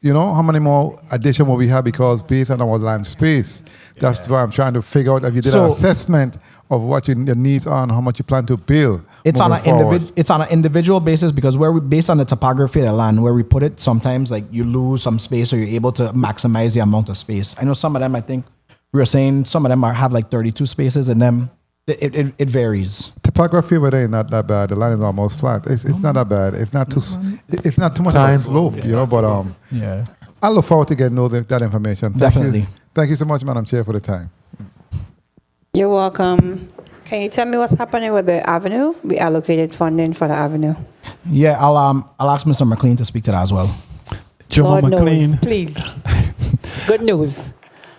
how many more addition will we have because based on our land space? That's why I'm trying to figure out if you did an assessment of what your needs are and how much you plan to build. It's on an individual basis because based on the topography of the land where we put it, sometimes like you lose some space or you're able to maximize the amount of space. I know some of them, I think we were saying some of them have like 32 spaces in them. It varies. Topography over there is not that bad. The land is almost flat. It's not that bad. It's not too much of a slope, but yeah. I look forward to getting that information. Definitely. Thank you so much, Madam Chair, for the time. You're welcome. Can you tell me what's happening with the avenue? We allocated funding for the avenue. Yeah, I'll ask Mr. McLean to speak to that as well. Jomo God McLean. knows, please. Good news.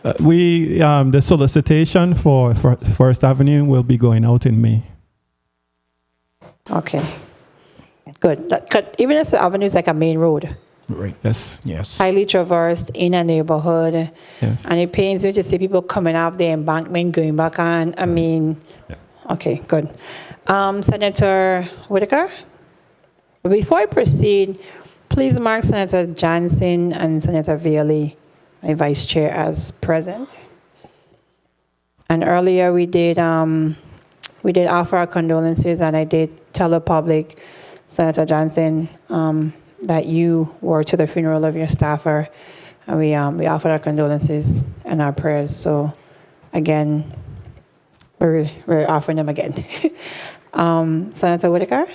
The solicitation for First Avenue will be going out in May. Okay. Good. Even if the avenue is like a main road. Right. Yes. Highly traversed in a neighborhood. Yes. And it pains me to see people coming off the embankment, going back on. I mean, okay, good. Senator Whitaker? Before I proceed, please mark Senator Johnson and Senator Vealy, my vice chair, as present. And earlier we did offer our condolences, and I did tell the public, Senator Johnson, that you were to the funeral of your staffer, and we offered our condolences and our prayers. So, again, we're offering them again. Senator Whitaker.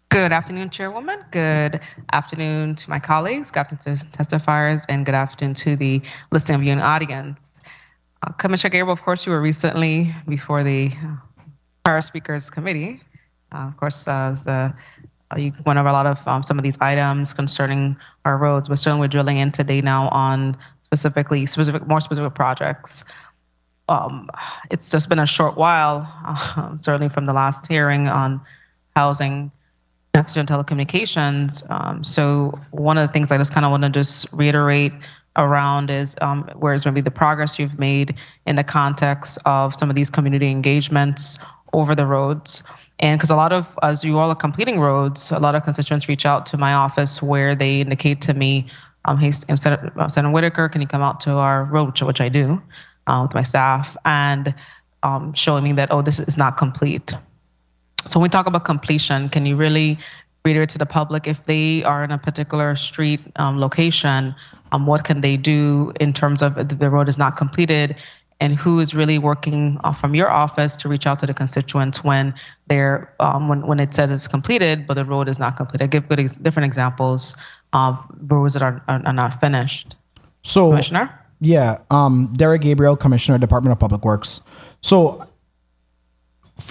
Good afternoon, Chairwoman. Good afternoon to my colleagues. Good afternoon to testifiers, and good afternoon to the listening viewing audience. Commissioner Gabriel, of course, you were recently before the Prior Speakers Committee. Of course, you went over a lot of some of these items concerning our roads, but certainly we're drilling in today now on more specific projects. It's just been a short while, certainly from the last hearing on housing, transportation, and telecommunications. So one of the things I just kind of want to just reiterate around is where's maybe the progress you've made in the context of some of these community engagements over the roads. And because a lot of, as you all are completing roads, a lot of constituents reach out to my office where they indicate to me, hey, Senator Whitaker, can you come out to our road, which I do with my staff, and showing me that, this is not complete. So when we talk about completion, can you really reiterate to the public if they are in a particular street location, what can they do in terms of the road is not completed? And who is really working from your office to reach out to the constituents when they're when it says it's completed, but the road is not completed? I give different examples of roads that are not finished. So, Commissioner? Yeah, Derek Gabriel, Commissioner, Department of Public Works. So,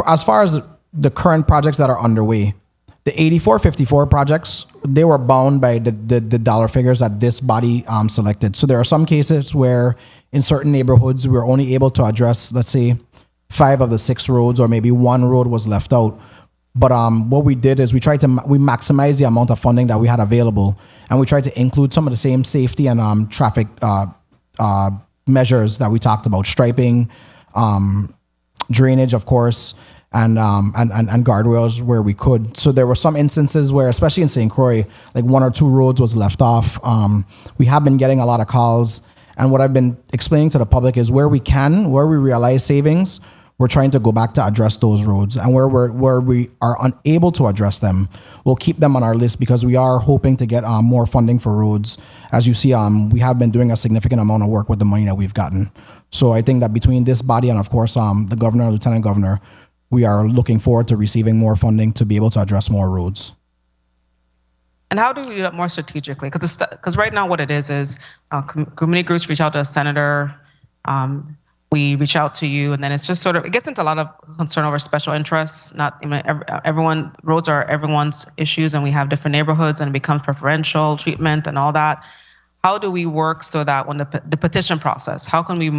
as far as the current projects that are underway, the 8454 projects, they were bound by the dollar figures that this body selected. So there are some cases where in certain neighborhoods, we were only able to address, let's say, 5 of the 6 roads, or maybe 1 road was left out. But what we did is we maximized the amount of funding that we had available, and we tried to include some of the same safety and traffic measures that we talked about: striping, drainage, of course, and guardrails where we could. So there were some instances where, especially in St. Croix, like 1 or 2 roads was left off. We have been getting a lot of calls, And what I've been explaining to the public is where we can, where we realize savings, we're trying to go back to address those roads. And where we are unable to address them, we'll keep them on our list because we are hoping to get more funding for roads. As you see, we have been doing a significant amount of work with the money that we've gotten. So I think that between this body and, of course, the governor and lieutenant governor, we are looking forward to receiving more funding to be able to address more roads. And how do we do that more strategically? Because right now what it is community groups reach out to a senator, we reach out to you, and then it's just sort of, it gets into a lot of concern over special interests. Not everyone, roads are everyone's issues, and we have different neighborhoods, and it becomes preferential treatment and all that. How do we work so that when the petition process, how can we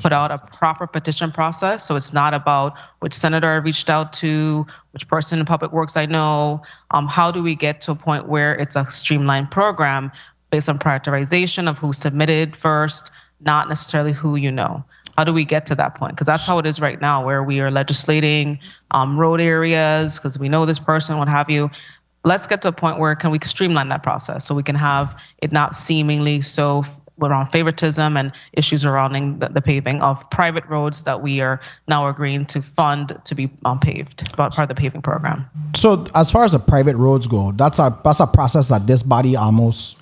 put out a proper petition process so it's not about which senator I reached out to, which person in public works I know? How do we get to a point where it's a streamlined program based on prioritization of who submitted first, not necessarily who you know? How do we get to that point? Because that's how it is right now, where we are legislating road areas because we know this person, what have you. Let's get to a point where can we streamline that process so we can have it not seemingly so around favoritism and issues surrounding the paving of private roads that we are now agreeing to fund to be paved, part of the paving program. So as far as the private roads go, that's a process that this body almost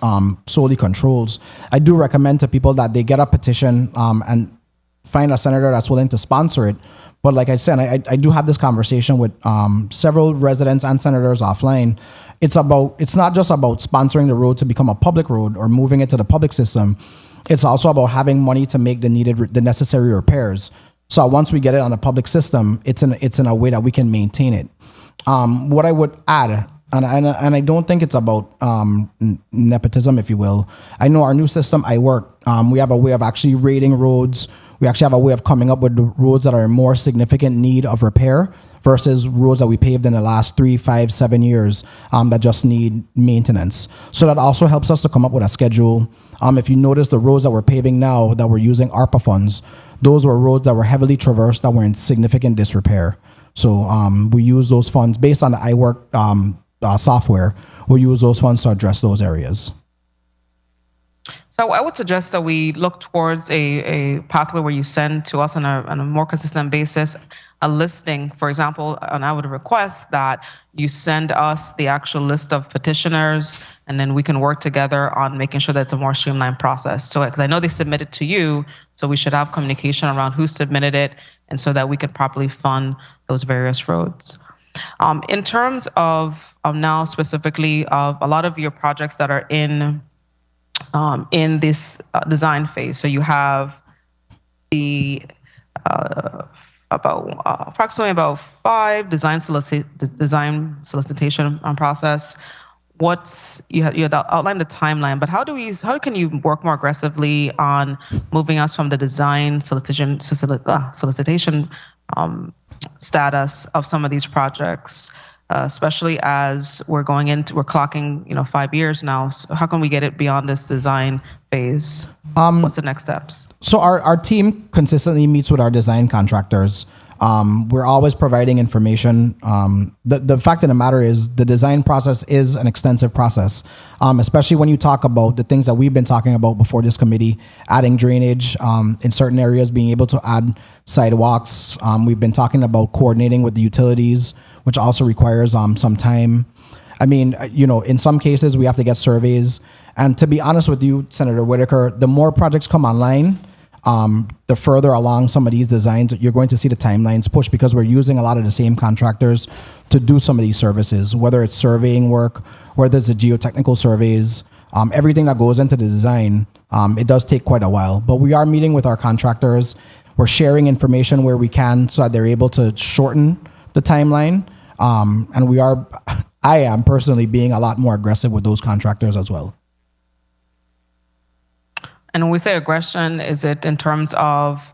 solely controls. I do recommend to people that they get a petition and find a senator that's willing to sponsor it. But like I said, I do have this conversation with several residents and senators offline. It's not just about sponsoring the road to become a public road or moving it to the public system. It's also about having money to make the necessary repairs. So once we get it on the public system, it's in a way that we can maintain it. What I would add, and I don't think it's about nepotism, if you will. I know our new system, iWork, we have a way of actually rating roads. We actually have a way of coming up with the roads that are in more significant need of repair versus roads that we paved in the last 3, 5, 7 years that just need maintenance. So that also helps us to come up with a schedule. If you notice the roads that we're paving now that we're using ARPA funds, those were roads that were heavily traversed that were in significant disrepair. So we use those funds based on the iWork software. We'll use those funds to address those areas. So I would suggest that we look towards a pathway where you send to us on a more consistent basis a listing, for example, and I would request that you send us the actual list of petitioners, and then we can work together on making sure that it's a more streamlined process. So, because I know they submitted to you, so we should have communication around who submitted it, and so that we can properly fund those various roads. In terms of now specifically of a lot of your projects that are in this design phase. So you have the approximately about 5 design solicitation process. You had outlined the timeline, but how can you work more aggressively on moving us from the design solicitation status of some of these projects? Especially as we're clocking, 5 years now. So how can we get it beyond this design phase? What's the next steps? So our team consistently meets with our design contractors. We're always providing information. The fact of the matter is the design process is an extensive process, especially when you talk about the things that we've been talking about before this committee, adding drainage in certain areas, being able to add sidewalks. We've been talking about coordinating with the utilities, which also requires some time. I mean, in some cases, we have to get surveys. And to be honest with you, Senator Whitaker, the more projects come online, the further along some of these designs, you're going to see the timelines push because we're using a lot of the same contractors to do some of these services, whether it's surveying work, whether it's the geotechnical surveys, everything that goes into the design, it does take quite a while. But we are meeting with our contractors. We're sharing information where we can so that they're able to shorten the timeline. And I am personally being a lot more aggressive with those contractors as well. And when we say aggression, is it in terms of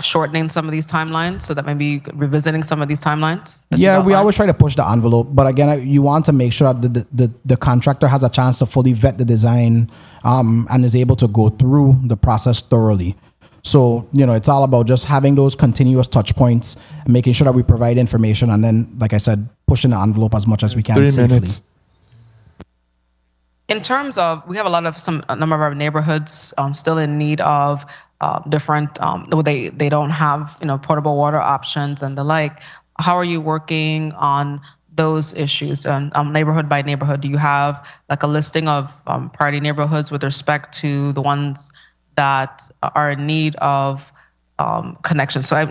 shortening some of these timelines so that maybe revisiting some of these timelines? Yeah, we always try to push the envelope. But again, you want to make sure that the contractor has a chance to fully vet the design and is able to go through the process thoroughly. So, it's all about just having those continuous touch points and making sure that we provide information and then, like I said, pushing the envelope as much as we can 3 safely. minutes. In terms of, we have a number of our neighborhoods still in need of different, they don't have, potable water options and the like. How are you working on those issues? And neighborhood by neighborhood, do you have like a listing of priority neighborhoods with respect to the ones that are in need of connection? So I've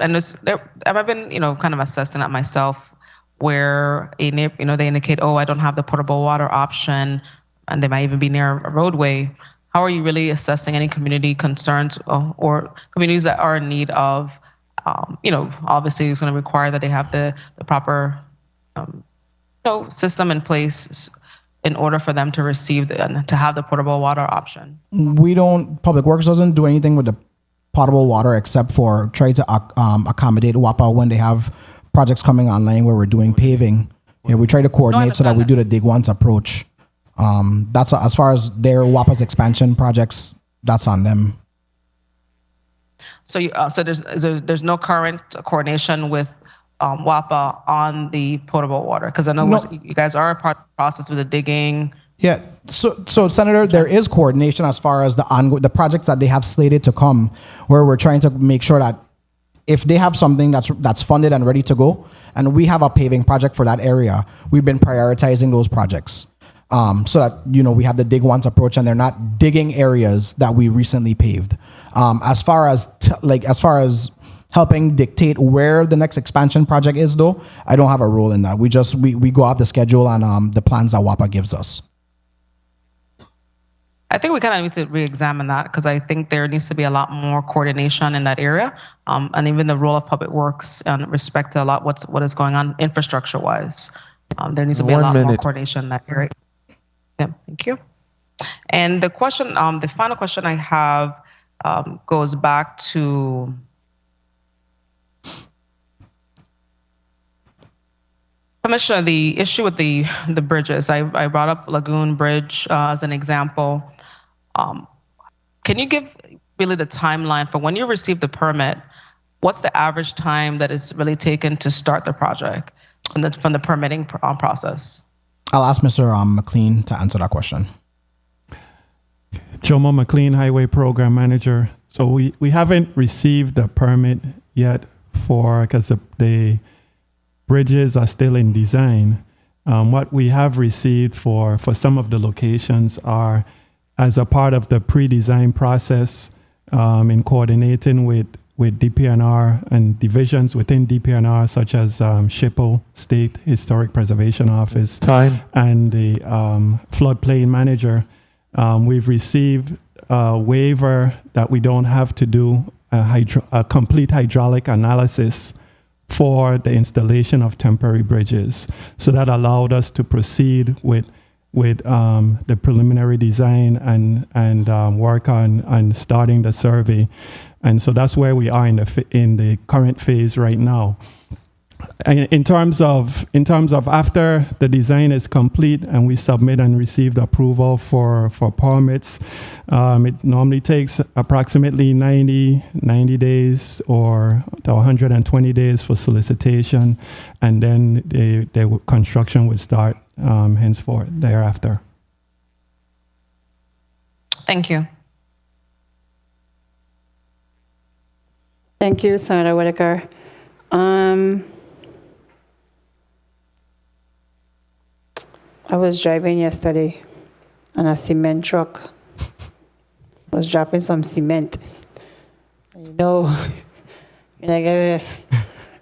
been, kind of assessing that myself, where they indicate, oh, I don't have the potable water option, and they might even be near a roadway. How are you really assessing any community concerns or communities that are in need of, obviously it's going to require that they have the proper, system in place in order for them to receive to have the potable water option? Public Works doesn't do anything with the potable water except for try to accommodate WAPA when they have projects coming online where we're doing paving. Yeah, we try to coordinate so that we do the dig once approach. That's as far as their WAPA's expansion projects, that's on them. So there's no current coordination with WAPA on the potable water, because I know you guys are a part of the process with the digging. Yeah. So Senator, there is coordination as far as the projects that they have slated to come, where we're trying to make sure that if they have something that's funded and ready to go, and we have a paving project for that area, we've been prioritizing those projects. So that, we have the dig once approach and they're not digging areas that we recently paved. As far as helping dictate where the next expansion project is, though, I don't have a role in that. We go off the schedule and the plans that WAPA gives us. I think we kind of need to re-examine that, because I think there needs to be a lot more coordination in that area, and even the role of Public Works in respect to what is going on infrastructure-wise. There needs to be a lot more coordination in that area. Yeah, thank you. And the final question I have goes back to Commissioner, the issue with the bridges. I brought up Lagoon Bridge as an example. Can you give really the timeline for when you receive the permit? What's the average time that is really taken to start the project from the permitting process? I'll ask Mr. McLean to answer that question. Jomo McLean, Highway Program Manager. So we haven't received the permit yet because the bridges are still in design. What we have received for some of the locations are as a part of the pre-design process in coordinating with DPNR and divisions within DPNR, such as SHPO, State Historic Preservation Office, and the floodplain manager. We've received a waiver that we don't have to do a complete hydraulic analysis for the installation of temporary bridges. So that allowed us to proceed with the preliminary design and work on starting the survey. And so that's where we are in the current phase right now. In terms of after the design is complete and we submit and receive the approval for permits, it normally takes approximately 90 days or 120 days for solicitation, and then the construction would start henceforth thereafter. Thank you. Thank you, Senator Whitaker. I was driving yesterday, and a cement truck was dropping some cement. Get the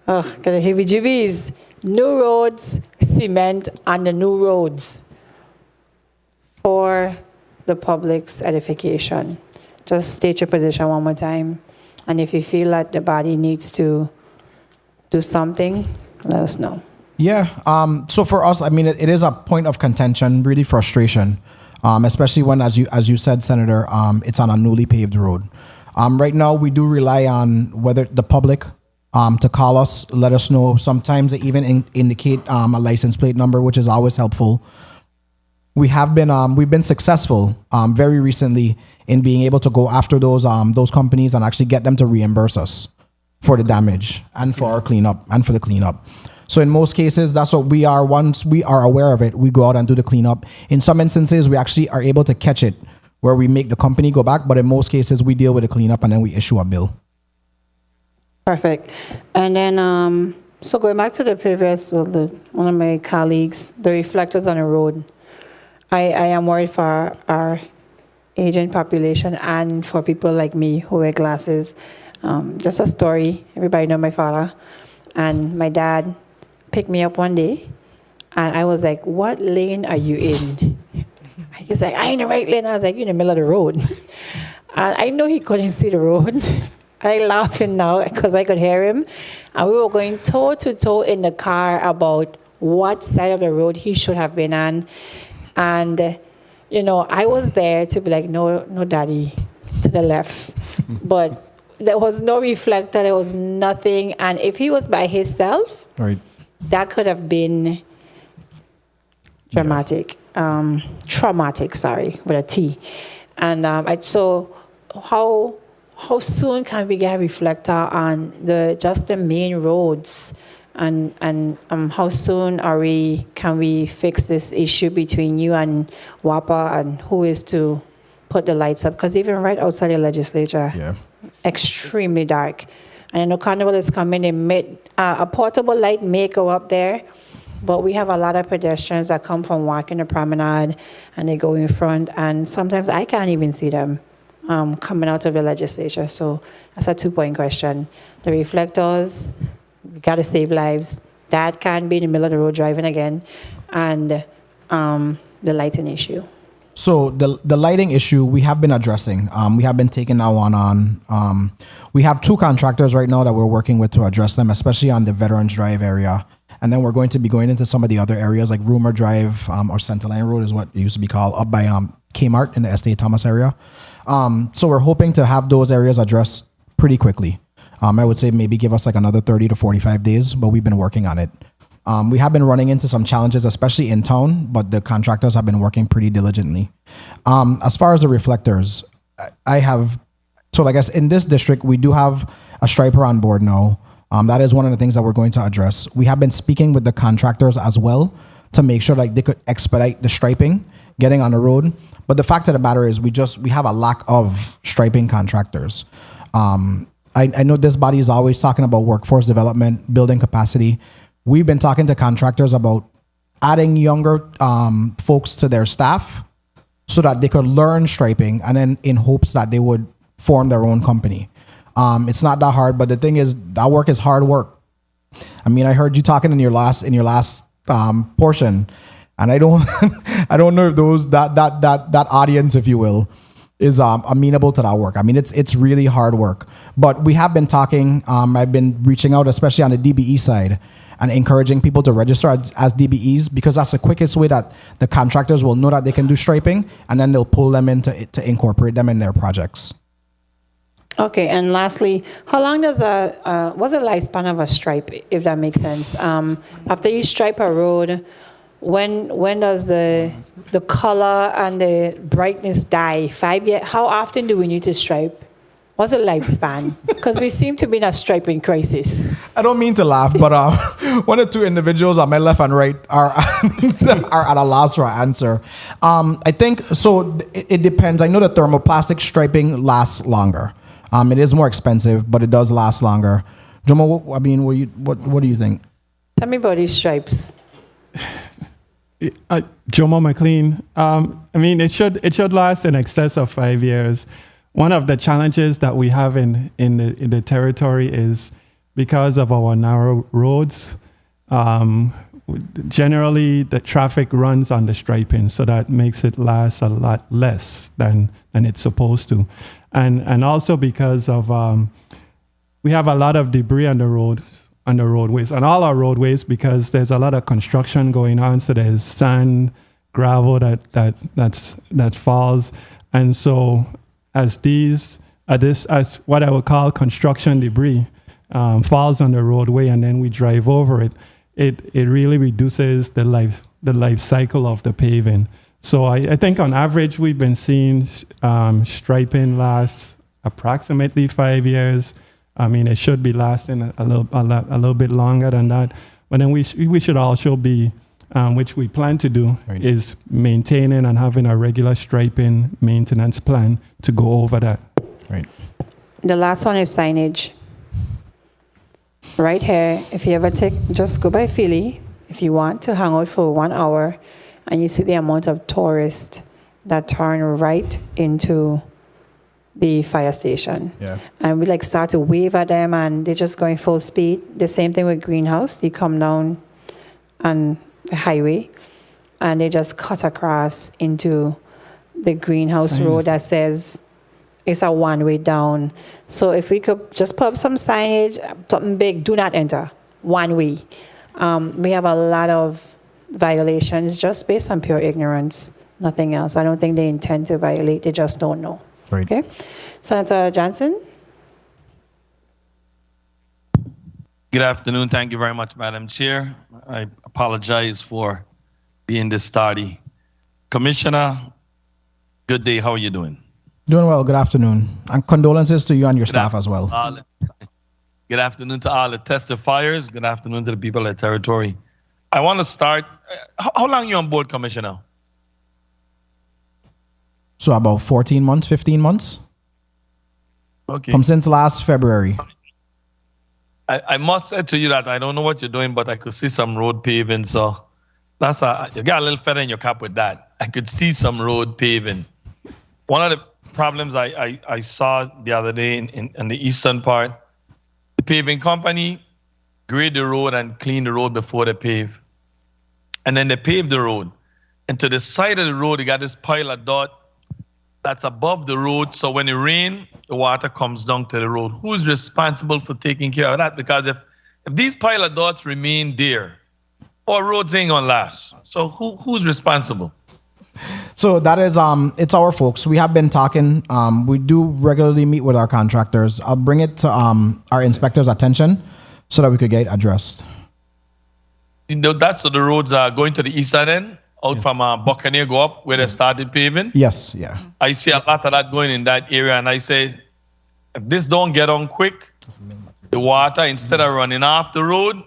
heebie-jeebies. New roads, cement on the new roads for the public's edification. Just state your position one more time. And if you feel like the body needs to do something, let us know. Yeah. So for us, I mean, it is a point of contention, really frustration, especially when, as you said, Senator, it's on a newly paved road. Right now, we do rely on whether the public to call us, let us know. Sometimes they even indicate a license plate number, which is always helpful. We've been successful very recently in being able to go after those companies and actually get them to reimburse us for the damage and for our cleanup and for the cleanup. So in most cases, that's what we are. Once we are aware of it, we go out and do the cleanup. In some instances, we actually are able to catch it where we make the company go back. But in most cases, we deal with the cleanup and then we issue a bill. Perfect. And then, so going back to the previous, one of my colleagues, the reflectors on the road. I am worried for our aging population and for people like me who wear glasses. Just a story. Everybody know my father. And my dad picked me up one day, and I was like, "What lane are you in?" He's like, "I'm in the right lane." I was like, "You're in the middle of the road." And I know he couldn't see the road. I'm laughing now because I could hear him. And we were going toe to toe in the car about what side of the road he should have been on. And, you know, I was there to be like, no, daddy, to the left. But there was no reflector, there was nothing. And if he was by himself, Right. that could have been dramatic. Traumatic, sorry, with a T. And so how soon can we get a reflector on just the main roads? And how soon can we fix this issue between you and WAPA, and who is to put the lights up? Because even right outside the legislature, extremely dark. And I know Carnival is coming, a portable light may go up there, but we have a lot of pedestrians that come from walking the promenade and they go in front, and sometimes I can't even see them coming out of the legislature. So that's a 2-point question. The reflectors, we got to save lives. That can't be in the middle of the road driving again. And the lighting issue. So the lighting issue we have been addressing. We have been taking that one on. We have 2 contractors right now that we're working with to address them, especially on the Veterans Drive area. And then we're going to be going into some of the other areas like Rumor Drive or Center Line Road is what it used to be called, up by Kmart in the Estate Thomas area. So we're hoping to have those areas addressed pretty quickly. I would say maybe give us like another 30 to 45 days, but we've been working on it. We have been running into some challenges, especially in town, but the contractors have been working pretty diligently. As far as the reflectors, I guess in this district, we do have a striper on board now. That is one of the things that we're going to address. We have been speaking with the contractors as well to make sure like they could expedite the striping, getting on the road. But the fact of the matter is we have a lack of striping contractors. I know this body is always talking about workforce development, building capacity. We've been talking to contractors about adding younger folks to their staff so that they could learn striping, and then in hopes that they would form their own company. It's not that hard, but the thing is, that work is hard work. I mean, I heard you talking in your last portion, and I don't I don't know if that audience, if you will, is amenable to that work. I mean, it's really hard work. But we have been talking. I've been reaching out, especially on the DBE side, and encouraging people to register as DBEs, because that's the quickest way that the contractors will know that they can do striping, and then they'll pull them in to incorporate them in their projects. Okay, and lastly, how long does what's the lifespan of a stripe, if that makes sense? After you stripe a road, when does the color and the brightness die? 5 years? How often do we need to stripe? What's the lifespan? Because we seem to be in a striping crisis. I don't mean to laugh, but one or two individuals on my left and right are at a loss for an answer. I think so. It depends. I know the thermoplastic striping lasts longer. It is more expensive, but it does last longer. Jomo, what do you think? Tell me about these stripes. Jomo McLean. I mean, it should last in excess of 5 years. One of the challenges that we have in the territory is because of our narrow roads. Generally, the traffic runs on the striping, so that makes it last a lot less than it's supposed to. And also because of we have a lot of debris on the roadways, on all our roadways, because there's a lot of construction going on. So there's sand, gravel that falls, and so as what I would call construction debris falls on the roadway, and then we drive over it, it really reduces the life cycle of the paving. So I think on average, we've been seeing striping last approximately 5 years. I mean, it should be lasting a little bit longer than that. But then we should also be, which we plan to do, is maintaining and having a regular striping maintenance plan to go over that. Right. The last one is signage. Right here, if you ever just go by Philly, if you want to hang out for 1 hour and you see the amount of tourists that turn right into the fire station. Yeah. And we like start to wave at them and they're just going full speed. The same thing with Greenhouse. You come down on the highway and they just cut across into the Greenhouse road that says it's a one-way down. So if we could just put up some signage, something big, do not enter, one way. We have a lot of violations just based on pure ignorance, nothing else. I don't think they intend to violate, they just don't know. Right. Okay, Senator Johnson. Good afternoon. Thank you very much, Madam Chair. I apologize for being this tardy. Commissioner, good day. How are you doing? Doing well. Good afternoon. And condolences to you and your staff as well. Good afternoon to all the testifiers. Good afternoon to the people of the territory. I want to start. How long are you on board, Commissioner? So about 14 months, 15 months? Okay. From since last February. I must say to you that I don't know what you're doing, but I could see some road paving. So you got a little feather in your cap with that. I could see some road paving. One of the problems I saw the other day in the eastern part, the paving company grade the road and clean the road before they pave. And then they pave the road. And to the side of the road, you got this pile of dirt that's above the road. So when it rains, the water comes down to the road. Who's responsible for taking care of that? Because if these pile of dirt remain there, our roads ain't gonna last. So who's responsible? So that is, it's our folks. We have been talking. We do regularly meet with our contractors. I'll bring it to our inspector's attention so that we could get it addressed. That's so the roads are going to the eastern end, out from Buccaneer go up where they started paving. Yes, yeah. I see a lot of that going in that area, and I say, if this don't get on quick, the water, instead of running off the road,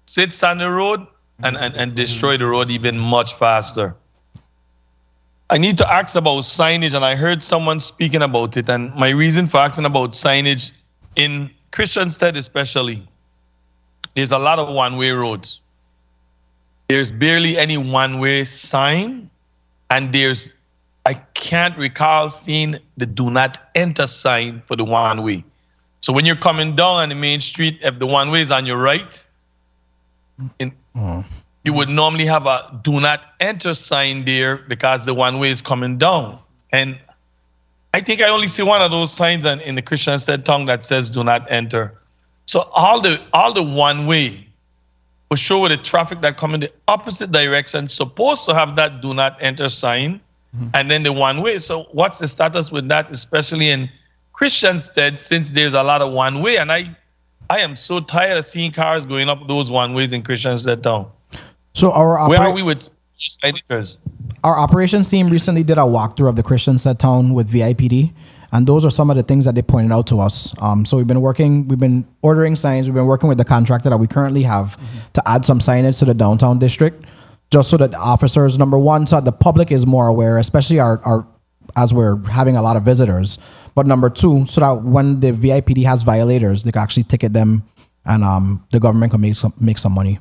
sits on the road and destroy the road even much faster. I need to ask about signage, and I heard someone speaking about it, and my reason for asking about signage in Christiansted especially, there's a lot of one-way roads. There's barely any one-way sign, and I can't recall seeing the do not enter sign for the one-way. So when you're coming down on the main street, if the one-way is on your right, you would normally have a do not enter sign there because the one-way is coming down. And I think I only see one of those signs in the Christiansted tongue that says do not enter. So all the one-way, for sure with the traffic that come in the opposite direction, supposed to have that do not enter sign, and then the one-way. So what's the status with that, especially in Christiansted, since there's a lot of one-way? And I am so tired of seeing cars going up those one-ways in Christiansted town. So where are we with signatures? Our operations team recently did a walkthrough of the Christiansted town with VIPD, and those are some of the things that they pointed out to us. So we've been ordering signs, we've been working with the contractor that we currently have to add some signage to the downtown district, just so that the officers, number one, so that the public is more aware, especially our as we're having a lot of visitors. But number two, so that when the VIPD has violators, they can actually ticket them, and the government can make some money.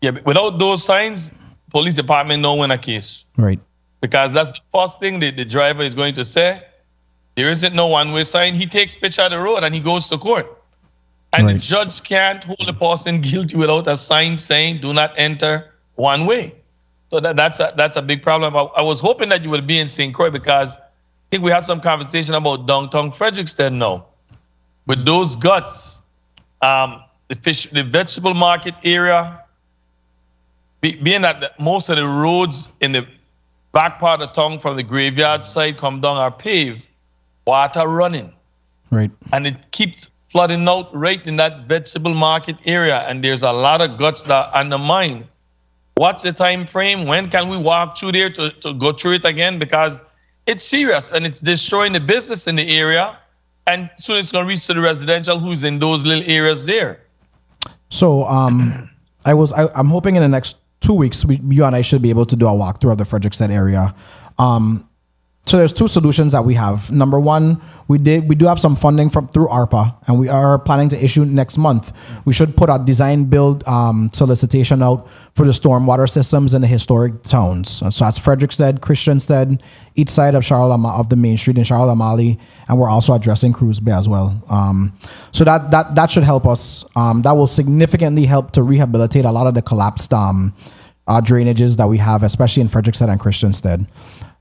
Yeah, but without those signs, police department don't win a case. Right. Because that's the first thing the driver is going to say. There isn't no one-way sign. He takes picture of the road and he goes to court. And the judge can't hold a person guilty without a sign saying do not enter one way. So that's a big problem. I was hoping that you would be in St. Croix, because I think we had some conversation about downtown Fredericksted now. With those guts, the vegetable market area, being that most of the roads in the back part of the town from the graveyard side come down are paved, water running. Right. And it keeps flooding out right in that vegetable market area, and there's a lot of guts that undermine. What's the time frame? When can we walk through there to go through it again? Because it's serious and it's destroying the business in the area, and soon it's going to reach to the residential who's in those little areas there. So I'm hoping in the next 2 weeks, you and I should be able to do a walkthrough of the Frederiksted area. So there's two solutions that we have. Number one, we do have some funding through ARPA, and we are planning to issue next month. We should put a design build solicitation out for the stormwater systems in the historic towns. So that's Frederiksted, Christiansted, each side of of the main street in Charlotte Amalie, and we're also addressing Cruz Bay as well. So that should help us. That will significantly help to rehabilitate a lot of the collapsed drainages that we have, especially in Frederiksted and Christiansted.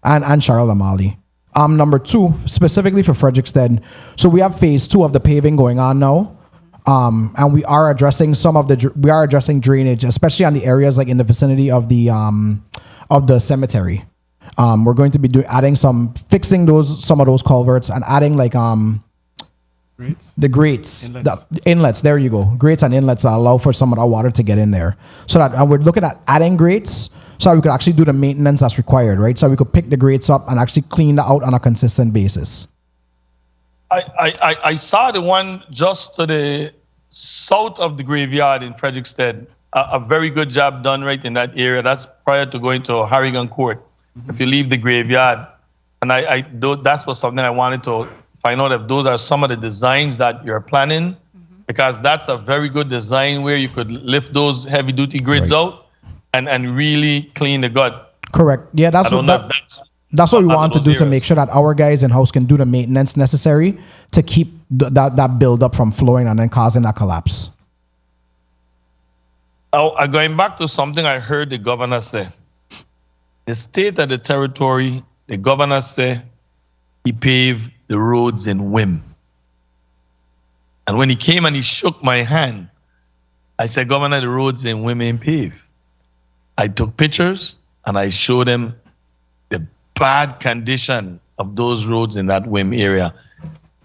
And Charlotte Amalie. Number two, specifically for Frederiksted, so we have phase 2 of the paving going on now, and we are addressing drainage, especially on the areas like in the vicinity of the cemetery. We're going to be fixing some of those culverts and adding like the grates, the inlets. There you go, grates and inlets that allow for some of the water to get in there. So that we're looking at adding grates, so we could actually do the maintenance that's required, right? So we could pick the grates up and actually clean that out on a consistent basis. I saw the one just to the south of the graveyard in Frederiksted. A very good job done right in that area. That's prior to going to Harrigan Court. If you leave the graveyard, and that's was something I wanted to find out if those are some of the designs that you're planning, because that's a very good design where you could lift those heavy duty grids out and really clean the gut. Correct. Yeah, that's what we want to do to make sure that our guys in house can do the maintenance necessary to keep that build up from flowing and then causing that collapse. Going back to something I heard the governor say. The state and the territory, the governor said he paved the roads in Wim. And when he came and he shook my hand, I said, Governor, the roads in Wim ain't paved. I took pictures and I showed him the bad condition of those roads in that Wim area.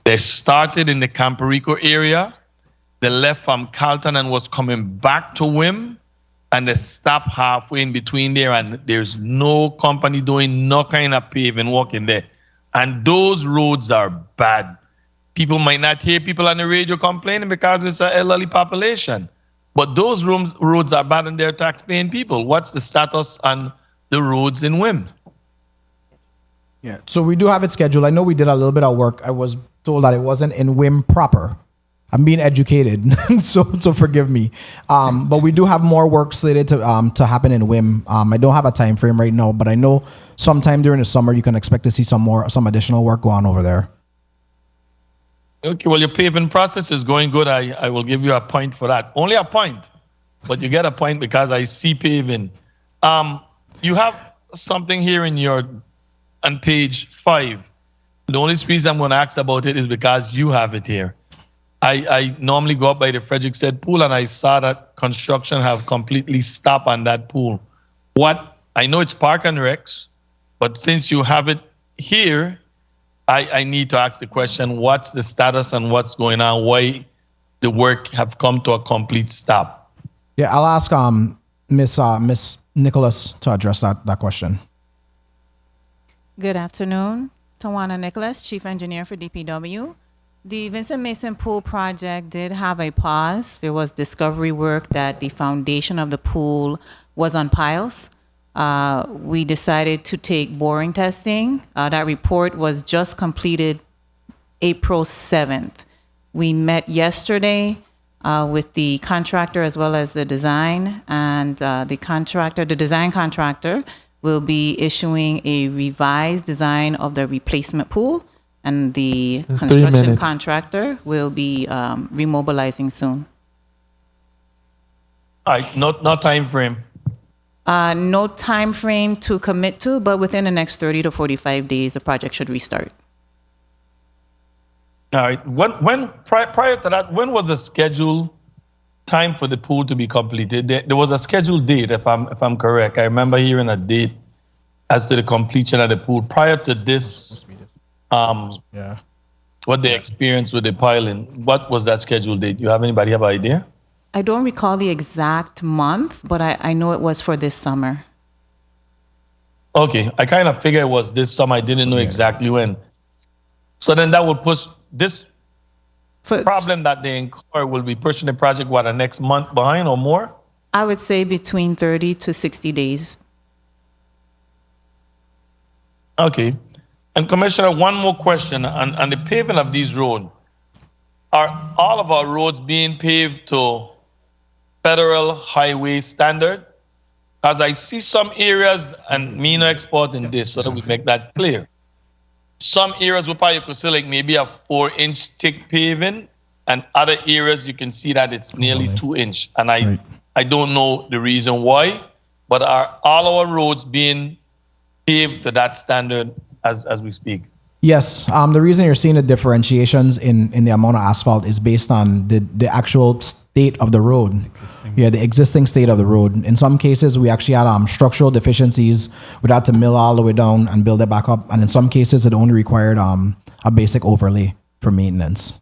They started in the Camporico area. They left from Carlton and was coming back to Wim, and they stopped halfway in between there, and there's no company doing no kind of paving work in there. And those roads are bad. People might not hear people on the radio complaining because it's an elderly population. But those roads are bad and they're tax-paying people. What's the status on the roads in Wim? Yeah, so we do have it scheduled. I know we did a little bit of work. I was told that it wasn't in Wim proper. I'm being educated, so forgive me. But we do have more work slated to happen in Wim. I don't have a time frame right now, but I know sometime during the summer you can expect to see some additional work go on over there. Okay, well, your paving process is going good. I will give you a point for that. Only a point, but you get a point because I see paving. You have something here on page 5. The only reason I'm going to ask about it is because you have it here. I normally go up by the Frederiksted pool, and I saw that construction have completely stopped on that pool. I know it's Park and Recs, but since you have it here, I need to ask the question, what's the status and what's going on? Why the work have come to a complete stop? Yeah, I'll ask Miss Nicholas to address that question. Good afternoon. Tawana Nicholas, Chief Engineer for DPW. The Vincent Mason Pool project did have a pause. There was discovery work that the foundation of the pool was on piles. We decided to take boring testing. That report was just completed April 7th. We met yesterday with the contractor as well as the design, and the design contractor will be issuing a revised design of the replacement pool, and the construction contractor will be remobilizing soon. All right, no time frame. No time frame to commit to, but within the next 30 to 45 days, the project should restart. All right. Prior to that, when was the scheduled time for the pool to be completed? There was a scheduled date, if I'm correct. I remember hearing a date as to the completion of the pool. Prior to this, what they experienced with the piling, what was that scheduled date? Anybody have an idea? I don't recall the exact month, but I know it was for this summer. Okay, I kind of figured it was this summer. I didn't know exactly when. So then that would push this problem that they incur will be pushing the project, what, the next month behind or more? I would say between 30 to 60 days. Okay. And Commissioner, one more question on the paving of these roads. Are all of our roads being paved to federal highway standard? As I see some areas, and me no export in this, so that we make that clear. Some areas where you could see like maybe a 4-inch thick paving, and other areas you can see that it's nearly 2-inch. And I don't know the reason why, but are all our roads being paved to that standard as we speak? Yes. The reason you're seeing the differentiations in the amount of asphalt is based on the actual state of the road. Yeah, the existing state of the road. In some cases, we actually had structural deficiencies. We'd had to mill all the way down and build it back up. And in some cases, it only required a basic overlay for maintenance.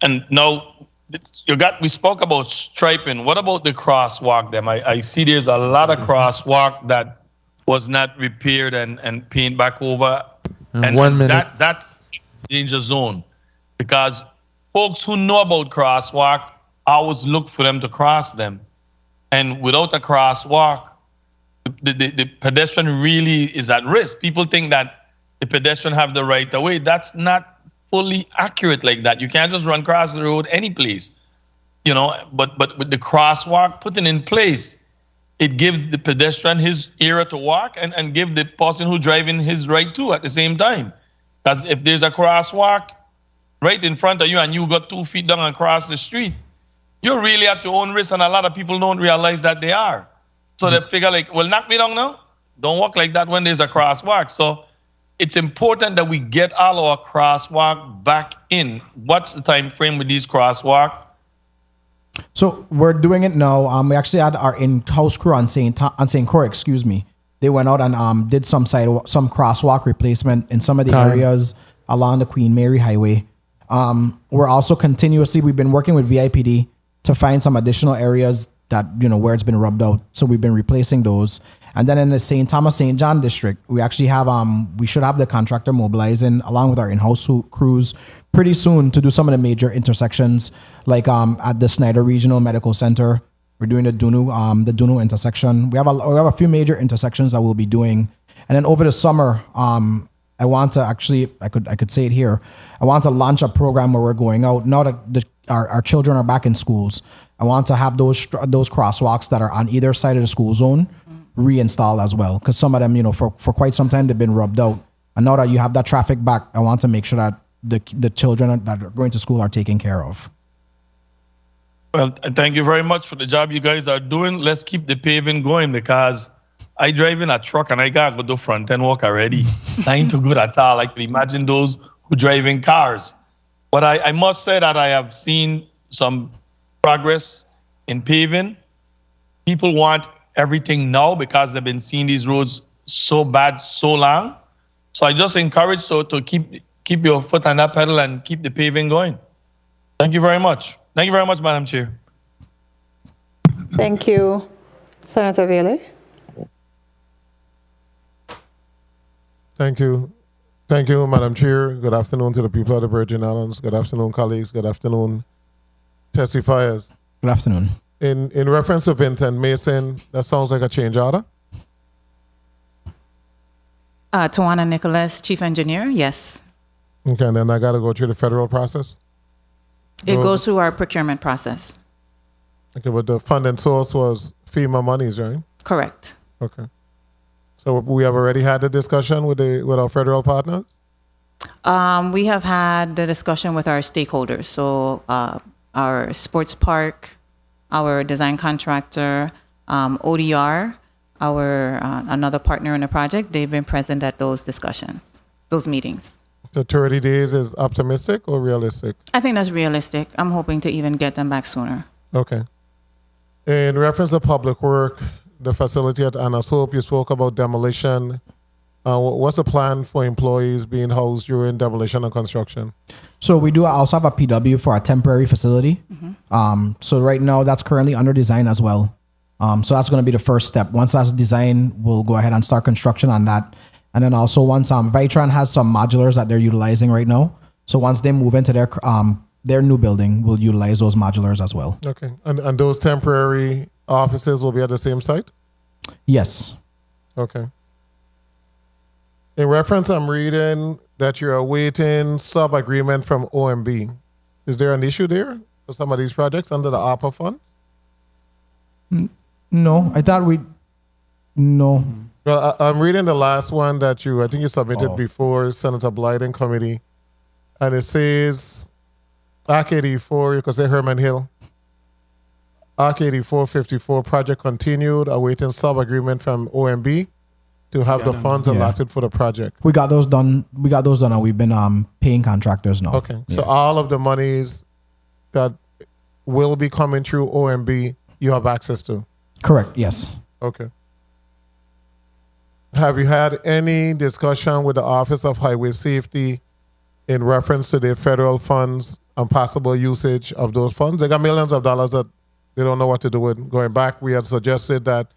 And now we spoke about striping. What about the crosswalk then? I see there's a lot of crosswalk that was not repaired and painted back over. And 1 minute. That's danger zone, because folks who know about crosswalk always look for them to cross them. And without a crosswalk, the pedestrian really is at risk. People think that the pedestrian have the right of way. That's not fully accurate like that. You can't just run across the road any place, but with the crosswalk putting in place, it gives the pedestrian his area to walk and give the person who driving his right too at the same time. Because if there's a crosswalk right in front of you and you got 2 feet down and cross the street, you're really at your own risk, and a lot of people don't realize that they are. So they figure like, well, knock me down now. Don't walk like that when there's a crosswalk. So it's important that we get all our crosswalk back in. What's the time frame with these crosswalk? So we're doing it now. We actually had our in-house crew on St. Croix, They went out and did some crosswalk replacement in some of the areas along the Queen Mary Highway. We're also we've been working with VIPD to find some additional areas that, where it's been rubbed out. So we've been replacing those. And then in the St. Thomas, St. John district, we actually have, we should have the contractor mobilizing along with our in-house crews pretty soon to do some of the major intersections, like at the Snyder Regional Medical Center. We're doing the Dunu intersection. We have a few major intersections that we'll be doing. And then over the summer, I want to actually, I could say it here, I want to launch a program where we're going out, now that our children are back in schools. I want to have those crosswalks that are on either side of the school zone reinstalled as well, because some of them, for quite some time, they've been rubbed out. And now that you have that traffic back, I want to make sure that the children that are going to school are taken care of. Well, thank you very much for the job you guys are doing. Let's keep the paving going, because I drive in a truck and I got to go to front end walk already. I ain't too good at all. I can imagine those who drive in cars. But I must say that I have seen some progress in paving. People want everything now because they've been seeing these roads so bad so long. So I just encourage to keep your foot on that pedal and keep the paving going. Thank you very much. Thank you very much, Madam Chair. Thank you. Senator Bailey. Thank you. Thank you, Madam Chair. Good afternoon to the people of the Virgin Islands. Good afternoon, colleagues. Good afternoon, testifiers. Good afternoon. In reference to Vincent Mason, that sounds like a change order? Tawana Nicholas, Chief Engineer, yes. Okay, and then I got to go through the federal process? It goes through our procurement process. Okay, but the funding source was FEMA monies, right? Correct. Okay. So we have already had the discussion with our federal partners? We have had the discussion with our stakeholders. So our sports park, our design contractor, ODR, our another partner in the project, they've been present at those discussions, those meetings. So 30 days is optimistic or realistic? I think that's realistic. I'm hoping to even get them back sooner. Okay. In reference to public work, the facility at Anna's Hope, you spoke about demolition. What's the plan for employees being housed during demolition and construction? So we do also have a PW for a temporary facility. So right now that's currently under design as well. So that's going to be the first step. Once that's designed, we'll go ahead and start construction on that. And then also once Vitron has some modulars that they're utilizing right now. So once they move into their new building, we'll utilize those modulars as well. Okay. And those temporary offices will be at the same site? Yes. Okay. In reference, I'm reading that you're awaiting sub-agreement from OMB. Is there an issue there for some of these projects under the ARPA funds? No, I thought no. Well, I'm reading the last one that I think you submitted before Senator Blyden committee, and it says ARC 84, you could say Herman Hill. ARC 8454 project continued, awaiting sub-agreement from OMB to have the funds allotted for the project. We got those done, and we've been paying contractors now. Okay, so all of the monies that will be coming through OMB, you have access to? Correct, yes. Okay. Have you had any discussion with the Office of Highway Safety in reference to their federal funds and possible usage of those funds? They got millions of dollars that they don't know what to do with. Going back, we had suggested that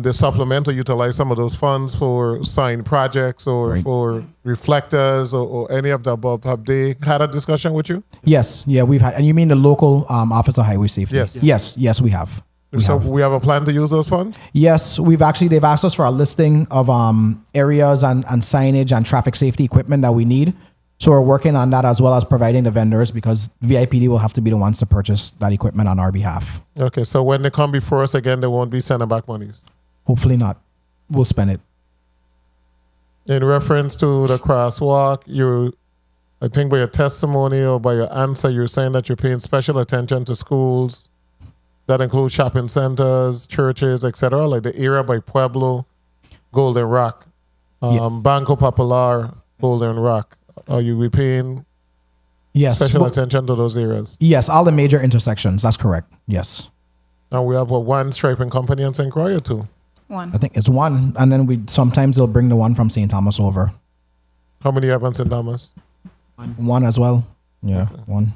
they supplement or utilize some of those funds for signed projects or for reflectors or any of the above. Have they had a discussion with you? Yes, yeah, we've had. And you mean the local Office of Highway Safety? Yes. Yes, we have. We have a plan to use those funds? Yes, they've asked us for a listing of areas and signage and traffic safety equipment that we need. So we're working on that as well as providing the vendors, because VIPD will have to be the ones to purchase that equipment on our behalf. Okay, so when they come before us again, they won't be sending back monies? Hopefully not. We'll spend it. In reference to the crosswalk, I think by your testimony or by your answer, you're saying that you're paying special attention to schools. That includes shopping centers, churches, etc., like the area by Pueblo, Golden Rock, Banco Popular, Golden Rock. Are you paying special attention to those areas? Yes, all the major intersections. That's correct. Yes. And we have one striping company in St. Croix or two? One. I think it's one, and then sometimes they'll bring the one from St. Thomas over. How many have in St. Thomas? One as well. Yeah, okay. One.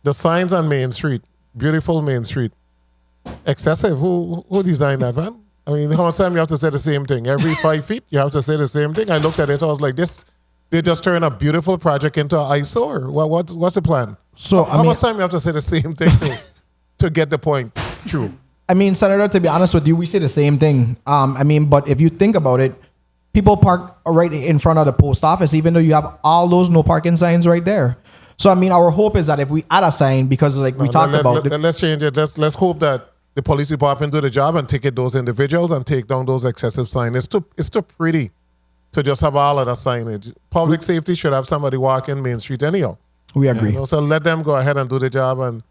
The signs on Main Street. Beautiful Main Street. Excessive. Who designed that, man? I mean, how much time you have to say the same thing? Every 5 feet, you have to say the same thing? I looked at it, I was like, they just turned a beautiful project into an eyesore. What's the plan? So how much time you have to say the same thing to get the point true? I mean, Senator, to be honest with you, we say the same thing. But if you think about it, people park right in front of the post office, even though you have all those no parking signs right there. So, our hope is that if we add a sign, because we talked about... Let's change it. Let's hope that the police department do the job and ticket those individuals and take down those excessive signs. It's too pretty to just have all of the signage. Public safety should have somebody walking Main Street anyhow. We agree. So let them go ahead and do the job and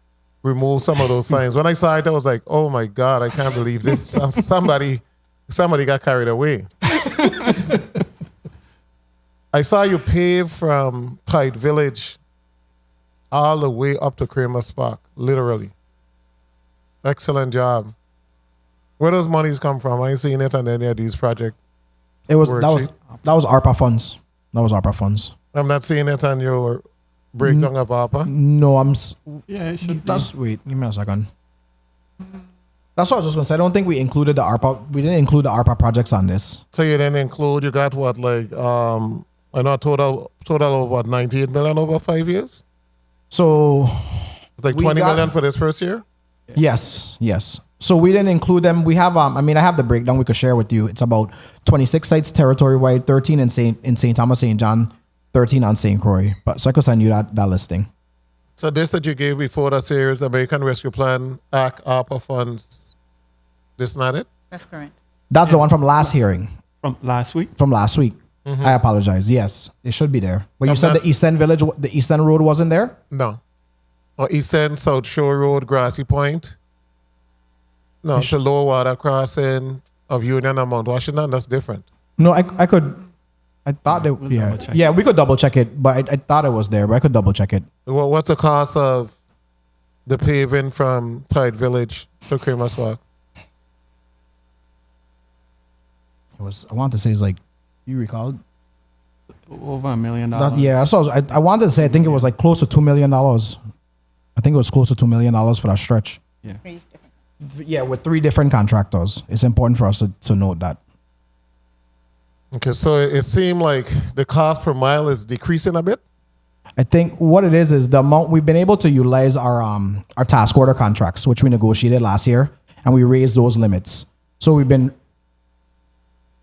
remove some of those signs. When I saw it, I was like, oh my God, I can't believe this. Somebody got carried away. I saw you pave from Tide Village all the way up to Kramer's Park, literally. Excellent job. Where those monies come from? I ain't seen it on any of these projects. That was ARPA funds. That was ARPA funds. I'm not seeing it on your breakdown of ARPA. No, it should wait, give me a second. That's what I was just gonna say. I don't think we included the ARPA. We didn't include the ARPA projects on this. So you didn't include? You got what, like I know total of what, 98 million over 5 years? So it's like 20 million for this first year? Yes. So we didn't include them. We have I have the breakdown we could share with you. It's about 26 sites territory wide, 13 in St. Thomas, St. John, 13 on St. Croix. But so I could send you that listing. So this that you gave before that series, American Rescue Plan, ACT, ARPA funds, this not it? That's correct. That's the one from last hearing. From last week? From last week. Mm-hmm. I apologize. Yes, it should be there. But you said the East End Village, the East End Road wasn't there? No. Or East End, South Shore Road, Grassy Point. No, it's the lower water crossing of Union and Mount Washington. That's different. No, I thought that, yeah, we could double check it, but I thought it was there, but I could double check it. Well, what's the cost of the paving from Tide Village to Kramer's Park? I want to say it's like, you recall? Over $1 million. Yeah, so I wanted to say, I think it was like close to $2 million. I think it was close to $2 million for that stretch. Yeah. Yeah, with 3 different contractors. It's important for us to note that. Okay, so it seemed like the cost per mile is decreasing a bit. I think what it is the amount we've been able to utilize our task order contracts, which we negotiated last year, and we raised those limits. So we've been,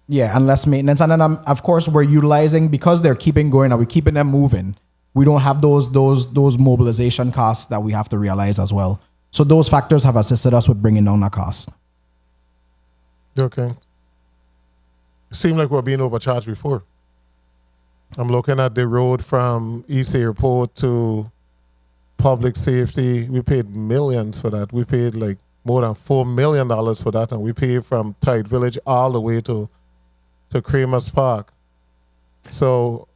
and less maintenance, and then of course we're utilizing because they're keeping going and we're keeping them moving. We don't have those mobilization costs that we have to realize as well. So those factors have assisted us with bringing down the cost. Okay. It seemed like we're being overcharged before. I'm looking at the road from East Airport to public safety. We paid millions for that. We paid like more than $4 million for that, and we paid from Tide Village all the way to Kramer's Park. So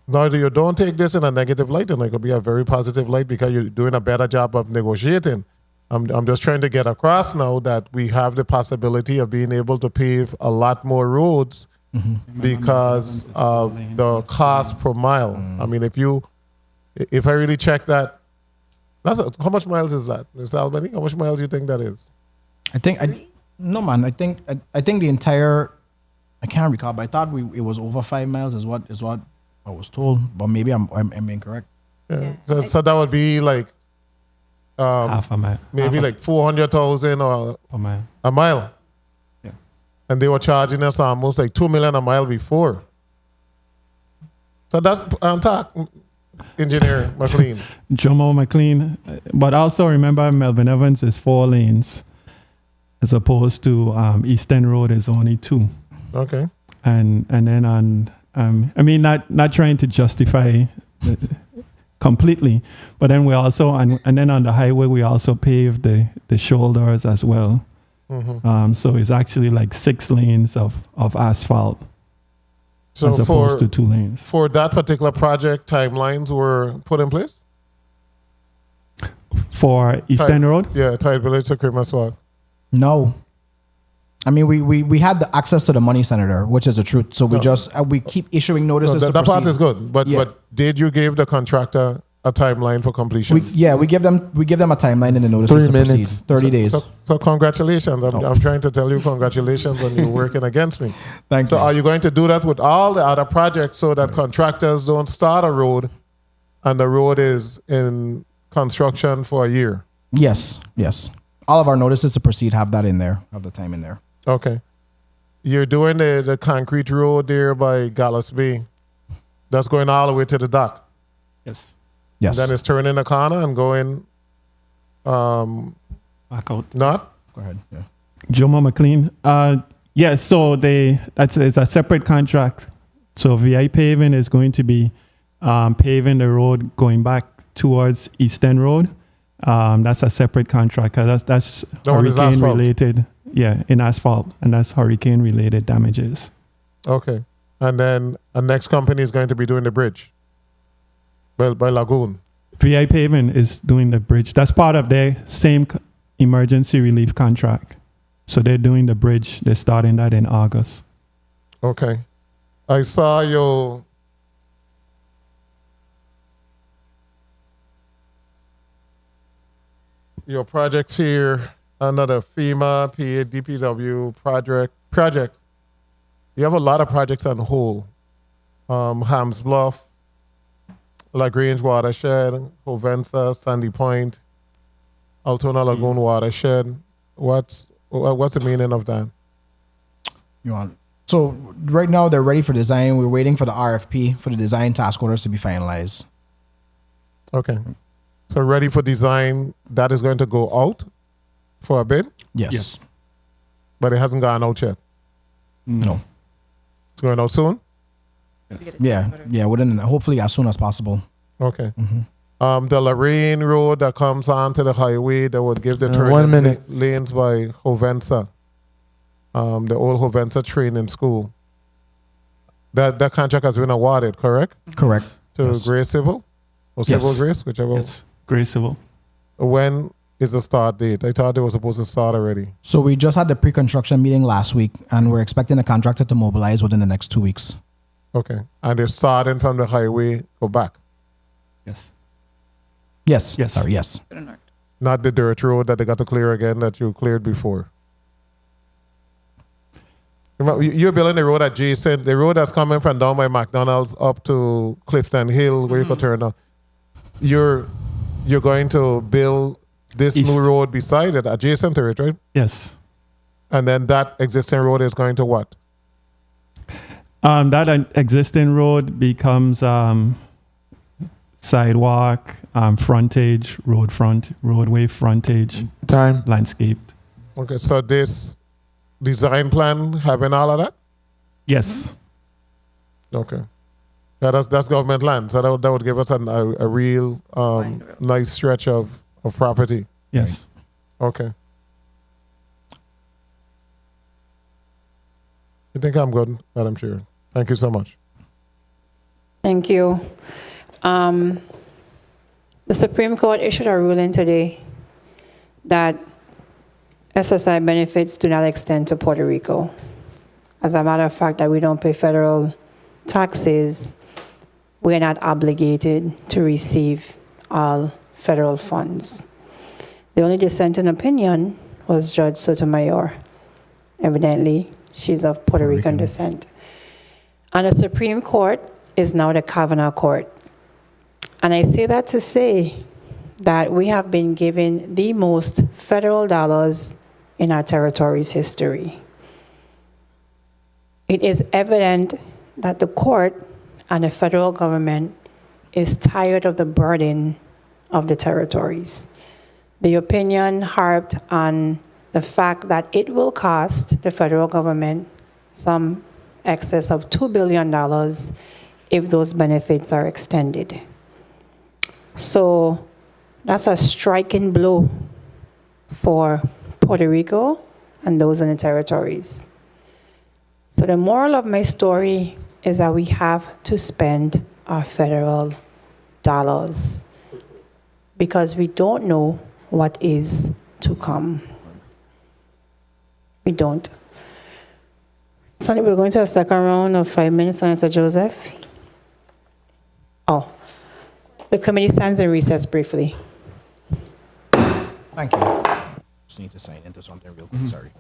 now you don't take this in a negative light, and it could be a very positive light because you're doing a better job of negotiating. I'm just trying to get across now that we have the possibility of being able to pave a lot more roads because of the cost per mile. I mean, if I really check that, how much miles is that, Mr. Albany? How much miles do you think that is? I think the entire, I can't recall, but I thought it was over 5 miles is what I was told, but maybe I'm incorrect. Yeah. So that would be like half a mile. Maybe like 400,000 or a mile. Yeah. And they were charging us almost like $2 million a mile before. So that's on top, Engineer McLean. Jomo McLean. But also remember, Melvin Evans is 4 lanes as opposed to Eastern Road is only 2. Okay. And then on, I mean, not trying to justify completely, but then we also, and then on the highway, we also paved the shoulders as well. So it's actually like 6 lanes of asphalt as opposed to 2 lanes. For that particular project, timelines were put in place? For Eastern Road? Yeah, Tide Village to Kramer's Park. No. I mean, we had the access to the money, Senator, which is the truth. So we keep issuing notices. That part is good, but did you give the contractor a timeline for completion? We give them a timeline in the notices to proceed. 30 days. So congratulations. I'm trying to tell you congratulations on you working against me. Thank you. So are you going to do that with all the other projects so that contractors don't start a road and the road is in construction for a year? Yes. All of our notices to proceed have that in there, have the time in there. Okay. You're doing the concrete road there by Gallows Bay. That's going all the way to the dock. Yes. And then it's turning the corner and going back out. Not? Go ahead. Yeah. Jomo McLean. Yes, so it's a separate contract. So VI Paving is going to be paving the road going back towards Eastern Road. That's a separate contract. That's hurricane related. Yeah, in asphalt, and that's hurricane related damages. Okay. And then the next company is going to be doing the bridge. Well, by Lagoon. VI Paving is doing the bridge. That's part of their same emergency relief contract. So they're doing the bridge. They're starting that in August. Okay. I saw your projects here under the FEMA, PA, DPW projects. You have a lot of projects on hold. Hams Bluff, LaGrange Watershed, Hovensa, Sandy Point, Altoona Lagoon Watershed. What's the meaning of that? So right now they're ready for design. We're waiting for the RFP for the design task orders to be finalized. Okay. So ready for design, that is going to go out for a bid? Yes. But it hasn't gone out yet? No. It's going out soon? Yeah, hopefully as soon as possible. Okay. The Lorraine Road that comes onto the highway that would give the turn 1 minute. lanes by Hovensa, the old Hovensa training school. That contract has been awarded, correct? Correct. To Gray Civil? Or Civil Yes. Grace, whichever. Yes, Gray Civil. When is the start date? I thought they were supposed to start already. So we just had the pre-construction meeting last week, and we're expecting the contractor to mobilize within the next 2 weeks. Okay. And they're starting from the highway, go back. Yes. Yes. Sorry, yes. Not the dirt road that they got to clear again that you cleared before. Remember, you're building the road adjacent, the road that's coming from down by McDonald's up to Clifton Hill, where you could turn up. You're going to build this new road beside it, adjacent to it, right? Yes. And then that existing road is going to what? That existing road becomes sidewalk, frontage, roadway frontage. Time. Landscaped. Okay, so this design plan having all of that? Yes. Okay. Yeah, that's government land, so that would give us a real nice stretch of property. Yes. Okay. I think I'm good, Madam Chair. Thank you so much. Thank you. The Supreme Court issued a ruling today that SSI benefits do not extend to Puerto Rico. As a matter of fact, that we don't pay federal taxes, we're not obligated to receive all federal funds. The only dissenting opinion was Judge Sotomayor. Evidently, she's of Puerto Rican descent. And the Supreme Court is now the Kavanaugh Court. And I say that to say that we have been given the most federal dollars in our territory's history. It is evident that the court and the federal government is tired of the burden of the territories. The opinion harped on the fact that it will cost the federal government some excess of $2 billion if those benefits are extended. So that's a striking blow for Puerto Rico and those in the territories. So the moral of my story is that we have to spend our federal dollars because we don't know what is to come. We don't. Sonny, we're going to a second round of 5 minutes, Senator Joseph. Oh, the committee stands in recess briefly. Thank you. Just need to sign into something real quick. Sorry.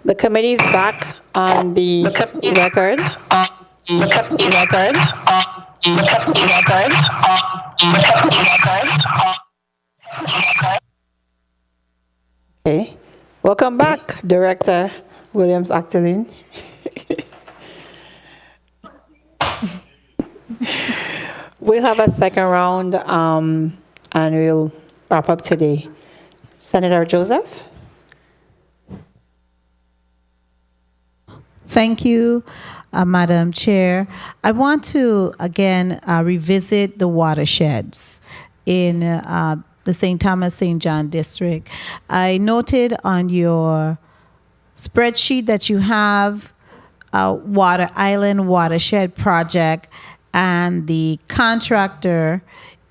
The committee is back on the record. Okay. Welcome back, Director Williams Actilin. We'll have a second round and we'll wrap up today. Senator Joseph? Thank you, Madam Chair. I want to, again, revisit the watersheds in the St. Thomas, St. John district. I noted on your spreadsheet that you have Water Island Watershed Project, and the contractor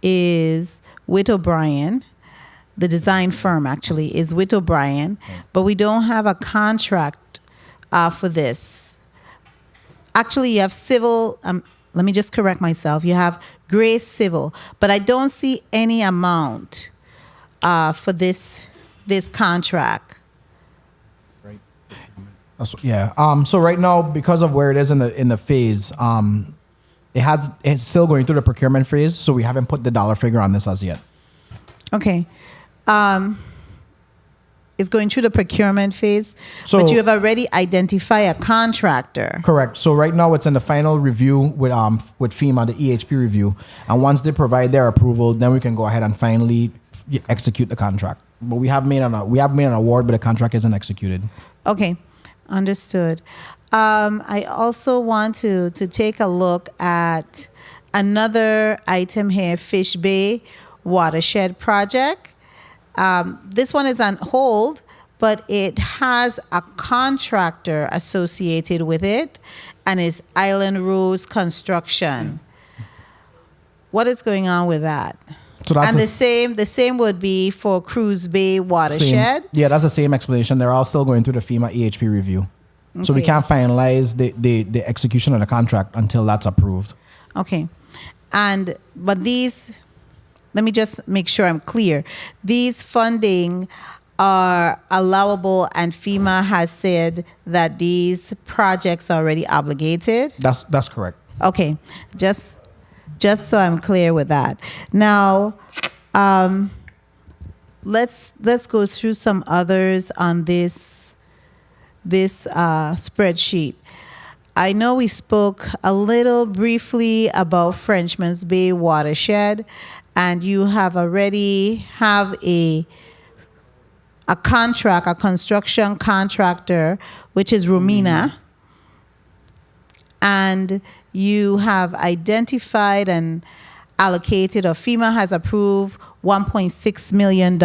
is Witt O'Brien. The design firm, actually, is Witt O'Brien, but we don't have a contract for this. Actually, you have civil, let me just correct myself. You have Grace Civil, but I don't see any amount for this contract. Right. So right now, because of where it is in the phase, it's still going through the procurement phase, so we haven't put the dollar figure on this as yet. Okay. It's going through the procurement phase, So- but you have already identified a contractor. Correct. So right now it's in the final review with FEMA, the EHP review, and once they provide their approval, then we can go ahead and finally execute the contract. But we have made an award, but the contract isn't executed. Okay, understood. I also want to take a look at another item here, Fish Bay Watershed Project. This one is on hold, but it has a contractor associated with it, and it's Island Roads Construction. What is going on with that? So that's And the same would be for Cruz Bay Watershed. Yeah, that's the same explanation. They're all still going through the FEMA EHP review. So we Okay. can't finalize the execution of the contract until that's approved. Okay. But these, let me just make sure I'm clear. These funding are allowable, and FEMA has said that these projects are already obligated. That's correct. Okay, just so I'm clear with that. Now, let's go through some others on this spreadsheet. I know we spoke a little briefly about Frenchman's Bay watershed, and you have already have a contract, a construction contractor, which is Romina, and you have identified and allocated, or FEMA has approved $1.6 million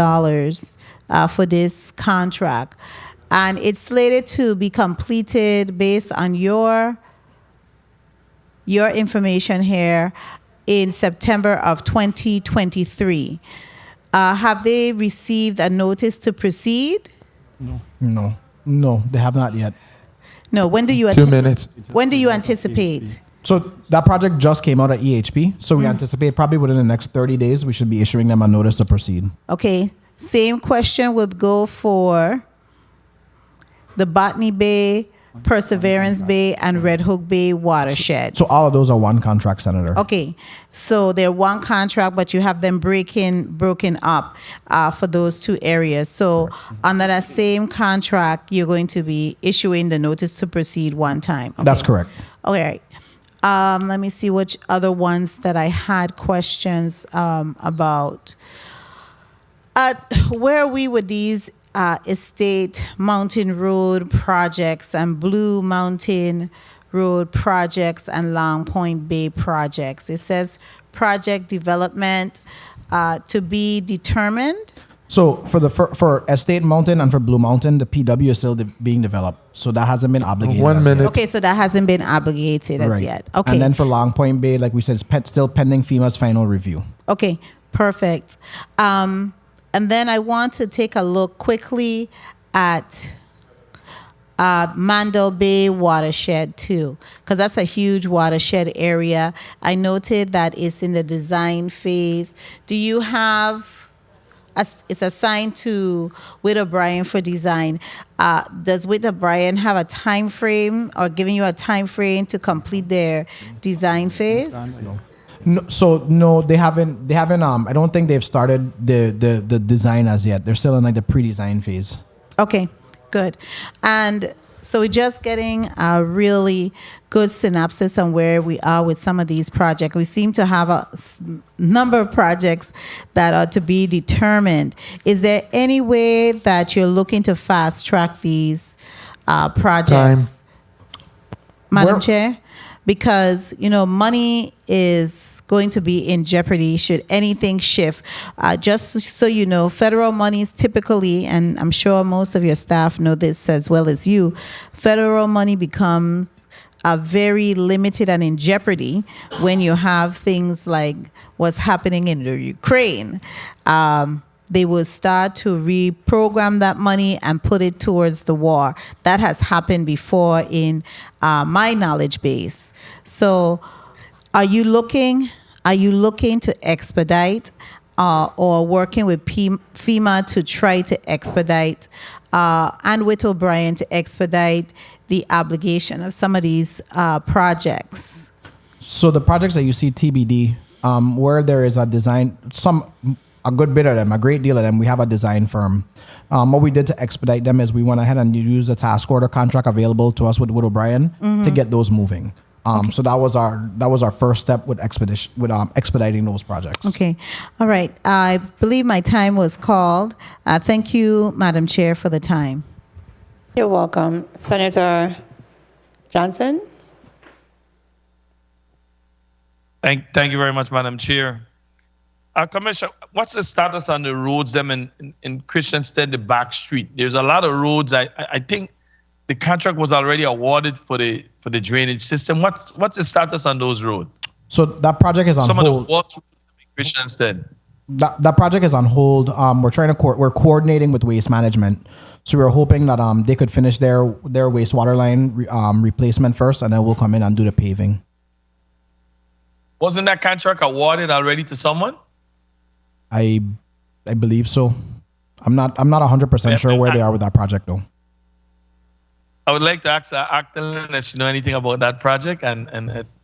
for this contract. And it's slated to be completed based on your information here in September of 2023. Have they received a notice to proceed? No, they have not yet. No. When do you 2 minutes. When do you anticipate? So that project just came out at EHP. So we anticipate probably within the next 30 days, we should be issuing them a notice to proceed. Okay. Same question would go for the Botany Bay, Perseverance Bay, and Red Hook Bay watersheds. So all of those are one contract, Senator. Okay, so they're one contract, but you have them broken up for those two areas. So under that same contract, you're going to be issuing the notice to proceed one time. Okay. That's correct. All right. Let me see which other ones that I had questions about. Where are we with these Estate Mountain Road projects and Blue Mountain Road projects and Long Point Bay projects? It says project development to be determined. So for Estate Mountain and for Blue Mountain, the PW is still being developed. So that hasn't been obligated. 1 minute. Okay, so that hasn't been obligated as yet. Okay. And then for Long Point Bay, like we said, it's still pending FEMA's final review. Okay, perfect. And then I want to take a look quickly at Mandel Bay watershed too, because that's a huge watershed area. I noted that it's in the design phase. Do you have, it's assigned to Witt O'Brien for design. Does Witt O'Brien have a time frame or giving you a time frame to complete their design phase? No, they haven't. I don't think they've started the design as yet. They're still in like the pre-design phase. Okay, good. And so we're just getting a really good synopsis on where we are with some of these projects. We seem to have a number of projects that are to be determined. Is there any way that you're looking to fast track these projects? Time. Madam Chair? Because, money is going to be in jeopardy should anything shift. Just so you know, federal monies typically, and I'm sure most of your staff know this as well as you, federal money becomes very limited and in jeopardy when you have things like what's happening in the Ukraine. They will start to reprogram that money and put it towards the war. That has happened before in my knowledge base. So are you looking to expedite or working with FEMA to try to expedite and Witt O'Brien to expedite the obligation of some of these projects? So the projects that you see TBD, where there is a design, a good bit of them, a great deal of them, we have a design firm. What we did to expedite them is we went ahead and used a task order contract available to us with Witt O'Brien to get those moving. So that was our first step with expediting those projects. Okay, all right. I believe my time was called. Thank you, Madam Chair, for the time. You're welcome. Senator Johnson? Thank you very much, Madam Chair. Commissioner, what's the status on the roads them in Christiansted, the back street? There's a lot of roads. I think the contract was already awarded for the drainage system. What's the status on those roads? So that project is on Some hold. of the walls in Christiansted. That project is on hold. We're coordinating with Waste Management, so we're hoping that they could finish their wastewater line replacement first, and then we'll come in and do the paving. Wasn't that contract awarded already to someone? I believe so. I'm not 100% sure where they are with that project though. I would like to ask Acton if she know anything about that project and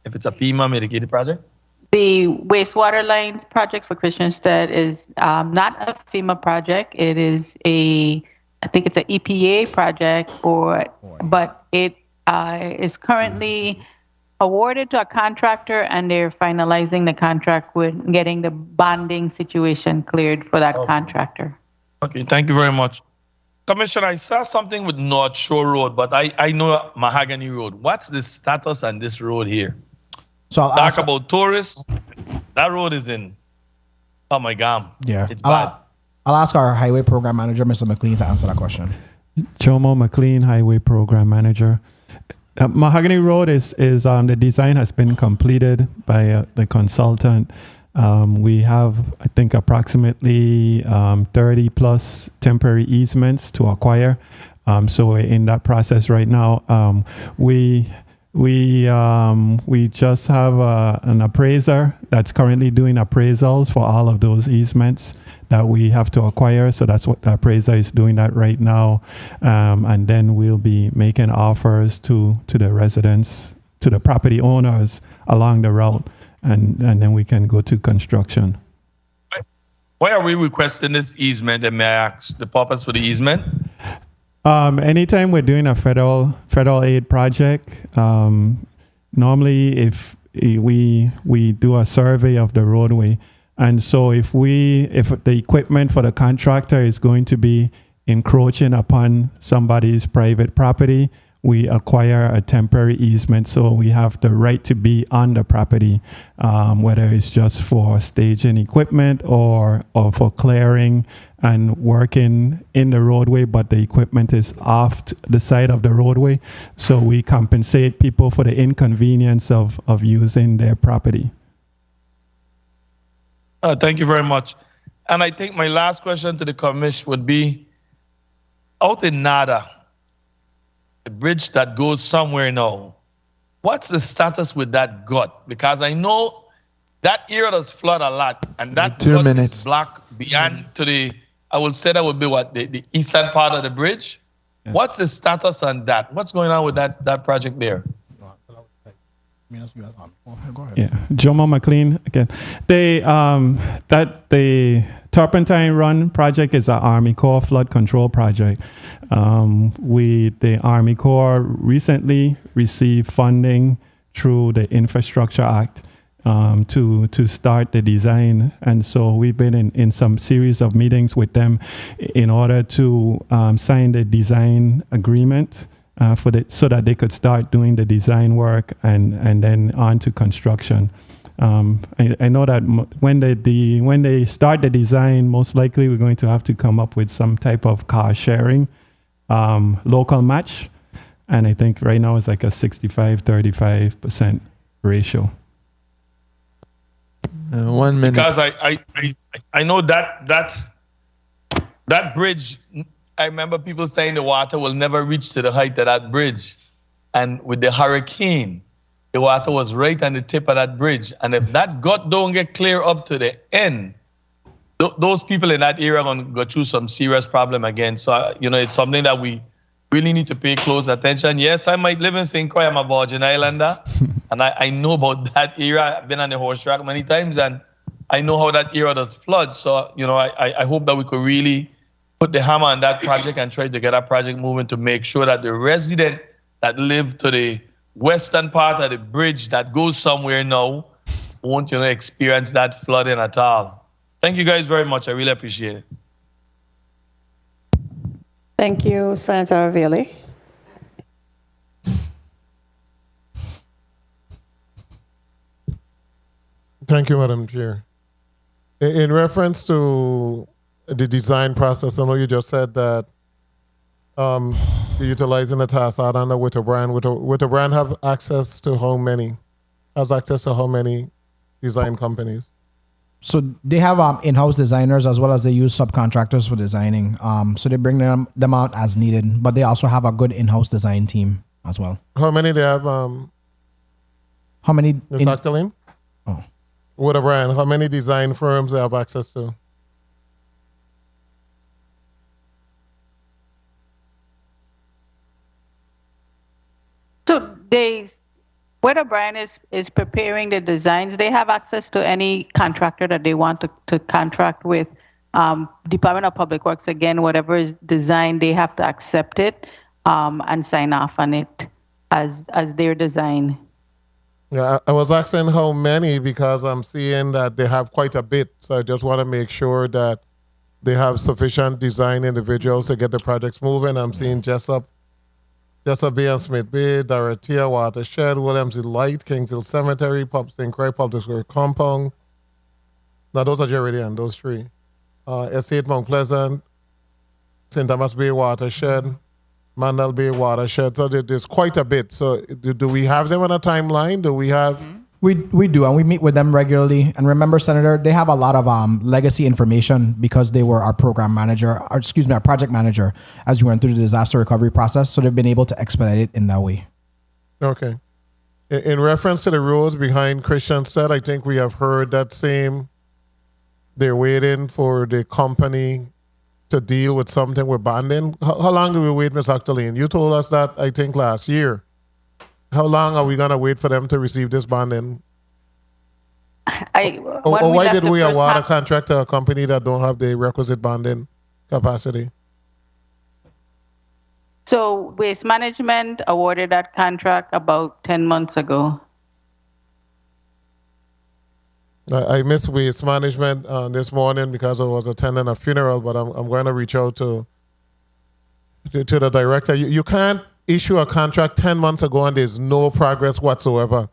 if it's a FEMA mitigated project. The wastewater line project for Christiansted is not a FEMA project. It is I think it's an EPA project, but it is currently awarded to a contractor, and they're finalizing the contract with getting the bonding situation cleared for that contractor. Okay, thank you very much. Commissioner, I saw something with North Shore Road, but I know Mahogany Road. What's the status on this road here? So I'll talk about tourists. That road is in, oh my God. Yeah, it's bad. I'll ask our highway program manager, Mr. McLean, to answer that question. Jomo McLean, Highway Program Manager. Mahogany Road is the design has been completed by the consultant. We have, I think, approximately 30 plus temporary easements to acquire. So we're in that process right now. We just have an appraiser that's currently doing appraisals for all of those easements that we have to acquire. So that's what the appraiser is doing that right now. And then we'll be making offers to the residents, to the property owners along the route. And then we can go to construction. Why are we requesting this easement? And may I ask the purpose for the easement? Anytime we're doing a federal aid project, normally if we do a survey of the roadway, and so if the equipment for the contractor is going to be encroaching upon somebody's private property, we acquire a temporary easement, so we have the right to be on the property, whether it's just for staging equipment or for clearing and working in the roadway, but the equipment is off the side of the roadway. So we compensate people for the inconvenience of using their property. Thank you very much. And I think my last question to the commission would be, out in Nada, the bridge that goes somewhere now, what's the status with that gut? Because I know that area does flood a lot, and that gut is blocked beyond to the, I will say that would be what, the eastern part of the bridge? Yeah. What's the status on that? What's going on with that project there? Yeah, Jomo McLean again. The Turpentine Run project is an Army Corps flood control project. The Army Corps recently received funding through the Infrastructure Act to start the design, and so we've been in some series of meetings with them in order to sign the design agreement. So that they could start doing the design work and then on to construction. I know that when they start the design, most likely we're going to have to come up with some type of cost sharing, local match, and I think right now it's like a 65-35% ratio. 1 minute. Because I know that bridge. I remember people saying the water will never reach to the height of that bridge. And with the hurricane, the water was right on the tip of that bridge. And if that gut don't get clear up to the end, those people in that area are going to go through some serious problem again. So, it's something that we really need to pay close attention. Yes, I might live in St. Croix. I'm a Virgin Islander. And I know about that area. I've been on the horse track many times, and I know how that area does flood. So, I hope that we could really put the hammer on that project and try to get that project moving to make sure that the resident that live to the western part of the bridge that goes somewhere now won't, experience that flooding at all. Thank you guys very much. I really appreciate it. Thank you, Senator Avili. Thank you, Madam Chair. In reference to the design process, I know you just said that you're utilizing the task under Witter Brand. Witter Brand have access to how many? Has access to how many design companies? So they have in-house designers as well as they use subcontractors for designing. So they bring them out as needed, but they also have a good in-house design team as well. How many they have? How many? Ms. Octaline? Oh. What Brian? How many design firms they have access to? So whether Brian is preparing the designs, they have access to any contractor that they want to contract with. Department of Public Works, again, whatever is designed, they have to accept it and sign off on it as their design. Yeah, I was asking how many because I'm seeing that they have quite a bit. So I just want to make sure that they have sufficient design individuals to get the projects moving. I'm seeing Jessup Bay and Smith Bay, Dorothea Watershed, Williams Light, Kings Hill Cemetery, St. Croix Public Square Compound. Now those are Jeridian, those three. Estate Mount Pleasant, St. Thomas Bay Watershed, Mandel Bay Watershed. So there's quite a bit. So do we have them on a timeline? Do we have? We do, and we meet with them regularly. And remember, Senator, they have a lot of legacy information because they were our program manager, our project manager, as we went through the disaster recovery process. So they've been able to expedite it in that way. Okay. In reference to the roads behind Christiansted, I think we have heard that same. They're waiting for the company to deal with something with bonding. How long do we wait, Ms. Octaline? You told us that, I think, last year. How long are we going to wait for them to receive this bonding? Why did we award a contract to a company that don't have the requisite bonding capacity? So Waste Management awarded that contract about 10 months ago. I missed Waste Management this morning because I was attending a funeral, but I'm going to reach out to the director. You can't issue a contract 10 months ago and there's no progress whatsoever.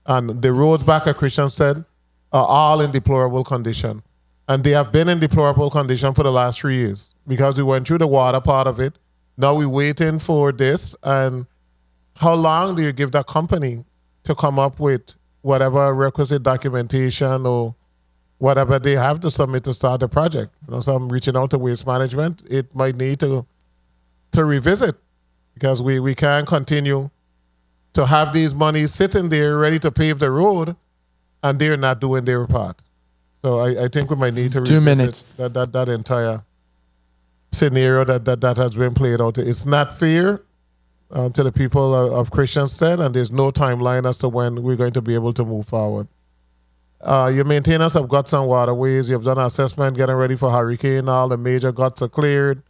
And the roads back at Christiansted are all in deplorable condition. And they have been in deplorable condition for the last 3 years because we went through the water part of it. Now we're waiting for this. And how long do you give that company to come up with whatever requisite documentation or whatever they have to submit to start the project? So I'm reaching out to Waste Management. It might need to revisit because we can't continue to have these monies sitting there ready to pave the road and they're not doing their part. So I think we might need to revisit that entire scenario that has been played out. It's not fair to the people of Christiansted, and there's no timeline as to when we're going to be able to move forward. Your maintenance of guts and waterways, you've done an assessment getting ready for hurricane, all the major guts are cleared.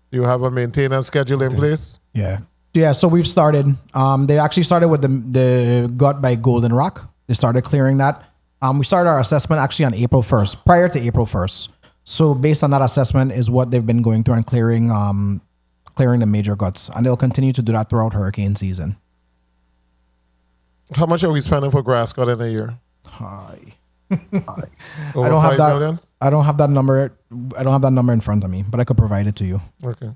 You have a maintenance schedule in place? Yeah, so we've started. They actually started with the gut by Golden Rock. They started clearing that. We started our assessment actually on April 1st, prior to April 1st. So based on that assessment is what they've been going through and clearing the major guts. And they'll continue to do that throughout hurricane season. How much are we spending for grass cut in a year? I Over don't have 5 that. million? I don't have that number. I don't have that number in front of me, but I could provide it to you. Okay.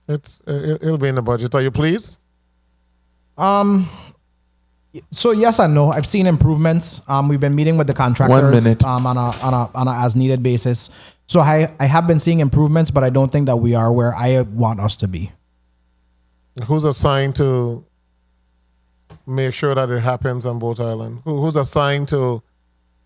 It'll be in the budget. Are you pleased? So yes and no. I've seen improvements. We've been meeting with the contractors 1 minute. on a as needed basis. So I have been seeing improvements, but I don't think that we are where I want us to be. Who's assigned to make sure that it happens on both islands? Who's assigned to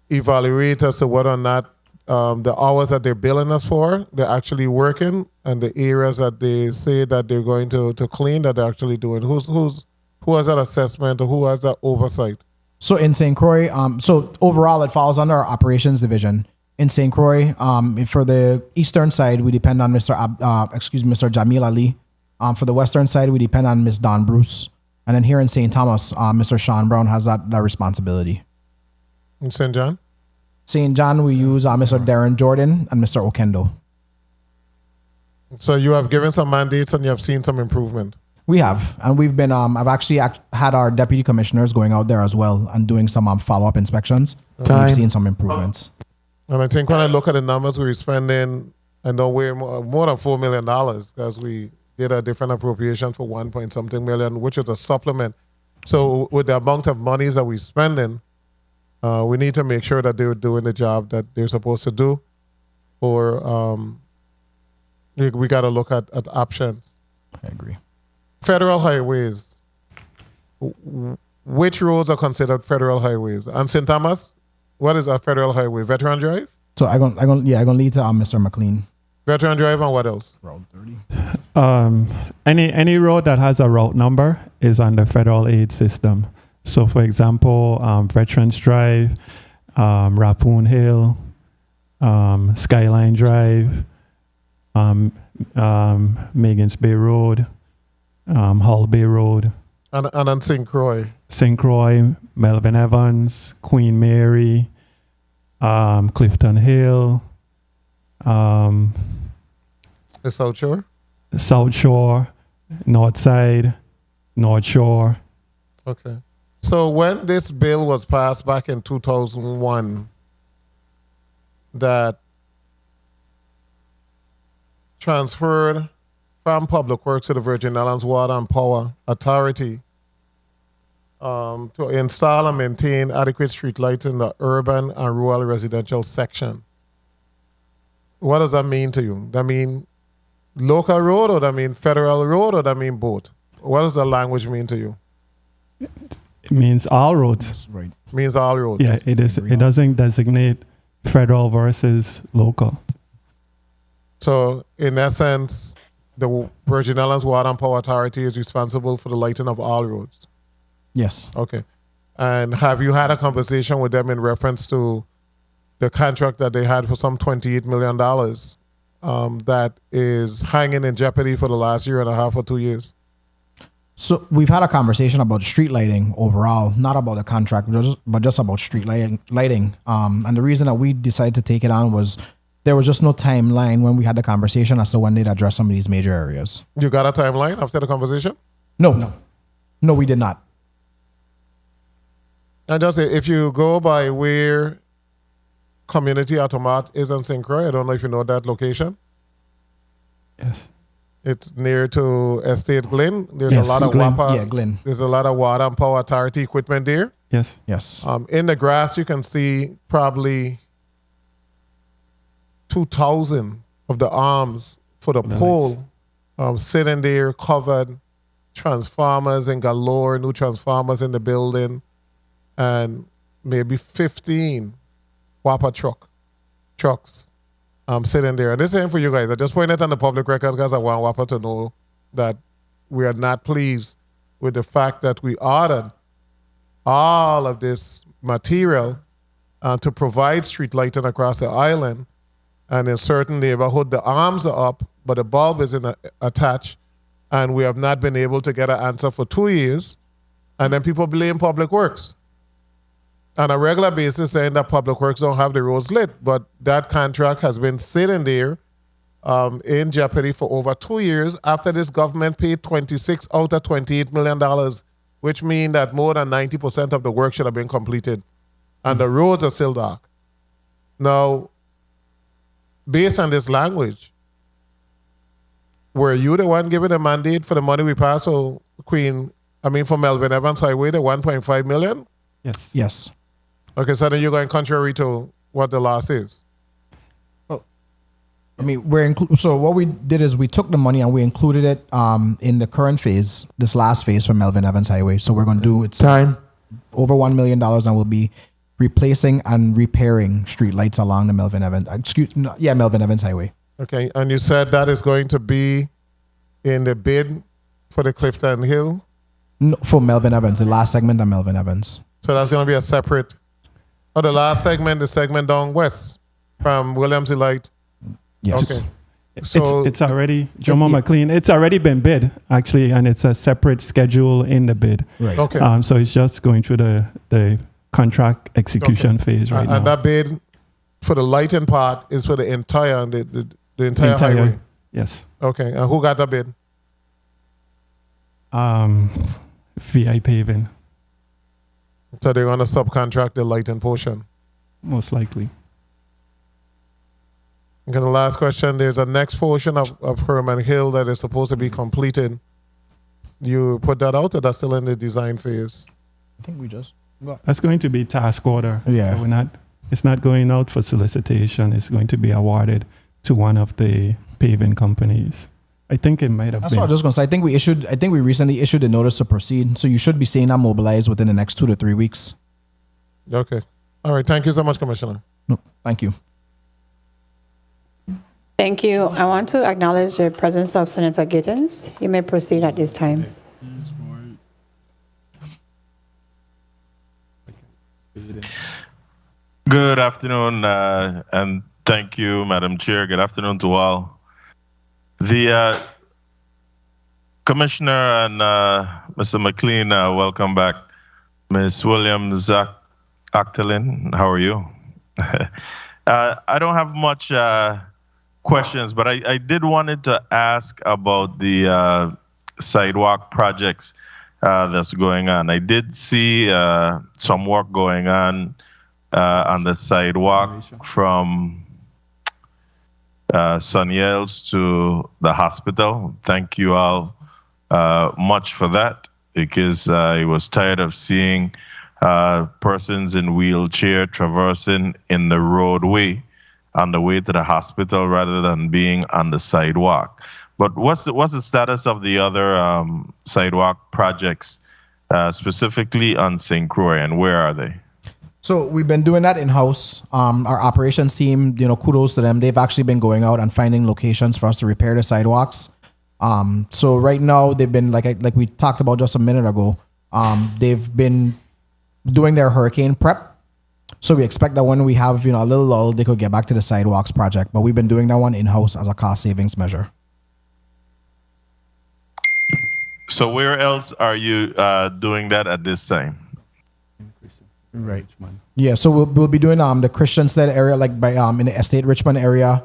evaluate as to whether or not the hours that they're billing us for, they're actually working, and the areas that they say that they're going to clean that they're actually doing? Who has that assessment or who has that oversight? So in St. Croix, so overall it falls under our operations division. In St. Croix, for the eastern side, we depend on Mr. Jamil Ali. For the western side, we depend on Ms. Dawn Bruce. And then here in St. Thomas, Mr. Sean Brown has that responsibility. In St. John? St. John, we use Mr. Darren Jordan and Mr. Okendo. So you have given some mandates and you have seen some improvement? We have. And we've been, I've actually had our deputy commissioners going out there as well and doing some follow-up inspections. We've seen some improvements. And I think when I look at the numbers we're spending, I know we're more than $4 million because we did a different appropriation for 1-point-something million, which is a supplement. So with the amount of monies that we're spending, We need to make sure that they're doing the job that they're supposed to do, or we got to look at options. I agree. Federal highways. Which roads are considered federal highways? And St. Thomas, what is a federal highway? Veteran Drive? So I gonna lead to Mr. McLean. Veteran Drive, and what else? Route 30. Any road that has a route number is under federal aid system. So, for example, Veterans Drive, Rappoon Hill, Skyline Drive, Megan's Bay Road, Hull Bay Road. And on St. Croix. St. Croix, Melvin Evans, Queen Mary, Clifton Hill. The South Shore? South Shore, North Side, North Shore. Okay. So when this bill was passed back in 2001, that transferred from Public Works to the Virgin Islands Water and Power Authority to install and maintain adequate streetlights in the urban and rural residential section. What does that mean to you? That mean local road, or that mean federal road, or that mean both? What does the language mean to you? It means all roads. Right. Means all roads. Yeah, it is. It doesn't designate federal versus local. So, in essence, the Virgin Islands Water and Power Authority is responsible for the lighting of all roads. Yes. Okay. And have you had a conversation with them in reference to the contract that they had for some $28 million that is hanging in jeopardy for the last year and a half or 2 years? So we've had a conversation about street lighting overall, not about the contract, but just about street lighting. And the reason that we decided to take it on was there was just no timeline when we had the conversation as to when they'd address some of these major areas. You got a timeline after the conversation? No, we did not. And just if you go by where Community Automat is in St. Croix, I don't know if you know that location. Yes. It's near to Estate Glen. There's Yes, a lot of Glen. Glen. There's a lot of Water and Power Authority equipment there. Yes. Yes. In the grass, you can see probably 2,000 of the arms for the pole sitting there, covered, transformers and galore, new transformers in the building, and maybe 15 Whopper trucks sitting there. And this ain't for you guys. I just point it on the public record because I want Whopper to know that we are not pleased with the fact that we ordered all of this material to provide street lighting across the island. And in certain neighborhood, the arms are up, but the bulb isn't attached. And we have not been able to get an answer for 2 years. And then people blame Public Works on a regular basis, saying that Public Works don't have the roads lit. But that contract has been sitting there in jeopardy for over 2 years after this government paid 26 out of $28 million, which means that more than 90% of the work should have been completed. And the roads are still dark. Now, based on this language, were you the one giving the mandate for the money we passed for for Melvin Evans Highway, the $1.5 million? Yes. Yes. Okay, so then you're going contrary to what the law says. I mean, so what we did is we took the money and we included it in the current phase, this last phase for Melvin Evans Highway. So we're going to do it's Time. over $1 million, and we'll be replacing and repairing street lights along the Melvin Evans Highway. Okay, and you said that is going to be in the bid for the Clifton Hill? No, for Melvin Evans, the last segment of Melvin Evans. So that's going to be a separate, the last segment, the segment down west from Williams Light. Yes. Okay. So it's already, Jomo McLean, it's already been bid, actually, and it's a separate schedule in the bid. Right. Okay. So it's just going through the contract execution phase right now. And that bid for the lighting part is for the entire highway? Yes. Okay, and who got that bid? VI Paving, So they're going to subcontract the lighting portion. most likely. Okay, the last question, there's a next portion of Herman Hill that is supposed to be completed. You put that out, or that's still in the design phase? I think we just. That's going to be task order. Yeah. So it's not going out for solicitation. It's going to be awarded to one of the paving companies. I think it might have That's been. what I was just gonna say. I think we recently issued a notice to proceed. So you should be seeing that mobilized within the next 2 to 3 weeks. Okay. All right. Thank you so much, Commissioner. No, thank you. Thank you. I want to acknowledge the presence of Senator Gittens. You may proceed at this time. Good afternoon, and thank you, Madam Chair. Good afternoon to all. The Commissioner and Mr. McLean, welcome back. Ms. Williams Actalin, how are you? I don't have much questions, but I did wanted to ask about the sidewalk projects that's going on. I did see some work going on the sidewalk from Suniels to the hospital. Thank you all much for that, because I was tired of seeing persons in wheelchair traversing in the roadway on the way to the hospital rather than being on the sidewalk. But what's the status of the other sidewalk projects, specifically on St. Croix, and where are they? So we've been doing that in-house. Our operations team, kudos to them. They've actually been going out and finding locations for us to repair the sidewalks. So right now they've been, like we talked about just a minute ago, they've been doing their hurricane prep. So we expect that when we have, a little lull, they could get back to the sidewalks project. But we've been doing that one in-house as a cost savings measure. So where else are you doing that at this time? Right. Yeah, so we'll be doing the Christiansted area, like by in the Estate Richmond area.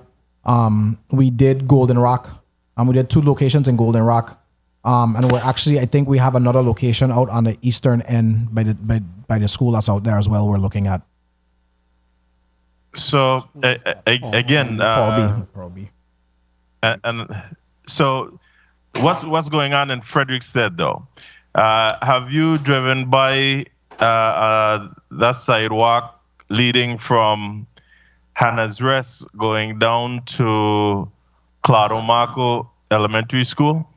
We did Golden Rock. We did 2 locations in Golden Rock. And we're actually, I think we have another location out on the eastern end by the school that's out there as well. We're looking at. So again, Paul B. And so what's going on in Frederickstead though? Have you driven by that sidewalk leading from Hannah's Rest going down to Claudio Marco Elementary School?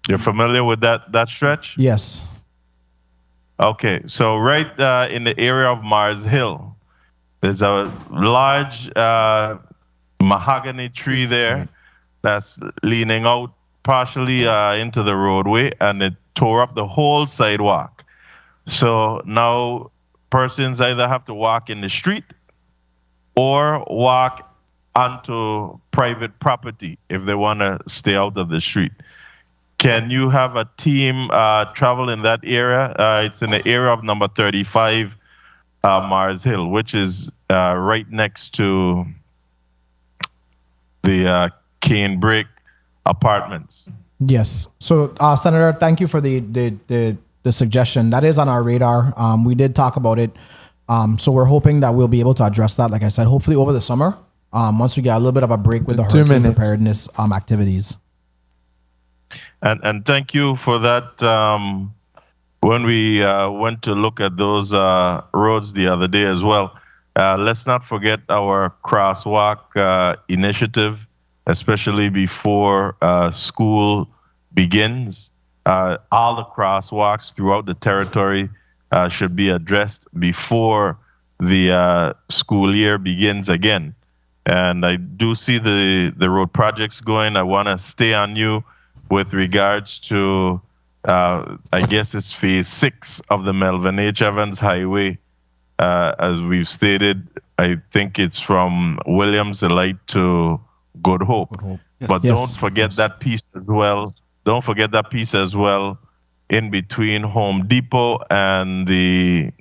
You're familiar with that stretch? Yes. Okay, so right in the area of Mars Hill, there's a large mahogany tree there that's leaning out partially into the roadway, and it tore up the whole sidewalk. So now persons either have to walk in the street or walk onto private property if they want to stay out of the street. Can you have a team travel in that area? It's in the area of number 35 Mars Hill, which is right next to the Canebrake Apartments. Yes. So, Senator, thank you for the suggestion. That is on our radar. We did talk about it. So we're hoping that we'll be able to address that, like I said, hopefully over the summer, once we get a little bit of a break with the hurricane preparedness activities. And thank you for that. When we went to look at those roads the other day as well, let's not forget our crosswalk initiative, especially before school begins. All the crosswalks throughout the territory should be addressed before the school year begins again. And I do see the road projects going. I want to stay on you with regards to, I guess it's phase 6 of the Melvin H. Evans Highway. As we've stated, I think it's from Williams Light to Good Hope. Yes. But Yes. don't forget that piece as well. Don't forget that piece as well in between Home Depot and the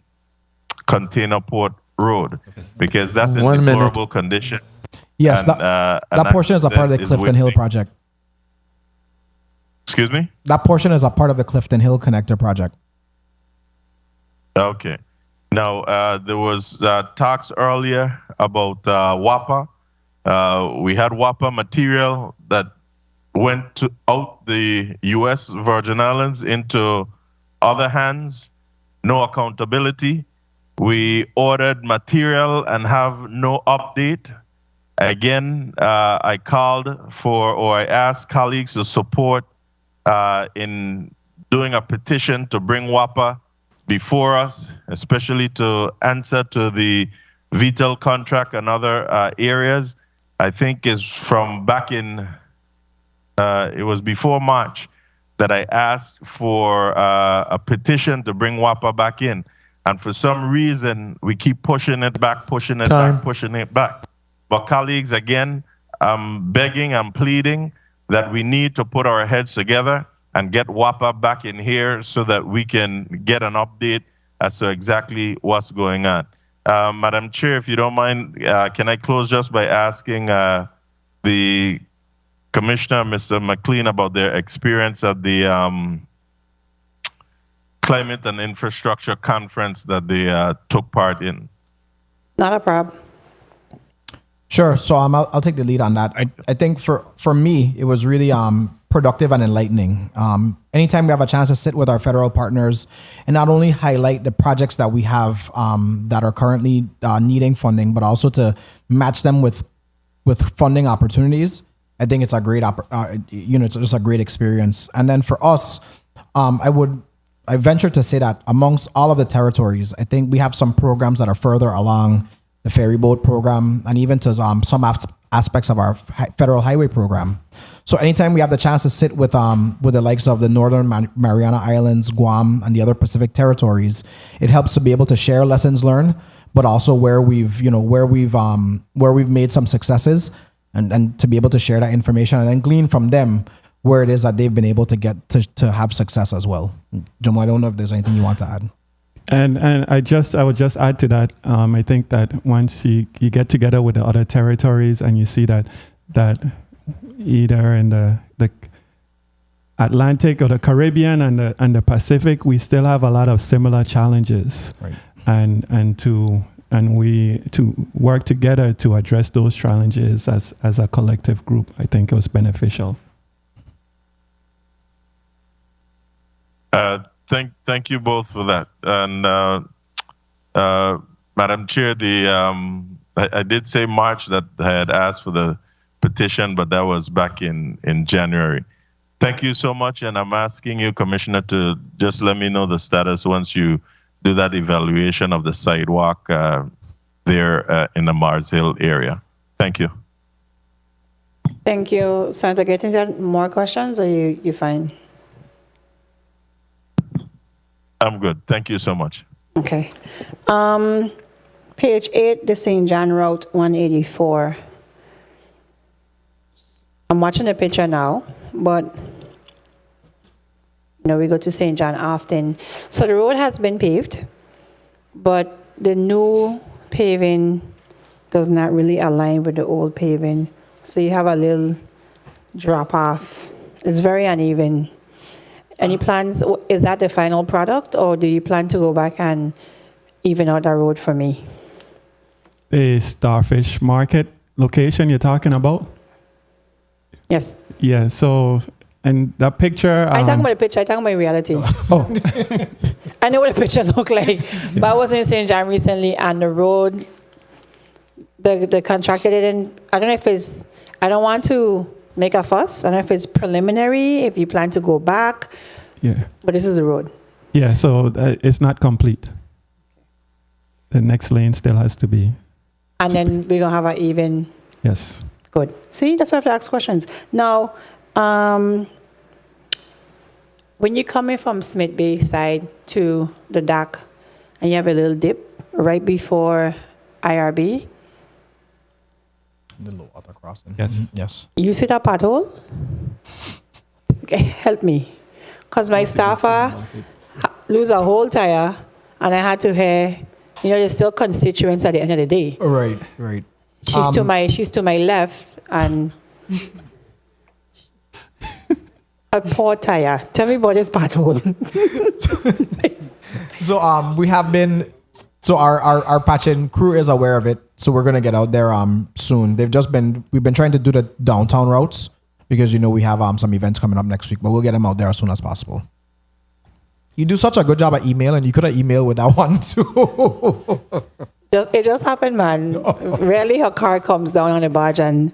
Container Port Road, because that's in 1 minute. deplorable condition. Yes, And, that an portion is a part of the accident is Clifton Hill waiting. project. Excuse me? That portion is a part of the Clifton Hill Connector project. Okay. Now, there was talks earlier about WAPA. We had WAPA material that went out the U.S. Virgin Islands into other hands, no accountability. We ordered material and have no update. Again, I asked colleagues to support in doing a petition to bring WAPA before us, especially to answer to the VTEL contract and other areas. I think is from back in, it was before March that I asked for a petition to bring WAPA back in. And for some reason, we keep pushing it back. But colleagues, again, I'm begging, I'm pleading that we need to put our heads together and get WAPA back in here so that we can get an update as to exactly what's going on. Madam Chair, if you don't mind, can I close just by asking the Commissioner, Mr. McLean, about their experience at the Climate and Infrastructure Conference that they took part in? Not a problem. Sure. So I'll take the lead on that. I think for me, it was really productive and enlightening. Anytime we have a chance to sit with our federal partners and not only highlight the projects that we have that are currently needing funding, but also to match them with funding opportunities, I think it's a great it's just a great experience. And then for us, I venture to say that amongst all of the territories, I think we have some programs that are further along the ferry boat program and even to some aspects of our federal highway program. So anytime we have the chance to sit with the likes of the Northern Mariana Islands, Guam, and the other Pacific territories, it helps to be able to share lessons learned, but also where we've made some successes and to be able to share that information and then glean from them where it is that they've been able to get to have success as well. Jomo, I don't know if there's anything you want to add. And I would just add to that. I think that once you get together with the other territories and you see that either in the Atlantic or the Caribbean and the Pacific, we still have a lot of similar challenges, right. and we to work together to address those challenges as a collective group. I think it was beneficial. Thank you both for that. And Madam Chair, I did say March that I had asked for the petition, but that was back in January. Thank you so much, and I'm asking you, Commissioner, to just let me know the status once you do that evaluation of the sidewalk there in the Mars Hill area. Thank you. Thank you, Senator Gittins. Are there more questions, or you fine? I'm good. Thank you so much. Okay. Page 8, the St. John Route 184. I'm watching the picture now, but we go to St. John often. So the road has been paved, but the new paving does not really align with the old paving. So you have a little drop off. It's very uneven. Any plans, is that the final product, or do you plan to go back and even out the road for me? The Starfish Market location you're talking about? Yes. Yeah, so, and that picture... I talking about the picture, I talking about reality. Oh. I know what the picture looked like, but I was in St. John recently, and the road, the contractor didn't, I don't know if it's, I don't want to make a fuss. I don't know if it's preliminary, if you plan to go back. Yeah. But this is the road. Yeah, so it's not complete. The next lane still has to be. And then we're going to have an even. Yes. Good. See, that's why I have to ask questions. Now, when you're coming from Smith Bay side to the dock, and you have a little dip right before IRB. The low water crossing. Yes. Yes. You see that pothole? Okay, help me. Because my staffer lose a whole tire, and I had to hear, there's still constituents at the end of the day. Right, right. She's to my left, and a poor tire. Tell me about this pothole. So we have been. So our patching crew is aware of it, so we're gonna get out there soon. We've been trying to do the downtown routes because we have some events coming up next week, but we'll get them out there as soon as possible. You do such a good job at email, and you could have emailed with that one too. It just happened, man. Rarely a car comes down on the barge, and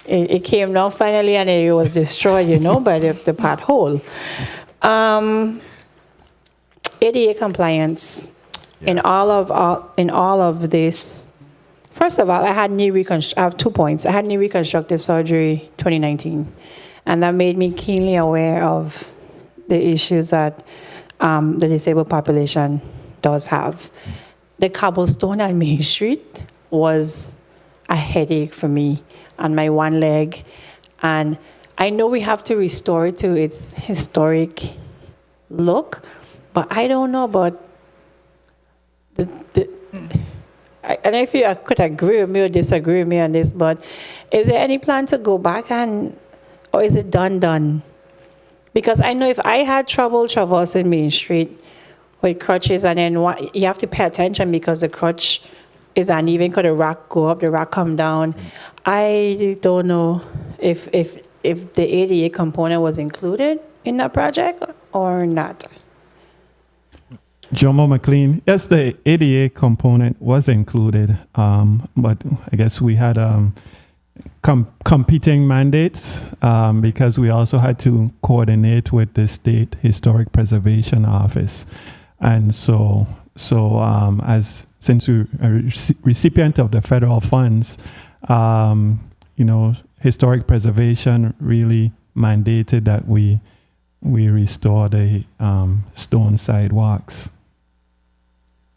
it came down finally, and it was destroyed, by the pothole. ADA compliance in all of this. First of all, I have 2 points. I had knee reconstructive surgery 2019, and that made me keenly aware of the issues that the disabled population does have. The cobblestone on Main Street was a headache for me on my one leg, and I know we have to restore it to its historic look, but I don't know about I don't know if you could agree with me or disagree with me on this, but is there any plan to go back or is it done? Because I know if I had trouble traversing Main Street with crutches, and then you have to pay attention because the crutch is uneven, could the rack go up, the rack come down. I don't know if the ADA component was included in that project or not. Jomo McLean, yes, the ADA component was included, but I guess we had competing mandates because we also had to coordinate with the State Historic Preservation Office. And so since we're a recipient of the federal funds, historic preservation really mandated that we restore the stone sidewalks.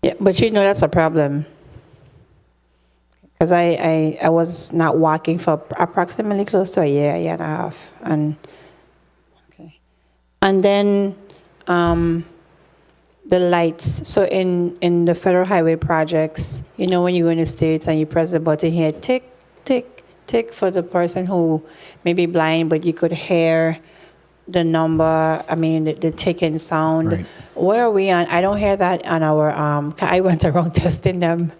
Yeah, but that's a problem. Because I was not walking for approximately close to a year and a half. And then the lights. So in the federal highway projects, when you go in the States and you press the button here, tick, tick, tick for the person who may be blind, but you could hear the number, the ticking sound. Right. Where are we on? I don't hear that on our, I went around testing them,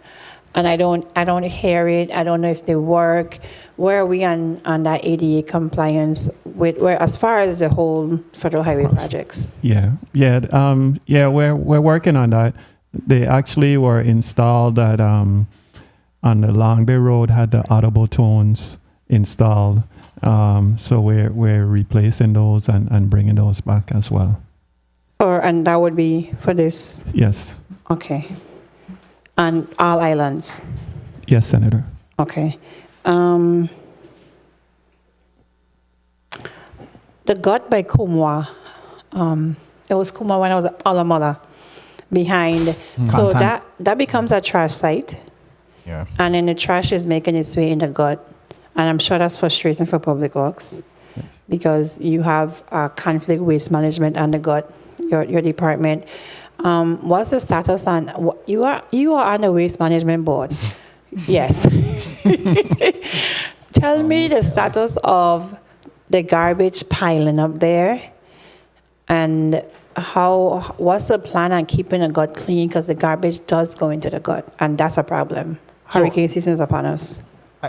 and I don't hear it. I don't know if they work. Where are we on that ADA compliance as far as the whole federal highway projects? We're working on that. They actually were installed at, on the Long Bay Road, had the audible tones installed. So we're replacing those and bringing those back as well. And that would be for this? Yes. Okay. On all islands? Yes, Senator. Okay. The gut by Kumwa, it was Kumwa when I was at Alamala behind. So that becomes a trash site. Yeah. And then the trash is making its way in the gut. And I'm sure that's frustrating for Public Works, yes, because you have conflict waste management and the gut, your department. What's the status on you are on the waste management board? Yes. Tell me the status of the garbage piling up there, and what's the plan on keeping the gut clean, because the garbage does go into the gut, and that's a problem. Hurricane season is upon us.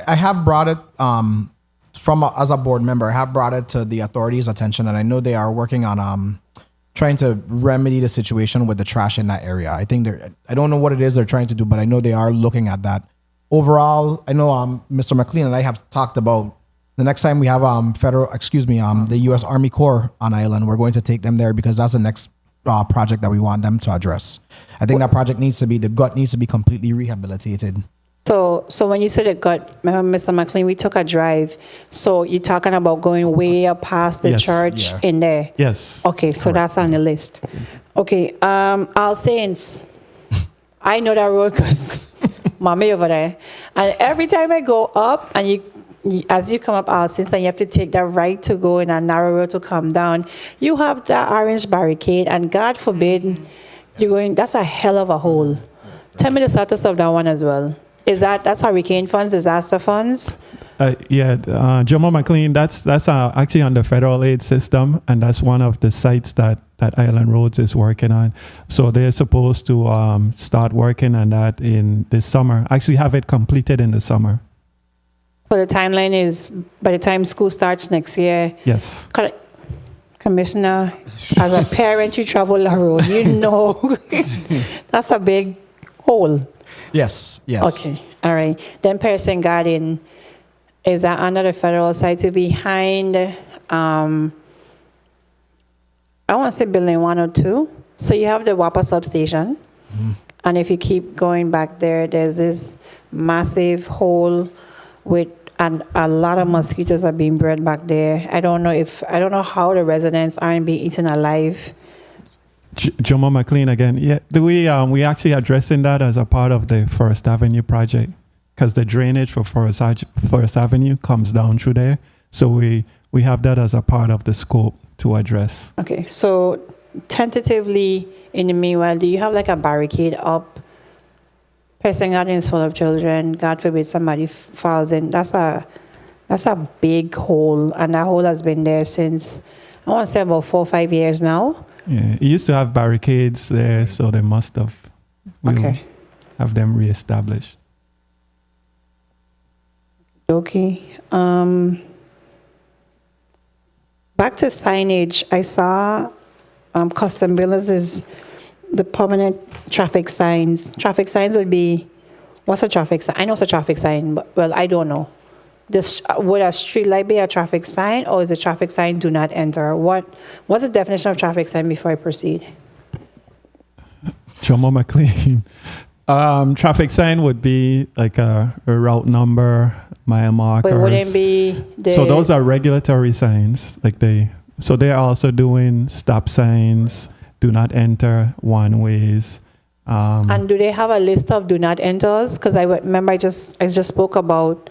I have brought it as a board member. I have brought it to the authorities' attention, and I know they are working on trying to remedy the situation with the trash in that area. I think I don't know what it is they're trying to do, but I know they are looking at that. Overall, I know Mr. McLean and I have talked about the next time we have the U.S. Army Corps on island, we're going to take them there because that's the next project that we want them to address. I think that project the gut needs to be completely rehabilitated. So when you said the gut, remember, Mr. McLean, we took a drive. So you're talking about going way up past the church in there? Yes. Okay, so correct. That's on the list. Okay, All Saints. I know that road because mommy over there. And every time I go up, and as you come up All Saints, and you have to take that right to go in a narrow road to come down, you have that orange barricade, and God forbid you're going, that's a hell of a hole. Tell me the status of that one as well. That's hurricane funds, disaster funds? Jomo McLean, that's actually on the federal aid system, and that's one of the sites that Island Roads is working on. So they're supposed to start working on that in this summer, actually have it completed in the summer. So the timeline is by the time school starts next year? Yes. Could Commissioner, as a parent, you travel the road, you know that's a big hole. Yes, yes. Okay, all right. Then Pearson Garden, is that under the federal site to behind, I want to say building 102. So you have the WAPA substation. And if you keep going back there, there's this massive hole with and a lot of mosquitoes are being bred back there. I don't know how the residents aren't being eaten alive. Jomo McLean again. Yeah, we actually addressing that as a part of the First Avenue project because the drainage for First Avenue comes down through there. So we have that as a part of the scope to address. Okay, so tentatively, in the meanwhile, do you have like a barricade up? Pearson Garden is full of children. God forbid somebody falls in. That's a big hole, and that hole has been there since I want to say about 4 or 5 years now. Yeah, it used to have barricades there, so they must have have them reestablished. Okay. Back to signage, I saw Custom Builders is the permanent traffic signs. Traffic signs would be, what's a traffic sign? I know it's a traffic sign, but, well, I don't know. Would a street light be a traffic sign, or is a traffic sign do not enter? What's the definition of traffic sign before I proceed? Jomo McLean. Traffic sign would be like a route number, mile markers. But wouldn't be So those are regulatory signs. So they're also doing stop signs, do not enter, one ways. And do they have a list of do not enters? Because I remember I just spoke about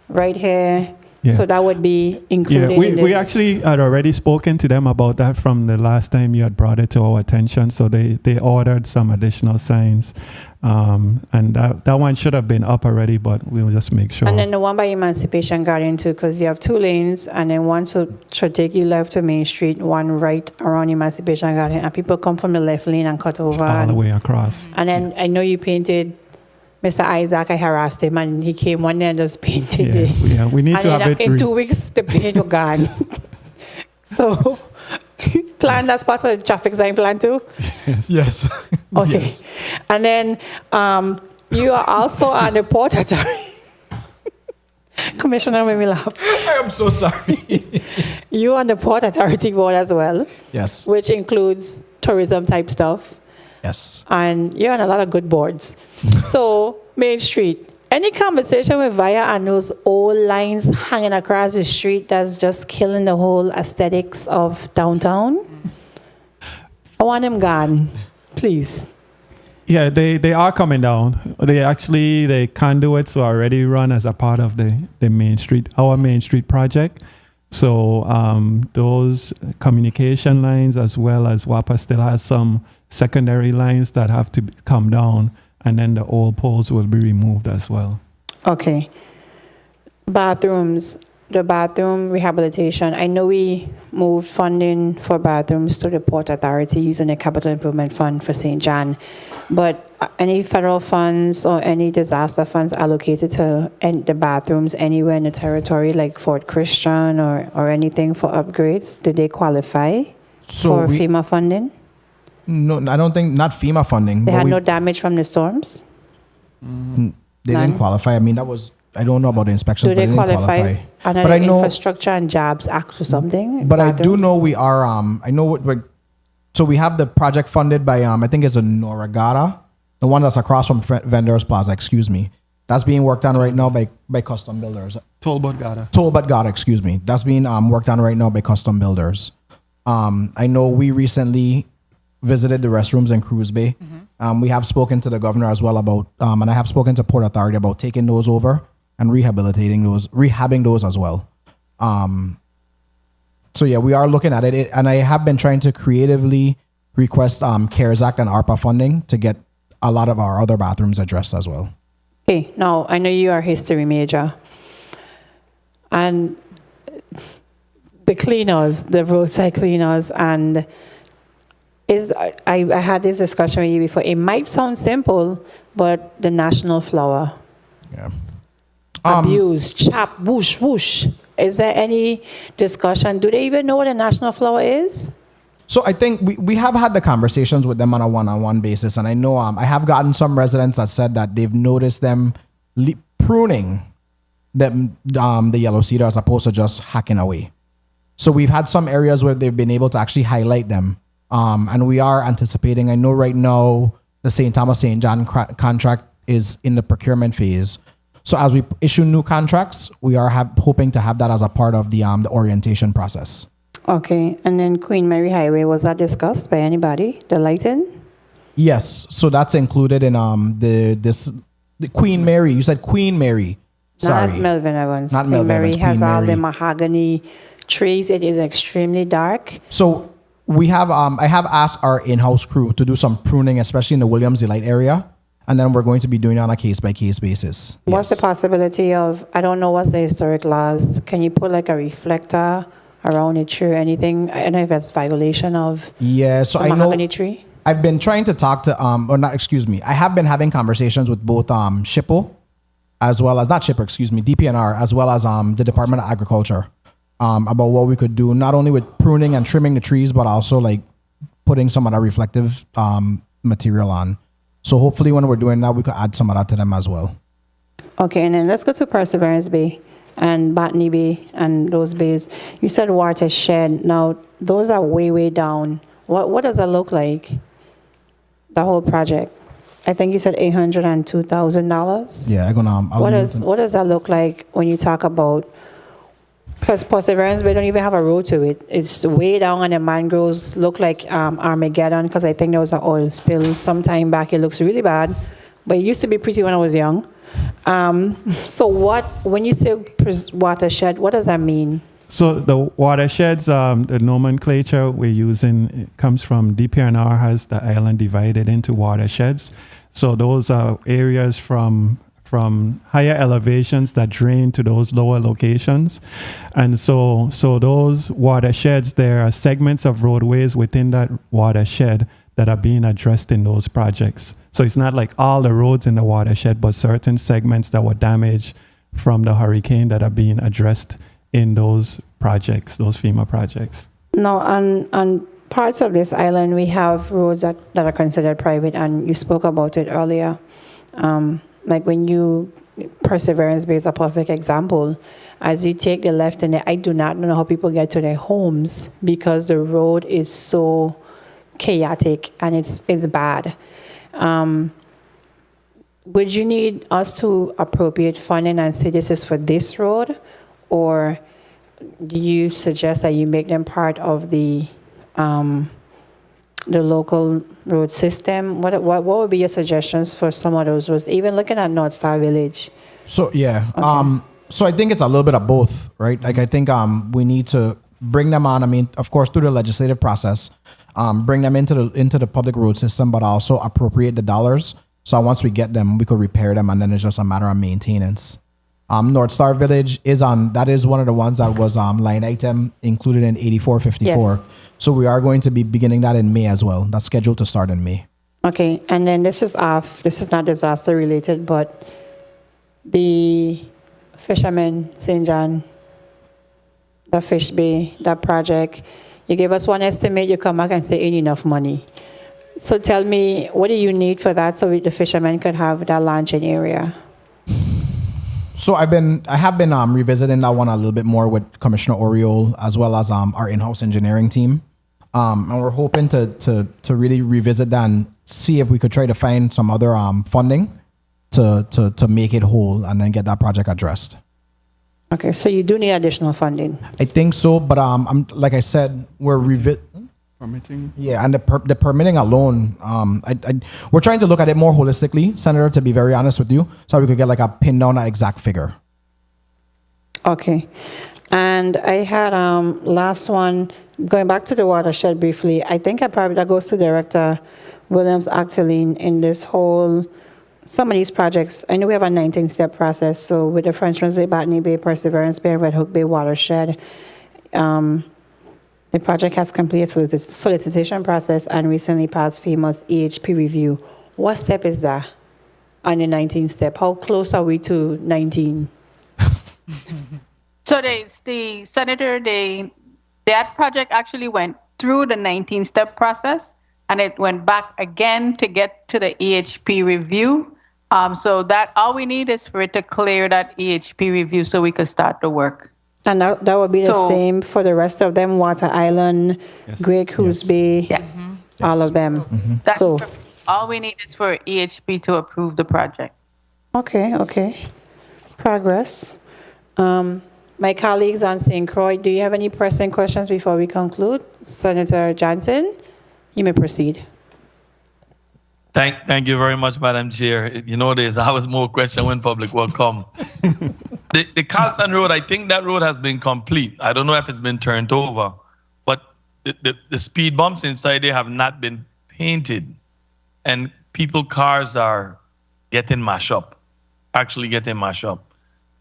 right here. Yeah. So that would be included in this. We actually had already spoken to them about that from the last time you had brought it to our attention. So they ordered some additional signs. And that one should have been up already, but we'll just make sure. And then the one by Emancipation Garden too, because you have 2 lanes, and then one should take you left to Main Street, one right around Emancipation Garden, and people come from the left lane and cut over. All the way across. And then I know you painted Mr. Isaac. I harassed him, and he came one day and just painted it. Yeah, we need and to have it. In 2 weeks, the paint was gone. So, plan that's part of the traffic sign plan too? Yes. Okay. Yes. And then you are also on the Port Authority. Commissioner made me laugh. I am so sorry. You on the Port Authority board as well. Yes. Which includes tourism type stuff. Yes. And you're on a lot of good boards. So, Main Street. Any conversation with Via and those old lines hanging across the street that's just killing the whole aesthetics of downtown? I want them gone, please. Yeah, they are coming down. The conduits are already run as a part of the Main Street, our Main Street project. So those communication lines, as well as WAPA still has some secondary lines that have to come down, and then the old poles will be removed as well. Okay. Bathrooms, the bathroom rehabilitation. I know we moved funding for bathrooms to the Port Authority using the Capital Improvement Fund for St. John. But any federal funds or any disaster funds allocated to the bathrooms anywhere in the territory, like Fort Christian or anything for upgrades, did they qualify for FEMA funding? No, I don't think, not FEMA funding. They had no damage from the storms? They didn't qualify. I mean, I don't know about the inspections, Do but they they didn't qualify qualify. under But the I know, Infrastructure and Jobs Act or something? but I do know we are, I know what, so we have the project funded by, I think it's a Noragata, the one that's across from Vendors Plaza, excuse me. That's being worked on right now by Custom Builders. Tolbert Gata. Tolbert Gata, excuse me. That's being worked on right now by Custom Builders. I know we recently visited the restrooms in Cruz Bay. We have spoken to the governor as well about, and I have spoken to Port Authority about taking those over and rehabbing those as well. So yeah, we are looking at it, and I have been trying to creatively request CARES Act and ARPA funding to get a lot of our other bathrooms addressed as well. Okay, now I know you are a history major, and the cleaners, the roadside cleaners, and I had this discussion with you before. It might sound simple, but the national flower. Yeah. Abused, chop, whoosh, whoosh. Is there any discussion? Do they even know what a national flower is? So I think we have had the conversations with them on a one-on-one basis, and I know I have gotten some residents that said that they've noticed them pruning the yellow cedar as opposed to just hacking away. So we've had some areas where they've been able to actually highlight them, and we are anticipating. I know right now the St. Thomas St. John contract is in the procurement phase. So as we issue new contracts, we are hoping to have that as a part of the orientation process. Okay, and then Queen Mary Highway, was that discussed by anybody? The lighting? Yes, so that's included in the Queen Mary. You said Queen Mary. Sorry, Not Melvin Evans. Not Queen Melvin Mary Evans, has Queen all the Mary. mahogany trees. It is extremely dark. So we have I have asked our in-house crew to do some pruning, especially in the Williams Delight area, and then we're going to be doing it on a case-by-case basis. What's the possibility of, I don't know what's the historic laws, can you put like a reflector around a tree or anything? I don't know if that's violation of So the I know mahogany tree. I've been trying to talk to I have been having conversations with both SHPO as well as DPNR as well as the Department of Agriculture about what we could do, not only with pruning and trimming the trees, but also like putting some of that reflective material on. So hopefully when we're doing that, we could add some of that to them as well. Okay, and then let's go to Perseverance Bay and Botany Bay and those bays. You said watershed. Now, those are way, way down. What does that look like, the whole project? I think you said $802,000. Yeah, What does that look like when you talk about, because Perseverance Bay don't even have a road to it. It's way down, and the mangroves look like Armageddon, because I think there was an oil spill some time back. It looks really bad, but it used to be pretty when I was young. So when you say watershed, what does that mean? So the watersheds, the nomenclature we're using, it comes from DPNR has the island divided into watersheds. So those are areas from higher elevations that drain to those lower locations. And so those watersheds, there are segments of roadways within that watershed that are being addressed in those projects. So it's not like all the roads in the watershed, but certain segments that were damaged from the hurricane that are being addressed in those projects, those FEMA projects. Now, on parts of this island, we have roads that are considered private, and you spoke about it earlier. Like Perseverance Bay is a perfect example. As you take the left, and I do not know how people get to their homes because the road is so chaotic and it's bad. Would you need us to appropriate funding and say this is for this road, or do you suggest that you make them part of the local road system? What would be your suggestions for some of those roads? Even looking at North Star Village. So so I think it's a little bit of both, right? Like I think we need to bring them on. I mean, of course, through the legislative process, bring them into the public road system, but also appropriate the dollars. So once we get them, we could repair them, and then it's just a matter of maintenance. North Star Village is one of the ones that was line item included in 8454. Yes. So we are going to be beginning that in May as well. That's scheduled to start in May. Okay, and then this is not disaster related, but the Fisherman St. John, the Fish Bay, that project, you gave us one estimate, you come back and say ain't enough money. So tell me, what do you need for that so the fishermen could have that launching area? So I have been revisiting that one a little bit more with Commissioner Oriole as well as our in-house engineering team, and we're hoping to really revisit that and see if we could try to find some other funding to make it whole and then get that project addressed. Okay, so you do need additional funding. I think so, but I'm like I said, we're permitting. Yeah, and the permitting alone, we're trying to look at it more holistically, Senator, to be very honest with you, so we could get like a pin down an exact figure. Okay, and I had last one, going back to the watershed briefly. I think that goes to Director Williams Actaline in this whole, some of these projects. I know we have a 19-step process, so with the French Brunswick, Botany Bay, Perseverance Bay, Red Hook Bay watershed, the project has completed the solicitation process and recently passed FEMA's EHP review. What step is that on the 19th step? How close are we to 19? So the Senator, that project actually went through the 19-step process, and it went back again to get to the EHP review. So that all we need is for it to clear that EHP review so we could start the work. And that would be the same for the rest of them, Water Island, Great Coos Bay, all of them. So all we need is for EHP to approve the project. Okay. Progress. My colleagues on St. Croix, do you have any pressing questions before we conclude? Senator Johnson, you may proceed. Thank you very much, Madam Chair. You know, there's always more question when public will come. The Carlton Road, I think that road has been complete. I don't know if it's been turned over, but the speed bumps inside there have not been painted, and cars are getting mashed up, actually getting mashed up.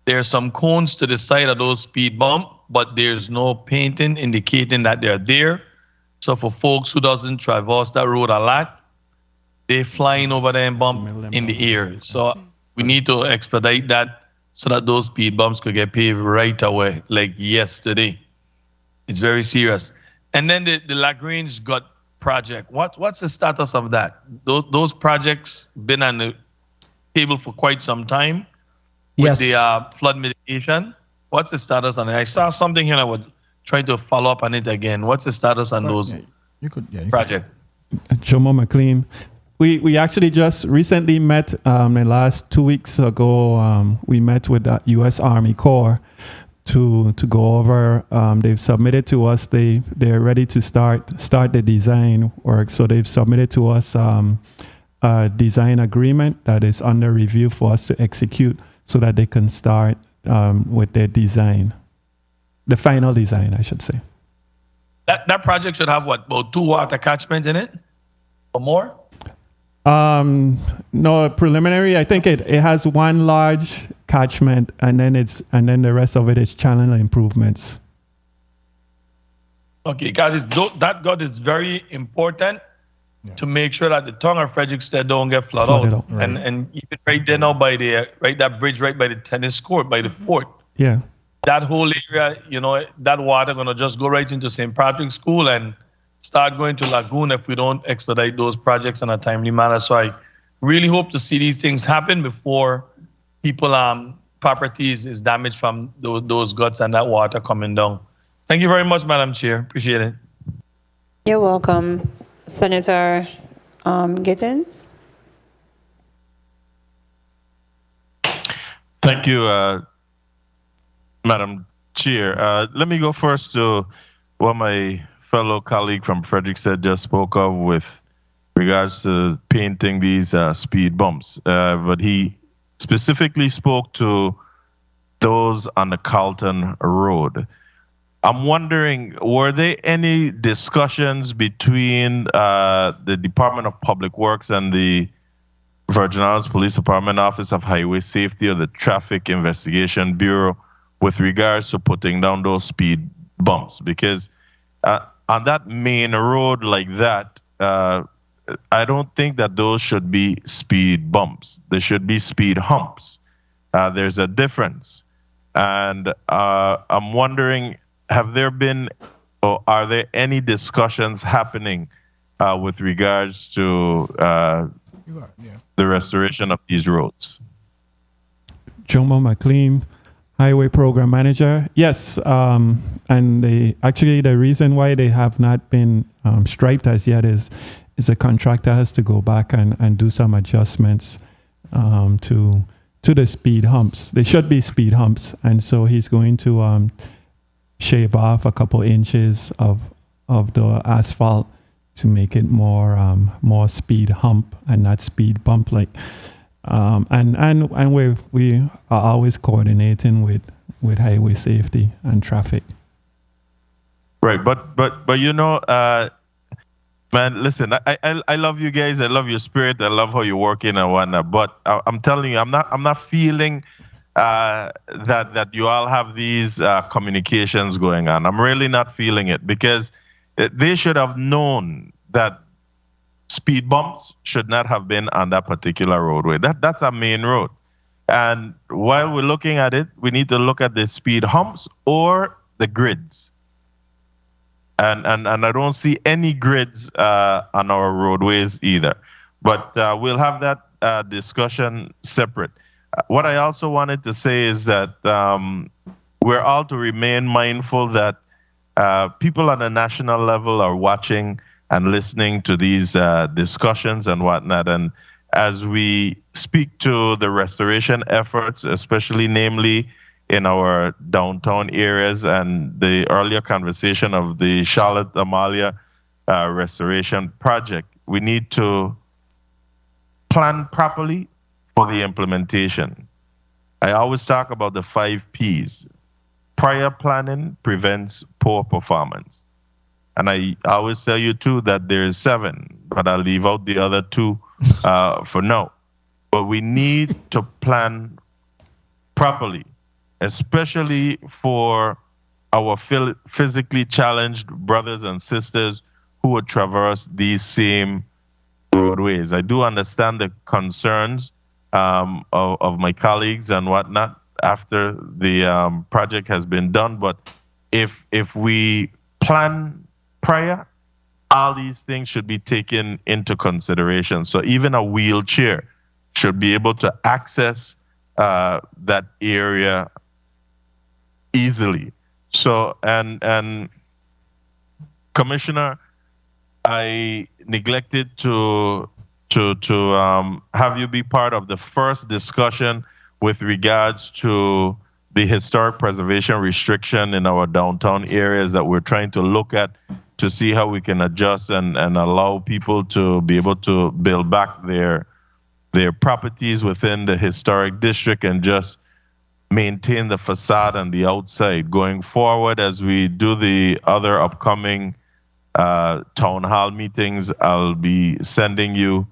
There's some cones to the side of those speed bumps, but there's no painting indicating that they're there. So for folks who doesn't traverse that road a lot, they're flying over there and bump in the air. So we need to expedite that so that those speed bumps could get paved right away, like yesterday. It's very serious. And then the Lagrange Gut project, what's the status of that? Those projects been on the table for quite some time with the flood mitigation. What's the status on it? I saw something here, I would try to follow up on it again. What's the status on those projects? Jomo McLean. We actually just recently met, the last 2 weeks ago, we met with the U.S. Army Corps to go over. They've submitted to us, they're ready to start the design work. So they've submitted to us a design agreement that is under review for us to execute so that they can start with their design, the final design, I should say. That project should have what, about 2 water catchments in it or more? No, preliminary. I think it has one large catchment, and then the rest of it is channel improvements. Okay, guys, that gut is very important to make sure that the tongue of Frederiksted don't get flooded out. Right. And even right there now by that bridge right by the tennis court, by the fort. Yeah. That whole area, that water gonna just go right into St. Patrick's School and start going to Lagoon if we don't expedite those projects in a timely manner. So I really hope to see these things happen before properties is damaged from those guts and that water coming down. Thank you very much, Madam Chair. Appreciate it. You're welcome. Senator Gittins? Thank you, Madam Chair. Let me go first to what my fellow colleague from Frederiksted just spoke of with regards to painting these speed bumps. But he specifically spoke to those on the Carlton Road. I'm wondering, were there any discussions between the Department of Public Works and the Virgin Islands Police Department Office of Highway Safety or the Traffic Investigation Bureau with regards to putting down those speed bumps? Because on that main road like that, I don't think that those should be speed bumps. They should be speed humps. There's a difference. And I'm wondering, have there been or are there any discussions happening with regards to the restoration of these roads? Jomo McLean, Highway Program Manager. Yes, and the reason why they have not been striped as yet is the contractor has to go back and do some adjustments to the speed humps. They should be speed humps, and so he's going to shave off a couple inches of the asphalt to make it more speed hump and not speed bump like. And we are always coordinating with highway safety and traffic. Right, but man, listen, I love you guys. I love your spirit. I love how you're working and whatnot. But I'm telling you, I'm not feeling that you all have these communications going on. I'm really not feeling it, because they should have known that speed bumps should not have been on that particular roadway. That's a main road. And while we're looking at it, we need to look at the speed humps or the grids. And I don't see any grids on our roadways either. But we'll have that discussion separate. What I also wanted to say is that we're all to remain mindful that people on a national level are watching and listening to these discussions and whatnot. And as we speak to the restoration efforts, especially namely in our downtown areas and the earlier conversation of the Charlotte Amalia restoration project, we need to plan properly for the implementation. I always talk about the 5 Ps. Prior planning prevents poor performance. And I always tell you too that there's 7, but I'll leave out the other 2 for now. But we need to plan properly, especially for our physically challenged brothers and sisters who would traverse these same roadways. I do understand the concerns of my colleagues and whatnot after the project has been done, but if we plan prior, all these things should be taken into consideration. So even a wheelchair should be able to access that area easily. So, and Commissioner, I neglected to have you be part of the first discussion with regards to the historic preservation restriction in our downtown areas that we're trying to look at to see how we can adjust and allow people to be able to build back their properties within the historic district and just maintain the facade and the outside. Going forward, as we do the other upcoming town hall meetings, I'll be sending you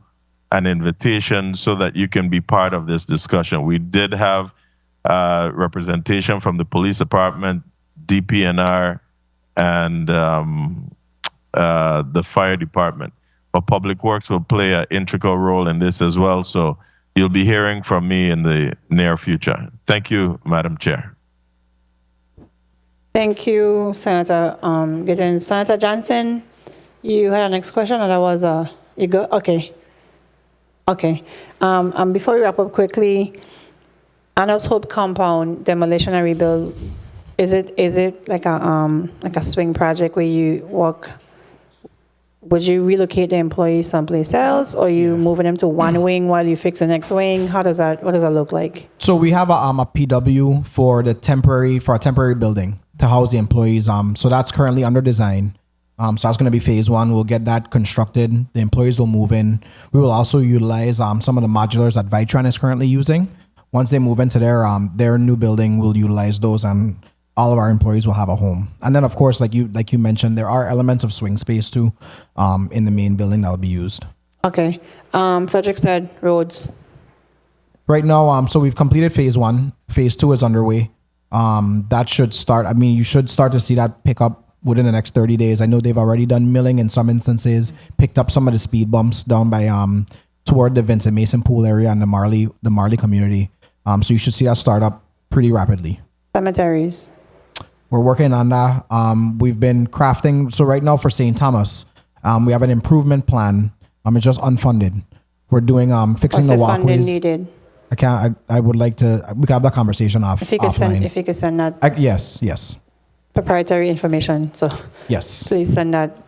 an invitation so that you can be part of this discussion. We did have representation from the police department, DPNR, and the fire department. But Public Works will play an integral role in this as well. So you'll be hearing from me in the near future. Thank you, Madam Chair. Thank you, Senator Gittins. Senator Johnson, you had a next question, or that was you go? Okay. Okay. Before we wrap up quickly, Anna's Hope compound demolition and rebuild. Is it like a swing project where you walk? Would you relocate the employees someplace else, or you moving them to one wing while you fix the next wing? What does that look like? So we have a PW for a temporary building to house the employees. So that's currently under design. So that's going to be phase 1. We'll get that constructed. The employees will move in. We will also utilize some of the modulars that Vitron is currently using. Once they move into their new building, we'll utilize those, and all of our employees will have a home. And then, of course, like you mentioned, there are elements of swing space too in the main building that will be used. Okay. Frederickstead roads. Right now, so we've completed phase 1. Phase 2 is underway. That should start. I mean, you should start to see that pick up within the next 30 days. I know they've already done milling in some instances, picked up some of the speed bumps down by toward the Vincent Mason Pool area and the Marley community. So you should see that start up pretty rapidly. Cemeteries. We're working on that. We've been crafting. So right now for St. Thomas, we have an improvement plan. It's just unfunded. We're doing fixing the walkways. Funding needed? I would like to. We can have that conversation offline. If you could send that. Yes. Proprietary information. So yes, please send that.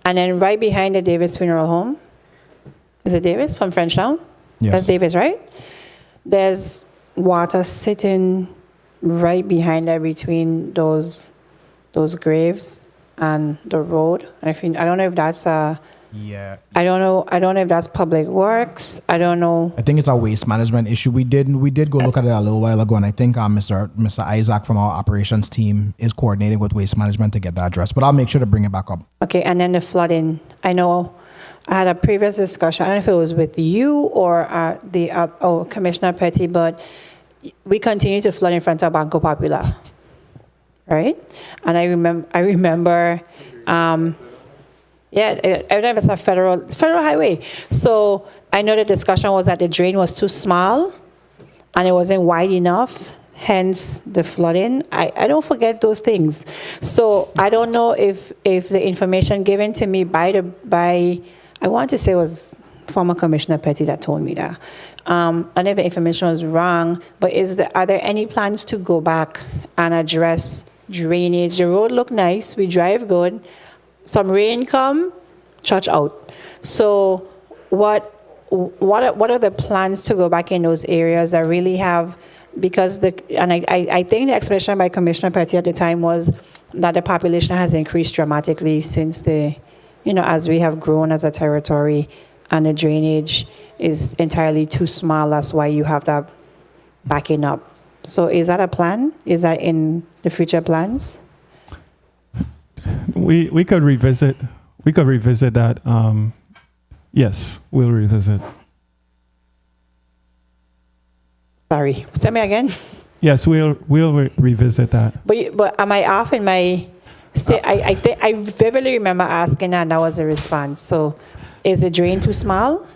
And then right behind the Davis Funeral Home, is it Davis from Frenchtown? Yes, that's Davis, right? There's water sitting right behind there between those graves and the road. And I don't know if that's yeah. I don't know if that's Public Works. I don't know. I think it's a waste management issue. We did go look at it a little while ago, and I think Mr. Isaac from our operations team is coordinating with waste management to get that addressed. But I'll make sure to bring it back up. Okay, and then the flooding. I know I had a previous discussion. I don't know if it was with you or Commissioner Petty, but we continue to flood in front of Banco Popular, right? And I remember. Yeah, I don't know if it's a federal highway. So I know the discussion was that the drain was too small, and it wasn't wide enough, hence the flooding. I don't forget those things. So I don't know if the information given to me by I want to say it was former Commissioner Petty that told me that. And if the information was wrong, but are there any plans to go back and address drainage? The road look nice, we drive good, some rain come, church out. So what are the plans to go back in those areas that really have, because I think the explanation by Commissioner Petty at the time was that the population has increased dramatically since as we have grown as a territory, and the drainage is entirely too small. That's why you have that backing up. So is that a plan? Is that in the future plans? We could revisit. We could revisit that. Yes, we'll revisit. Sorry, tell me again. Yes, we'll revisit that. But am I off in my? I think I vividly remember asking that, and that was a response. So, is the drain too small?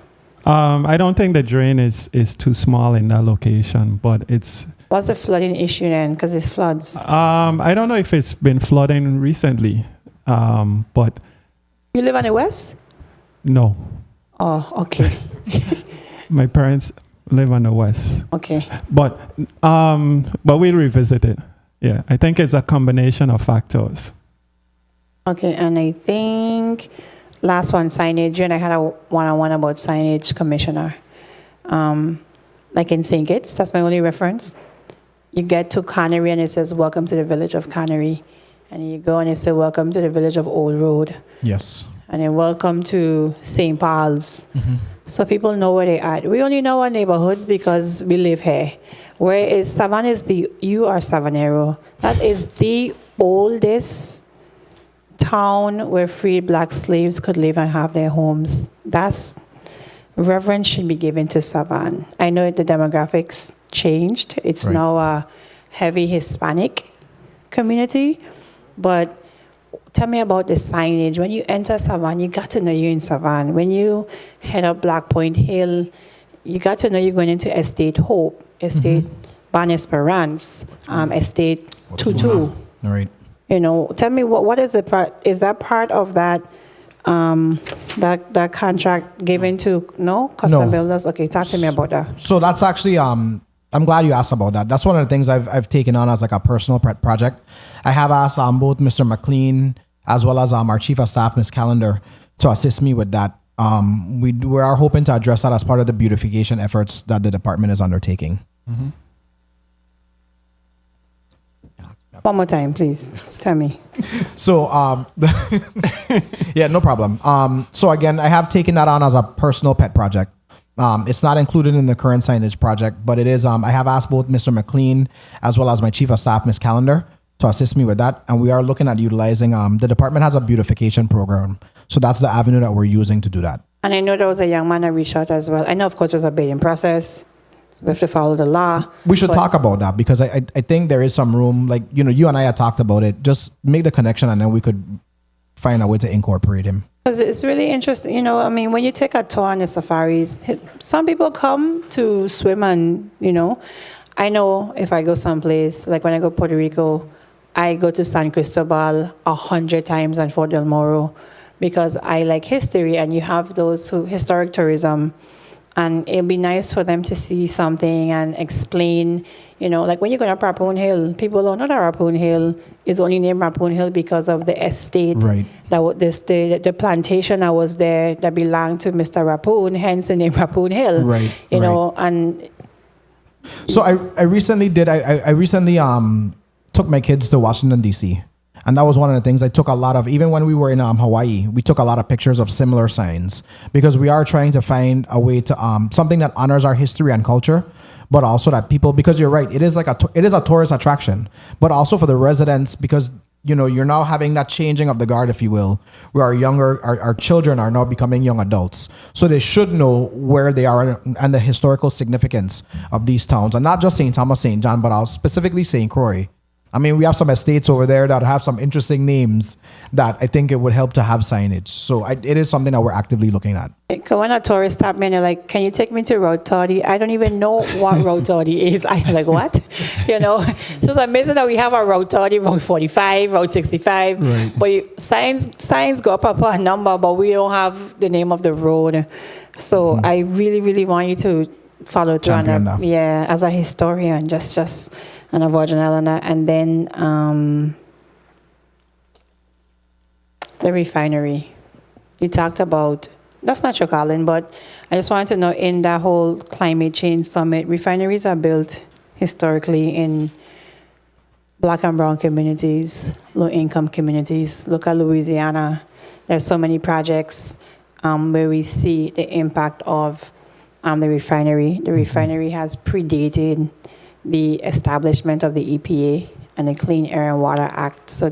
I don't think the drain is too small in that location, but it's. What's the flooding issue then? Because it floods. I don't know if it's been flooding recently, but. You live on the west? No. Oh, okay. My parents live on the west. Okay. But we'll revisit it. Yeah, I think it's a combination of factors. Okay, and I think last one, signage. You and I had a one-on-one about signage, Commissioner. Like in St. Kitts, that's my only reference. You get to Connery and it says, "Welcome to the village of Connery." And you go and it says, "Welcome to the village of Old Road." Yes. And then welcome to St. Paul's. Mm-hmm. So people know where they are. We only know our neighborhoods because we live here. Whereas Savannah you are Savanero. That is the oldest town where freed black slaves could live and have their homes. That's reverence should be given to Savannah. I know the demographics changed. It's right. Now a heavy Hispanic community, but tell me about the signage. When you enter Savannah, you got to know you're in Savannah. When you head up Black Point Hill, you got to know you're going into Estate Hope, Estate Ban Esperance, Estate Tutu. Right. You know, tell me what is the part? Is that part of that that contract given to custom builders? Okay, talk to me about that. So that's actually I'm glad you asked about that. That's one of the things I've taken on as like a personal project. I have asked both Mr. McLean as well as our chief of staff, Ms. Callender, to assist me with that. We are hoping to address that as part of the beautification efforts that the department is undertaking. Mm-hmm. One more time, please. Tell me. So, yeah, no problem. So again, I have taken that on as a personal pet project. It's not included in the current signage project, but it is. I have asked both Mr. McLean as well as my chief of staff, Ms. Callender, to assist me with that. And we are looking at utilizing, the department has a beautification program. So that's the avenue that we're using to do that. And I know there was a young man that reached out as well. I know, of course, there's a bidding process. So we have to follow the law. We should talk about that because I think there is some room, like, you and I had talked about it. Just make the connection and then we could find a way to incorporate him. Because it's really interesting, when you take a tour on the safaris, some people come to swim and, I know if I go someplace, like when I go to Puerto Rico, I go to San Cristobal 100 times and Fort Del Moro because I like history and you have those historic tourism. And it'd be nice for them to see something and explain, like when you go to Rappoon Hill, people don't know that Rappoon Hill is only named Rappoon Hill because of the estate, right? The plantation that was there that belonged to Mr. Rappoon, hence the name Rappoon Hill, right? You know, and so I recently took my kids to Washington D.C. And that was one of the things I took a lot of, even when we were in Hawaii, we took a lot of pictures of similar signs because we are trying to find a way to, something that honors our history and culture, but also that people, because you're right, it is a tourist attraction, but also for the residents because, you're now having that changing of the guard, if you will, where our children are now becoming young adults. So they should know where they are and the historical significance of these towns and not just St. Thomas, St. John, but specifically St. Croix. I mean, we have some estates over there that have some interesting names that I think it would help to have signage. So it is something that we're actively looking at. When a tourist stopped me and they're like, can you take me to Road 30? I don't even know what Road 30 is. I'm like, what? You know? So it's amazing that we have our Road 30, Road 45, Road 65. Right. But signs go up a number, but we don't have the name of the road. So I really, really want you to follow through on Champion that. that. Yeah, as a historian, just on a Virgin Islander. And then the refinery. You talked about, that's not your calling, but I just wanted to know, in that whole climate change summit, refineries are built historically in Black and brown communities, low-income communities. Look at Louisiana. There's so many projects where we see the impact of the refinery. The refinery has predated the establishment of the EPA and the Clean Air and Water Act. So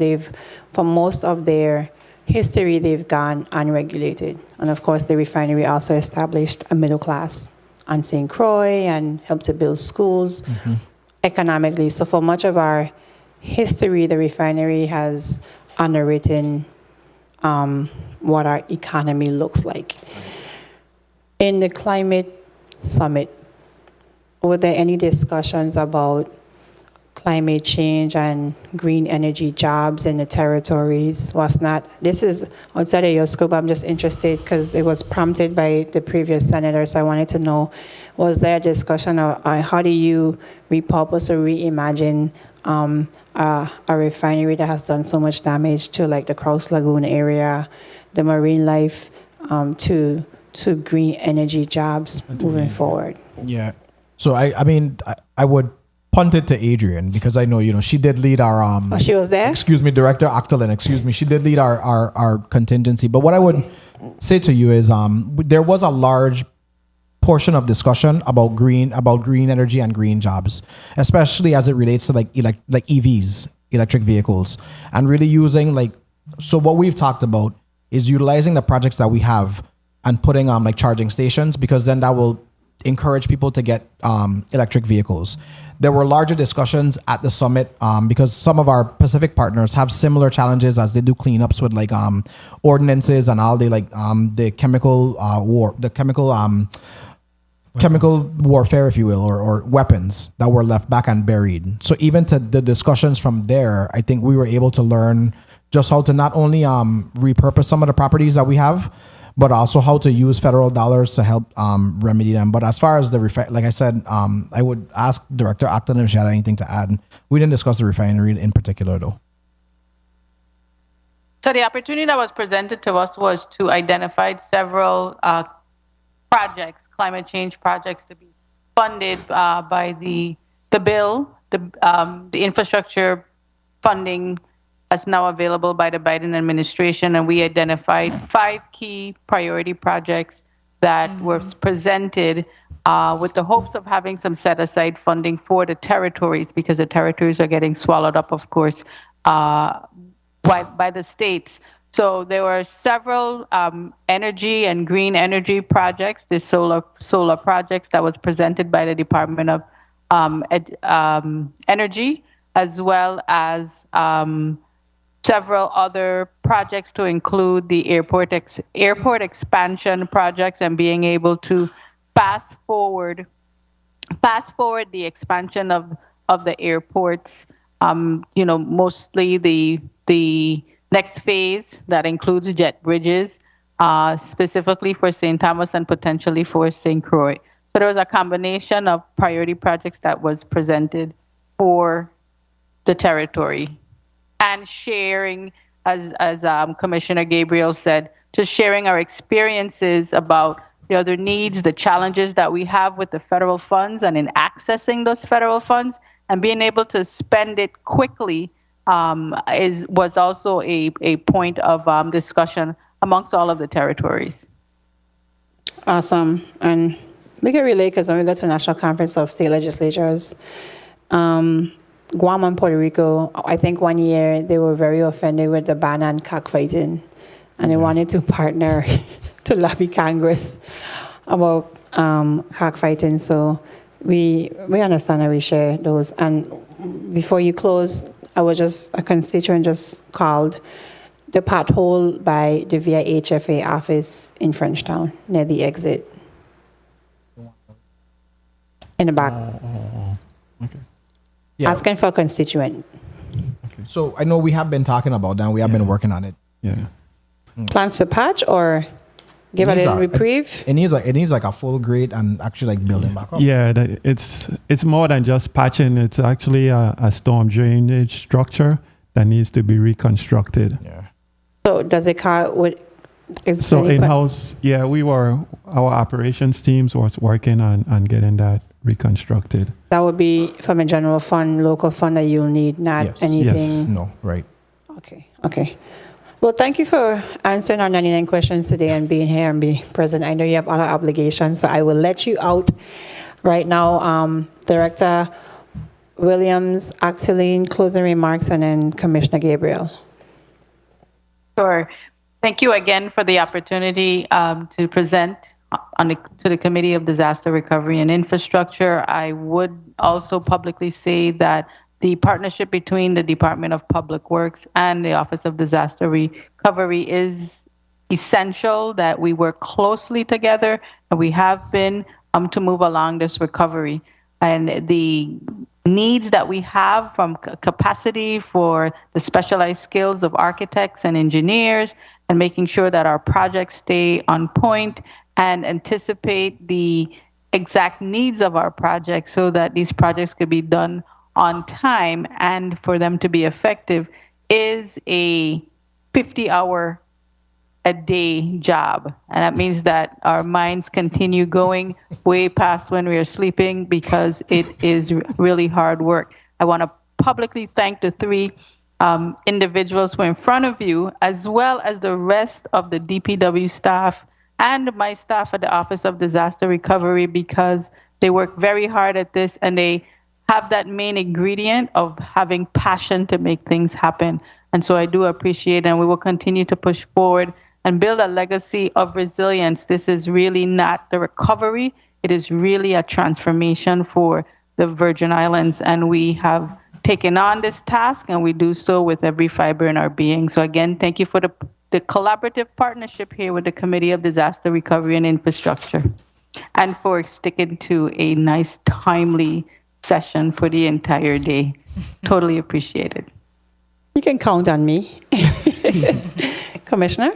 for most of their history, they've gone unregulated. And of course, the refinery also established a middle class on St. Croix and helped to build schools economically. So for much of our history, the refinery has underwritten what our economy looks like. In the climate summit, were there any discussions about climate change and green energy jobs in the territories? This is outside of your scope, I'm just interested because it was prompted by the previous senator, so I wanted to know, was there a discussion on how do you repurpose or reimagine a refinery that has done so much damage to like the Crouse Lagoon area, the marine life, to green energy jobs moving forward? Yeah. So I mean, I would punt it to Adrian because I know, she did lead our she was there? Excuse me, Director Actalin, she did lead our contingency. But what I would say to you is there was a large portion of discussion about green energy and green jobs, especially as it relates to like EVs, electric vehicles, and really using so what we've talked about is utilizing the projects that we have and putting like charging stations, because then that will encourage people to get electric vehicles. There were larger discussions at the summit because some of our Pacific partners have similar challenges as they do cleanups with ordinances and all the chemical chemical warfare, if you will, or weapons that were left back and buried. So even to the discussions from there, I think we were able to learn just how to not only repurpose some of the properties that we have, but also how to use federal dollars to help remedy them. But as far as like I said, I would ask Director Acton if she had anything to add. We didn't discuss the refinery in particular, though. So the opportunity that was presented to us was to identify several projects, climate change projects, to be funded by the bill, the infrastructure funding that's now available by the Biden administration, and we identified 5 key priority projects that were presented with the hopes of having some set-aside funding for the territories, because the territories are getting swallowed up, of course, by the states. So there were several energy and green energy projects, the solar projects that was presented by the Department of Energy, as well as several other projects to include the airport expansion projects and being able to fast forward the expansion of the airports. Mostly the next phase that includes jet bridges, specifically for St. Thomas and potentially for St. Croix. So there was a combination of priority projects that was presented for the territory. And sharing, as Commissioner Gabriel said, just sharing our experiences about the other needs, the challenges that we have with the federal funds and in accessing those federal funds, and being able to spend it quickly was also a point of discussion amongst all of the territories. Awesome. And we can relate because when we go to National Conference of State Legislatures, Guam and Puerto Rico, I think one year they were very offended with the ban on cockfighting, and they wanted to partner to lobby Congress about cockfighting. So we understand and we share those. And before you close, a constituent just called the pothole by the VIHFA office in Frenchtown near the exit. In the back. Okay. Yeah. Asking for a constituent. So I know we have been talking about that. We have been working on it. Yeah. Plans to patch or give a little reprieve? It needs like a full grade and actually like building back up. Yeah, it's more than just patching. It's actually a storm drainage structure that needs to be reconstructed. Yeah. So does it cost? So in-house, yeah, our operations teams was working on getting that reconstructed. That would be from a general fund, local fund that you'll need, not anything. Yes. No, right. Okay. Well, thank you for answering our 99 questions today and being here and being present. I know you have other obligations, so I will let you out right now. Director Williams, Actaline, closing remarks, and then Commissioner Gabriel. Sure. Thank you again for the opportunity to present to the Committee of Disaster Recovery and Infrastructure. I would also publicly say that the partnership between the Department of Public Works and the Office of Disaster Recovery is essential, that we work closely together, and we have been to move along this recovery. And the needs that we have from capacity for the specialized skills of architects and engineers, and making sure that our projects stay on point and anticipate the exact needs of our projects so that these projects could be done on time and for them to be effective is a 50-hour a day job. And that means that our minds continue going way past when we are sleeping because it is really hard work. I want to publicly thank the three individuals who are in front of you, as well as the rest of the DPW staff and my staff at the Office of Disaster Recovery, because they work very hard at this and they have that main ingredient of having passion to make things happen. And so I do appreciate it, and we will continue to push forward and build a legacy of resilience. This is really not the recovery. It is really a transformation for the Virgin Islands, and we have taken on this task, and we do so with every fiber in our being. So again, thank you for the collaborative partnership here with the Committee of Disaster Recovery and Infrastructure, and for sticking to a nice, timely session for the entire day. Totally appreciate it. You can count on me. Commissioner?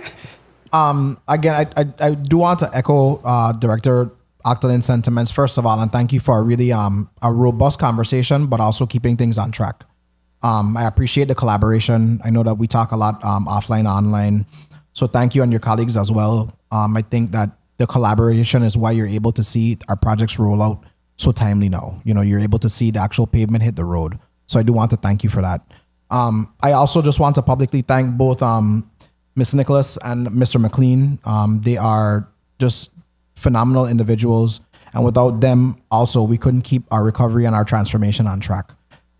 Again, I do want to echo Director Actalin's sentiments, first of all, and thank you for a really a robust conversation, but also keeping things on track. I appreciate the collaboration. I know that we talk a lot offline, online. So thank you and your colleagues as well. I think that the collaboration is why you're able to see our projects roll out so timely now. You know, you're able to see the actual pavement hit the road. So I do want to thank you for that. I also just want to publicly thank both Ms. Nicholas and Mr. McLean. They are just phenomenal individuals. And without them also, we couldn't keep our recovery and our transformation on track.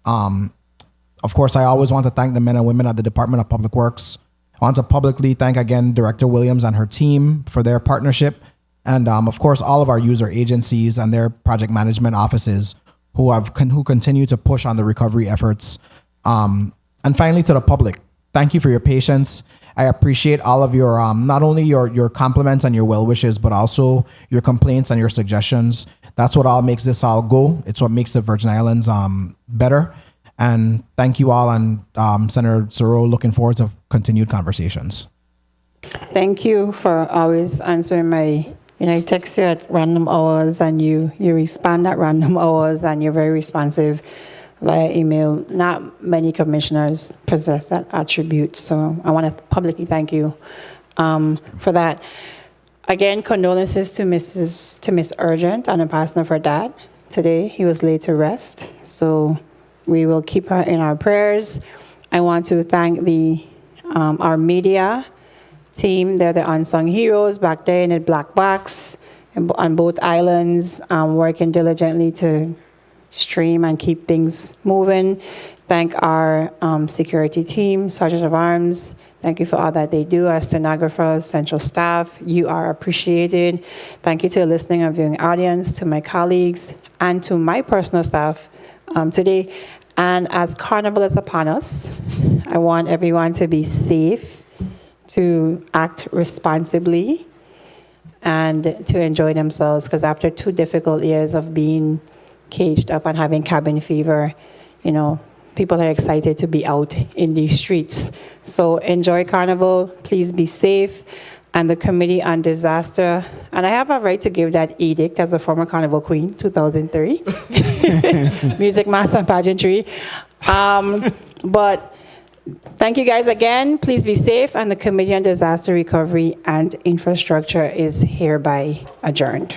Of course, I always want to thank the men and women at the Department of Public Works. I want to publicly thank again Director Williams and her team for their partnership. And of course, all of our user agencies and their project management offices who continue to push on the recovery efforts. And finally, to the public, thank you for your patience. I appreciate all of your, not only your compliments and your well wishes, but also your complaints and your suggestions. That's what all makes this all go. It's what makes the Virgin Islands better. And thank you all, and Senator Soro, looking forward to continued conversations. Thank you for always answering my, I text you at random hours and you respond at random hours, and you're very responsive via email. Not many commissioners possess that attribute, so I want to publicly thank you for that. Again, condolences to Miss Urgent and the passing of her dad today. He was laid to rest, so we will keep her in our prayers. I want to thank our media team. They're the unsung heroes back there in the black box on both islands, working diligently to stream and keep things moving. Thank our security team, Sergeant of Arms. Thank you for all that they do. Our stenographers, central staff, you are appreciated. Thank you to the listening and viewing audience, to my colleagues, and to my personal staff today. And as Carnival is upon us, I want everyone to be safe, to act responsibly, and to enjoy themselves, because after 2 difficult years of being caged up and having cabin fever, you know, people are excited to be out in these streets. So enjoy Carnival, please be safe. And the Committee on Disaster, and I have a right to give that edict as a former Carnival Queen, 2003, music, mass, and pageantry. But thank you guys again. Please be safe. And the Committee on Disaster Recovery and Infrastructure is hereby adjourned.